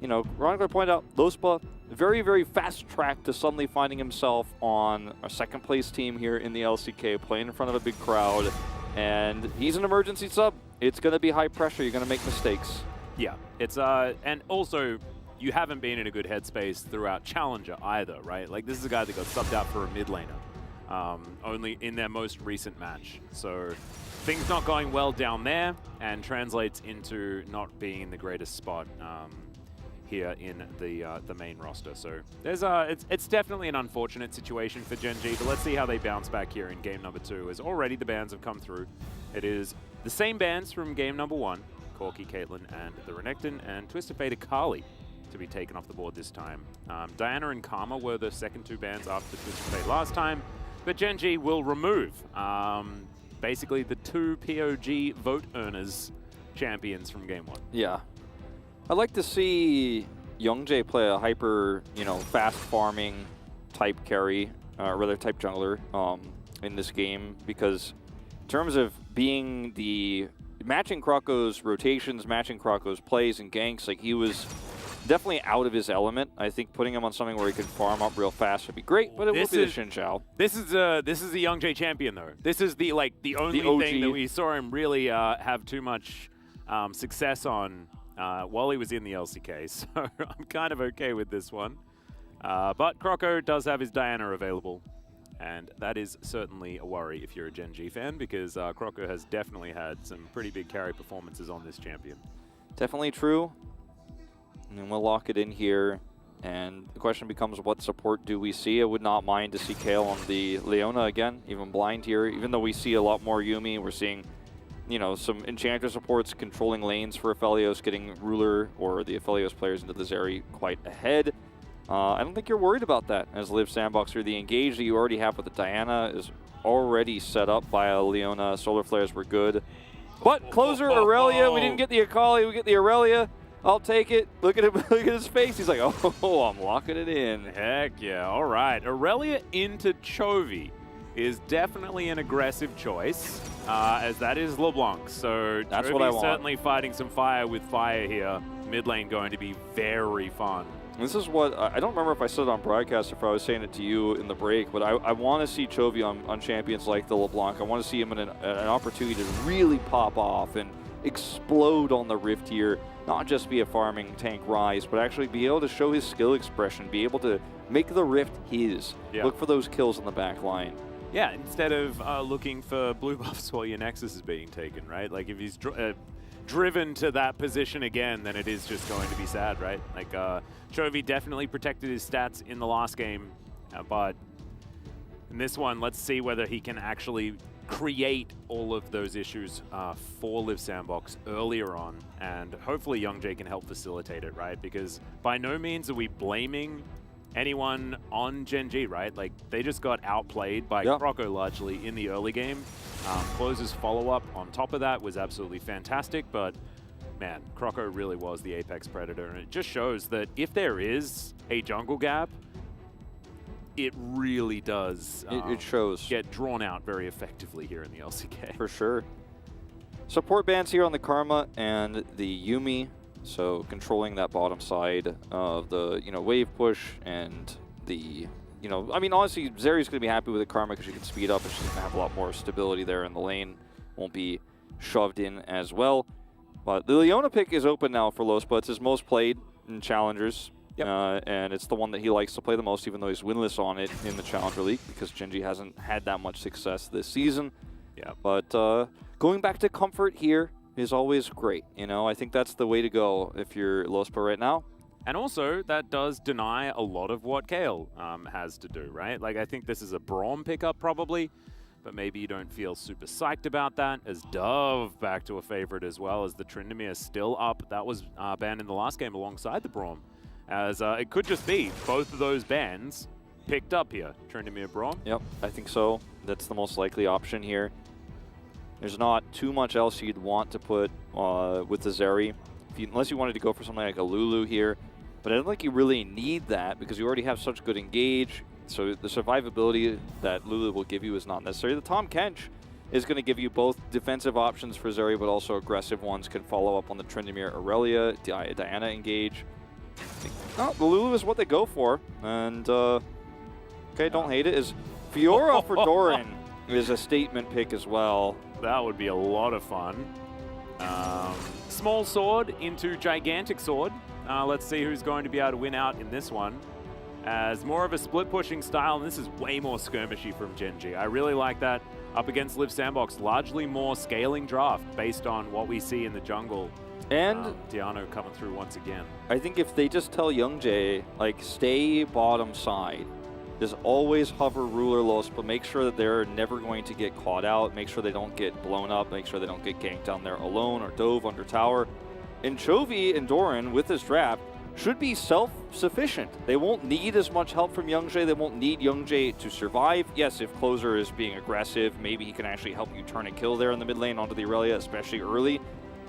you know, Veronica pointed out, Lospa, very, very fast track to suddenly finding himself on a second place team here in the LCK, playing in front of a big crowd. And he's an emergency sub. It's going to be high pressure. You're going to make mistakes. Yeah, it's and also you haven't been in a good headspace throughout Challenger either, right? Like this is a guy that got subbed out for a mid laner, only in their most recent match. So things not going well down there, and translates into not being in the greatest spot here in the main roster. So there's it's definitely an unfortunate situation for Gen.G, but let's see how they bounce back here in game number 2, as already the bans have come through. It is the same bans from game number 1, Corki, Caitlyn, and the Renekton, and Twisted Fate Akali to be taken off the board this time. Diana and Karma were the second 2 bans after Twisted Fate last time, but Gen.G will remove basically the 2 POG vote earners champions from game 1. Yeah. I'd like to see Youngjae play a hyper, you know, fast farming type carry, or rather type jungler in this game, because in terms of being the matching Krako's rotations, matching Krako's plays and ganks, like he was definitely out of his element. I think putting him on something where he could farm up real fast would be great, but it will be the Xin Zhao. This is a Youngjae champion though. This is the only thing that we saw him really have too much success on while he was in the LCK, so I'm kind of okay with this one. But Croco does have his Diana available, and that is certainly a worry if you're a Gen.G fan, because Croco has definitely had some pretty big carry performances on this champion. Definitely true. And then we'll lock it in here, and the question becomes, what support do we see? I would not mind to see Kale on the Leona again, even blind here. Even though we see a lot more Yuumi, we're seeing, you know, some Enchanter supports controlling lanes for Aphelios, getting Ruler or the Aphelios players into the Zeri quite ahead. I don't think you're worried about that as Live Sandboxer. The engage that you already have with the Diana is already set up by a Leona. Solar Flares were good. But Closer, Aurelia, we didn't get the Akali, we get the Aurelia. I'll take it. Look at him, look at his face. He's like, oh, I'm locking it in. Heck yeah, all right. Aurelia into Chovy is definitely an aggressive choice, as that is LeBlanc. So that's what I want. Certainly fighting some fire with fire here. Mid lane going to be very fun. This is what, I don't remember if I said it on broadcast or if I was saying it to you in the break, but I want to see Chovy on champions like the LeBlanc. I want to see him in an opportunity to really pop off and explode on the Rift here. Not just be a farming tank Rise, but actually be able to show his skill expression, be able to make the Rift his. Yeah. Look for those kills on the back line. Yeah, instead of looking for blue buffs while your Nexus is being taken, right? Like if he's driven to that position again, then it is just going to be sad, right? Like Chovy definitely protected his stats in the last game, but in this one, let's see whether he can actually create all of those issues for Live Sandbox earlier on, and hopefully Youngjae can help facilitate it, right? Because by no means are we blaming anyone on Gen.G, right? Like they just got outplayed by Croco largely in the early game. Closer's follow-up on top of that was absolutely fantastic, but man, Croco really was the apex predator, and it just shows that if there is a jungle gap, it really does it shows. Get drawn out very effectively here in the LCK. For sure. Support bans here on the Karma and the Yuumi, so controlling that bottom side of the wave push and the you know, I mean, honestly, Zeri's going to be happy with the Karma because she can speed up and she's going to have a lot more stability there in the lane. Won't be shoved in as well. But the Leona pick is open now for LSB. It's his most played in Challengers. And it's the one that he likes to play the most, even though he's winless on it in the Challenger League because Genji hasn't had that much success this season. Yeah. But going back to comfort here is always great. You know, I think that's the way to go if you're LSB right now. And also, that does deny a lot of what Kale has to do, right? Like, I think this is a Braum pickup probably, but maybe you don't feel super psyched about that. As Dove back to a favorite as well, as the Tryndamere still up. That was banned in the last game alongside the Braum. As it could just be both of those bans picked up here. Tryndamere, Braum. Yep, I think so. That's the most likely option here. There's not too much else you'd want to put with the Zeri, unless you wanted to go for something like a Lulu here. But I don't think you really need that because you already have such good engage. So the survivability that Lulu will give you is not necessary. The Tahm Kench is going to give you both defensive options for Zeri, but also aggressive ones. Can follow up on the Tryndamere Aurelia, Diana engage. No, the Lulu is what they go for. And, okay, don't hate it. Is Fiora for Doran is a statement pick as well. That would be a lot of fun. Small sword into gigantic sword. Let's see who's going to be able to win out in this one. As more of a split pushing style, and this is way more skirmishy from Genji. I really like that up against Live Sandbox. Largely more scaling draft based on what we see in the jungle. And Diano coming through once again. I think if they just tell Youngjae, like, stay bottom side, just always hover ruler LSB, but make sure that they're never going to get caught out, make sure they don't get blown up, make sure they don't get ganked down there alone or dove under tower. And Chovy and Doran, with this draft, should be self-sufficient. They won't need as much help from Youngjae. They won't need Youngjae to survive. Yes, if Closer is being aggressive, maybe he can actually help you turn a kill there in the mid lane onto the Aurelia, especially early.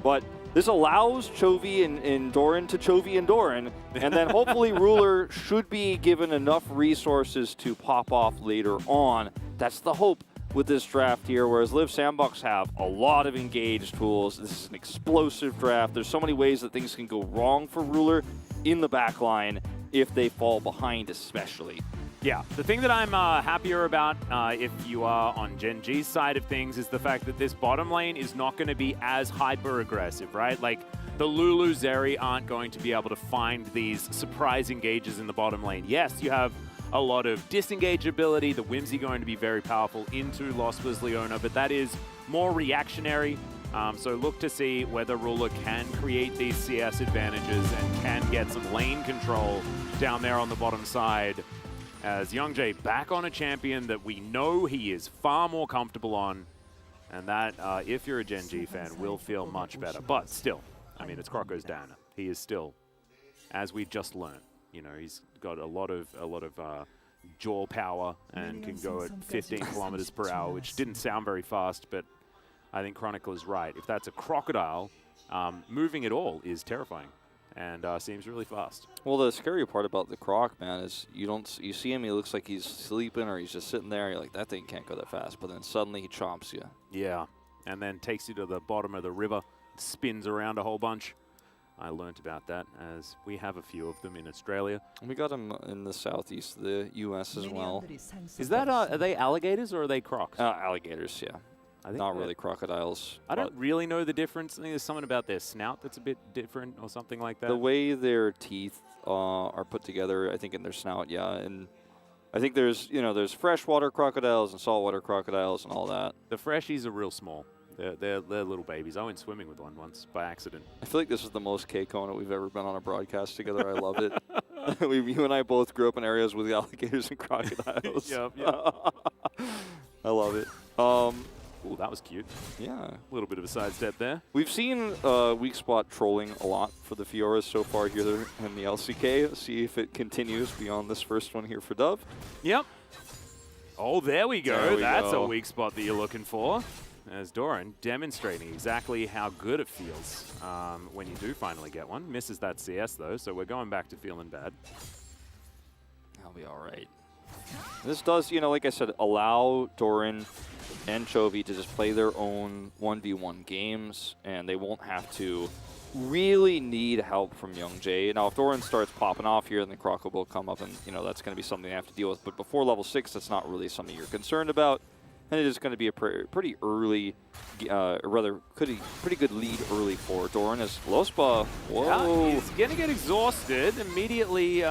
But this allows Chovy and Doran to Chovy and Doran, and then hopefully Ruler should be given enough resources to pop off later on. That's the hope with this draft here, whereas Live Sandbox have a lot of engaged tools. This is an explosive draft. There's so many ways that things can go wrong for Ruler in the back line if they fall behind especially. Yeah, the thing that I'm happier about if you are on Gen G's side of things is the fact that this bottom lane is not going to be as hyper-aggressive, right? Like, the Lulu Zeri aren't going to be able to find these surprise engages in the bottom lane. Yes, you have a lot of disengage ability, the Whimsy going to be very powerful into LSB's Leona, but that is more reactionary. So look to see whether Ruler can create these CS advantages and can get some lane control down there on the bottom side. As Youngjae back on a champion that we know he is far more comfortable on, and that, if you're a Gen G fan, will feel much better. But still, I mean, it's Croco's Diana. He is still, as we just learned, you know, he's got a lot of jaw power and can go at 15 kilometers per hour, which didn't sound very fast, but I think Chronicle is right. If that's a crocodile, moving at all is terrifying. And seems really fast. Well, the scary part about the Croc, man, is you see him, he looks like he's sleeping or he's just sitting there. You're like, that thing can't go that fast. But then suddenly he chomps you. Yeah, and then takes you to the bottom of the river, spins around a whole bunch. I learnt about that as we have a few of them in Australia. We got them in the southeast, the U.S. as well. Is that, are they alligators or are they crocs? Alligators, yeah. I think not really crocodiles. I don't really know the difference. I think there's something about their snout that's a bit different or something like that. The way their teeth are put together, I think, in their snout, yeah. And I think there's, there's freshwater crocodiles and saltwater crocodiles and all that. The freshies are real small. They're little babies. I went swimming with one once by accident. I feel like this is the most K-Kona we've ever been on a broadcast together. I love it. You and I both grew up in areas with alligators and crocodiles. Yep. I love it. Ooh, that was cute. Yeah. A little bit of a sidestep there. We've seen weak spot trolling a lot for the Fioras so far here in the LCK. See if it continues beyond this first one here for Dove. Yep. Oh, there we go. That's go. a weak spot that you're looking for. As Doran demonstrating exactly how good it feels when you do finally get one. Misses that CS, though, so we're going back to feeling bad. I'll be all right. This does, like I said, allow Doran and Chovy to just play their own 1v1 games, and they won't have to really need help from Youngjae. Now, if Doran starts popping off here, then the Croco will come up, and that's going to be something they have to deal with. But before level 6, that's not really something you're concerned about. And it is going to be a pretty early, pretty good lead early for Doran as Lospa. Whoa. Yeah, he's going to get exhausted immediately.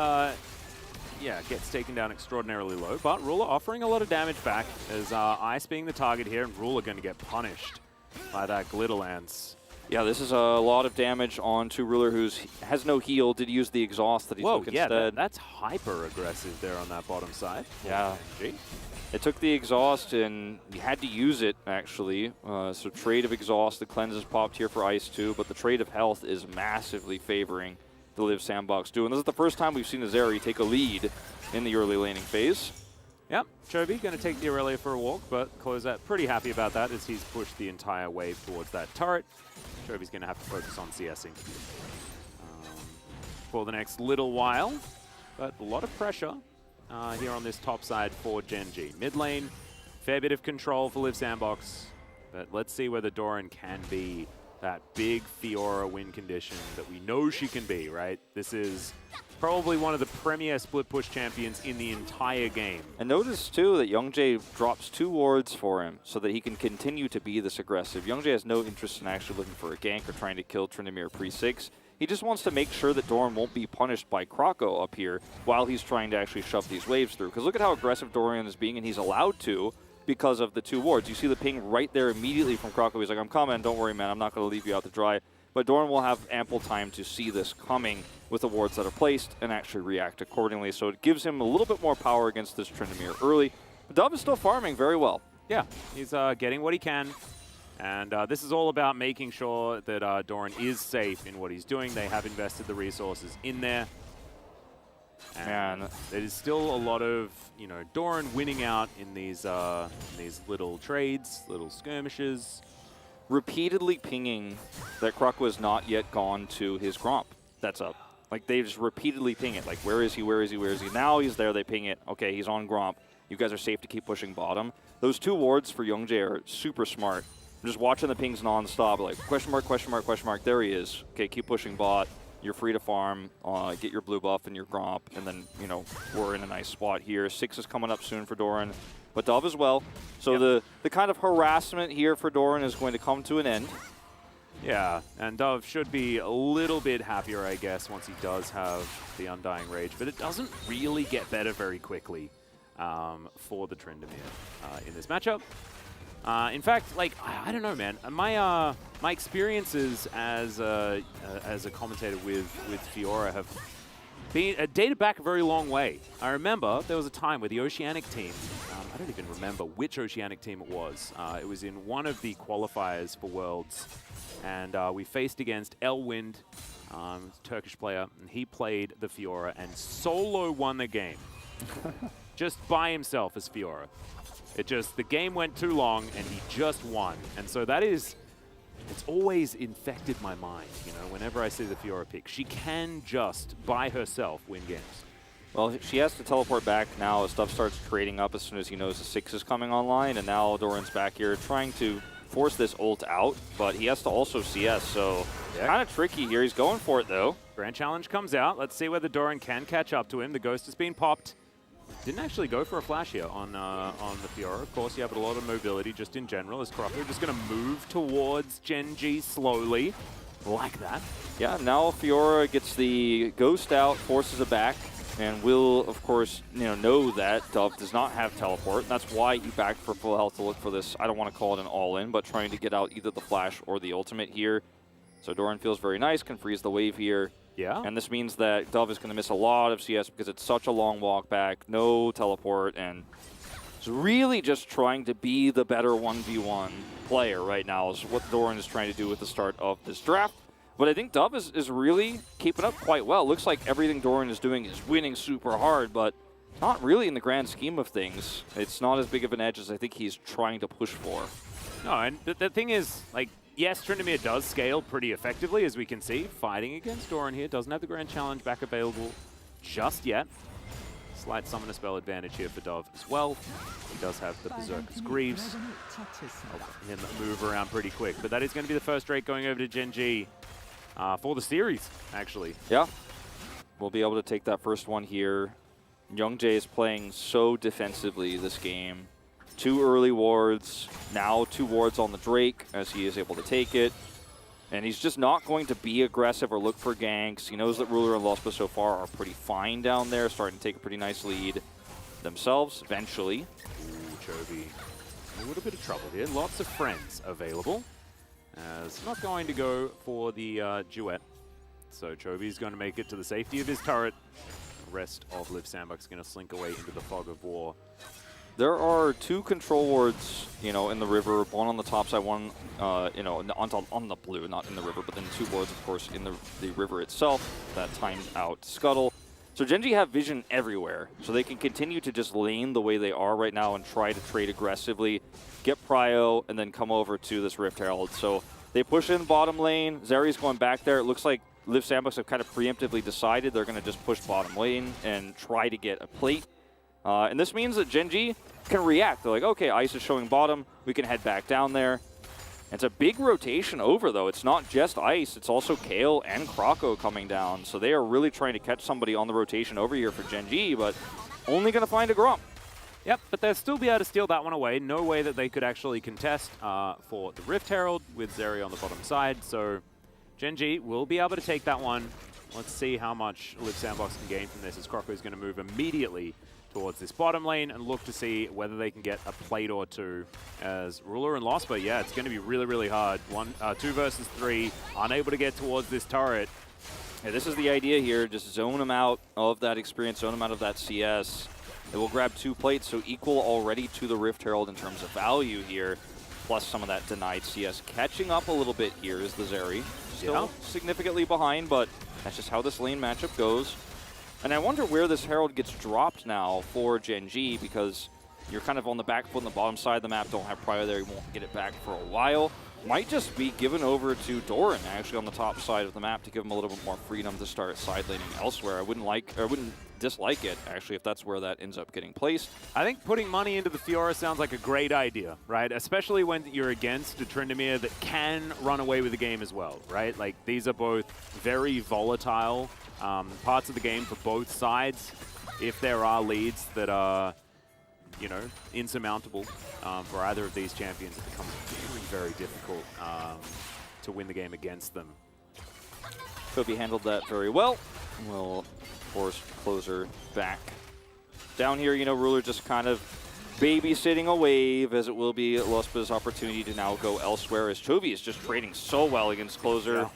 Gets taken down extraordinarily low. But Ruler offering a lot of damage back as Ice being the target here, and Ruler going to get punished by that Glitterlance. Yeah, this is a lot of damage onto Ruler, who has no heal. Did use the exhaust that he took instead. Yeah, that's hyper aggressive there on that bottom side. Yeah. It took the exhaust, and you had to use it, actually. So trade of exhaust, the cleanse is popped here for Ice too, but the trade of health is massively favoring the Live Sandbox too. And this is the first time we've seen Azeri take a lead in the early laning phase. Yep, Chovy going to take the Aurelia for a walk, but Closeout pretty happy about that as he's pushed the entire wave towards that turret. Chovy's going to have to focus on CSing for the next little while, but a lot of pressure here on this top side for Gen.G. Mid lane, fair bit of control for Live Sandbox, but let's see whether Doran can be that big Fiora win condition that we know she can be, right? This is probably one of the premier split push champions in the entire game. And notice too that Youngjae drops 2 wards for him so that he can continue to be this aggressive. Youngjae has no interest in actually looking for a gank or trying to kill Tryndamere pre-6. He just wants to make sure that Doran won't be punished by Croco up here while he's trying to actually shove these waves through. Because look at how aggressive Doran is being, and he's allowed to because of the 2 wards. You see the ping right there immediately from Croco. He's like, I'm coming, don't worry, man, I'm not going to leave you out to dry. But Doran will have ample time to see this coming with the wards that are placed and actually react accordingly. So it gives him a little bit more power against this Tryndamere early. But Dove is still farming very well. Yeah, he's getting what he can. And this is all about making sure that Doran is safe in what he's doing. They have invested the resources in there. And there is still a lot of, Doran winning out in these little trades, little skirmishes. Repeatedly pinging that Croco has not yet gone to his Gromp. That's up. Like, they just repeatedly ping it. Like, where is he, where is he, where is he? Now he's there, they ping it. Okay, he's on Gromp. You guys are safe to keep pushing bottom. Those 2 wards for Youngjae are super smart. I'm just watching the pings non-stop, like, question mark, question mark, question mark. There he is. Okay, keep pushing bot. You're free to farm, get your blue buff and your Gromp, and then, we're in a nice spot here. 6 is coming up soon for Doran, but Dove as well. So the kind of harassment here for Doran is going to come to an end. Yeah, and Dove should be a little bit happier, I guess, once he does have the Undying Rage, but it doesn't really get better very quickly for the Tryndamere in this matchup. In fact, like, I don't know, man. My experiences as a commentator with Fiora have been dated back a very long way. I remember there was a time where the Oceanic team, I don't even remember which Oceanic team it was. It was in one of the qualifiers for Worlds, and we faced against Elwind, Turkish player, and he played the Fiora and solo won the game, just by himself as Fiora. The game went too long and he just won. And so it's always infected my mind, whenever I see the Fiora pick. She can just, by herself, win games. Well, she has to teleport back now as stuff starts trading up as soon as he knows the 6 is coming online. And now Doran's back here trying to force this ult out, but he has to also CS, so kind of tricky here. He's going for it, though. Grand Challenge comes out. Let's see whether Doran can catch up to him. The Ghost has been popped. Didn't actually go for a flash here on the Fiora. Of course, you have a lot of mobility just in general. Is Croco just going to move towards Gen.G slowly, like that? Yeah, now Fiora gets the Ghost out, forces it back, and will, of course, know that Dove does not have teleport. And that's why he backed for full health to look for this. I don't want to call it an all-in, but trying to get out either the flash or the ultimate here. So Doran feels very nice, can freeze the wave here. Yeah. And this means that Dove is going to miss a lot of CS because it's such a long walk back, no teleport, and it's really just trying to be the better 1v1 player right now is what Doran is trying to do at the start of this draft. But I think Dove is really keeping up quite well. Looks like everything Doran is doing is winning super hard, but not really in the grand scheme of things. It's not as big of an edge as I think he's trying to push for. No, and the thing is, like, yes, Tryndamere does scale pretty effectively, as we can see. Fighting against Doran here. Doesn't have the Grand Challenge back available just yet. Slight Summoner Spell advantage here for Dove as well. He does have the Berserker's Greaves. Help him move around pretty quick. But that is going to be the first Drake going over to Gen.G. for the series, actually. Yeah. We'll be able to take that first one here. Youngjae is playing so defensively this game. 2 early wards, now 2 wards on the Drake as he is able to take it. And he's just not going to be aggressive or look for ganks. He knows that Ruler and LSB so far are pretty fine down there, starting to take a pretty nice lead themselves eventually. Ooh, Chovy. A little bit of trouble here. Lots of friends available. As not going to go for the duet. So Chovy's going to make it to the safety of his turret. The rest of Liv Sandbox going to slink away into the fog of war. There are 2 control wards, you know, in the river. One on the top side, one, you know, on the blue, not in the river, but then 2 wards, of course, in the river itself. That timed out Scuttle. So Gen.G have vision everywhere, so they can continue to just lane the way they are right now and try to trade aggressively, get prio, and then come over to this Rift Herald. So they push in bottom lane. Zeri's going back there. It looks like Liv Sandbox have kind of preemptively decided they're going to just push bottom lane and try to get a plate. And this means that Gen.G can react. They're like, okay, Ice is showing bottom. We can head back down there. It's a big rotation over, though. It's not just Ice. It's also Kale and Croco coming down. So they are really trying to catch somebody on the rotation over here for Gen.G, but only going to find a Grump. Yep, but they'll still be able to steal that one away. No way that they could actually contest for the Rift Herald with Zeri on the bottom side. So Gen.G will be able to take that one. Let's see how much Liv Sandbox can gain from this, as Croco is going to move immediately towards this bottom lane and look to see whether they can get a plate or 2. As Ruler and LSB, yeah, it's going to be really, really hard. 2 versus 3, unable to get towards this turret. Yeah, this is the idea here. Just zone them out of that experience, zone them out of that CS. They will grab 2 plates, so equal already to the Rift Herald in terms of value here, plus some of that denied CS. Catching up a little bit here is the Zeri. Still significantly behind, but that's just how this lane matchup goes. And I wonder where this Herald gets dropped now for Gen.G, because you're kind of on the back foot on the bottom side of the map, don't have prio there, you won't get it back for a while. Might just be given over to Doran, actually, on the top side of the map to give him a little bit more freedom to start side laning elsewhere. I wouldn't dislike it, actually, if that's where that ends up getting placed. I think putting money into the Fiora sounds like a great idea, right? Especially when you're against a Tryndamere that can run away with the game as well, right? Like, these are both very volatile parts of the game for both sides. If there are leads that are, you know, insurmountable for either of these champions, it becomes very, very difficult to win the game against them. Kobe handled that very well. We'll force Closer back down here. You know, Ruler just kind of babysitting a wave, as it will be LSB's opportunity to now go elsewhere, as Chovy is just trading so well against Closer. Yeah.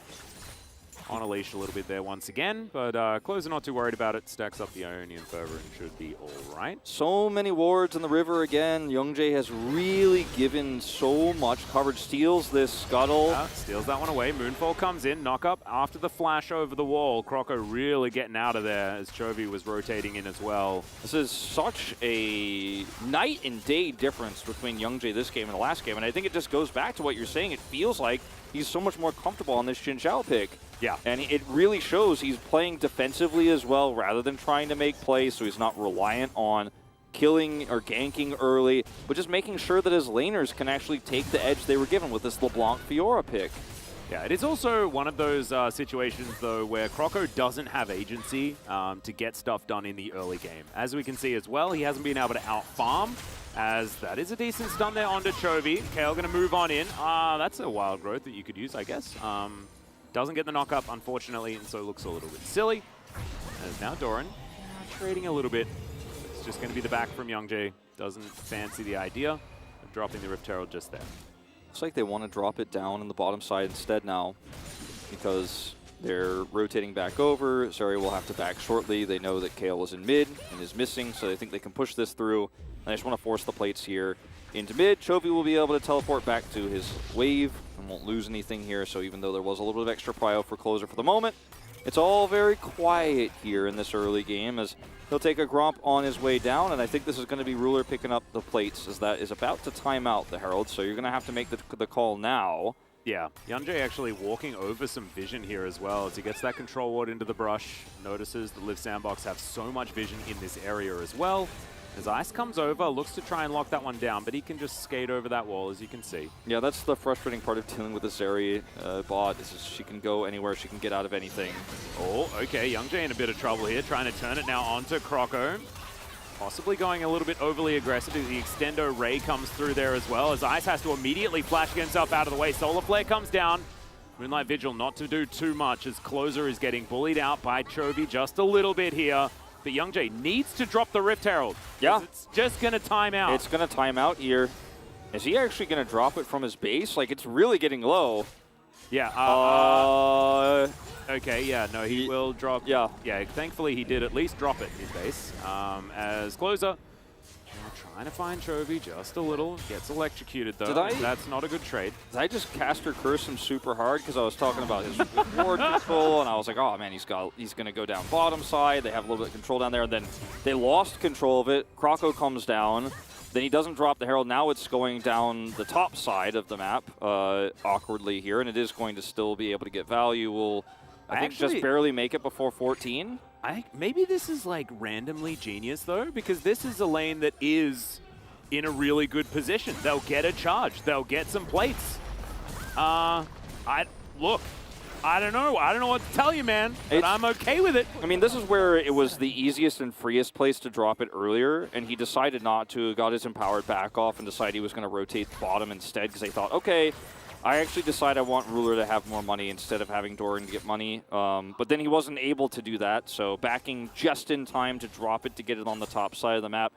On a leash a little bit there once again, but Closer not too worried about it. Stacks up the Ionian Fervor and should be all right. So many wards in the river again. Youngjae has really given so much coverage. Steals this Scuttle. Steals that one away. Moonfall comes in. Knock up after the flash over the wall. Croco really getting out of there as Chovy was rotating in as well. This is such a night and day difference between Youngjae this game and the last game, and I think it just goes back to what you're saying. It feels like he's so much more comfortable on this Xin Zhao pick. Yeah. And it really shows he's playing defensively as well rather than trying to make plays, so he's not reliant on killing or ganking early, but just making sure that his laners can actually take the edge they were given with this LeBlanc Fiora pick. Yeah, it is also one of those situations, though, where Croco doesn't have agency to get stuff done in the early game. As we can see as well, he hasn't been able to out-farm, as that is a decent stun there onto Chovy. Kale going to move on in. That's a wild growth that you could use, I guess. Doesn't get the knock-up, unfortunately, and so looks a little bit silly. As now Doran trading a little bit. It's just going to be the back from Youngjae. Doesn't fancy the idea of dropping the Rift Herald just there. Looks like they want to drop it down on the bottom side instead now, because they're rotating back over. Zeri will have to back shortly. They know that Kale is in mid and is missing, so they think they can push this through. And I just want to force the plates here into mid. Chovy will be able to teleport back to his wave and won't lose anything here. So even though there was a little bit of extra prio for Closer for the moment, it's all very quiet here in this early game, as he'll take a Gromp on his way down. And I think this is going to be Ruler picking up the plates, as that is about to time out the Herald. So you're going to have to make the call now. Yeah, Youngjae actually walking over some vision here as well, as he gets that control ward into the brush. Notices that Liv Sandbox have so much vision in this area as well. As Ice comes over, looks to try and lock that one down, but he can just skate over that wall, as you can see. Yeah, that's the frustrating part of dealing with the Zeri bot, is she can go anywhere, she can get out of anything. Oh, okay, Youngjae in a bit of trouble here, trying to turn it now onto Croco. Possibly going a little bit overly aggressive. The Extendo Ray comes through there as well, as Ice has to immediately flash get himself out of the way. Solar Flare comes down. Moonlight Vigil not to do too much, as Closer is getting bullied out by Chovy just a little bit here. But Youngjae needs to drop the Rift Herald. Yeah. It's just going to time out. It's going to time out here. Is he actually going to drop it from his base? Like, it's really getting low. Yeah. Okay, yeah, no, he will drop. Yeah. Yeah, thankfully he did at least drop it, his base. As Closer trying to find Chovy just a little. Gets electrocuted, though. That's not a good trade. Did I just caster curse him super hard? Because I was talking about his ward control, and I was like, oh, man, he's going to go down bottom side. They have a little bit of control down there. And then they lost control of it. Croco comes down. Then he doesn't drop the Herald. Now it's going down the top side of the map awkwardly here, and it is going to still be able to get value. Will I think just barely make it before 14. Maybe this is like randomly genius though, because this is a lane that is in a really good position. They'll get a charge. They'll get some plates. Look, I don't know. I don't know what to tell you, man, but I'm okay with it. I mean, this is where it was the easiest and freest place to drop it earlier, and he decided not to, got his Empowered back off, and decided he was going to rotate bottom instead, because they thought, okay, I actually decide I want Ruler to have more money instead of having Doran to get money. But then he wasn't able to do that, so backing just in time to drop it to get it on the top side of the map.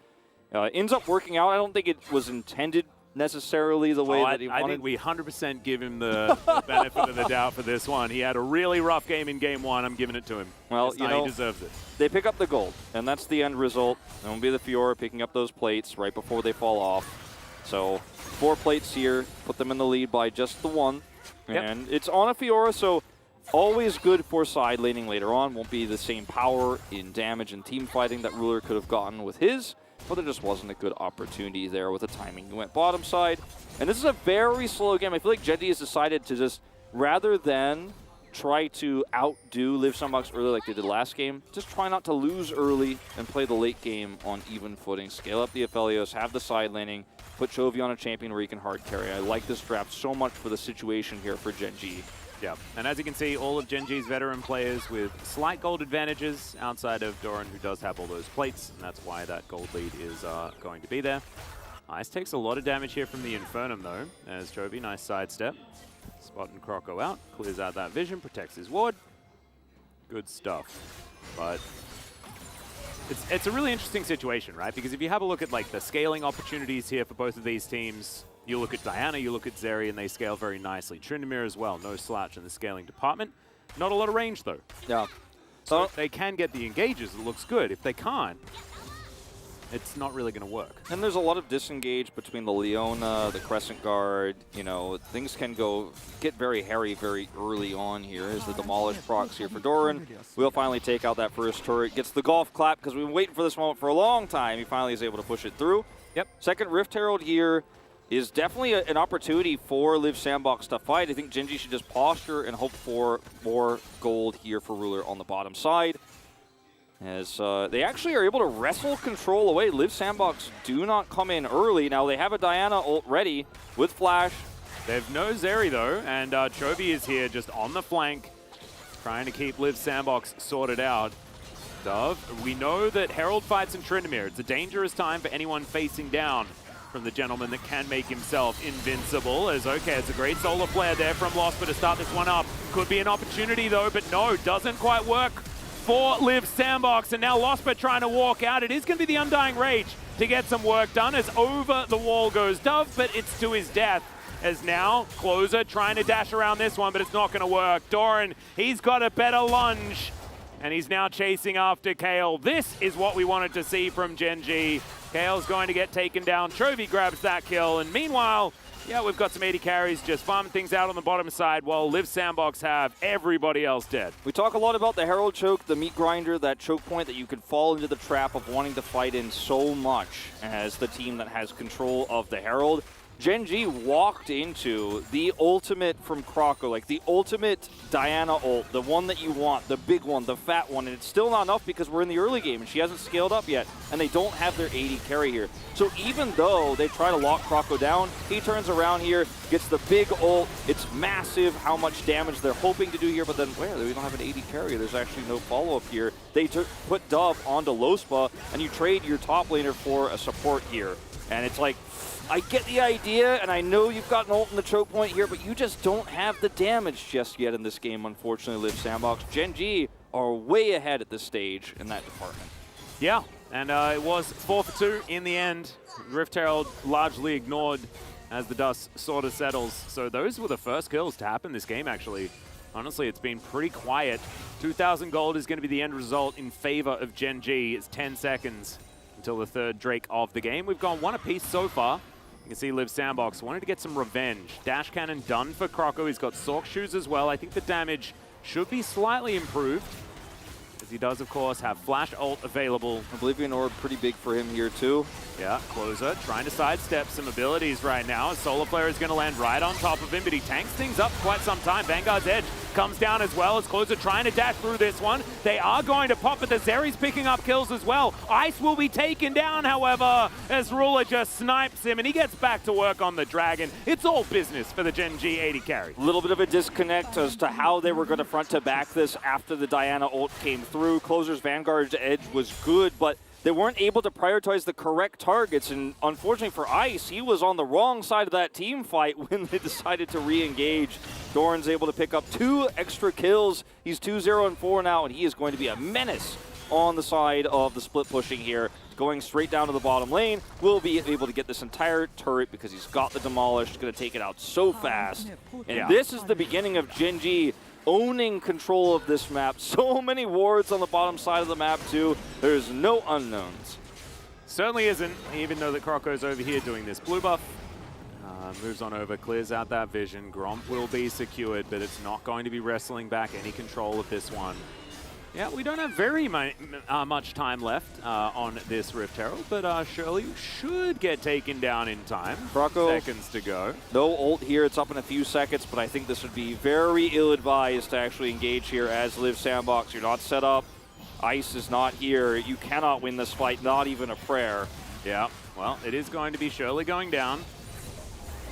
Ends up working out. I don't think it was intended necessarily the way that he wanted. I think we 100% give him the benefit of the doubt for this one. He had a really rough game in game one. I'm giving it to him. Well, you know, he deserves it. They pick up the gold, and that's the end result. It will be the Fiora picking up those plates right before they fall off. So 4 plates here, put them in the lead by just the 1. Yep. And it's on a Fiora, so always good for side laning later on. Won't be the same power in damage and team fighting that Ruler could have gotten with his, but there just wasn't a good opportunity there with the timing. He went bottom side, and this is a very slow game. I feel like Genji has decided to just, rather than try to outdo Liv Sandbox early like they did last game, just try not to lose early and play the late game on even footing. Scale up the Aphelios, have the side laning, put Chovy on a champion where he can hard carry. I like this draft so much for the situation here for Genji. Yeah, and as you can see, all of Genji's veteran players with slight gold advantages outside of Doran, who does have all those plates, and that's why that gold lead is going to be there. Ice takes a lot of damage here from the Infernum, though, as Chovy, nice sidestep. Spotting Croco out, clears out that vision, protects his ward. Good stuff. But it's a really interesting situation, right? Because if you have a look at like the scaling opportunities here for both of these teams, you look at Diana, you look at Zeri, and they scale very nicely. Tryndamere as well, no slouch in the scaling department. Not a lot of range, though. Yeah. So they can get the engages, it looks good. If they can't, it's not really going to work. And there's a lot of disengage between the Leona, the Crescent Guard. You know, things can get very hairy very early on here as the Demolish procs here for Doran. We'll finally take out that first turret. Gets the golf clap because we've been waiting for this moment for a long time. He finally is able to push it through. Yep. Second Rift Herald here is definitely an opportunity for Liv Sandbox to fight. I think Genji should just posture and hope for more gold here for Ruler on the bottom side. As they actually are able to wrestle control away. Liv Sandbox do not come in early. Now they have a Diana ult ready with Flash. They have no Zeri, though, and Chovy is here just on the flank, trying to keep Liv Sandbox sorted out. Dove, we know that Herald fights in Tryndamere. It's a dangerous time for anyone facing down from the gentleman that can make himself invincible. As okay, it's a great solar flare there from Losper to start this one up. Could be an opportunity, though, but no, doesn't quite work for Liv Sandbox, and now Losper trying to walk out. It is going to be the Undying Rage to get some work done as over the wall goes Dove, but it's to his death. As now, Closer trying to dash around this one, but it's not going to work. Doran, he's got a better lunge, and he's now chasing after Kale. This is what we wanted to see from Genji. Kale's going to get taken down. Chovy grabs that kill, and meanwhile, yeah, we've got some 80 carries just farming things out on the bottom side while Liv Sandbox have everybody else dead. We talk a lot about the Herald choke, the meat grinder, that choke point that you could fall into the trap of wanting to fight in so much as the team that has control of the Herald. Gen G walked into the ultimate from Croco, like the ultimate Diana ult, the one that you want, the big one, the fat one, and it's still not enough because we're in the early game and she hasn't scaled up yet, and they don't have their AD carry here. So even though they try to lock Croco down, he turns around here, gets the big ult. It's massive how much damage they're hoping to do here, but then where? We don't have an AD carry. There's actually no follow-up here. They put Dove onto LSB, and you trade your top laner for a support here. And it's like, I get the idea, and I know you've got an ult in the choke point here, but you just don't have the damage just yet in this game, unfortunately, Live Sandbox. Gen G are way ahead at this stage in that department. Yeah, and it was 4 for 2 in the end. Rift Herald largely ignored as the dust sort of settles. So those were the first kills to happen this game, actually. Honestly, it's been pretty quiet. 2,000 gold is going to be the end result in favor of Gen G. It's 10 seconds until the third Drake of the game. We've gone one apiece so far. You can see Live Sandbox wanted to get some revenge. Dash Cannon done for Croco. He's got Sork Shoes as well. I think the damage should be slightly improved, as he does, of course, have Flash ult available. Oblivion Orb pretty big for him here, too. Yeah, Closer trying to sidestep some abilities right now. Solar Flare is going to land right on top of him, but he tanks things up quite some time. Vanguard's Edge comes down as well as Closer trying to dash through this one. They are going to pop, but the Zeri's picking up kills as well. Ice will be taken down, however, as Ruler just snipes him, and he gets back to work on the Dragon. It's all business for the Gen G 80 carry. A little bit of a disconnect as to how they were going to front to back this after the Diana ult came through. Closer's Vanguard's Edge was good, but they weren't able to prioritize the correct targets, and unfortunately for Ice, he was on the wrong side of that team fight when they decided to re-engage. Doran's able to pick up 2 extra kills. He's 2-0-4 now, and he is going to be a menace on the side of the split pushing here. Going straight down to the bottom lane, will be able to get this entire turret because he's got the Demolished, going to take it out so fast. And this is the beginning of Gen G owning control of this map. So many wards on the bottom side of the map too. There's no unknowns. Certainly isn't, even though that Croco's over here doing this blue buff. Moves on over, clears out that vision. Gromp will be secured, but it's not going to be wrestling back any control of this one. Yeah, we don't have very much time left on this Rift Herald, but Shirley should get taken down in time. Croco, seconds to go. No ult here. It's up in a few seconds, but I think this would be very ill-advised to actually engage here as Live Sandbox. You're not set up. Ice is not here. You cannot win this fight, not even a prayer. Yeah, well, it is going to be Shirley going down.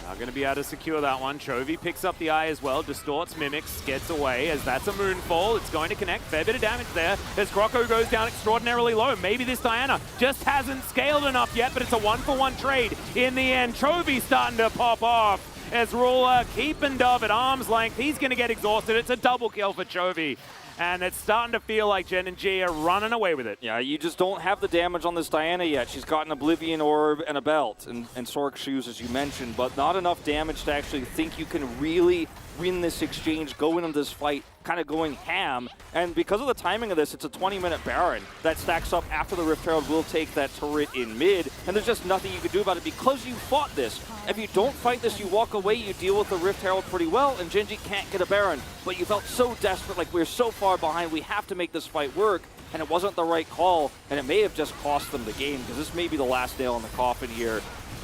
Not going to be able to secure that one. Chovy picks up the eye as well, distorts, mimics, gets away as that's a moonfall. It's going to connect. Fair bit of damage there as Croco goes down extraordinarily low. Maybe this Diana just hasn't scaled enough yet, but it's a 1-for-1 trade in the end. Chovy starting to pop off as Ruler keeping Dove at arm's length. He's going to get exhausted. It's a double kill for Chovy. And it's starting to feel like Gen and G are running away with it. Yeah, you just don't have the damage on this Diana yet. She's got an Oblivion Orb and a belt and Sork Shoes, as you mentioned, but not enough damage to actually think you can really win this exchange, go into this fight, kind of going ham. And because of the timing of this, it's a 20-minute Baron that stacks up after the Rift Herald will take that turret in mid, and there's just nothing you can do about it because you fought this. If you don't fight this, you walk away, you deal with the Rift Herald pretty well, and Gen G can't get a Baron. But you felt so desperate, like we're so far behind, we have to make this fight work, and it wasn't the right call, and it may have just cost them the game, because this may be the last nail in the coffin here.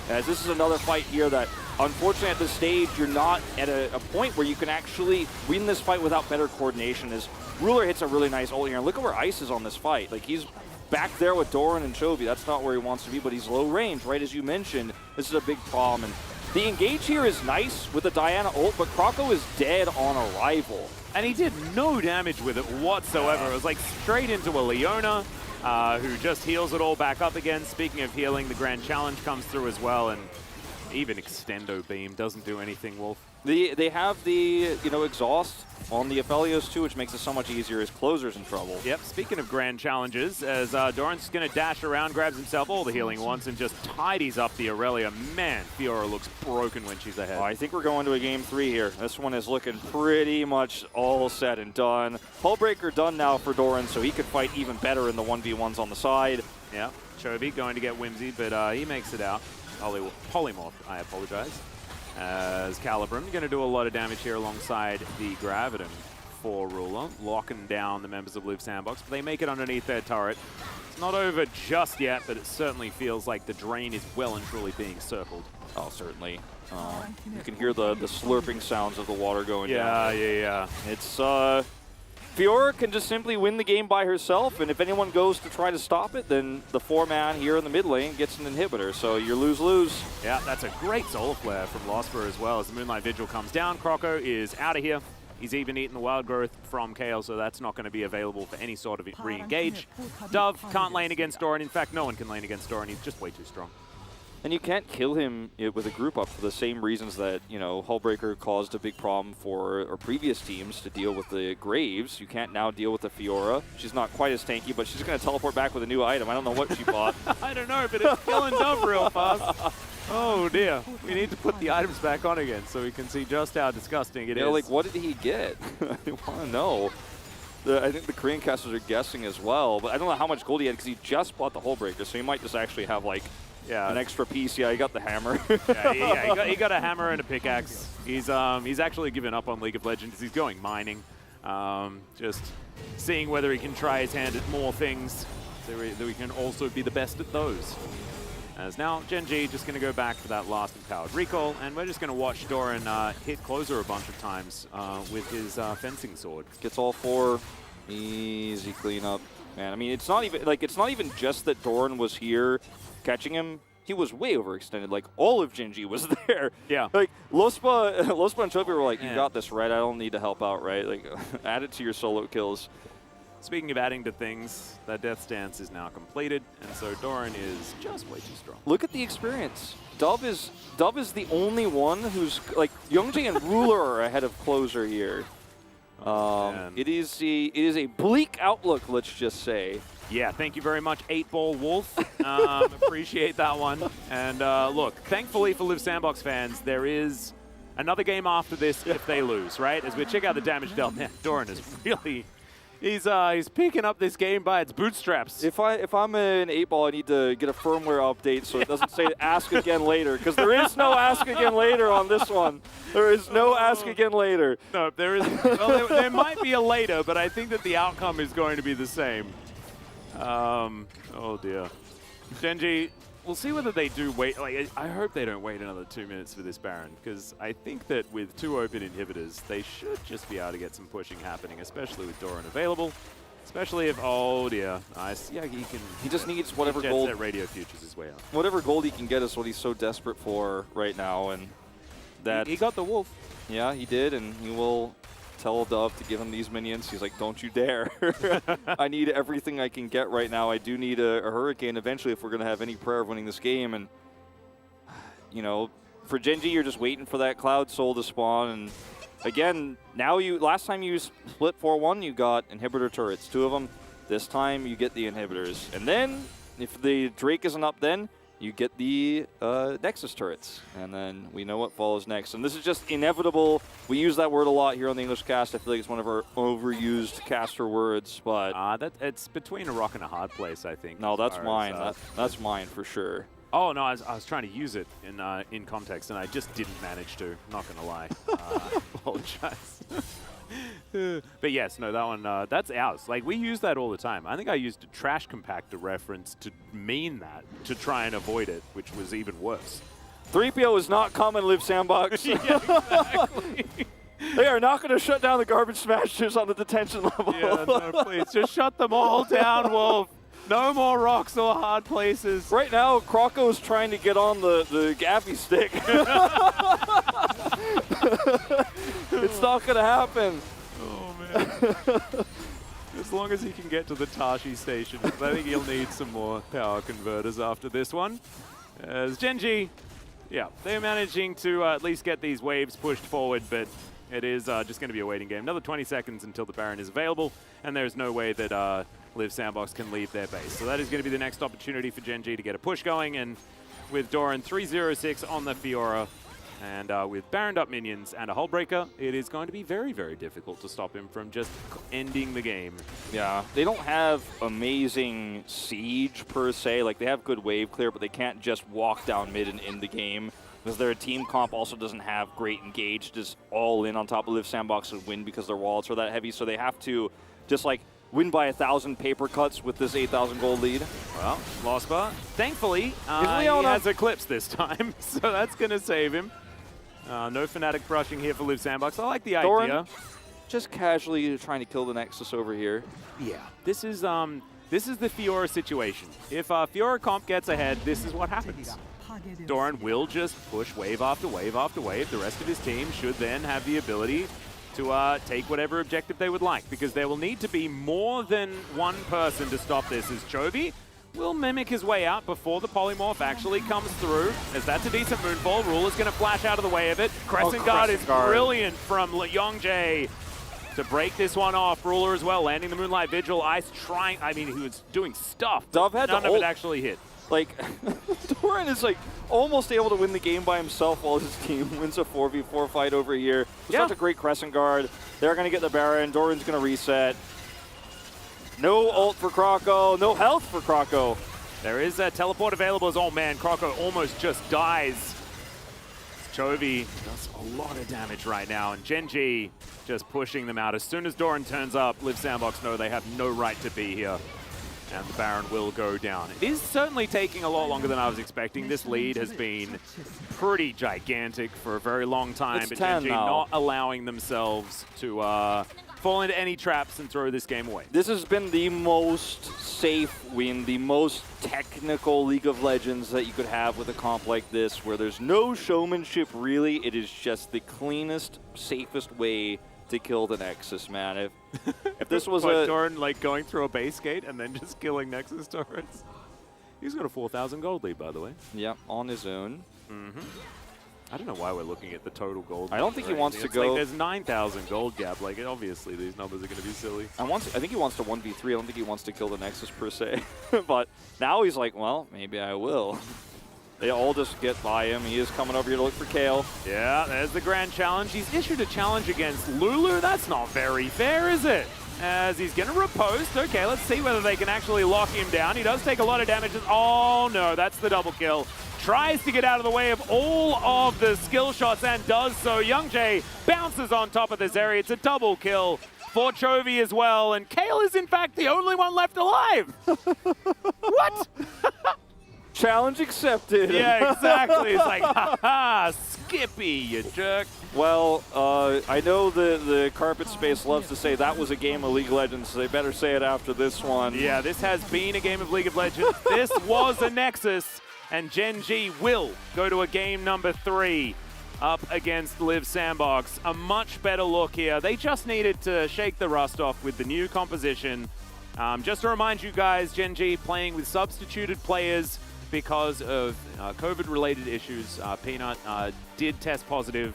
As this is another fight here that, unfortunately at this stage, you're not at a point where you can actually win this fight without better coordination. As Ruler hits a really nice ult here, and look at where Ice is on this fight. Like, he's back there with Doran and Chovy. That's not where he wants to be, but he's low range, right as you mentioned. This is a big problem, and the engage here is nice with the Diana ult, but Croco is dead on arrival. And he did no damage with it whatsoever. It was like straight into a Leona, who just heals it all back up again. Speaking of healing, the Grand Challenge comes through as well, and even Extendo Beam doesn't do anything, Wolf. They have the, exhaust on the Aphelios too, which makes it so much easier as Closer's in trouble. Yep, speaking of grand challenges, as Doran's going to dash around, grabs himself all the healing once, and just tidies up the Aurelia. Man, Fiora looks broken when she's ahead. Oh, I think we're going to a game 3 here. This one is looking pretty much all said and done. Hullbreaker done now for Doran, so he could fight even better in the 1v1s on the side. Yeah, Chovy going to get Whimsy, but he makes it out. Polymorph, I apologize. As Calibrum going to do a lot of damage here alongside the Graviton for Ruler, locking down the members of Live Sandbox, but they make it underneath their turret. It's not over just yet, but it certainly feels like the drain is well and truly being circled. Oh, certainly. You can hear the slurping sounds of the water going down. Yeah. It's Fiora can just simply win the game by herself, and if anyone goes to try to stop it, then the 4-man here in the mid lane gets an inhibitor, so you're lose-lose. Yeah, that's a great solar flare from Losper as well. As the Moonlight Vigil comes down, Croco is out of here. He's even eaten the Wild Growth from Kale, so that's not going to be available for any sort of re-engage. Dove can't lane against Doran. In fact, no one can lane against Doran. He's just way too strong. And you can't kill him with a group up for the same reasons that, you know, Hullbreaker caused a big problem for our previous teams to deal with the Graves. You can't now deal with the Fiora. She's not quite as tanky, but she's going to teleport back with a new item. I don't know what she bought. I don't know, but it's killing Dove real fast. Oh, dear. We need to put the items back on again so we can see just how disgusting it is. Like, what did he get? I want to know. I think the Korean casters are guessing as well, but I don't know how much gold he had because he just bought the Hullbreaker, so he might just actually have, like, an extra piece. Yeah, he got the hammer. he got a hammer and a pickaxe. He's actually given up on League of Legends. He's going mining, just seeing whether he can try his hand at more things, so that we can also be the best at those. As now Gen.G just going to go back for that last empowered recall, and we're just going to watch Doran hit closer a bunch of times with his fencing sword. Gets all 4. Easy cleanup. Man, I mean, it's not even just that Doran was here catching him. He was way overextended. Like, all of Gen.G was there. Yeah. Like, Lospa and Chobi were like, you got this, right? I don't need to help out, right? Like, add it to your solo kills. Speaking of adding to things, that Death Stance is now completed, and so Doran is just way too strong. Look at the experience. Dove is the only one who's, like, Youngjae and Ruler are ahead of Closer here. It is a bleak outlook, let's just say. Yeah, thank you very much, 8-Ball Wolf. Appreciate that one. And look, thankfully for Live Sandbox fans, there is another game after this if they lose, right? As we check out the damage dealt, man, Doran is really... He's picking up this game by its bootstraps. If I'm an 8-Ball, I need to get a firmware update so it doesn't say ask again later, because there is no ask again later on this one. There is no ask again later. No, there isn't. Well, there might be a later, but I think that the outcome is going to be the same. Oh dear. Gen.G, we'll see whether they do wait. Like, I hope they don't wait another 2 minutes for this Baron, because I think that with 2 open inhibitors, they should just be able to get some pushing happening, especially with Doran available. Especially if, oh dear, nice. Yeah, he just needs whatever gold. That Radio Futures his way up. Whatever gold he can get is what he's so desperate for right now, and that he got the wolf. Yeah, he did, and he will tell Dove to give him these minions. He's like, don't you dare. I need everything I can get right now. I do need a Hurricane eventually if we're going to have any prayer of winning this game. And, you know, for Gen.G, you're just waiting for that Cloud Soul to spawn. And, again, now last time you split 4-1, you got inhibitor turrets, 2 of them. This time you get the inhibitors. And then, if the Drake isn't up then, you get the Nexus turrets, and then we know what follows next. And this is just inevitable. We use that word a lot here on the English cast. I feel like it's one of our overused caster words, but... it's between a rock and a hard place, I think. No, that's mine. That's mine for sure. Oh, no, I was trying to use it in context, and I just didn't manage to, not going to lie. I apologize. But yes, no, that one, that's ours. Like, we use that all the time. I think I used a trash compactor reference to mean that, to try and avoid it, which was even worse. 3PO is not common Live Sandbox. Yeah, exactly. They are not going to shut down the garbage smashers on the detention level. Yeah, no, please, just shut them all down, Wolf. No more rocks or hard places. Right now, Croco is trying to get on the gaffy stick. It's not going to happen. Oh, man. As long as he can get to the Tashi station, I think he'll need some more power converters after this one. As Gen.G, yeah, they're managing to at least get these waves pushed forward, but it is just going to be a waiting game. Another 20 seconds until the Baron is available, and there's no way that Live Sandbox can leave their base. So that is going to be the next opportunity for Gen.G to get a push going, and with Doran 306 on the Fiora, and with Baroned up minions and a Hullbreaker, it is going to be very, very difficult to stop him from just ending the game. Yeah, they don't have amazing siege per se. Like, they have good wave clear, but they can't just walk down mid and end the game, because their team comp also doesn't have great engage, just all in on top of Live Sandbox and win because their wallets are that heavy. So they have to just, like, win by 1,000 paper cuts with this 8,000 gold lead. Well, Lospa, thankfully, he has Eclipse this time, so that's going to save him. No Fnatic brushing here for Liv Sandbox. I like the idea. Just casually trying to kill the Nexus over here. Yeah, this is the Fiora situation. If Fiora comp gets ahead, this is what happens. Doran will just push wave after wave after wave. The rest of his team should then have the ability to take whatever objective they would like, because there will need to be more than one person to stop this, as Chovy will mimic his way out before the polymorph actually comes through, as that's a decent moonfall. Ruler's going to flash out of the way of it. Crescent Guard is brilliant from Youngjae to break this one off. Ruler as well, landing the Moonlight Vigil. Ice trying, I mean, he was doing stuff, Dove had none of it actually hit. Like, Doran is like almost able to win the game by himself while his team wins a 4v4 fight over here. It's such a great Crescent Guard. They're going to get the Baron. Doran's going to reset. No ult for Croco. No health for Croco. There is a teleport available as, oh man, Croco almost just dies. Chovy does a lot of damage right now, and Genji just pushing them out. As soon as Doran turns up, Liv Sandbox know they have no right to be here. And the Baron will go down. It is certainly taking a lot longer than I was expecting. This lead has been pretty gigantic for a very long time, It's but 10 Genji now. not allowing themselves to fall into any traps and throw this game away. This has been the most safe win, the most technical League of Legends that you could have with a comp like this, where there's no showmanship really. It is just the cleanest, safest way to kill the Nexus, man. If this was a Doran like going through a base gate and then just killing Nexus turrets. He's got a 4,000 gold lead, by the way. Yeah, on his own. I don't know why we're looking at the total gold. I don't think he wants to It's go. Like there's 9,000 gold gap. Like obviously these numbers are going to be silly. I think he wants to 1v3. I don't think he wants to kill the Nexus per se. But now he's like, well, maybe I will. They all just get by him. He is coming over here to look for Kale. Yeah, there's the grand challenge. He's issued a challenge against Lulu. That's not very fair, is it? As he's going to riposte. Okay, let's see whether they can actually lock him down. He does take a lot of damage. Oh, no, that's the double kill. Tries to get out of the way of all of the skill shots and does so. Youngjae bounces on top of this area. It's a double kill for Chovy as well. And Kale is, in fact, the only one left alive. What? Challenge accepted. Yeah, exactly. It's like, ha-ha, Skippy, you jerk. Well, I know the Carpet Space loves to say that was a game of League of Legends, so they better say it after this one. Yeah, this has been a game of League of Legends. This was a Nexus, and Genji will go to a game number 3 up against Liv Sandbox. A much better look here. They just needed to shake the rust off with the new composition. Just to remind you guys, Genji playing with substituted players because of COVID-related issues. Peanut did test positive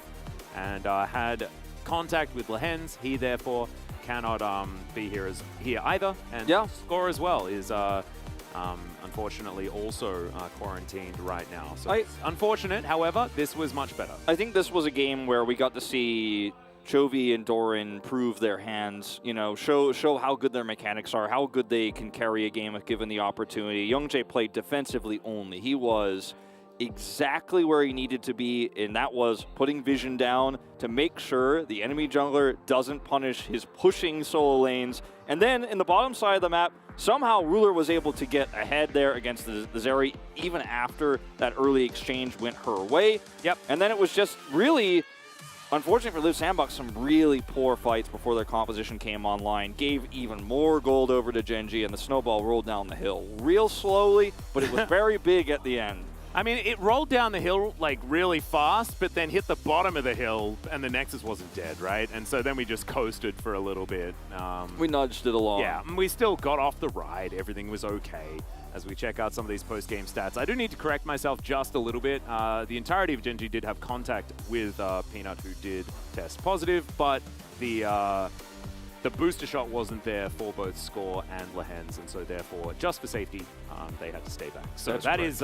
and had contact with Lehens. He therefore cannot be here either. And Score as well is unfortunately also quarantined right now. So it's unfortunate. However, this was much better. I think this was a game where we got to see Chovy and Doran prove their hands, you know, show how good their mechanics are, how good they can carry a game if given the opportunity. Youngjae played defensively only. He was exactly where he needed to be, and that was putting vision down to make sure the enemy jungler doesn't punish his pushing solo lanes. And then in the bottom side of the map, somehow Ruler was able to get ahead there against the Zeri even after that early exchange went her way. Yep. And then it was just really unfortunate for Liv Sandbox, some really poor fights before their composition came online. Gave even more gold over to Genji, and the snowball rolled down the hill real slowly, but it was very big at the end. I mean, it rolled down the hill like really fast, but then hit the bottom of the hill, and the Nexus wasn't dead, right? And so then we just coasted for a little bit. We nudged it along. Yeah, and we still got off the ride. Everything was okay. As we check out some of these post-game stats, I do need to correct myself just a little bit. The entirety of Genji did have contact with Peanut, who did test positive, but the booster shot wasn't there for both Score and Lehens, and so therefore, just for safety, they had to stay back. So that is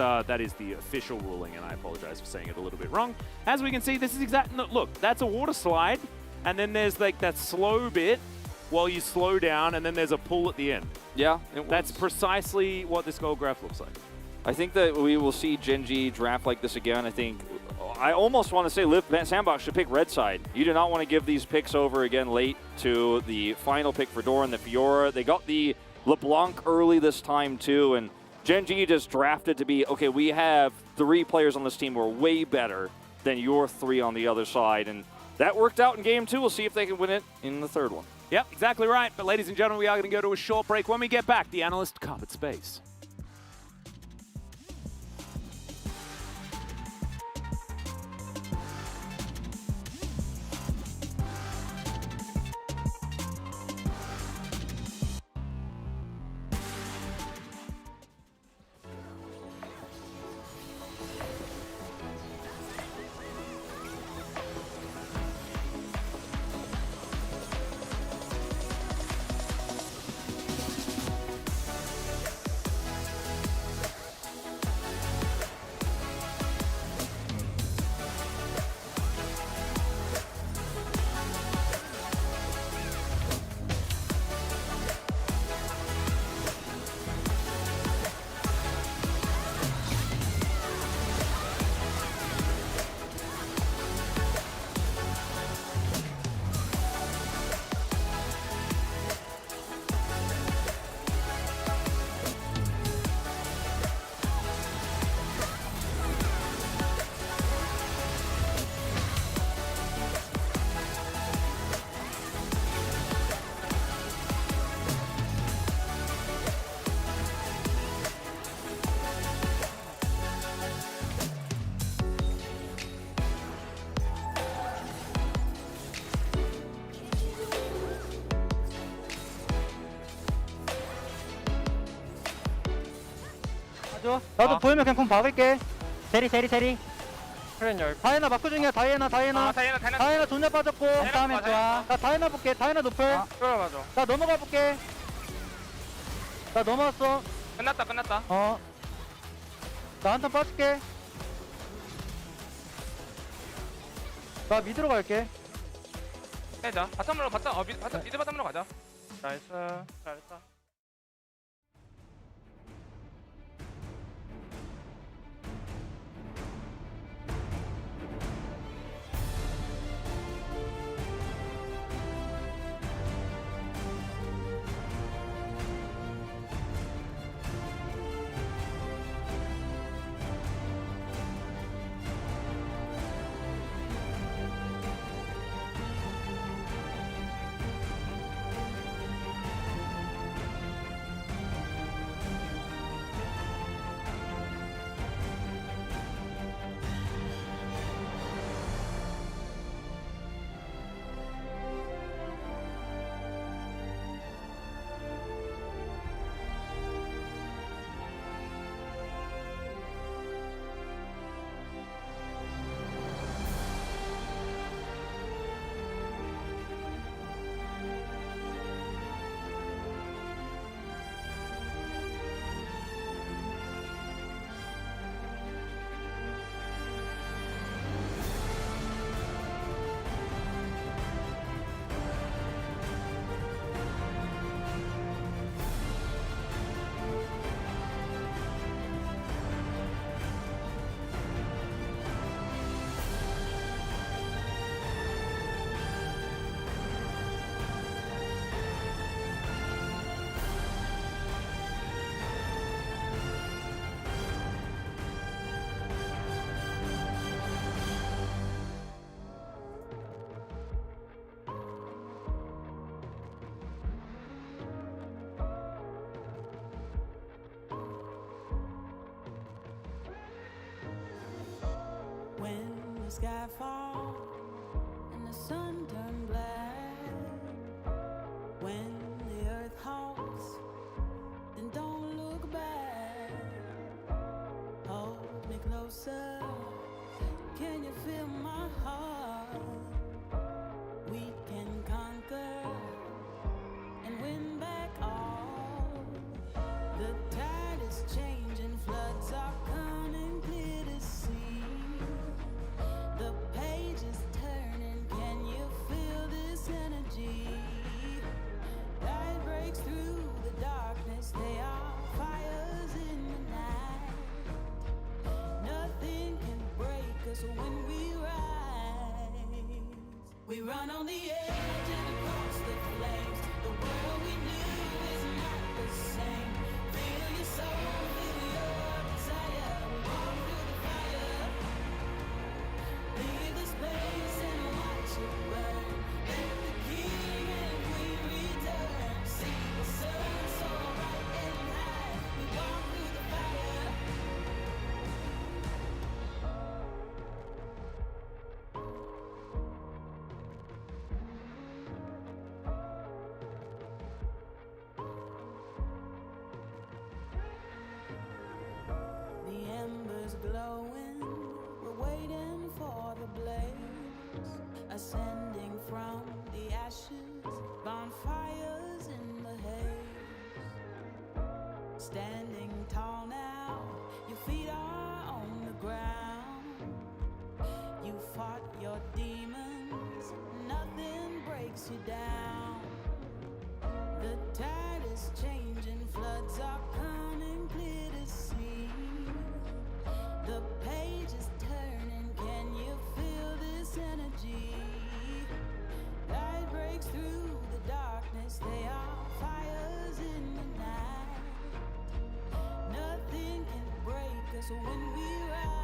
the official ruling, and I apologize for saying it a little bit wrong. As we can see, this is exact. No, look, that's a water slide, and then there's like that slow bit while you slow down, and then there's a pull at the end. Yeah, that's precisely what this gold graph looks like. I think that we will see Genji draft like this again. I think I almost want to say Liv Sandbox should pick red side. You do not want to give these picks over again late to the final pick for Doran, the Fiora. They got the LeBlanc early this time too, and Gen G just drafted to be, okay, we have 3 players on this team who are way better than your 3 on the other side, and that worked out in game 2. We'll see if they can win it in the 3rd one. Yep, exactly right. But ladies and gentlemen, we are going to go to a short break. When we get back, the analyst carpet space. 나도 보이면 그냥 공 박을게. 세리. 다이애나 마크 중이야. 다이애나 존나 빠졌고. 다음에 좋아. 나 다이애나 볼게. 다이애나 노플. 나 넘어가 볼게. 나 넘어왔어. 끝났다. 나 한턴 빠질게. 나 미드로 갈게. 해자. 미드 바텀으로 가자. 나이스. 잘했다. When the sky falls and the sun turns black, when the earth halts, then don't look back. Hold me closer, can you feel my heart? We can conquer and win back all. The tide is changing, floods are coming clear to see. The page is turning, can you feel this energy? Light breaks through the darkness, they are fires in the night. Nothing can break us when We run on the edge and across the flames. The world we knew is not the same. Feel your soul, feel your desire. Walk through the fire. Leave this place and watch it burn. Let the king and queen return. See the sun so bright and high. We walk through the fire. The embers glowing, we're waiting for the blaze, ascending from the ashes, bonfires in the haze. Standing tall now, your feet are on the ground. You fought your demons, nothing breaks you down. The tide is changing, floods are coming clear to see. The page is turning, can you feel this energy? Light breaks through the darkness, they are fires in the night. Nothing can break us when we rise.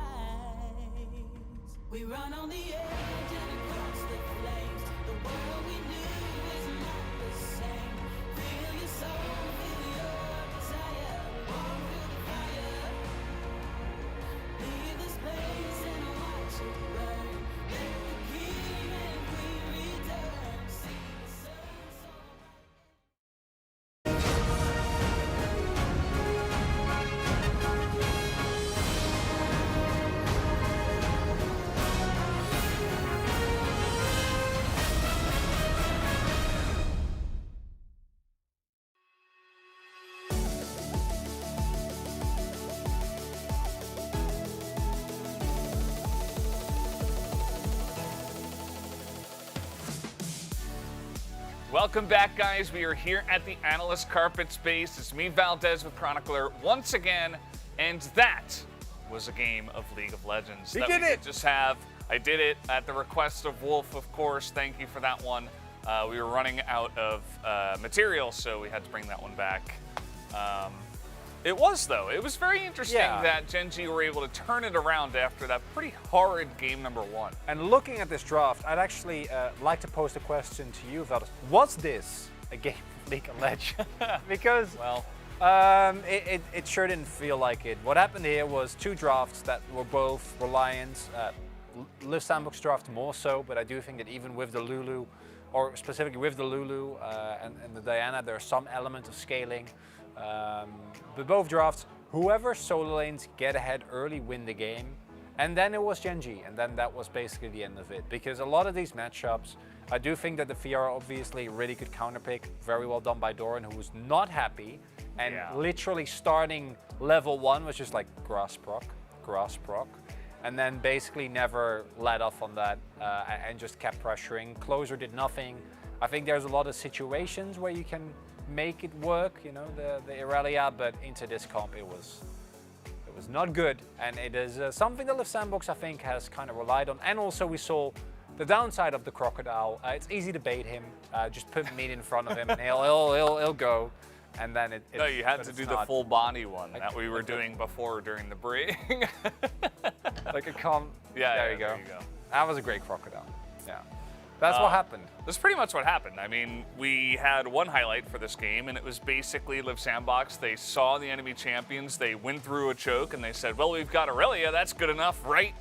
We run on the edge and across the flames. The world we knew is not the same. Feel your soul, feel your desire. Walk through the fire. Leave this place and watch it burn. Let the king and queen return. See the sun so Welcome back, guys. We are here at the Analyst Carpet Space. It's me, Valdez, with Chronicler once again, and that was a game of League of Legends. He that did we it! Could just have. I did it at the request of Wolf, of course. Thank you for that one. We were running out of material, so we had to bring that one back. It was very interesting that Gen G were able to turn it around after that pretty horrid game number 1. And looking at this draft, I'd actually like to pose a question to you, Valdez. Was this a game of League of Legends? Because it sure didn't feel like it. What happened here was 2 drafts that were both reliant. Liv Sandbox draft more so, but I do think that even with the Lulu, or specifically with the Lulu and the Diana, there's some element of scaling. But both drafts, whoever solo lanes get ahead early win the game. And then it was Gen G, and then that was basically the end of it. Because a lot of these matchups, I do think that the VR obviously really good counterpick, very well done by Doran, who was not happy, and literally starting level 1 was just like grass proc, and then basically never let off on that and just kept pressuring. Closer did nothing. I think there's a lot of situations where you can make it work, you know, the Irelia, but into this comp it was not good, and it is something that Liv Sandbox I think has kind of relied on. And also we saw the downside of the Crocodile. It's easy to bait him, just put meat in front of him and he'll go, and then no, you had to do the full body one that we were doing before during the break. Like a comp. There you go. That was a great Crocodile. Yeah. That's what happened. That's pretty much what happened. I mean, we had one highlight for this game, and it was basically Liv Sandbox. They saw the enemy champions, they went through a choke, and they said, well, we've got Irelia, that's good enough, right?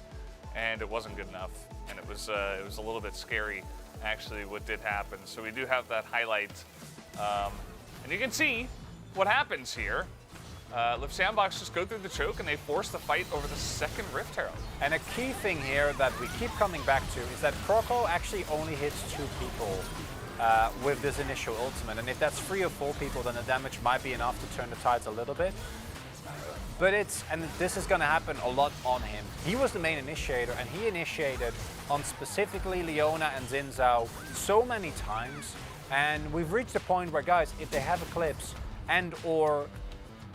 And it wasn't good enough. And it was a little bit scary, actually, what did happen. So we do have that highlight. And you can see what happens here. Liv Sandbox just go through the choke, and they force the fight over the second Rift Herald. And a key thing here that we keep coming back to is that Croco actually only hits 2 people with this initial ultimate. And if that's 3 or 4 people, then the damage might be enough to turn the tides a little bit. But and this is going to happen a lot on him. He was the main initiator, and he initiated on specifically Leona and Xin Zhao so many times. And we've reached a point where, guys, if they have Eclipse and or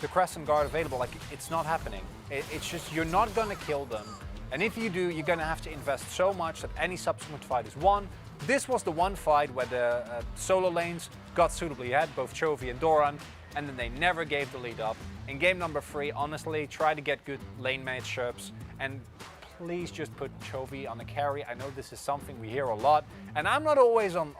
the Crescent Guard available, like, it's not happening. It's just, you're not going to kill them. And if you do, you're going to have to invest so much that any subsequent fight is 1, this was the one fight where the solo lanes got suitably ahead, both Chovy and Doran, and then they never gave the lead up. In game number 3, honestly, try to get good lane matchups and please just put Chovy on the carry. I know this is something we hear a lot, and I'm not always on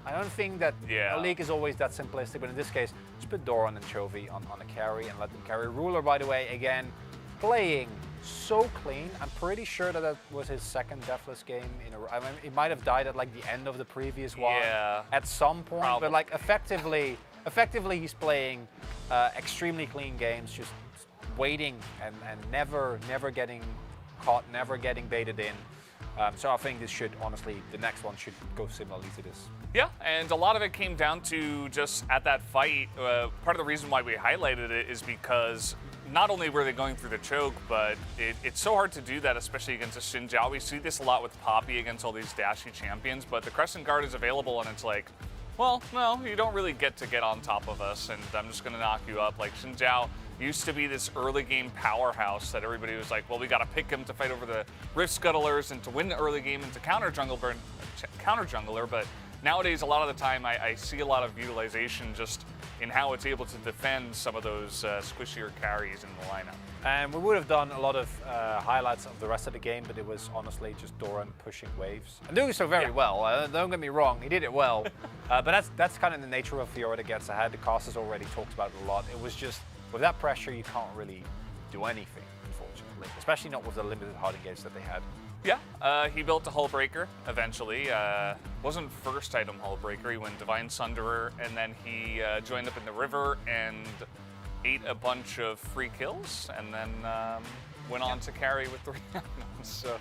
I don't think that a league is always that simplistic, but in this case, just put Doran and Chovy on a carry and let them carry. Ruler, by the way, again, playing so clean. I'm pretty sure that was his second deathless game in a row. I mean, he might have died at like the end of the previous one at some point, but like effectively he's playing extremely clean games, just waiting and never getting caught, never getting baited in. So I think this should, honestly, the next one should go similarly to this. Yeah, and a lot of it came down to just at that fight, part of the reason why we highlighted it is because not only were they going through the choke, but it's so hard to do that, especially against a Xin Zhao. We see this a lot with Poppy against all these dashy champions, but the Crescent Guard is available and it's like, well, no, you don't really get on top of us, and I'm just going to knock you up. Like, Xin Zhao used to be this early game powerhouse that everybody was like, well, we got to pick him to fight over the Rift Scuttlers and to win the early game and to counter jungler, but nowadays, a lot of the time, I see a lot of utilization just in how it's able to defend some of those squishier carries in the lineup. And we would have done a lot of highlights of the rest of the game, but it was honestly just Doran pushing waves and doing so very well. Don't get me wrong, he did it well, but that's kind of the nature of Fiora that gets ahead. The casters already talked about it a lot. It was just, with that pressure, you can't really do anything, unfortunately, especially not with the limited hard engage that they had. Yeah, he built a Hull Breaker eventually. Wasn't first item Hull Breaker. He went Divine Sunderer, and then he joined up in the river and ate a bunch of free kills, and then went on to carry with 3 items. So,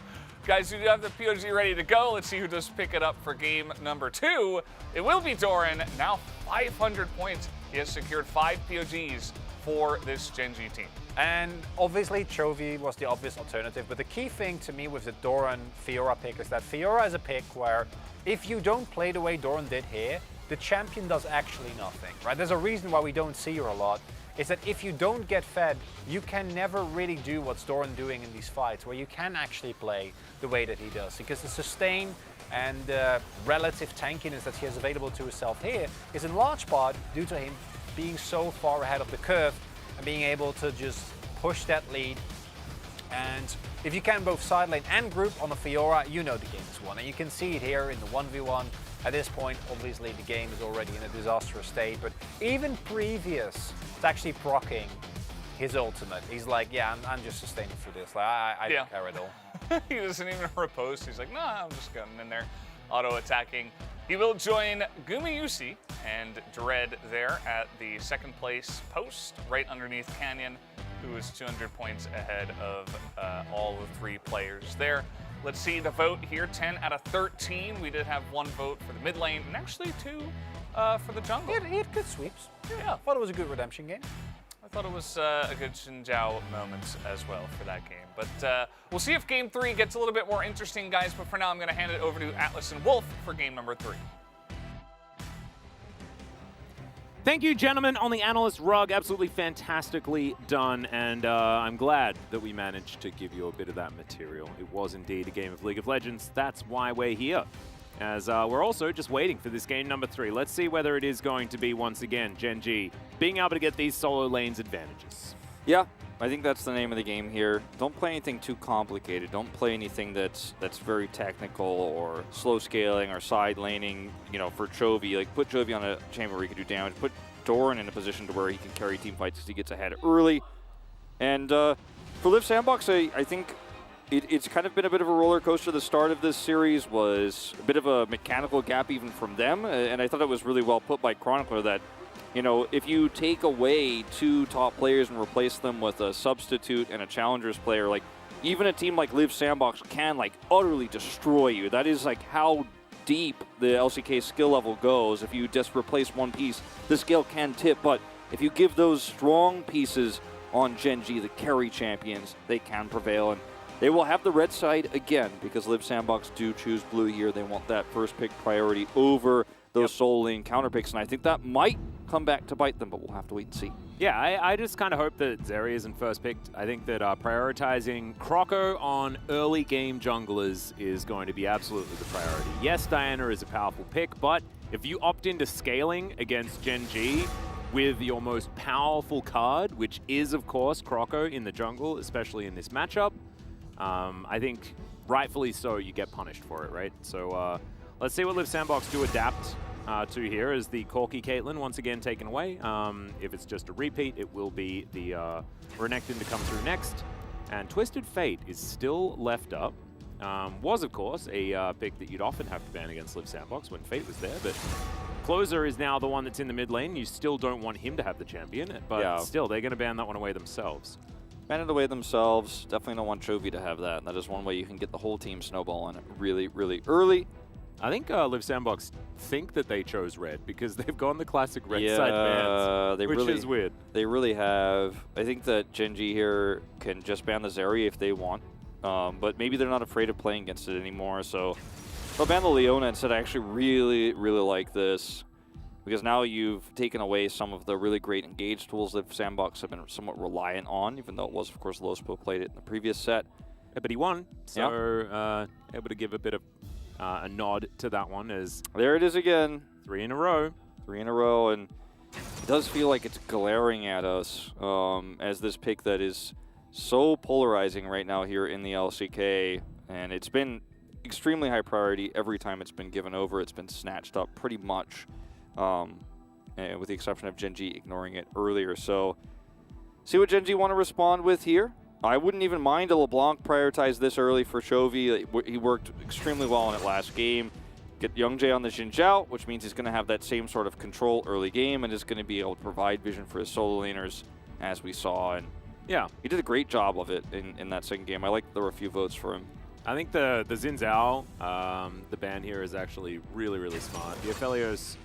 guys, we do have the POG ready to go. Let's see who does pick it up for game number 2. It will be Doran. Now 500 points. He has secured 5 POGs for this Gen G team. And obviously Chovy was the obvious alternative, but the key thing to me with the Doran Fiora pick is that Fiora is a pick where if you don't play the way Doran did here, the champion does actually nothing, right? There's a reason why we don't see her a lot, is that if you don't get fed, you can never really do what's Doran doing in these fights, where you can actually play the way that he does, because the sustain and the relative tankiness that he has available to himself here is in large part due to him being so far ahead of the curve and being able to just push that lead. And if you can both side lane and group on the Fiora, you know the game is won. And you can see it here in the 1v1. At this point, obviously the game is already in a disastrous state, but even previous to actually proccing his ultimate, he's like, yeah, I'm just sustaining through this. Like, I don't care at all. He doesn't even riposte. He's like, nah, I'm just getting in there, auto-attacking. He will join Gumayusi and Dread there at the second place post, right underneath Canyon, who is 200 points ahead of all the 3 players there. Let's see the vote here, 10 out of 13. We did have 1 vote for the mid lane, and actually 2 for the jungle. He had good sweeps. Yeah, I thought it was a good redemption game. I thought it was a good Xin Zhao moment as well for that game. But we'll see if game 3 gets a little bit more interesting, guys. But for now, I'm going to hand it over to Atlas and Wolf for game number 3. Thank you, gentlemen, on the analyst rug. Absolutely fantastically done, and I'm glad that we managed to give you a bit of that material. It was indeed a game of League of Legends. That's why we're here, as we're also just waiting for this game number 3. Let's see whether it is going to be, once again, Gen G being able to get these solo lanes advantages. Yeah, I think that's the name of the game here. Don't play anything too complicated. Don't play anything that's very technical or slow scaling or side laning. You know, for Chovy, like put Chovy on a chamber where he can do damage. Put Doran in a position to where he can carry team fights as he gets ahead early. And for Liv Sandbox, I think it's kind of been a bit of a roller coaster. The start of this series was a bit of a mechanical gap even from them, and I thought it was really well put by Chronicler that, you know, if you take away 2 top players and replace them with a substitute and a challengers player, like even a team like Liv Sandbox can like utterly destroy you. That is like how deep the LCK skill level goes. If you just replace one piece, the scale can tip, but if you give those strong pieces on Gen G, the carry champions, they can prevail, and they will have the red side again because Liv Sandbox do choose blue here. They want that first pick priority over those solo lane counter picks, and I think that might come back to bite them, but we'll have to wait and see. Yeah, I just kind of hope that Zeri isn't first picked. I think that prioritizing Croco on early game junglers is going to be absolutely the priority. Yes, Diana is a powerful pick, but if you opt into scaling against Gen G with your most powerful card, which is, of course, Croco in the jungle, especially in this matchup, I think rightfully so you get punished for it, right? So let's see what Live Sandbox do adapt to here as the Corki Caitlyn once again taken away. If it's just a repeat, it will be the Renekton to come through next. And Twisted Fate is still left up. Was, of course, a pick that you'd often have to ban against Live Sandbox when Fate was there, but Closer is now the one that's in the mid lane. You still don't want him to have the champion, but still, they're going to ban that one away themselves. Ban it away themselves. Definitely don't want Chovy to have that. And that is one way you can get the whole team snowballing really, really early. I think Live Sandbox think that they chose red because they've gone the classic red side bans, which is weird. They really have. I think that Gen G here can just ban the Zeri if they want, but maybe they're not afraid of playing against it anymore. So they'll ban the Leona instead. I actually really, really like this because now you've taken away some of the really great engage tools that Sandbox have been somewhat reliant on, even though it was, of course, LSB played it in the previous set. Yeah, but he won, so able to give a bit of a nod to that one as there it is again. 3 in a row. 3 in a row, and it does feel like it's glaring at us as this pick that is so polarizing right now here in the LCK, and it's been extremely high priority every time it's been given over. It's been snatched up pretty much, with the exception of Gen G ignoring it earlier. So see what Gen G want to respond with here. I wouldn't even mind a LeBlanc prioritize this early for Chovy. He worked extremely well in it last game. Get Young Jay on the Xin Zhao, which means he's going to have that same sort of control early game and is going to be able to provide vision for his solo laners, as we saw. And yeah, he did a great job of it in that second game. I like there were a few votes for him. I think the Xin Zhao, the ban here is actually really, really smart. The Aphelios,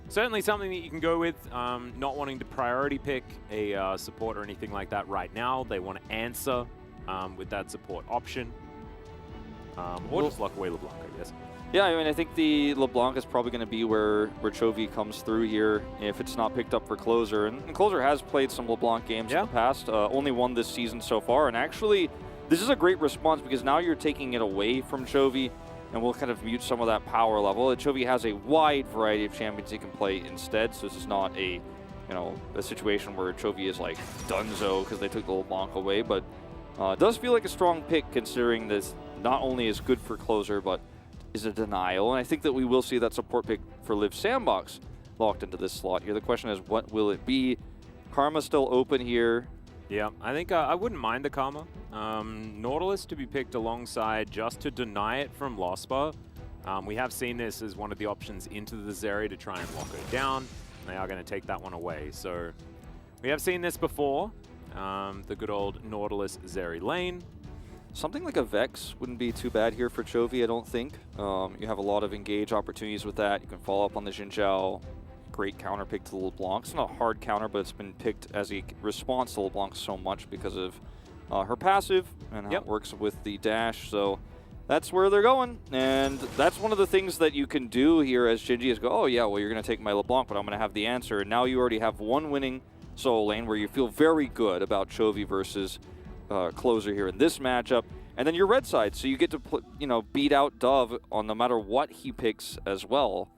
certainly something that you can go with, not wanting to priority pick a support or anything like that right now. They want to answer with that support option. Or just lock away LeBlanc, I guess. Yeah, I mean, I think the LeBlanc is probably going to be where Chovy comes through here if it's not picked up for Closer. And Closer has played some LeBlanc games in the past, only one this season so far. And actually, this is a great response because now you're taking it away from Chovy, and we'll kind of mute some of that power level. Chovy has a wide variety of champions he can play instead, so this is not a situation where Chovy is like Dunzo because they took the LeBlanc away, but it does feel like a strong pick considering this not only is good for Closer, but is a denial. And I think that we will see that support pick for Live Sandbox locked into this slot here. The question is, what will it be? Karma's still open here. Yeah, I think I wouldn't mind the Karma. Nautilus to be picked alongside just to deny it from Lospa. We have seen this as one of the options into the Zeri to try and lock it down. They are going to take that one away. So we have seen this before. The good old Nautilus Zeri lane. Something like a Vex wouldn't be too bad here for Chovy, I don't think. You have a lot of engage opportunities with that. You can follow up on the Xin Zhao. Great counter pick to the LeBlanc. It's not a hard counter, but it's been picked as a response to LeBlanc so much because of her passive and how it works with the dash. So that's where they're going. And that's one of the things that you can do here as Gen G is go, oh yeah, well you're going to take my LeBlanc, but I'm going to have the answer. And now you already have one winning solo lane where you feel very good about Chovy versus Closer here in this matchup, and then your red side, so you get to beat out Dove on no matter what he picks as well.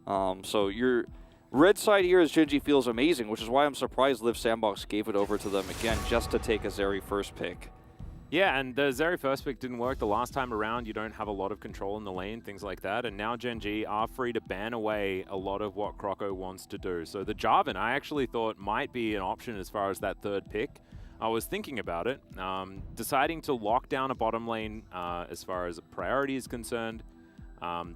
So your red side here as Gen G feels amazing, which is why I'm surprised Live Sandbox gave it over to them again just to take a Zeri first pick. Yeah, and the Zeri first pick didn't work the last time around. You don't have a lot of control in the lane, things like that. And now Gen G are free to ban away a lot of what Croco wants to do. So the Jarvan I actually thought might be an option as far as that third pick. I was thinking about it. Deciding to lock down a bottom lane as far as priority is concerned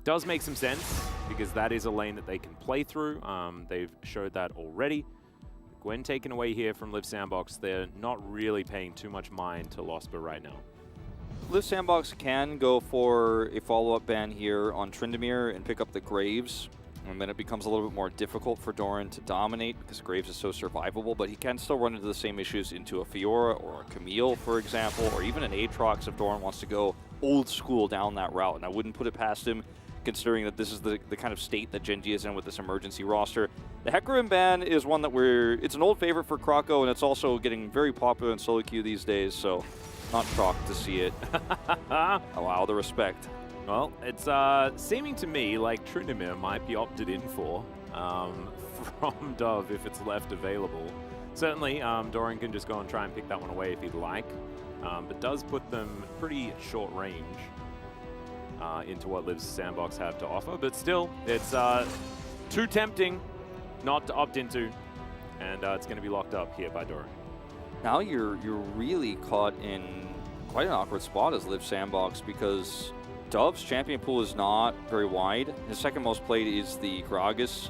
does make some sense because that is a lane that they can play through. They've showed that already. Gwen taken away here from Live Sandbox. They're not really paying too much mind to Lospa right now. Live Sandbox can go for a follow-up ban here on Tryndamere and pick up the Graves. And then it becomes a little bit more difficult for Doran to dominate because Graves is so survivable, but he can still run into the same issues into a Fiora or a Camille, for example, or even an Aatrox if Doran wants to go old school down that route. And I wouldn't put it past him considering that this is the kind of state that Gen G is in with this emergency roster. The Hecarim ban is one that it's an old favorite for Croco, and it's also getting very popular in solo queue these days, so not shocked to see it. Allow the respect. Well, it's seeming to me like Tryndamere might be opted in for from Dove if it's left available. Certainly, Doran can just go and try and pick that one away if he'd like, but does put them pretty short range into what Liv's Sandbox have to offer. But still, it's too tempting not to opt into, and it's going to be locked up here by Doran. Now you're really caught in quite an awkward spot as Liv Sandbox, because Dove's champion pool is not very wide. His second most played is the Gragas.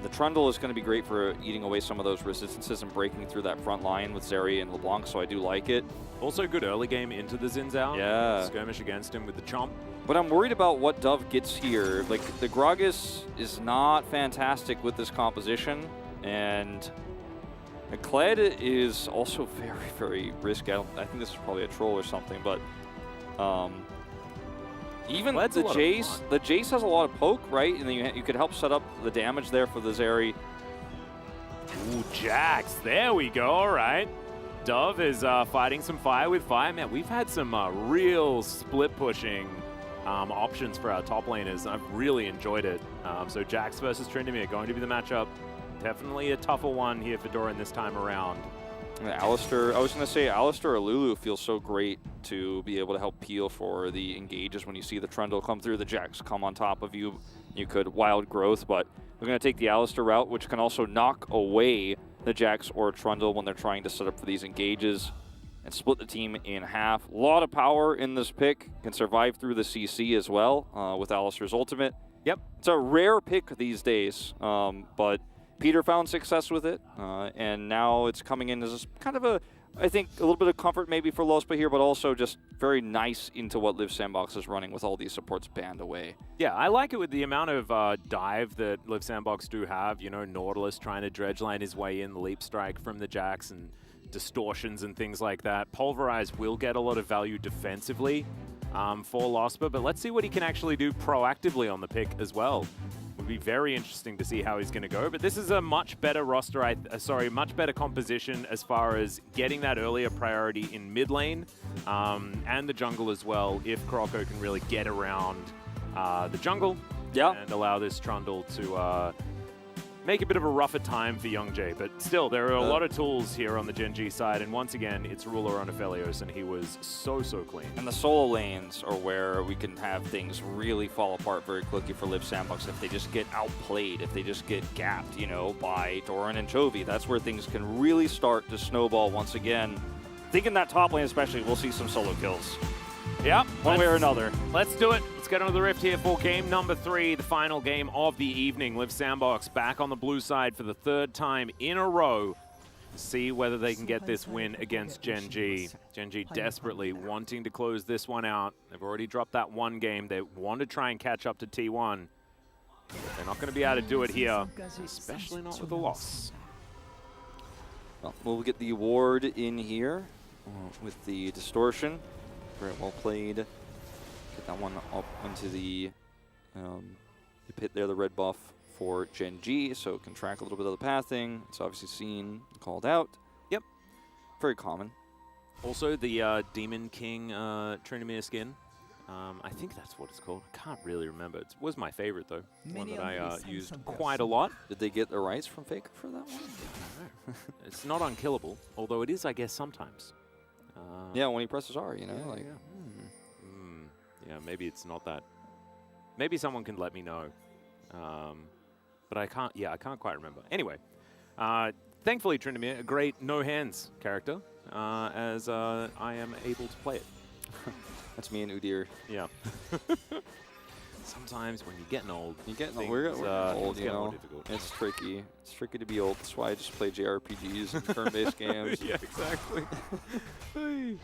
The Trundle is going to be great for eating away some of those resistances and breaking through that front line with Zeri and LeBlanc, so I do like it. Also good early game into the Xin Zhao. Yeah. Skirmish against him with the Chomp. But I'm worried about what Dove gets here. Like, the Gragas is not fantastic with this composition, and the Kled is also very, very risky. I think this is probably a troll or something, but even the Jace has a lot of poke, right? And then you could help set up the damage there for the Zeri. Ooh, Jax, there we go, all right. Dove is fighting some fire with fire. Man, we've had some real split pushing options for our top laners. I've really enjoyed it. So Jax versus Tryndamere going to be the matchup. Definitely a tougher one here for Doran this time around. Alistar, I was going to say Alistar or Lulu feels so great to be able to help peel for the engages when you see the Trundle come through, the Jax come on top of you. You could wild growth, but we're going to take the Alistar route, which can also knock away the Jax or Trundle when they're trying to set up for these engages and split the team in half. A lot of power in this pick. Can survive through the CC as well with Alistar's ultimate. Yep. It's a rare pick these days, but Peter found success with it, and now it's coming in as kind of I think a little bit of comfort maybe for LOSPA here, but also just very nice into what Liv Sandbox is running with all these supports banned away. Yeah, I like it with the amount of dive that Liv Sandbox do have. You know, Nautilus trying to dredgeline his way in, the leap strike from the Jax, and distortions and things like that. Pulverize will get a lot of value defensively for LOSPA, but let's see what he can actually do proactively on the pick as well. Would be very interesting to see how he's going to go, but this is a much better roster, much better composition as far as getting that earlier priority in mid lane and the jungle as well, if Croco can really get around the jungle and allow this Trundle to make a bit of a rougher time for Young Jay. But still, there are a lot of tools here on the Gen G side, and once again, it's Ruler on Aphelios, and he was so clean. And the solo lanes are where we can have things really fall apart very quickly for Liv Sandbox if they just get outplayed, if they just get gapped, you know, by Doran and Chovy. That's where things can really start to snowball once again. I think in that top lane especially, we'll see some solo kills. Yep. One way or another. Let's do it. Let's get onto the Rift here for game number 3, the final game of the evening. Liv Sandbox back on the blue side for the 3rd time in a row. See whether they can get this win against Gen G. Gen G desperately wanting to close this one out. They've already dropped that one game. They want to try and catch up to T1. They're not going to be able to do it here, especially not with a loss. Well, we'll get the ward in here with the distortion. Very well played. Get that one up into the pit there, the red buff for Gen G, so it can track a little bit of the pathing. It's obviously seen, called out. Yep. Very common. Also, the Demon King Tryndamere skin. I think that's what it's called. I can't really remember. It was my favorite, though. One that I used quite a lot. Did they get the rights from Faker for that one? I don't know. It's not unkillable, although it is, I guess, sometimes. Yeah, when he presses R, you know, like. Yeah, maybe it's not that. Maybe someone can let me know. But I can't. Yeah, I can't quite remember. Anyway, thankfully, Tryndamere, a great no hands character, as I am able to play it. That's me and Udyr. Yeah. Sometimes when you're getting old, we're old, you know. Difficult. It's tricky. It's tricky to be old. That's why I just play JRPGs and turn-based games. Yeah, exactly. Hey,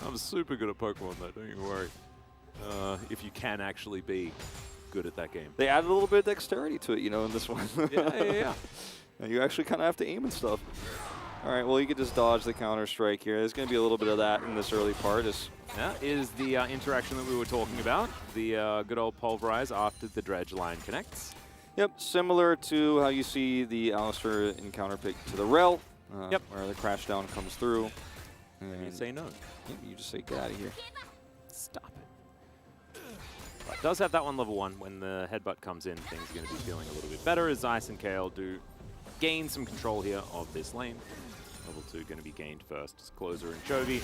I'm super good at Pokemon, though. Don't you worry. If you can actually be good at that game. They added a little bit of dexterity to it, you know, in this one. Yeah. You actually kind of have to aim and stuff. All right, well, he could just dodge the counter-strike here. There's going to be a little bit of that in this early part. That is the interaction that we were talking about. The good old pulverize after the dredge line connects. Yep, similar to how you see the Alistair in counter pick to the rail, where the crash down comes through. And you say no. You just say, get out of here. Stop it. But does have that one level 1. When the headbutt comes in, things are going to be feeling a little bit better as Ice and Kale do gain some control here of this lane. Level 2 going to be gained first as Closer and Chovy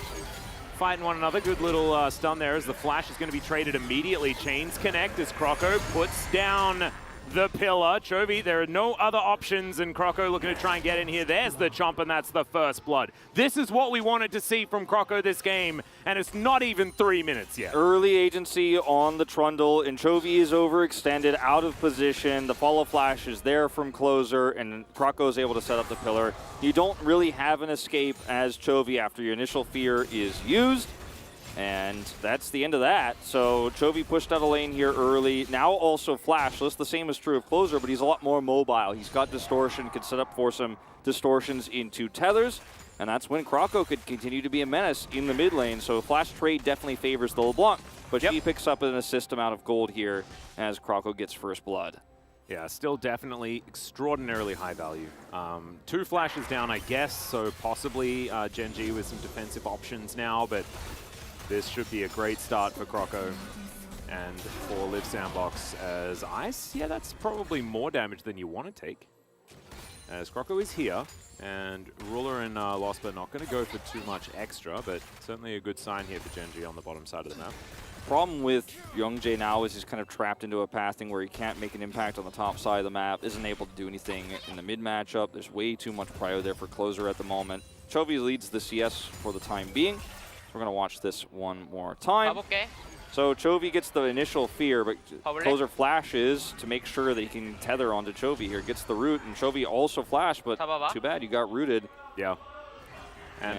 fighting one another. Good little stun there as the flash is going to be traded immediately. Chains connect as Croco puts down the pillar. Chovy, there are no other options, and Croco looking to try and get in here. There's the chomp, and that's the first blood. This is what we wanted to see from Croco this game, and it's not even 3 minutes yet. Early agency on the Trundle, and Chovy is overextended, out of position. The follow flash is there from Closer, and Croco is able to set up the pillar. You don't really have an escape as Chovy after your initial fear is used. And that's the end of that. So Chovy pushed out a lane here early. Now also Flash. So it's the same as true of Closer, but he's a lot more mobile. He's got distortion, could set up for some distortions into tethers. And that's when Croco could continue to be a menace in the mid lane. So Flash trade definitely favors the LeBlanc. But he picks up an assist amount of gold here as Croco gets first blood. Yeah, still definitely extraordinarily high value. 2 flashes down, I guess. So possibly Gen.G with some defensive options now, but this should be a great start for Croco and for Live Sandbox as Ice. Yeah, that's probably more damage than you want to take. As Croco is here, and Ruler and Losper not going to go for too much extra, but certainly a good sign here for Gen.G on the bottom side of the map. Problem with Youngjae now is he's kind of trapped into a pathing where he can't make an impact on the top side of the map, isn't able to do anything in the mid matchup. There's way too much prio there for Closer at the moment. Chovy leads the CS for the time being. We're going to watch this one more time. So Chovy gets the initial fear, but Closer flashes to make sure that he can tether onto Chovy here. Gets the root, and Chovy also flashed, but too bad you got rooted. Yeah. And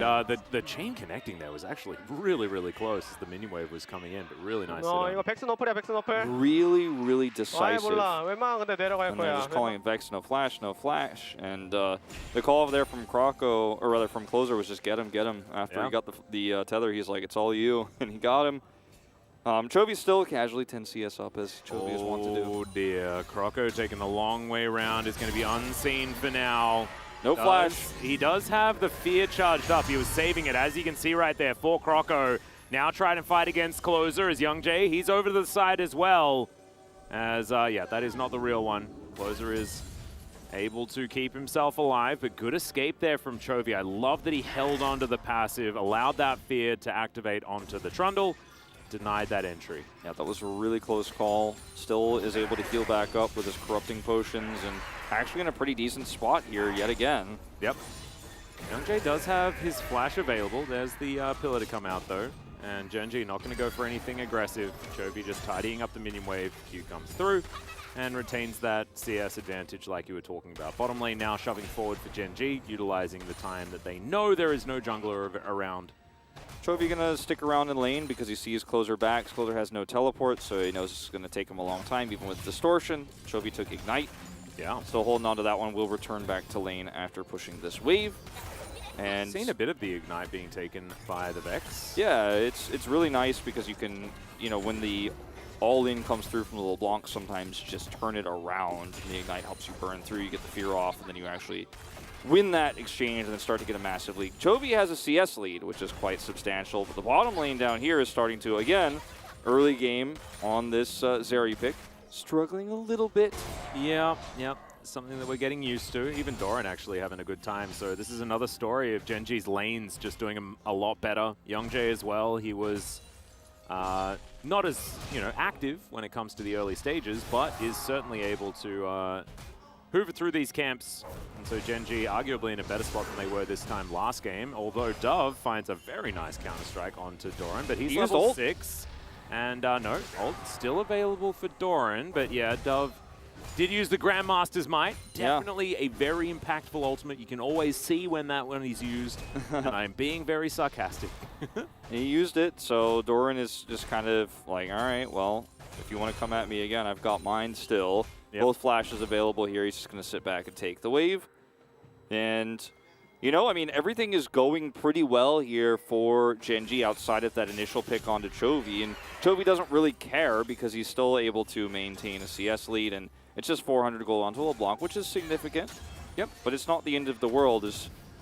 the chain connecting there was actually really, really close as the minion wave was coming in, but really nice. 이거 백스 노플이야, 백스 노플. Really, really decisive. 몰라. 웬만하면 근데 내려갈 And they're just calling it Vex, no flash, no flash. And the call over there from Croco, or rather from Closer, was just get him. After he got the tether, he's like, it's all you. And he got him. Chovy's still casually 10 CS up as Chovy is wont to do. Oh dear, Croco taking the long way around is going to be unseen for now. No flash. He does have the fear charged up. He was saving it, as you can see right there, for Croco. Now trying to fight against Closer as Youngjae. He's over to the side as well. As, yeah, that is not the real one. Closer is able to keep himself alive, but good escape there from Chovy. I love that he held onto the passive, allowed that fear to activate onto the Trundle, denied that entry. Yeah, that was a really close call. Still is able to heal back up with his corrupting potions, and actually in a pretty decent spot here yet again. Yep. Youngjae does have his flash available. There's the pillar to come out though. And Gen.G not going to go for anything aggressive. Chovy just tidying up the minion wave. Q comes through and retains that CS advantage like you were talking about. Bottom lane now shoving forward for Gen.G, utilizing the time that they know there is no jungler around. Chovy gonna stick around in lane because he sees Closer back. Closer has no teleport, so he knows it's gonna take him a long time, even with distortion. Chovy took Ignite. Yeah. Still holding on to that one. Will return back to lane after pushing this wave. And I've seen a bit of the Ignite being taken by the Vex. Yeah, it's really nice because you can, you know, when the all-in comes through from the LeBlanc, sometimes just turn it around. And the Ignite helps you burn through, you get the fear off, and then you actually win that exchange and then start to get a massive lead. Chovy has a CS lead, which is quite substantial, but the bottom lane down here is starting to, again, early game on this Zeri pick, struggling a little bit. Yeah. Something that we're getting used to. Even Doran actually having a good time. So this is another story of Gen.G's lanes just doing a lot better. Youngjae as well. He was not as, active when it comes to the early stages, but is certainly able to hoover through these camps. And so Gen.G arguably in a better spot than they were this time last game. Although Dove finds a very nice counter-strike onto Doran, but he's level 6. And no, ult still available for Doran. But yeah, Dove did use the Grandmaster's Might. Definitely a very impactful ultimate. You can always see when that one is used. And I'm being very sarcastic. He used it, so Doran is just kind of like, all right, well, if you want to come at me again, I've got mine still. Both flashes available here. He's just going to sit back and take the wave. And You know, I mean, everything is going pretty well here for Gen.G outside of that initial pick onto Chovy, and Chovy doesn't really care because he's still able to maintain a CS lead, and it's just 400 gold onto LeBlanc, which is significant. Yep, but it's not the end of the world.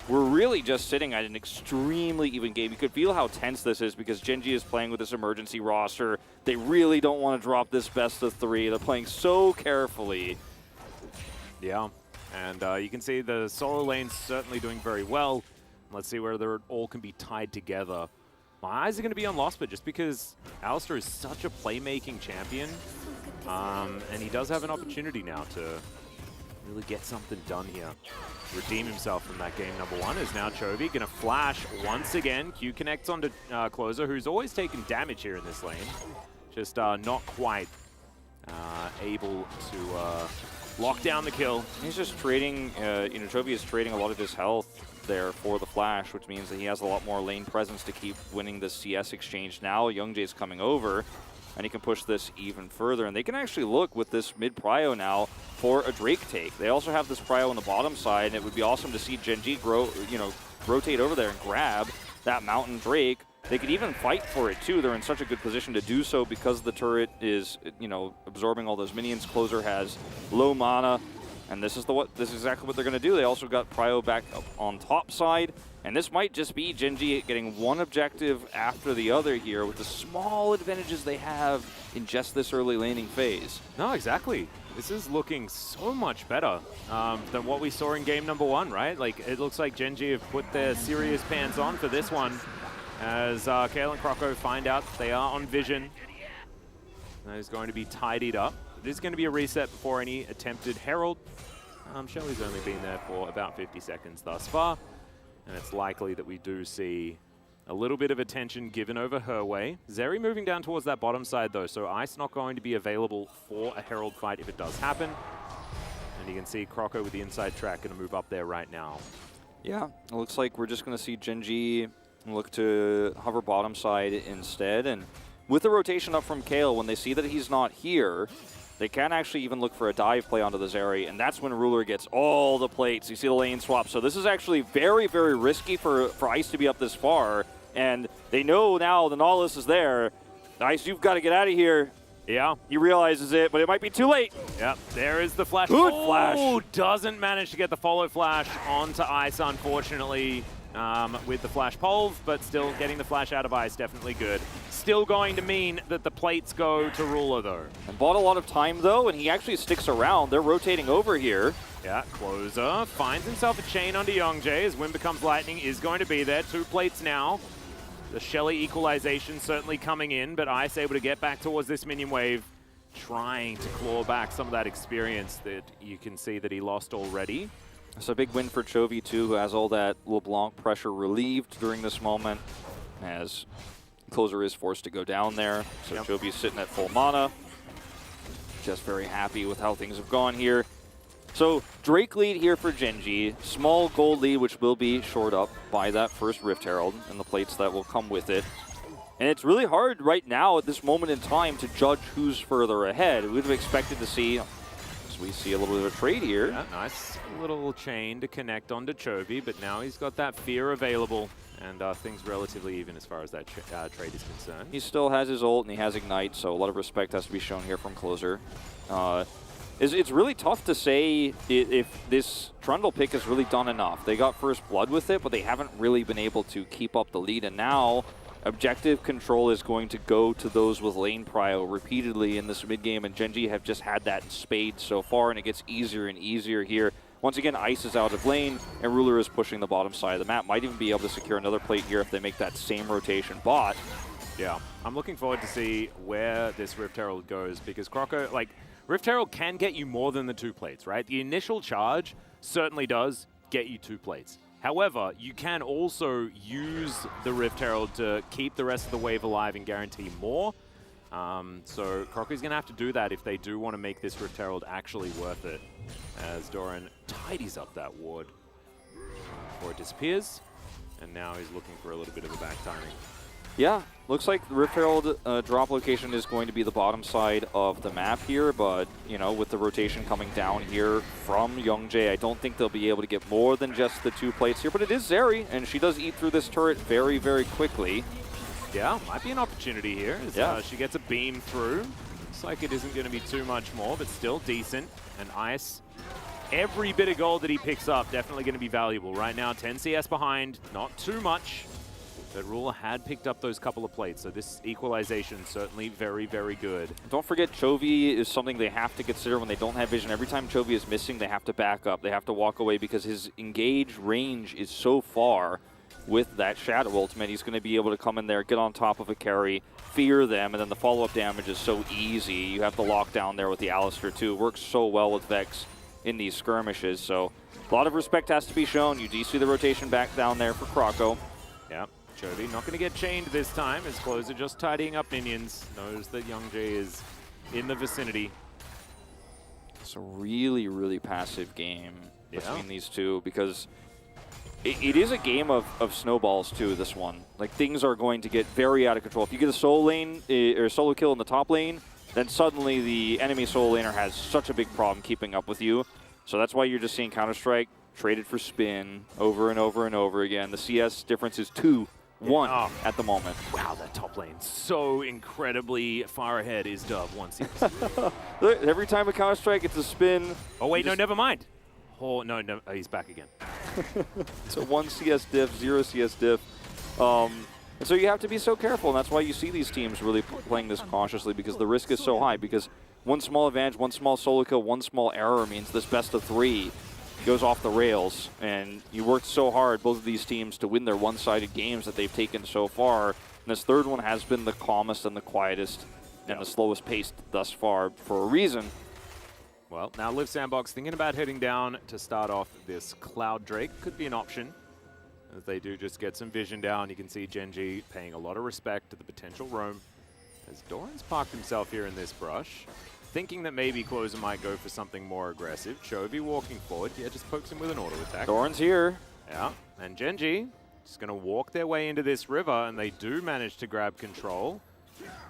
We're really just sitting at an extremely even game. You could feel how tense this is because Gen.G is playing with this emergency roster. They really don't want to drop this best of 3. They're playing so carefully. Yeah. And you can see the solo lane's certainly doing very well. Let's see whether it all can be tied together. My eyes are going to be on Losper just because Alistar is such a playmaking champion. And he does have an opportunity now to really get something done here. Redeem himself from that game number 1 is now Chovy going to flash once again. Q connects onto Closer, who's always taken damage here in this lane. Just not quite able to lock down the kill. He's just trading, Chovy is trading a lot of his health there for the flash, which means that he has a lot more lane presence to keep winning the CS exchange. Now Youngjae's coming over, and he can push this even further. And they can actually look with this mid prio now for a Drake take. They also have this prio on the bottom side, and it would be awesome to see Gen.G rotate over there and grab that Mountain Drake. They could even fight for it too. They're in such a good position to do so because the turret is, absorbing all those minions. Closer has low mana, and this is exactly what they're going to do. They also got prio back up on top side, and this might just be Gen.G getting one objective after the other here with the small advantages they have in just this early laning phase. No, exactly. This is looking so much better than what we saw in game number 1, right? Like, it looks like Gen.G have put their serious pants on for this one. As Kale and Croco find out they are on vision. That is going to be tidied up. It is going to be a reset before any attempted Herald. Shelly's only been there for about 50 seconds thus far. And it's likely that we do see a little bit of attention given over her way. Zeri moving down towards that bottom side though, so Ice not going to be available for a Herald fight if it does happen. And you can see Croco with the inside track going to move up there right now. Yeah, it looks like we're just going to see Gen.G look to hover bottom side instead, and with the rotation up from Kale, when they see that he's not here, they can actually even look for a dive play onto the Zeri, and that's when Ruler gets all the plates. You see the lane swap, so this is actually very, very risky for Ice to be up this far, and they know now the Nautilus is there. Ice, you've got to get out of here. Yeah. He realizes it, but it might be too late. Yep, there is the flash. Good flash. Oh, doesn't manage to get the follow flash onto Ice, unfortunately. With the flash pulve, but still getting the flash out of Ice, definitely good. Still going to mean that the plates go to Ruler, though. And bought a lot of time, though, and he actually sticks around. They're rotating over here. Yeah, Closer finds himself a chain onto Youngjae as Wind Becomes Lightning is going to be there. 2 plates now. The Shelly equalization certainly coming in, but Ice able to get back towards this minion wave, trying to claw back some of that experience that you can see that he lost already. It's a big win for Chovy, too, who has all that LeBlanc pressure relieved during this moment, as Closer is forced to go down there. So yep. Chovy's sitting at full mana. Just very happy with how things have gone here. So Drake lead here for Gen.G. Small gold lead, which will be shored up by that first Rift Herald and the plates that will come with it. And it's really hard right now at this moment in time to judge who's further ahead. We would have expected to see... We see a little bit of a trade here. Yeah, nice little chain to connect onto Chovy, but now he's got that fear available, and things relatively even as far as that trade is concerned. He still has his ult and he has Ignite, so a lot of respect has to be shown here from Closer. It's really tough to say if this Trundle pick has really done enough. They got first blood with it, but they haven't really been able to keep up the lead, and now objective control is going to go to those with lane prio repeatedly in this mid-game, and Gen.G have just had that in spades so far, and it gets easier and easier here. Once again, Ice is out of lane, and Ruler is pushing the bottom side of the map. Might even be able to secure another plate here if they make that same rotation bot. Yeah, I'm looking forward to see where this Rift Herald goes, because Croco, Rift Herald can get you more than the 2 plates, right? The initial charge certainly does get you 2 plates. However, you can also use the Rift Herald to keep the rest of the wave alive and guarantee more. So Croco's going to have to do that if they do want to make this Rift Herald actually worth it. As Doran tidies up that ward before it disappears. And now he's looking for a little bit of a back timing. Yeah, looks like the Rift Herald drop location is going to be the bottom side of the map here, but, you know, with the rotation coming down here from Youngjae, I don't think they'll be able to get more than just the 2 plates here, but it is Zeri, and she does eat through this turret very, very quickly. Yeah, might be an opportunity here as she gets a beam through. Looks like it isn't going to be too much more, but still decent. And Ice, every bit of gold that he picks up, definitely going to be valuable. Right now, 10 CS behind, not too much. But Ruler had picked up those couple of plates, so this equalization certainly very, very good. Don't forget, Chovy is something they have to consider when they don't have vision. Every time Chovy is missing, they have to back up. They have to walk away because his engage range is so far with that Shadow ultimate. He's going to be able to come in there, get on top of a carry, fear them, and then the follow-up damage is so easy. You have the lockdown there with the Alistar too. Works so well with Vex in these skirmishes, so a lot of respect has to be shown. You do see the rotation back down there for Kroko. Yeah. Chovy not going to get chained this time as Closer just tidying up minions. Knows that Youngjae is in the vicinity. It's a really, really passive game between these two because it is a game of snowballs too, this one. Like, things are going to get very out of control. If you get a solo lane or solo kill in the top lane, then suddenly the enemy solo laner has such a big problem keeping up with you. So that's why you're just seeing Counter-Strike traded for spin over and over and over again. The CS difference is 2-1 at the moment. Wow, that top lane so incredibly far ahead is Dove once. Every time a Counter-Strike, it's a spin. Oh, wait, no, never mind. Oh, no, he's back again. So 1 CS diff, 0 CS diff. And so you have to be so careful, and that's why you see these teams really playing this cautiously because the risk is so high because one small advantage, one small solo kill, one small error means this best of 3 goes off the rails, and you worked so hard, both of these teams, to win their one-sided games that they've taken so far. And this third one has been the calmest and the quietest and the slowest paced thus far for a reason. Well, now Liv Sandbox thinking about heading down to start off this Cloud Drake. Could be an option. As they do just get some vision down, you can see Genji paying a lot of respect to the potential roam. As Doran's parked himself here in this brush, thinking that maybe Closer might go for something more aggressive. Chovy walking forward. Yeah, just pokes him with an auto attack. Doran's here. Yeah, and Genji just going to walk their way into this river, and they do manage to grab control.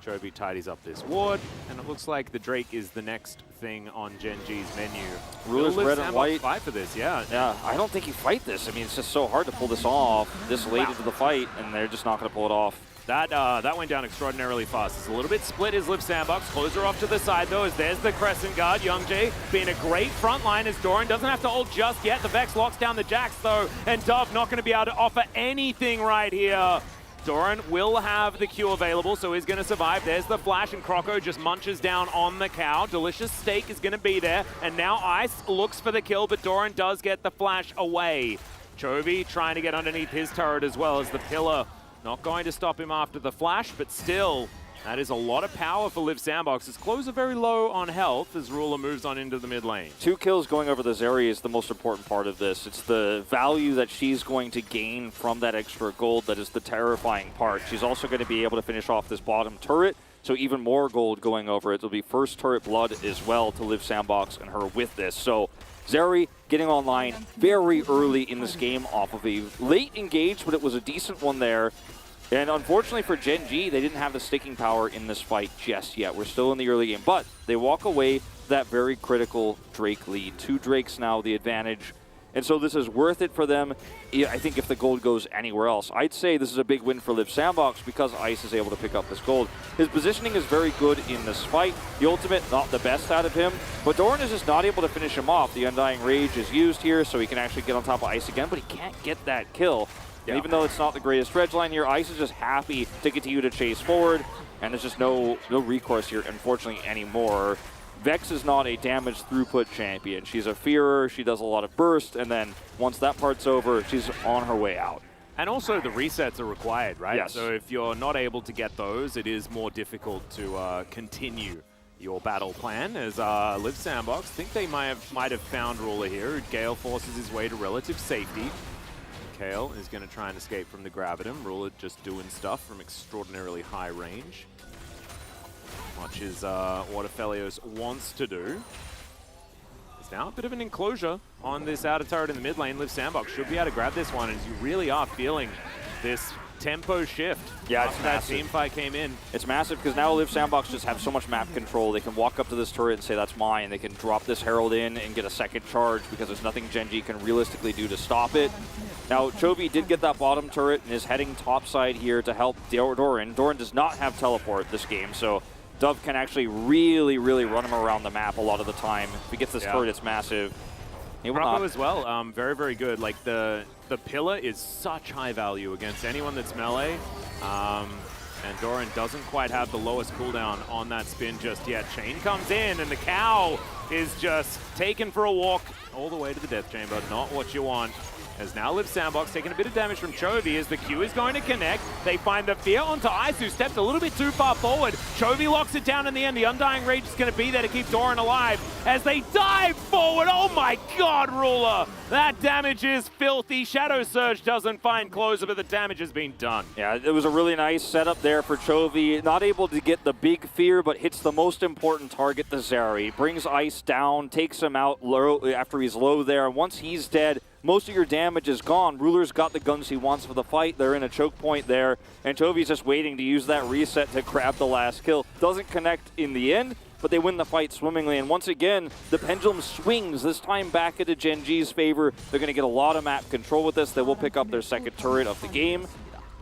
Chovy tidies up this ward, and it looks like the Drake is the next thing on Genji's menu. Ruler's red and white. Fight for this, yeah. Yeah, I don't think you fight this. I mean, it's just so hard to pull this off this late into the fight, and they're just not going to pull it off. That went down extraordinarily fast. It's a little bit split as Liv Sandbox. Closer off to the side, though, as there's the Crescent Guard. Youngjae being a great front line as Doran doesn't have to ult just yet. The Vex locks down the Jax, though, and Dove not going to be able to offer anything right here. Doran will have the Q available, so he's going to survive. There's the flash, and Kroko just munches down on the cow. Delicious Steak is going to be there, and now Ice looks for the kill, but Doran does get the flash away. Chovy trying to get underneath his turret as well as the pillar. Not going to stop him after the flash, but still, that is a lot of power for Liv Sandbox. His clothes are very low on health as Ruler moves on into the mid lane. 2 kills going over the Zeri is the most important part of this. It's the value that she's going to gain from that extra gold that is the terrifying part. She's also going to be able to finish off this bottom turret, so even more gold going over it. It'll be first turret blood as well to Liv Sandbox and her with this. So Zeri getting online very early in this game off of a late engage, but it was a decent one there. And unfortunately for Genji, they didn't have the sticking power in this fight just yet. We're still in the early game, but they walk away that very critical Drake lead. 2 Drakes now, the advantage. And so this is worth it for them, I think, if the gold goes anywhere else. I'd say this is a big win for Liv Sandbox because Ice is able to pick up this gold. His positioning is very good in this fight. The ultimate, not the best out of him, but Doran is just not able to finish him off. The Undying Rage is used here, so he can actually get on top of Ice again, but he can't get that kill. Yeah. Even though it's not the greatest dredge line here, Ice is just happy to continue to chase forward, and there's just no recourse here, unfortunately, anymore. Vex is not a damage throughput champion. She's a fearer, she does a lot of burst, and then once that part's over, she's on her way out. And also the resets are required, right? Yes. So if you're not able to get those, it is more difficult to continue your battle plan. As Liv Sandbox think they might have found Ruler here. Gale forces his way to relative safety. Kale is going to try and escape from the Gravitum. Ruler just doing stuff from extraordinarily high range. Much as what Aphelios wants to do. There's now a bit of an enclosure on this outer turret in the mid lane. Liv Sandbox should be able to grab this one, as you really are feeling this tempo shift. Yeah, it's after that massive. team fight came in. It's massive because now Live Sandbox just have so much map control. They can walk up to this turret and say, that's mine. They can drop this Herald in and get a second charge because there's nothing Genji can realistically do to stop it. Now, Chovy did get that bottom turret and is heading topside here to help Doran. Doran does not have teleport this game, so Dove can actually really, really run him around the map a lot of the time. If he gets this turret, it's massive. He will Bravo not. as well, very, very good. Like the pillar is such high value against anyone that's melee. And Doran doesn't quite have the lowest cooldown on that spin just yet. Chain comes in and the cow is just taken for a walk all the way to the death chamber. Not what you want. As now Live Sandbox taking a bit of damage from Chovy as the Q is going to connect. They find the fear onto Ice, who stepped a little bit too far forward. Chovy locks it down in the end. The Undying Rage is going to be there to keep Doran alive as they dive forward. Oh my god, Ruler! That damage is filthy. Shadow Surge doesn't find Closer, but the damage has been done. Yeah, it was a really nice setup there for Chovy. Not able to get the big fear, but hits the most important target, the Zeri. Brings Ice down, takes him out low after he's low there. And once he's dead, most of your damage is gone. Ruler's got the guns he wants for the fight. They're in a choke point there, and Chovy's just waiting to use that reset to grab the last kill. Doesn't connect in the end, but they win the fight swimmingly. And once again, the pendulum swings, this time back into Genji's favor. They're going to get a lot of map control with this. They will pick up their second turret of the game.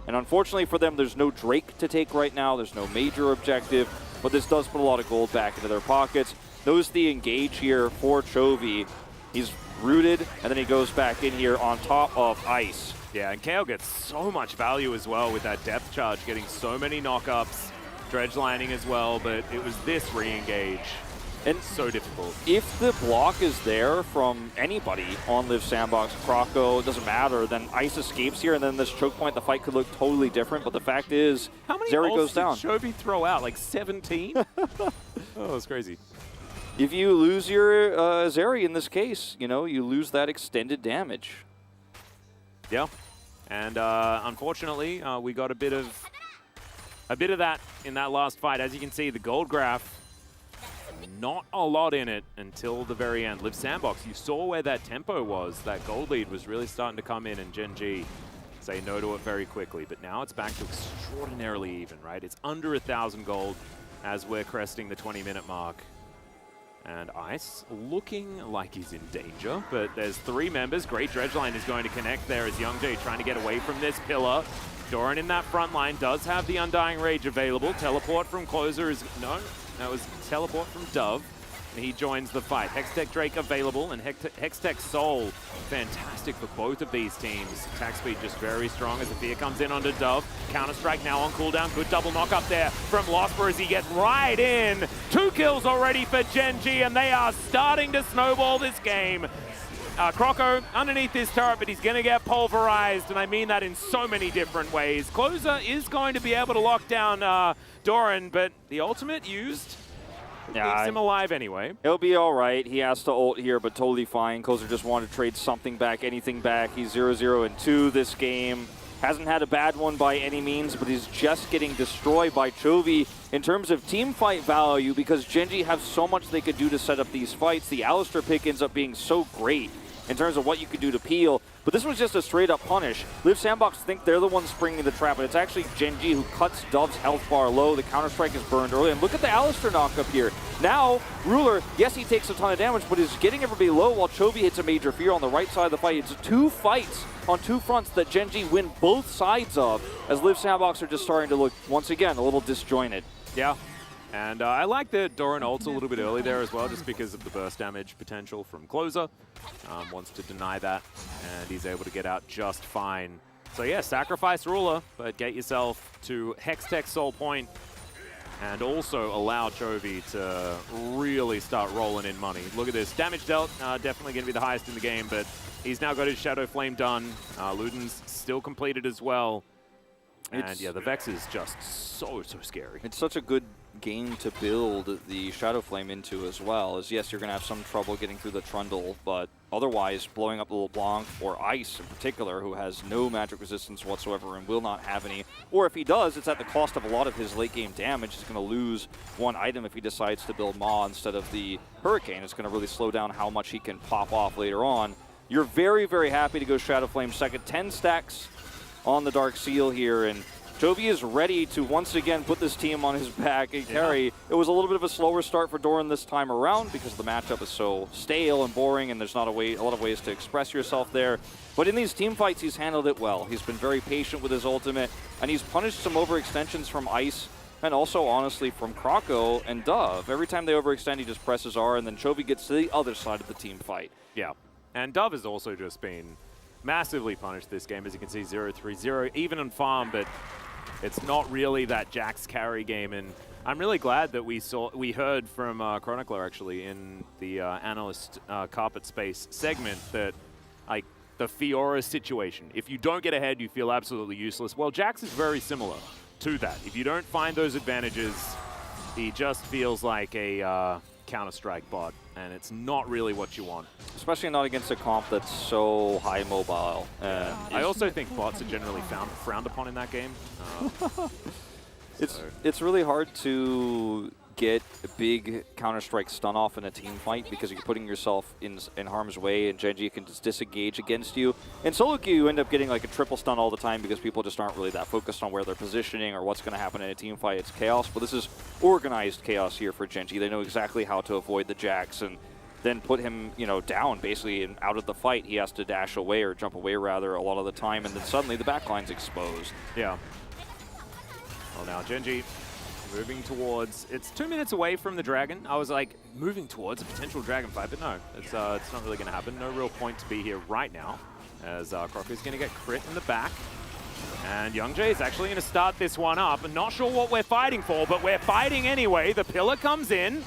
And unfortunately for them, there's no Drake to take right now. There's no major objective, but this does put a lot of gold back into their pockets. Knows the engage here for Chovy. He's rooted, and then he goes back in here on top of Ice. Yeah, and KO gets so much value as well with that depth charge, getting so many knockups, dredge lining as well, but it was this re-engage. And so difficult. If the block is there from anybody on Live Sandbox, Croco, it doesn't matter, then Ice escapes here, and then this choke point, the fight could look totally different, but the fact is, how many Zeri goes ults down. did Chovy throw out? Like 17? Oh, it's crazy. If you lose your Zeri in this case, you know, you lose that extended damage. Yeah, and unfortunately, we got a bit of that in that last fight. As you can see, the gold graph, not a lot in it until the very end. Live Sandbox, you saw where that tempo was. That gold lead was really starting to come in, and Genji say no to it very quickly. But now it's back to extraordinarily even, right? It's under 1,000 gold as we're cresting the 20-minute mark. And Ice looking like he's in danger, but there's 3 members. Great dredge line is going to connect there as Youngjae trying to get away from this pillar. Doran in that front line does have the Undying Rage available. Teleport from Closer is, no, that was teleport from Dove. And he joins the fight. Hextech Drake available, and Hextech Soul, fantastic for both of these teams. Attack speed just very strong as the fear comes in onto Dove. Counter-Strike now on cooldown. Good double knock up there from Losper as he gets right in. 2 kills already for Genji, and they are starting to snowball this game. Croco underneath this turret, but he's going to get pulverized, and I mean that in so many different ways. Closer is going to be able to lock down Doran, but the ultimate used keeps him alive anyway. He'll be all right. He has to ult here, but totally fine. Closer just wanted to trade something back, anything back. He's 0-0-2 this game. Hasn't had a bad one by any means, but he's just getting destroyed by Chovy in terms of team fight value because Genji have so much they could do to set up these fights. The Alistar pick ends up being so great in terms of what you could do to peel. But this was just a straight-up punish. Live Sandbox think they're the ones springing the trap, but it's actually Genji who cuts Dove's health bar low. The Counter-Strike is burned early. And look at the Alistar knock-up here. Now, Ruler, yes, he takes a ton of damage, but is getting everybody low while Chovy hits a major fear on the right side of the fight. It's 2 fights on 2 fronts that Genji win both sides of, as Live Sandbox are just starting to look, once again, a little disjointed. Yeah. And I like that Doran ults a little bit early there as well, just because of the burst damage potential from Closer. Wants to deny that, and he's able to get out just fine. So yeah, sacrifice Ruler, but get yourself to Hextech Soul Point, and also allow Chovy to really start rolling in money. Look at this. Damage dealt, definitely going to be the highest in the game, but he's now got his Shadow Flame done. Luden's still completed as well. And yeah, the Vex is just so scary. It's such a good game to build the Shadow Flame into as well, as yes, you're going to have some trouble getting through the Trundle, but otherwise blowing up the LeBlanc or Ice in particular, who has no magic resistance whatsoever and will not have any, or if he does, it's at the cost of a lot of his late game damage. He's going to lose 1 item if he decides to build Maw instead of the Hurricane. It's going to really slow down how much he can pop off later on. You're very, very happy to go Shadow Flame second. 10 stacks on the Dark Seal here, and Chovy is ready to once again put this team on his back and carry. It was a little bit of a slower start for Doran this time around because the matchup is so stale and boring, and there's not a lot of ways to express yourself there. But in these team fights, he's handled it well. He's been very patient with his ultimate, and he's punished some overextensions from Ice, and also, honestly, from Kroko and Dove. Every time they overextend, he just presses R, and then Chovy gets to the other side of the team fight. Yeah, and Dove has also just been massively punished this game. As you can see, 0-3-0, even on farm, but it's not really that Jax carry game. And I'm really glad that we heard from Chronicler, actually, in the analyst carpet space segment that, like, the Fiora situation. If you don't get ahead, you feel absolutely useless. Well, Jax is very similar to that. If you don't find those advantages, he just feels like a Counter-Strike bot, and it's not really what you want. Especially not against a comp that's so high mobile. I also think bots are generally frowned upon in that game. It's really hard to get a big Counter-Strike stun off in a team fight because you're putting yourself in harm's way, and Genji can just disengage against you. In solo queue, you end up getting like a triple stun all the time because people just aren't really that focused on where they're positioning or what's going to happen in a team fight. It's chaos, but this is organized chaos here for Genji. They know exactly how to avoid the Jax and then put him, you know, down basically and out of the fight. He has to dash away or jump away rather a lot of the time, and then suddenly the backline's exposed. Yeah. Well, now Genji moving towards, it's 2 minutes away from the Dragon. I was like, moving towards a potential Dragon fight, but no, it's not really going to happen. No real point to be here right now, as Crocker is going to get crit in the back. And Youngjae is actually going to start this one up. I'm not sure what we're fighting for, but we're fighting anyway. The pillar comes in,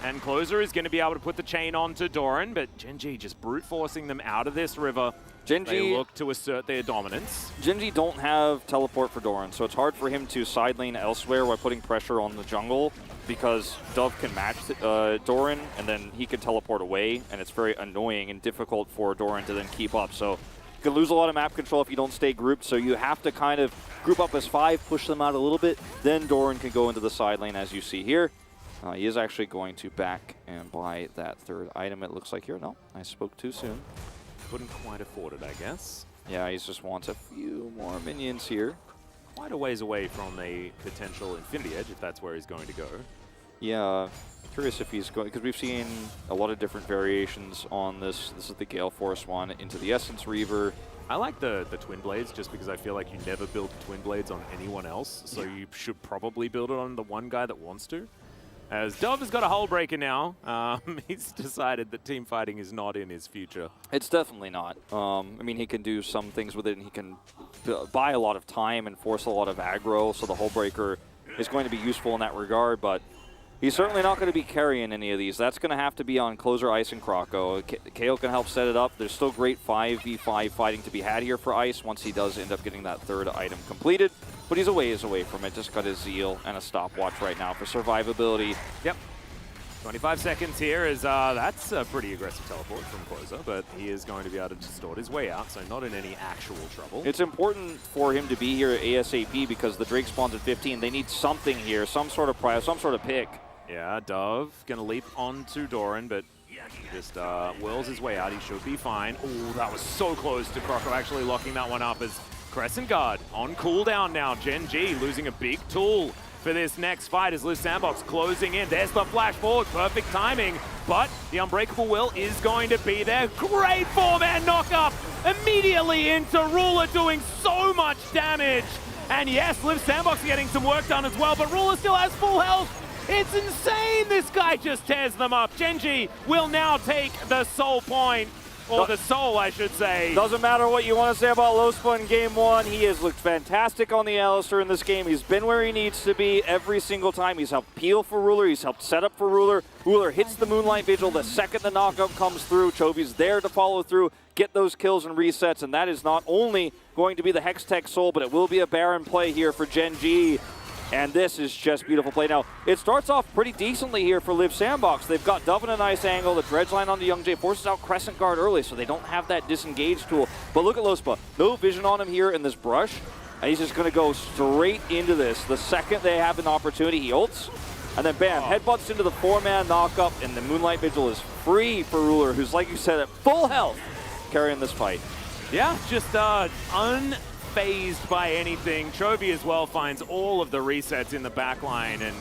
and Closer is going to be able to put the chain onto Doran, but Genji just brute forcing them out of this river. Genji, they look to assert their dominance. Genji don't have teleport for Doran, so it's hard for him to side lane elsewhere while putting pressure on the jungle because Dove can match Doran, and then he can teleport away, and it's very annoying and difficult for Doran to then keep up. So you can lose a lot of map control if you don't stay grouped, so you have to kind of group up as 5, push them out a little bit, then Doran can go into the side lane as you see here. He is actually going to back and buy that third item, it looks like here. No, I spoke too soon. Couldn't quite afford it, I guess. Yeah, he just wants a few more minions here. Quite a ways away from a potential Infinity Edge, if that's where he's going to go. Yeah, curious if he's going, because we've seen a lot of different variations on this. This is the Gale Force one into the Essence Reaver. I like the Twin Blades just because I feel like you never build Twin Blades on anyone else, so you should probably build it on the one guy that wants to. As Dove has got a hull breaker now, he's decided that team fighting is not in his future. It's definitely not. I mean, he can do some things with it, and he can buy a lot of time and force a lot of aggro, so the hull breaker is going to be useful in that regard, but he's certainly not going to be carrying any of these. That's going to have to be on Closer, Ice, and Kroko. KO can help set it up. There's still great 5v5 fighting to be had here for Ice once he does end up getting that third item completed. But he's a ways away from it. Just got his Zeal and a stopwatch right now for survivability. Yep. 25 seconds here is, that's a pretty aggressive teleport from Closer, but he is going to be able to distort his way out, so not in any actual trouble. It's important for him to be here ASAP because the Drake spawns at 15. They need something here, some sort of prio, some sort of pick. Yeah, Dove gonna leap onto Doran, but just whirls his way out. He should be fine. Oh, that was so close to Croco actually locking that one up as Crescent Guard on cooldown now. Genji losing a big tool for this next fight as Liv Sandbox closing in. There's the flash forward, perfect timing, but the Unbreakable Will is going to be there. Great 4-man knock-up immediately into Ruler, doing so much damage. And yes, Liv Sandbox getting some work done as well, but Ruler still has full health. It's insane, this guy just tears them up. Genji will now take the soul point. Or the soul, I should say. Doesn't matter what you want to say about Lospa in Game 1. He has looked fantastic on the Alistair in this game. He's been where he needs to be every single time. He's helped peel for Ruler. He's helped set up for Ruler. Ruler hits the Moonlight Vigil the second the knockup comes through. Chovy's there to follow through, get those kills and resets, and that is not only going to be the Hextech Soul, but it will be a Baron play here for Genji. And this is just beautiful play. Now, it starts off pretty decently here for Liv Sandbox. They've got Dove in a nice angle. The Dredge line on the Youngjae forces out Crescent Guard early, so they don't have that disengage tool. But look at Lospa. No vision on him here in this brush. And he's just going to go straight into this. The second they have an opportunity, he ults. And then bam, headbutts into the 4-man knockup, and the Moonlight Vigil is free for Ruler, who's, like you said, at full health, carrying this fight. Yeah, just phased by anything. Chovy as well finds all of the resets in the backline, and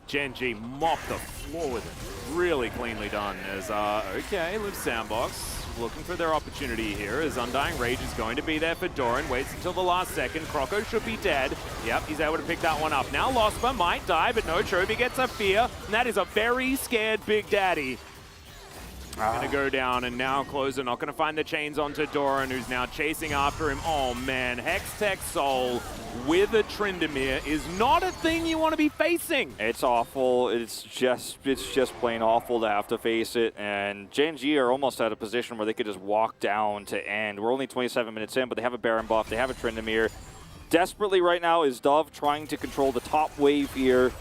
Gen.G mopped the floor with it. Really cleanly done as, okay, Live Sandbox looking for their opportunity here as Undying Rage is going to be there for Doran. Waits until the last second. Croco should be dead. Yep, he's able to pick that one up. Now Lospa might die, but no, Chovy gets a fear, and that is a very scared Big Daddy. Gonna go down, and now Closer not gonna find the chains onto Doran, who's now chasing after him. Oh man, Hextech Soul with a Tryndamere is not a thing you want to be facing. It's awful. It's just plain awful to have to face it. And Gen.G are almost at a position where they could just walk down to end. We're only 27 minutes in, but they have a Baron buff. They have a Tryndamere. Desperately right now is Dove trying to control the top wave here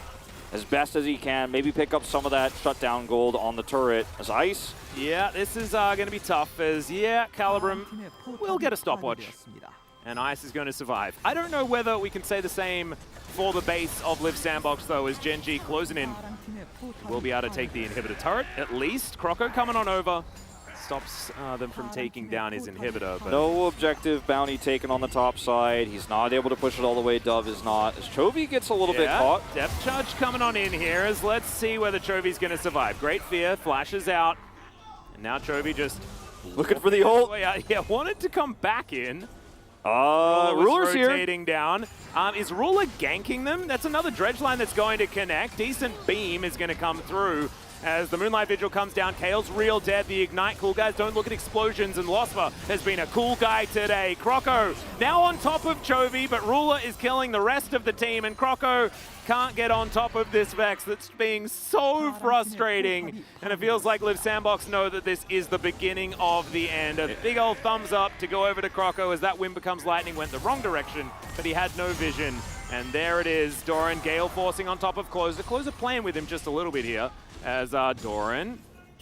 as best as he can. Maybe pick up some of that shutdown gold on the turret as Ice. Yeah, this is going to be tough as, yeah, Calibrum will get a stopwatch. And Ice is going to survive. I don't know whether we can say the same for the base of Live Sandbox, though, as Gen.G closing in. We'll be able to take the inhibitor turret, at least. Croco coming on over. Stops them from taking down his inhibitor. But no objective bounty taken on the top side. He's not able to push it all the way. Dove is not. As Chovy gets a little bit caught. Depth charge coming on in here as let's see whether Chovy's going to survive. Great Fear flashes out. And now Chovy just looking for the ult. Yeah, wanted to come back in. Ruler's rotating down. Is Ruler ganking them? That's another dredge line that's going to connect. Decent beam is going to come through as the Moonlight Vigil comes down. Kale's real dead. The Ignite cool guys don't look at explosions, and Lospa has been a cool guy today. Croco now on top of Chovy, but Ruler is killing the rest of the team, and Croco can't get on top of this Vex. That's being so frustrating, and it feels like Live Sandbox know that this is the beginning of the end. A big old thumbs up to go over to Croco as that wind becomes lightning. Went the wrong direction, but he had no vision. And there it is, Doran, Gale forcing on top of Closer. Closer playing with him just a little bit here as Doran.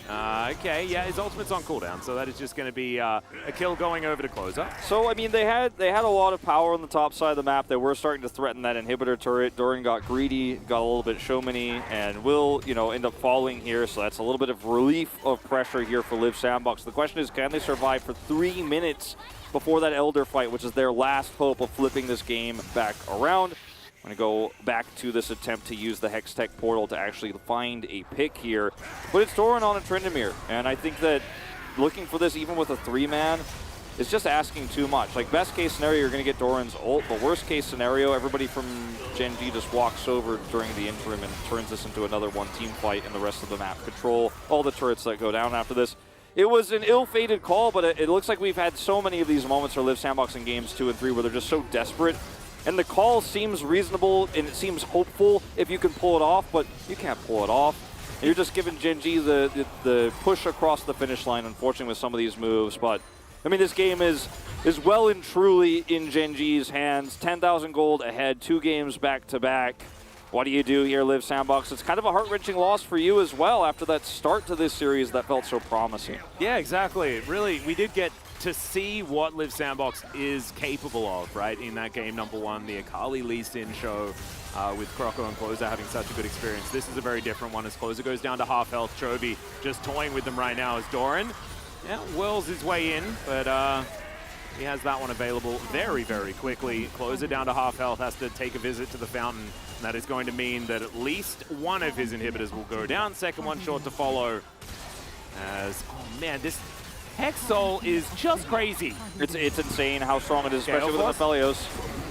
Okay, yeah, his ultimate's on cooldown, so that is just going to be a kill going over to Closer. So, I mean, they had a lot of power on the top side of the map. They were starting to threaten that inhibitor turret. Doran got greedy, got a little bit showmany, and will, end up falling here. So that's a little bit of relief of pressure here for Live Sandbox. The question is, can they survive for 3 minutes before that Elder fight, which is their last hope of flipping this game back around? I'm going to go back to this attempt to use the Hextech portal to actually find a pick here. But it's Doran on a Tryndamere, and I think that looking for this even with a 3-man is just asking too much. Like, best case scenario, you're going to get Doran's ult, but worst case scenario, everybody from Gen.G just walks over during the interim and turns this into another one-team fight, and the rest of the map control all the turrets that go down after this. It was an ill-fated call, but it looks like we've had so many of these moments for Live Sandbox in games 2 and 3 where they're just so desperate. And the call seems reasonable, and it seems hopeful if you can pull it off, but you can't pull it off. And you're just giving Gen.G the push across the finish line, unfortunately, with some of these moves. But, I mean, this game is well and truly in Gen.G's hands. 10,000 gold ahead, 2 games back-to-back. What do you do here, Live Sandbox? It's kind of a heart-wrenching loss for you as well after that start to this series that felt so promising. Yeah, exactly. Really, we did get to see what Live Sandbox is capable of, right? In that game number 1, the Akali Lee Sin show with Croco and Closer having such a good experience. This is a very different one as Closer goes down to half health. Chovy just toying with them right now as Doran, yeah, whirls his way in, but he has that one available very, very quickly. Closer down to half health, has to take a visit to the fountain. And that is going to mean that at least one of his inhibitors will go down. Second one short to follow. As, oh man, this Hex Soul is just crazy. It's insane how strong it is, especially with the Aphelios.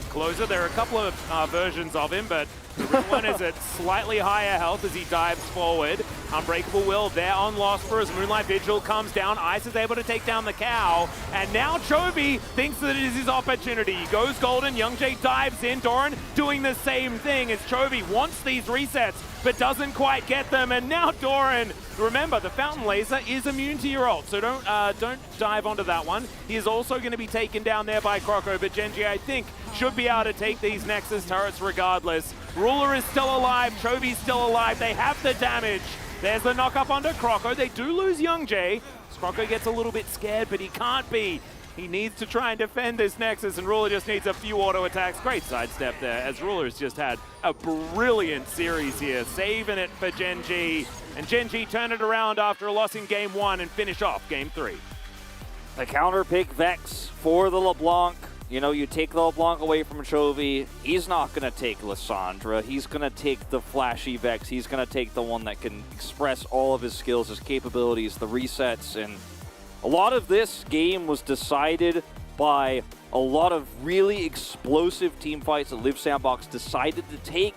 Closer, there are a couple of versions of him, but the real one is at slightly higher health as he dives forward. Unbreakable Will there on Lospa as Moonlight Vigil comes down. Ice is able to take down the cow, and now Chovy thinks that it is his opportunity. He goes golden, Youngjae dives in, Doran doing the same thing as Chovy wants these resets, but doesn't quite get them, and now Doran, remember, the Fountain Laser is immune to your ult, so don't dive onto that one. He is also going to be taken down there by Croco, but Gen.G, I think, should be able to take these Nexus turrets regardless. Ruler is still alive, Chovy's still alive, they have the damage. There's the knock up onto Croco. They do lose Youngjae. Croco gets a little bit scared, but he can't be. He needs to try and defend this Nexus, and Ruler just needs a few auto attacks. Great sidestep there, as Ruler has just had a brilliant series here, saving it for Gen.G. And Gen.G turn it around after a loss in Game 1 and finish off Game 3. The counter pick Vex for the LeBlanc. You know, you take the LeBlanc away from Chovy, he's not going to take Lissandra. He's going to take the flashy Vex. He's going to take the one that can express all of his skills, his capabilities, the resets. And a lot of this game was decided by a lot of really explosive team fights that Live Sandbox decided to take.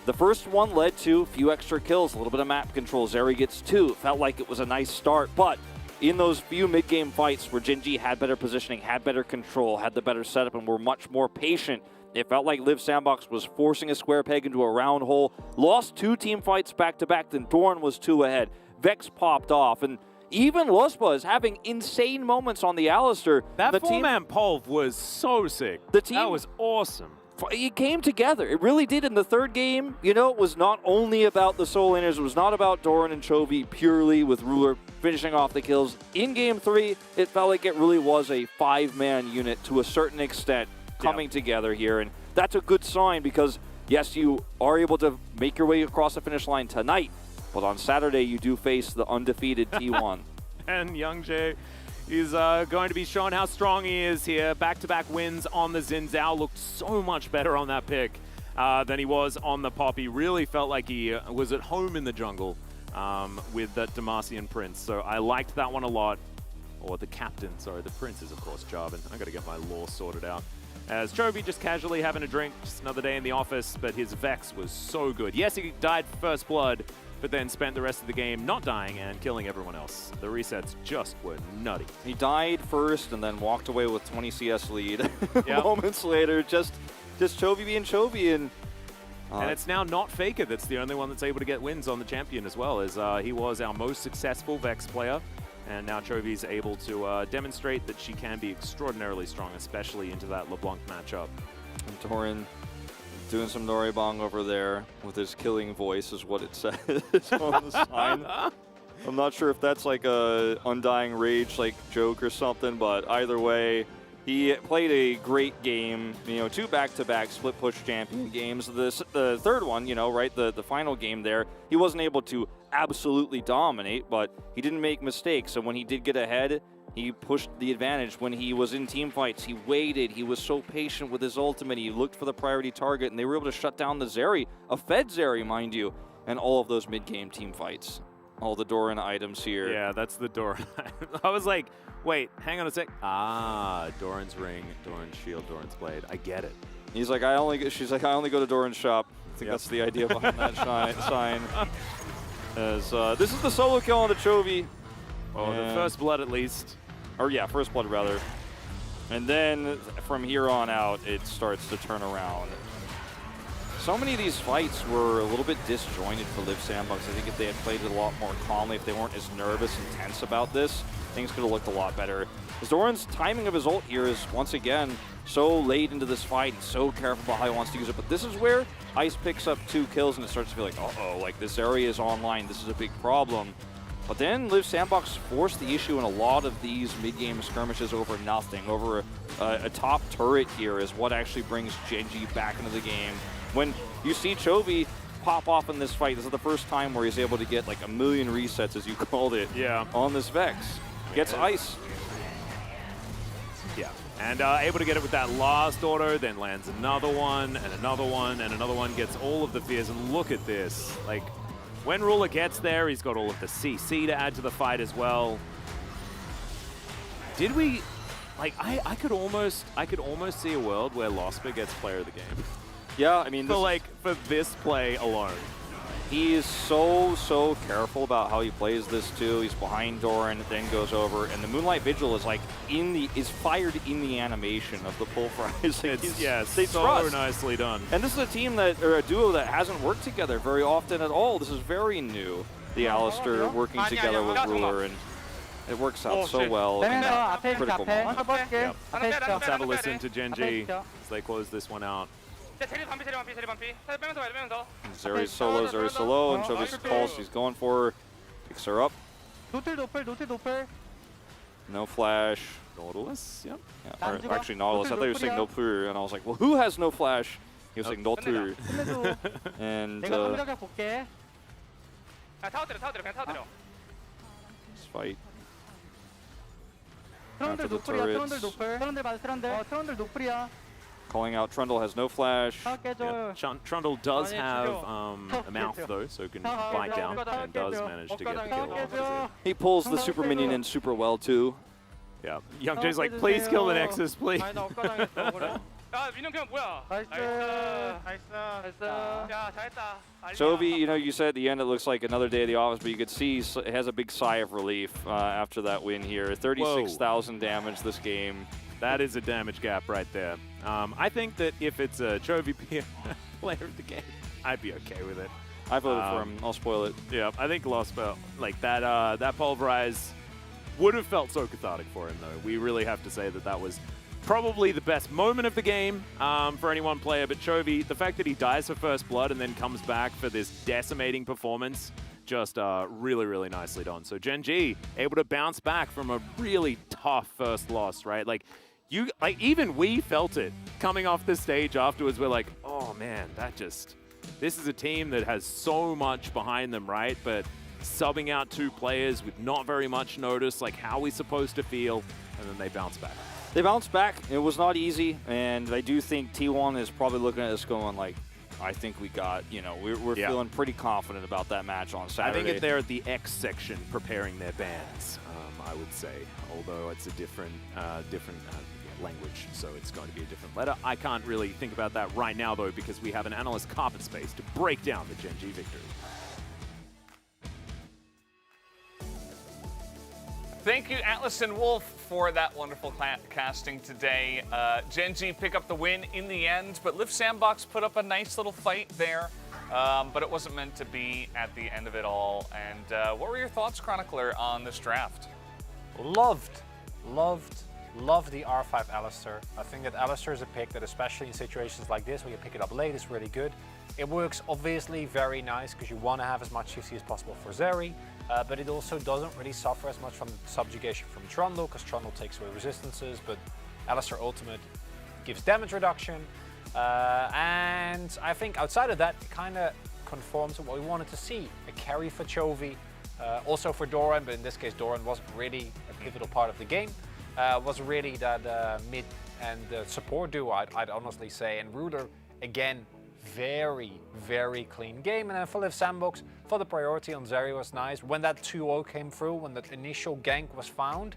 The first one led to a few extra kills, a little bit of map control. Zeri gets 2. It felt like it was a nice start, but in those few mid-game fights where Gen.G had better positioning, had better control, had the better setup, and were much more patient, it felt like Live Sandbox was forcing a square peg into a round hole. Lost 2 team fights back-to-back, then Doran was 2 ahead. Vex popped off, and even Lospa is having insane moments on the Alistair. That 4-man Polv was so sick. That was awesome. It came together. It really did in the third game. You know, it was not only about the Soul Laners. It was not about Doran and Chovy purely with Ruler finishing off the kills. In Game 3, it felt like it really was a 5-man unit to a certain extent coming together here. And that's a good sign because, yes, you are able to make your way across the finish line tonight. But on Saturday, you do face the undefeated T1. And Young Jae is going to be shown how strong he is here. Back-to-back wins on the Xin Zhao. Looked so much better on that pick than he was on the Poppy. Really felt like he was at home in the jungle with that Demacian Prince. So I liked that one a lot. Or the captain, sorry. The Prince is, of course, Jarvan. I got to get my lore sorted out. As Chovy just casually having a drink, just another day in the office, but his Vex was so good. Yes, he died first blood, but then spent the rest of the game not dying and killing everyone else. The resets just were nutty. He died first and then walked away with 20 CS lead. Moments later, just Chovy being Chovy. And it's now not Faker that's the only one that's able to get wins on the champion as well, as he was our most successful Vex player. And now Chovy's able to demonstrate that she can be extraordinarily strong, especially into that LeBlanc matchup. And Doran doing some Noribong over there with his killing voice is what it says on the sign. I'm not sure if that's like a Undying Rage like joke or something, but either way, he played a great game. You know, 2 back-to-back split push champion games. The third one, you know, right, the final game there, he wasn't able to absolutely dominate, but he didn't make mistakes. And when he did get ahead, he pushed the advantage. When he was in team fights, he waited. He was so patient with his ultimate. He looked for the priority target, and they were able to shut down the Zeri, a fed Zeri, mind you, and all of those mid-game team fights. All the Doran items here. Yeah, that's the Doran. I was like, wait, hang on a sec. Doran's ring, Doran's shield, Doran's blade. I get it. He's like, she's like, I only go to Doran's shop. I think that's the idea behind that sign. As this is the solo kill on the Chovy. Oh, the first blood at least. Or yeah, first blood rather. And then from here on out, it starts to turn around. So many of these fights were a little bit disjointed for Live Sandbox. I think if they had played it a lot more calmly, if they weren't as nervous and tense about this, things could have looked a lot better. As Doran's timing of his ult here is, once again, so late into this fight. He's so careful about how he wants to use it. But this is where Ice picks up 2 kills and it starts to feel like, uh-oh, like this area is online. This is a big problem. But then Live Sandbox forced the issue in a lot of these mid-game skirmishes over nothing. Over a top turret here is what actually brings Gen.G back into the game. When you see Chovy pop off in this fight, this is the first time where he's able to get like a million resets, as you called it, on this Vex. Gets Ice. Yeah, and able to get it with that last auto, then lands another one, and another one, and another one, gets all of the fears, and look at this. Like, when Ruler gets there, he's got all of the CC to add to the fight as well. Did we, like, I could almost see a world where Lospa gets player of the game. Yeah, I mean, for this play alone. He is so careful about how he plays this too. He's behind Doran, then goes over, and the Moonlight Vigil is like is fired in the animation of the pull fries. It's so nicely done. And this is a team or a duo that hasn't worked together very often at all. This is very new. The Alistair working together with Ruler, and it works out so well in that critical moment. Let's have a listen to Gen.G as they close this one out. Zeri's solo, and Chovy's pulse. He's going for her. Picks her up. No flash. Nautilus, yep. Yeah, or actually Nautilus. I thought he was saying no pur, and I was like, well, who has no flash? He was saying no tur. And this fight. after the turrets. 트런들 맞아 트런들. 트런들 노플이야. Calling out Trundle has no flash. Yeah. Trundle does have a mouth though, so can bite down and does manage to get the kill. He pulls the super minion in super well too. Yeah, Young Jay's like, please kill the Nexus, please. Chovy, you know, you said at the end it looks like another day at the office, but you could see it has a big sigh of relief after that win here. 36,000 damage this game. That is a damage gap right there. I think that if it's a Chovy player of the game, I'd be okay with it. I voted for him. I'll spoil it. Yeah, I think Lost Spell, like that, that Pulverize would have felt so cathartic for him, though. We really have to say that that was probably the best moment of the game for any one player. But Chovy, the fact that he dies for first blood and then comes back for this decimating performance, just really, really nicely done. So Gen G able to bounce back from a really tough first loss, right? Like even we felt it coming off the stage afterwards. We're like, oh man, this is a team that has so much behind them, right? But subbing out 2 players with not very much notice, like how are we supposed to feel? And then they bounce back. They bounced back. It was not easy, and I do think T1 is probably looking at us going like, I think we got, you know, we're feeling pretty confident about that match on Saturday. I think they're at the X section preparing their bands, I would say, although it's a different language, so it's going to be a different letter. I can't really think about that right now, though, because we have an analyst carpet space to break down the Gen G victory. Thank you, Atlas and Wolf, for that wonderful casting today. Gen G pick up the win in the end, but Liv Sandbox put up a nice little fight there, but it wasn't meant to be at the end of it all. And what were your thoughts, Chronicler, on this draft? Loved the R5 Alistair. I think that Alistair is a pick that, especially in situations like this where you pick it up late, is really good. It works obviously very nice because you want to have as much CC as possible for Zeri, but it also doesn't really suffer as much from subjugation from Trundle because Trundle takes away resistances, but Alistair Ultimate gives damage reduction. And I think outside of that, it kind of conforms to what we wanted to see. A carry for Chovy, also for Doran, but in this case Doran wasn't really a pivotal part of the game. Was really that mid and support duo, I'd honestly say. And Ruler, again, very, very clean game. And then for Liv Sandbox, for the priority on Zeri was nice. When that 2-0 came through, when that initial gank was found,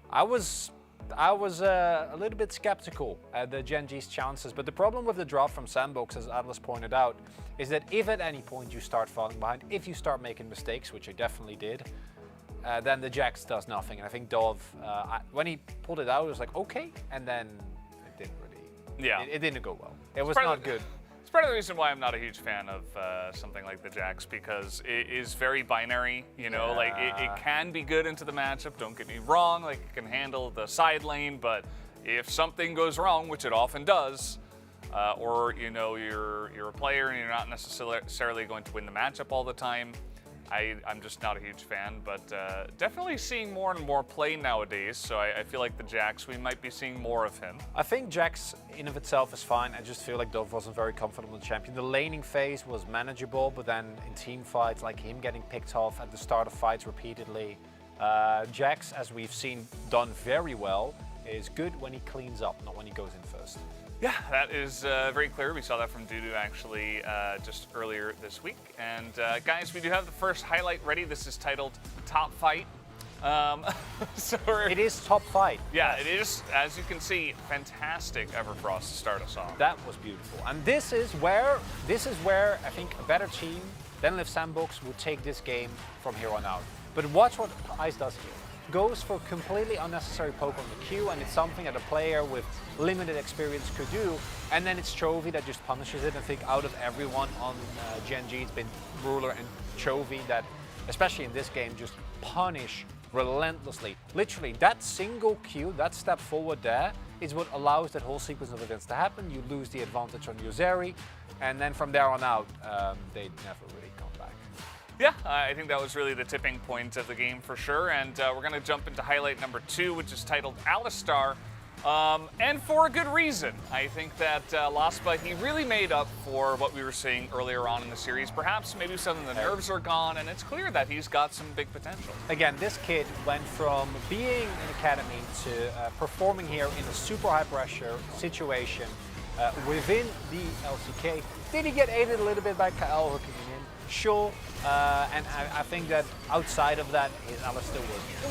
I was a little bit skeptical at the Gen G's chances. But the problem with the drop from Sandbox, as Atlas pointed out, is that if at any point you start falling behind, if you start making mistakes, which I definitely did, then the Jax does nothing. And I think Dove, when he pulled it out, it was like, okay. And then it didn't really, it didn't go well. It was not good. It's part of the reason why I'm not a huge fan of something like the Jax, because it is very binary, you know, like it can be good into the matchup, don't get me wrong, like it can handle the side lane, but if something goes wrong, which it often does, or you know, you're a player and you're not necessarily going to win the matchup all the time, I'm just not a huge fan, but definitely seeing more and more play nowadays, so I feel like the Jax, we might be seeing more of him. I think Jax in of itself is fine. I just feel like Dove wasn't very comfortable in the champion. The laning phase was manageable, but then in team fights, like him getting picked off at the start of fights repeatedly, Jax, as we've seen done very well, is good when he cleans up, not when he goes in first. Yeah, that is very clear. We saw that from Dudu actually just earlier this week. And guys, we do have the first highlight ready. This is titled Top Fight. So it is Top Fight. Yeah, it is. As you can see, fantastic Everfrost to start us off. That was beautiful. And this is where I think a better team than Liv Sandbox would take this game from here on out. But watch what Ice does here. Goes for completely unnecessary poke on the Q, and it's something that a player with limited experience could do, and then it's Chovy that just punishes it. I think out of everyone on Gen G, it's been Ruler and Chovy that, especially in this game, just punish relentlessly. Literally, that single Q, that step forward there, is what allows that whole sequence of events to happen. You lose the advantage on your Zeri, and then from there on out, they never really come back. Yeah, I think that was really the tipping point of the game for sure. And we're going to jump into highlight number 2, which is titled Alistar. And for a good reason. I think that ㅅ he really made up for what we were seeing earlier on in the series. Perhaps maybe some of the nerves are gone, and it's clear that he's got some big potential. Again, this kid went from being in academy to performing here in a super high pressure situation within the LCK. Did he get aided a little bit by KL hooking him in? Sure. And I think that outside of that, his Alistair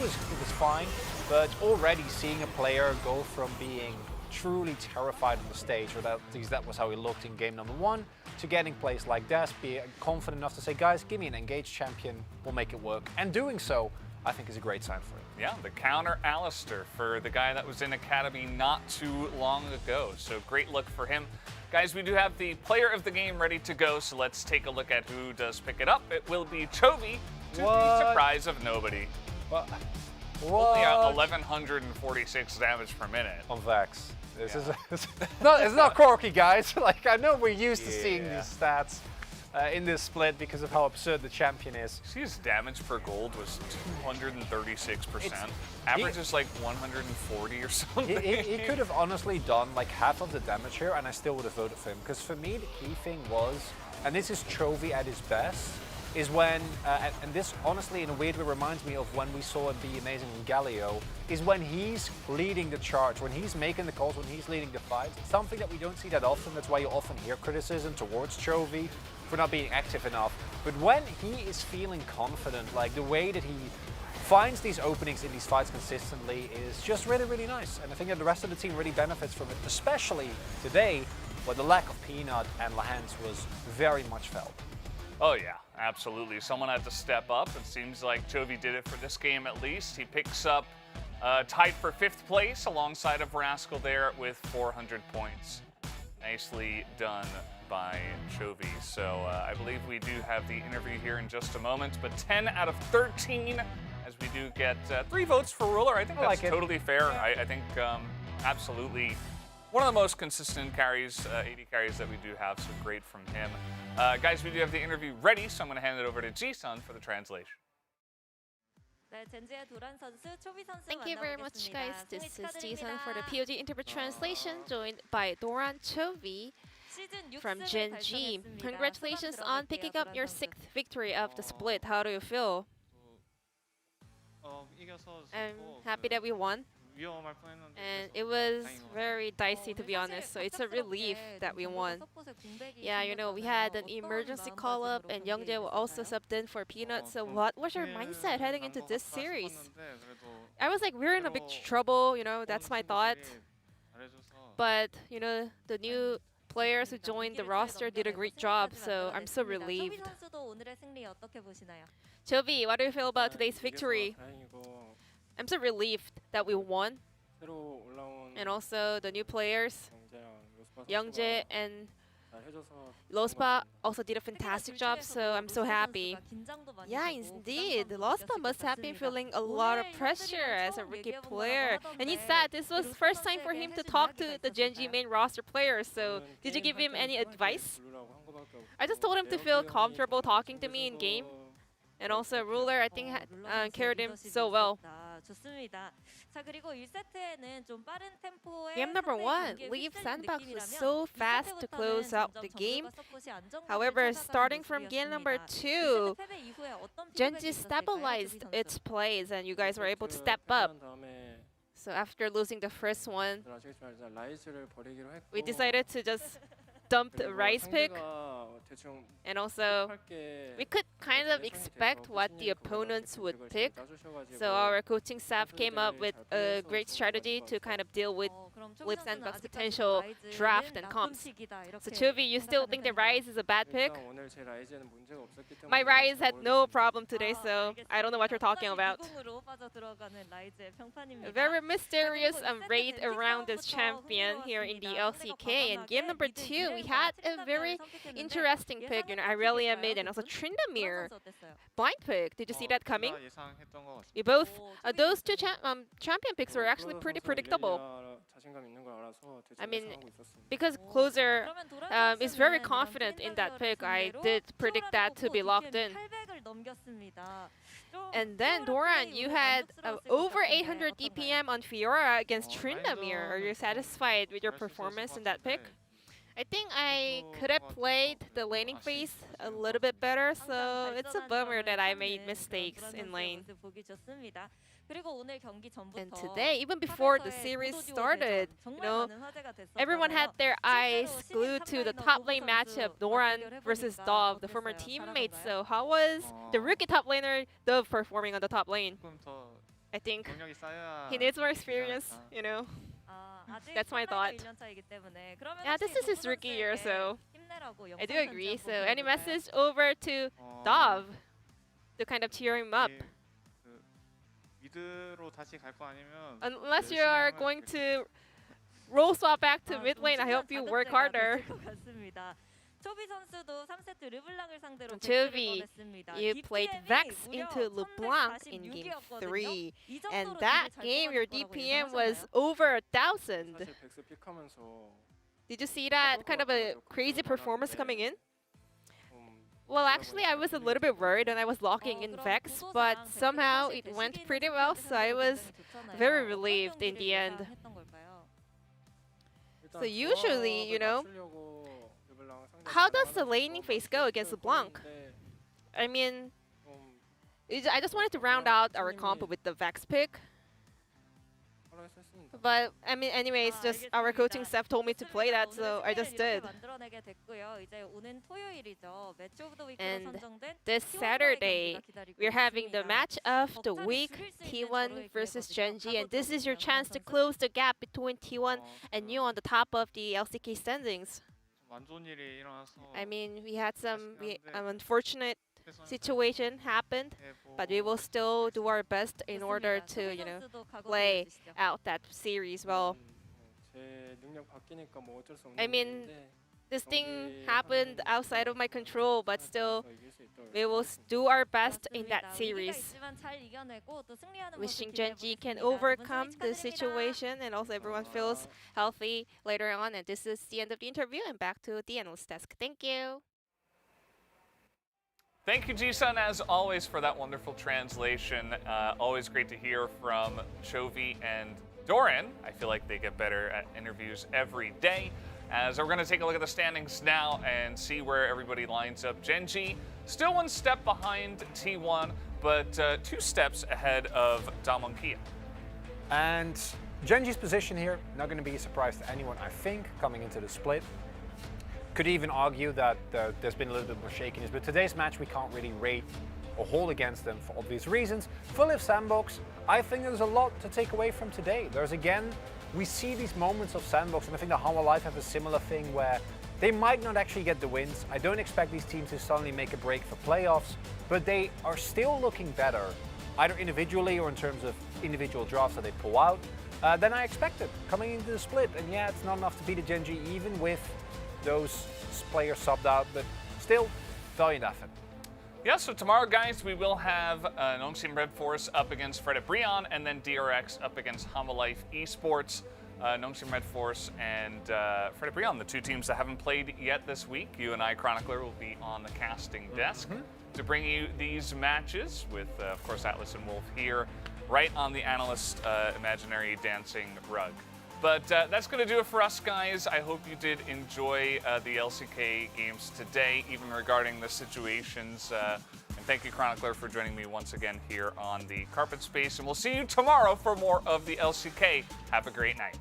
was fine. But already seeing a player go from being truly terrified on the stage, or at least that was how he looked in game number 1, to getting plays like this, be confident enough to say, guys, give me an engaged champion, we'll make it work. And doing so, I think is a great sign for him. Yeah, the counter Alistair for the guy that was in academy not too long ago. So great look for him. Guys, we do have the player of the game ready to go, so let's take a look at who does pick it up. It will be chovi, to the surprise of nobody. Only 1,146 damage per minute. On Vex. This is it's not quirky, guys. Like, I know we're used to seeing these stats in this split because of how absurd the champion is. See, his damage per gold was 236%. Average is like 140 or something. He could have honestly done like half of the damage here, and I still would have voted for him. Because for me, the key thing was, and this is chovi at his best, is when, and this honestly in a weird way reminds me of when we saw him be amazing in Galio, is when he's leading the charge, when he's making the calls, when he's leading the fight. Something that we don't see that often. That's why you often hear criticism towards chovi for not being active enough. But when he is feeling confident, like the way that he finds these openings in these fights consistently is just really, really nice. And I think that the rest of the team really benefits from it, especially today, where the lack of Peanut and Lahans was very much felt. Oh yeah, absolutely. Someone had to step up. It seems like chovi did it for this game at least. He picks up tied for 5th place alongside of Rascal there with 400 points. Nicely done by chovi. So I believe we do have the interview here in just a moment, but 10 out of 13 as we do get 3 votes for Ruler. I think that's totally fair. I think absolutely one of the most consistent carries, 80 carries that we do have, so great from him. Guys, we do have the interview ready, so I'm going to hand it over to Ji-sun for the translation. Thank you very much, guys. This is Ji-sun for the POG Interpret Translation, joined by Doran chovi from Gen G. Congratulations on picking up your 6th victory of the split. How do you feel? I'm happy that we won. And it was very dicey, to be honest, so it's a relief that we won. Yeah, you know, we had an emergency call-up and Youngjae will also subbed in for Peanut, so what was your mindset heading into this series? I was like, we're in a big trouble, you know, that's my thought. But, you know, the new players who joined the roster did a great job, so I'm so relieved. chovi, what do you feel about today's victory? I'm so relieved that we won. And also the new players, Youngjae and ㅅ also did a fantastic job, so I'm so happy. Yeah, indeed. ㅅ must have been feeling a lot of pressure as a rookie player. And he said this was first time for him to talk to the Gen G main roster players, so did you give him any advice? I just told him to feel comfortable talking to me in game. And also Ruler, I think, carried him so well. Game number 1, Leaf Sandbox was so fast to close out the game. However, starting from game number 2, Gen G stabilized its plays and you guys were able to step up. So after losing the first one, we decided to just dump the Rice pick. And also, we could kind of expect what the opponents would pick. So our coaching staff came up with a great strategy to kind of deal with Leaf Sandbox's potential draft and comps. So chovi, you still think the Rise is a bad pick? My Rise had no problem today, so I don't know what you're talking about. A very mysterious raid around this champion here in the LCK. In game number 2, we had a very interesting pick, you know, Irelia mid and also Tryndamere. Blind pick. Did you see that coming? You both, those two champion picks were actually pretty predictable. I mean, because Closer is very confident in that pick, I did predict that to be locked in. And then Doran, you had over 800 DPM on Fiora against Tryndamere. Are you satisfied with your performance in that pick? I think I could have played the laning phase a little bit better, so it's a bummer that I made mistakes in lane. And today, even before the series started, you know, everyone had their eyes glued to the top lane matchup, Noran versus Dove, the former teammates. So how was the rookie top laner, Dove, performing on the top lane? I think he needs more experience, you know. That's my thought. Yeah, this is his rookie year, so I do agree. So any message over to Dove to kind of cheer him up? Unless you are going to roll swap back to mid lane, I hope you work harder. Chovy, you played Vex into LeBlanc in Game 3. And that game, your DPM was over 1,000. Did you see that kind of a crazy performance coming in? Well, actually, I was a little bit worried when I was locking in Vex, but somehow it went pretty well, so I was very relieved in the end. So usually, you know, how does the laning phase go against LeBlanc? I mean, I just wanted to round out our comp with the Vex pick. But I mean, anyways, just our coaching staff told me to play that, so I just did. And this Saturday, we're having the match of the week, T1 versus Genji, and this is your chance to close the gap between T1 and you on the top of the LCK standings. I mean, we had some unfortunate situation happened, but we will still do our best in order to, you know, play out that series well. I mean, this thing happened outside of my control, but still, we will do our best in that series. Wishing Genji can overcome the situation and also everyone feels healthy later on. And this is the end of the interview, and back to the analyst desk. Thank you. Thank you, Ji-sun, as always, for that wonderful translation. Always great to hear from Chovy and Doran. I feel like they get better at interviews every day. As we're going to take a look at the standings now and see where everybody lines up. Genji still one step behind T1, but 2 steps ahead of Damwon Kia. And Genji's position here, not going to be a surprise to anyone, I think, coming into the split. Could even argue that there's been a little bit more shakiness, but today's match we can't really rate or hold against them for obvious reasons. Full of sandbox, I think there's a lot to take away from today. There's again, we see these moments of sandbox, and I think the Hanwha Life have a similar thing where they might not actually get the wins. I don't expect these teams to suddenly make a break for playoffs, but they are still looking better, either individually or in terms of individual drafts that they pull out, than I expected coming into the split. And yeah, it's not enough to beat a Genji, even with those players subbed out, but still, valiant effort. Yeah, so tomorrow, guys, we will have Nongsim Red Force up against Fred at Brion, and then DRX up against Hanwha Life Esports. Nongsim Red Force and Fred at Brion, the 2 teams that haven't played yet this week. You and I, Chronicler, will be on the casting desk to bring you these matches with, of course, Atlas and Wolf here, right on the analyst imaginary dancing rug. But that's going to do it for us, guys. I hope you did enjoy the LCK games today, even regarding the situations. And thank you, Chronicler, for joining me once again here on the Carpet Space. And we'll see you tomorrow for more of the LCK. Have a great night.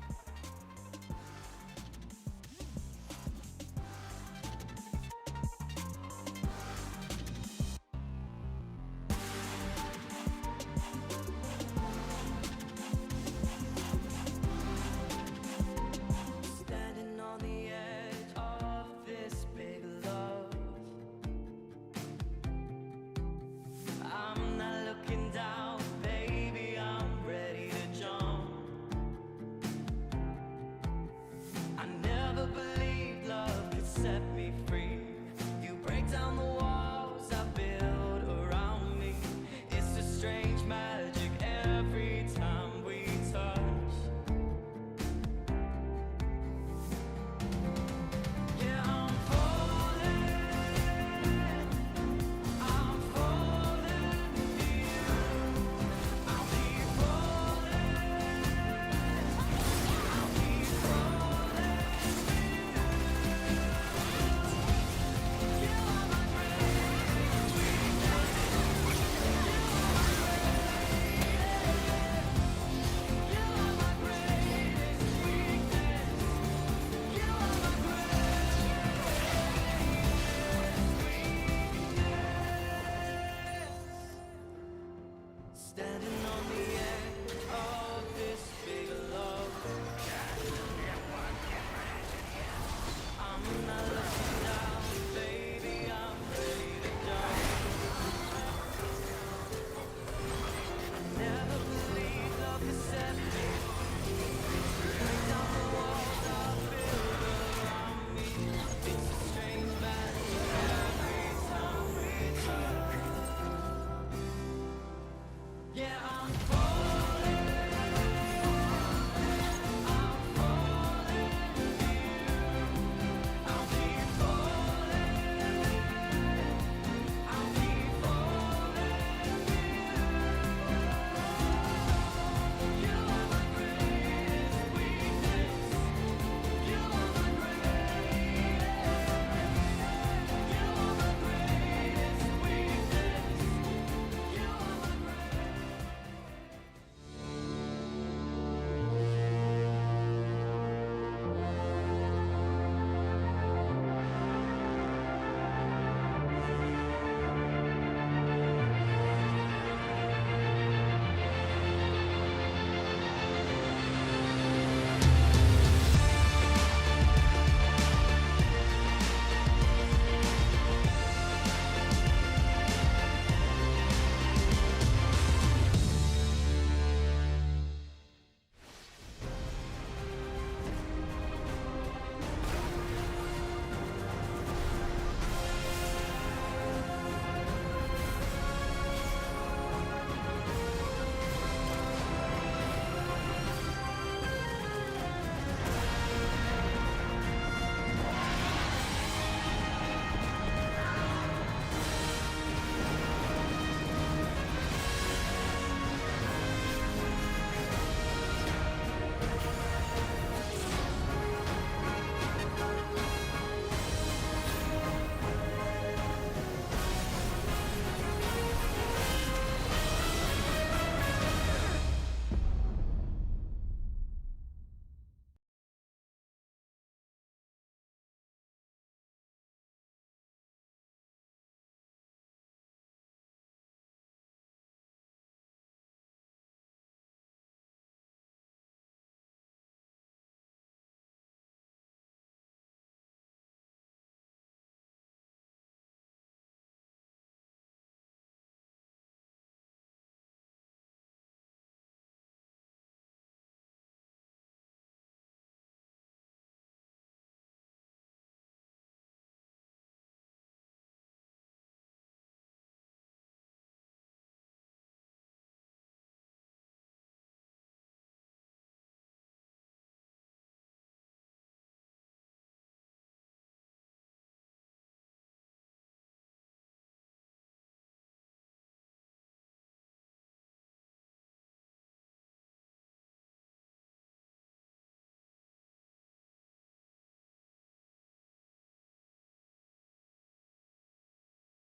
standing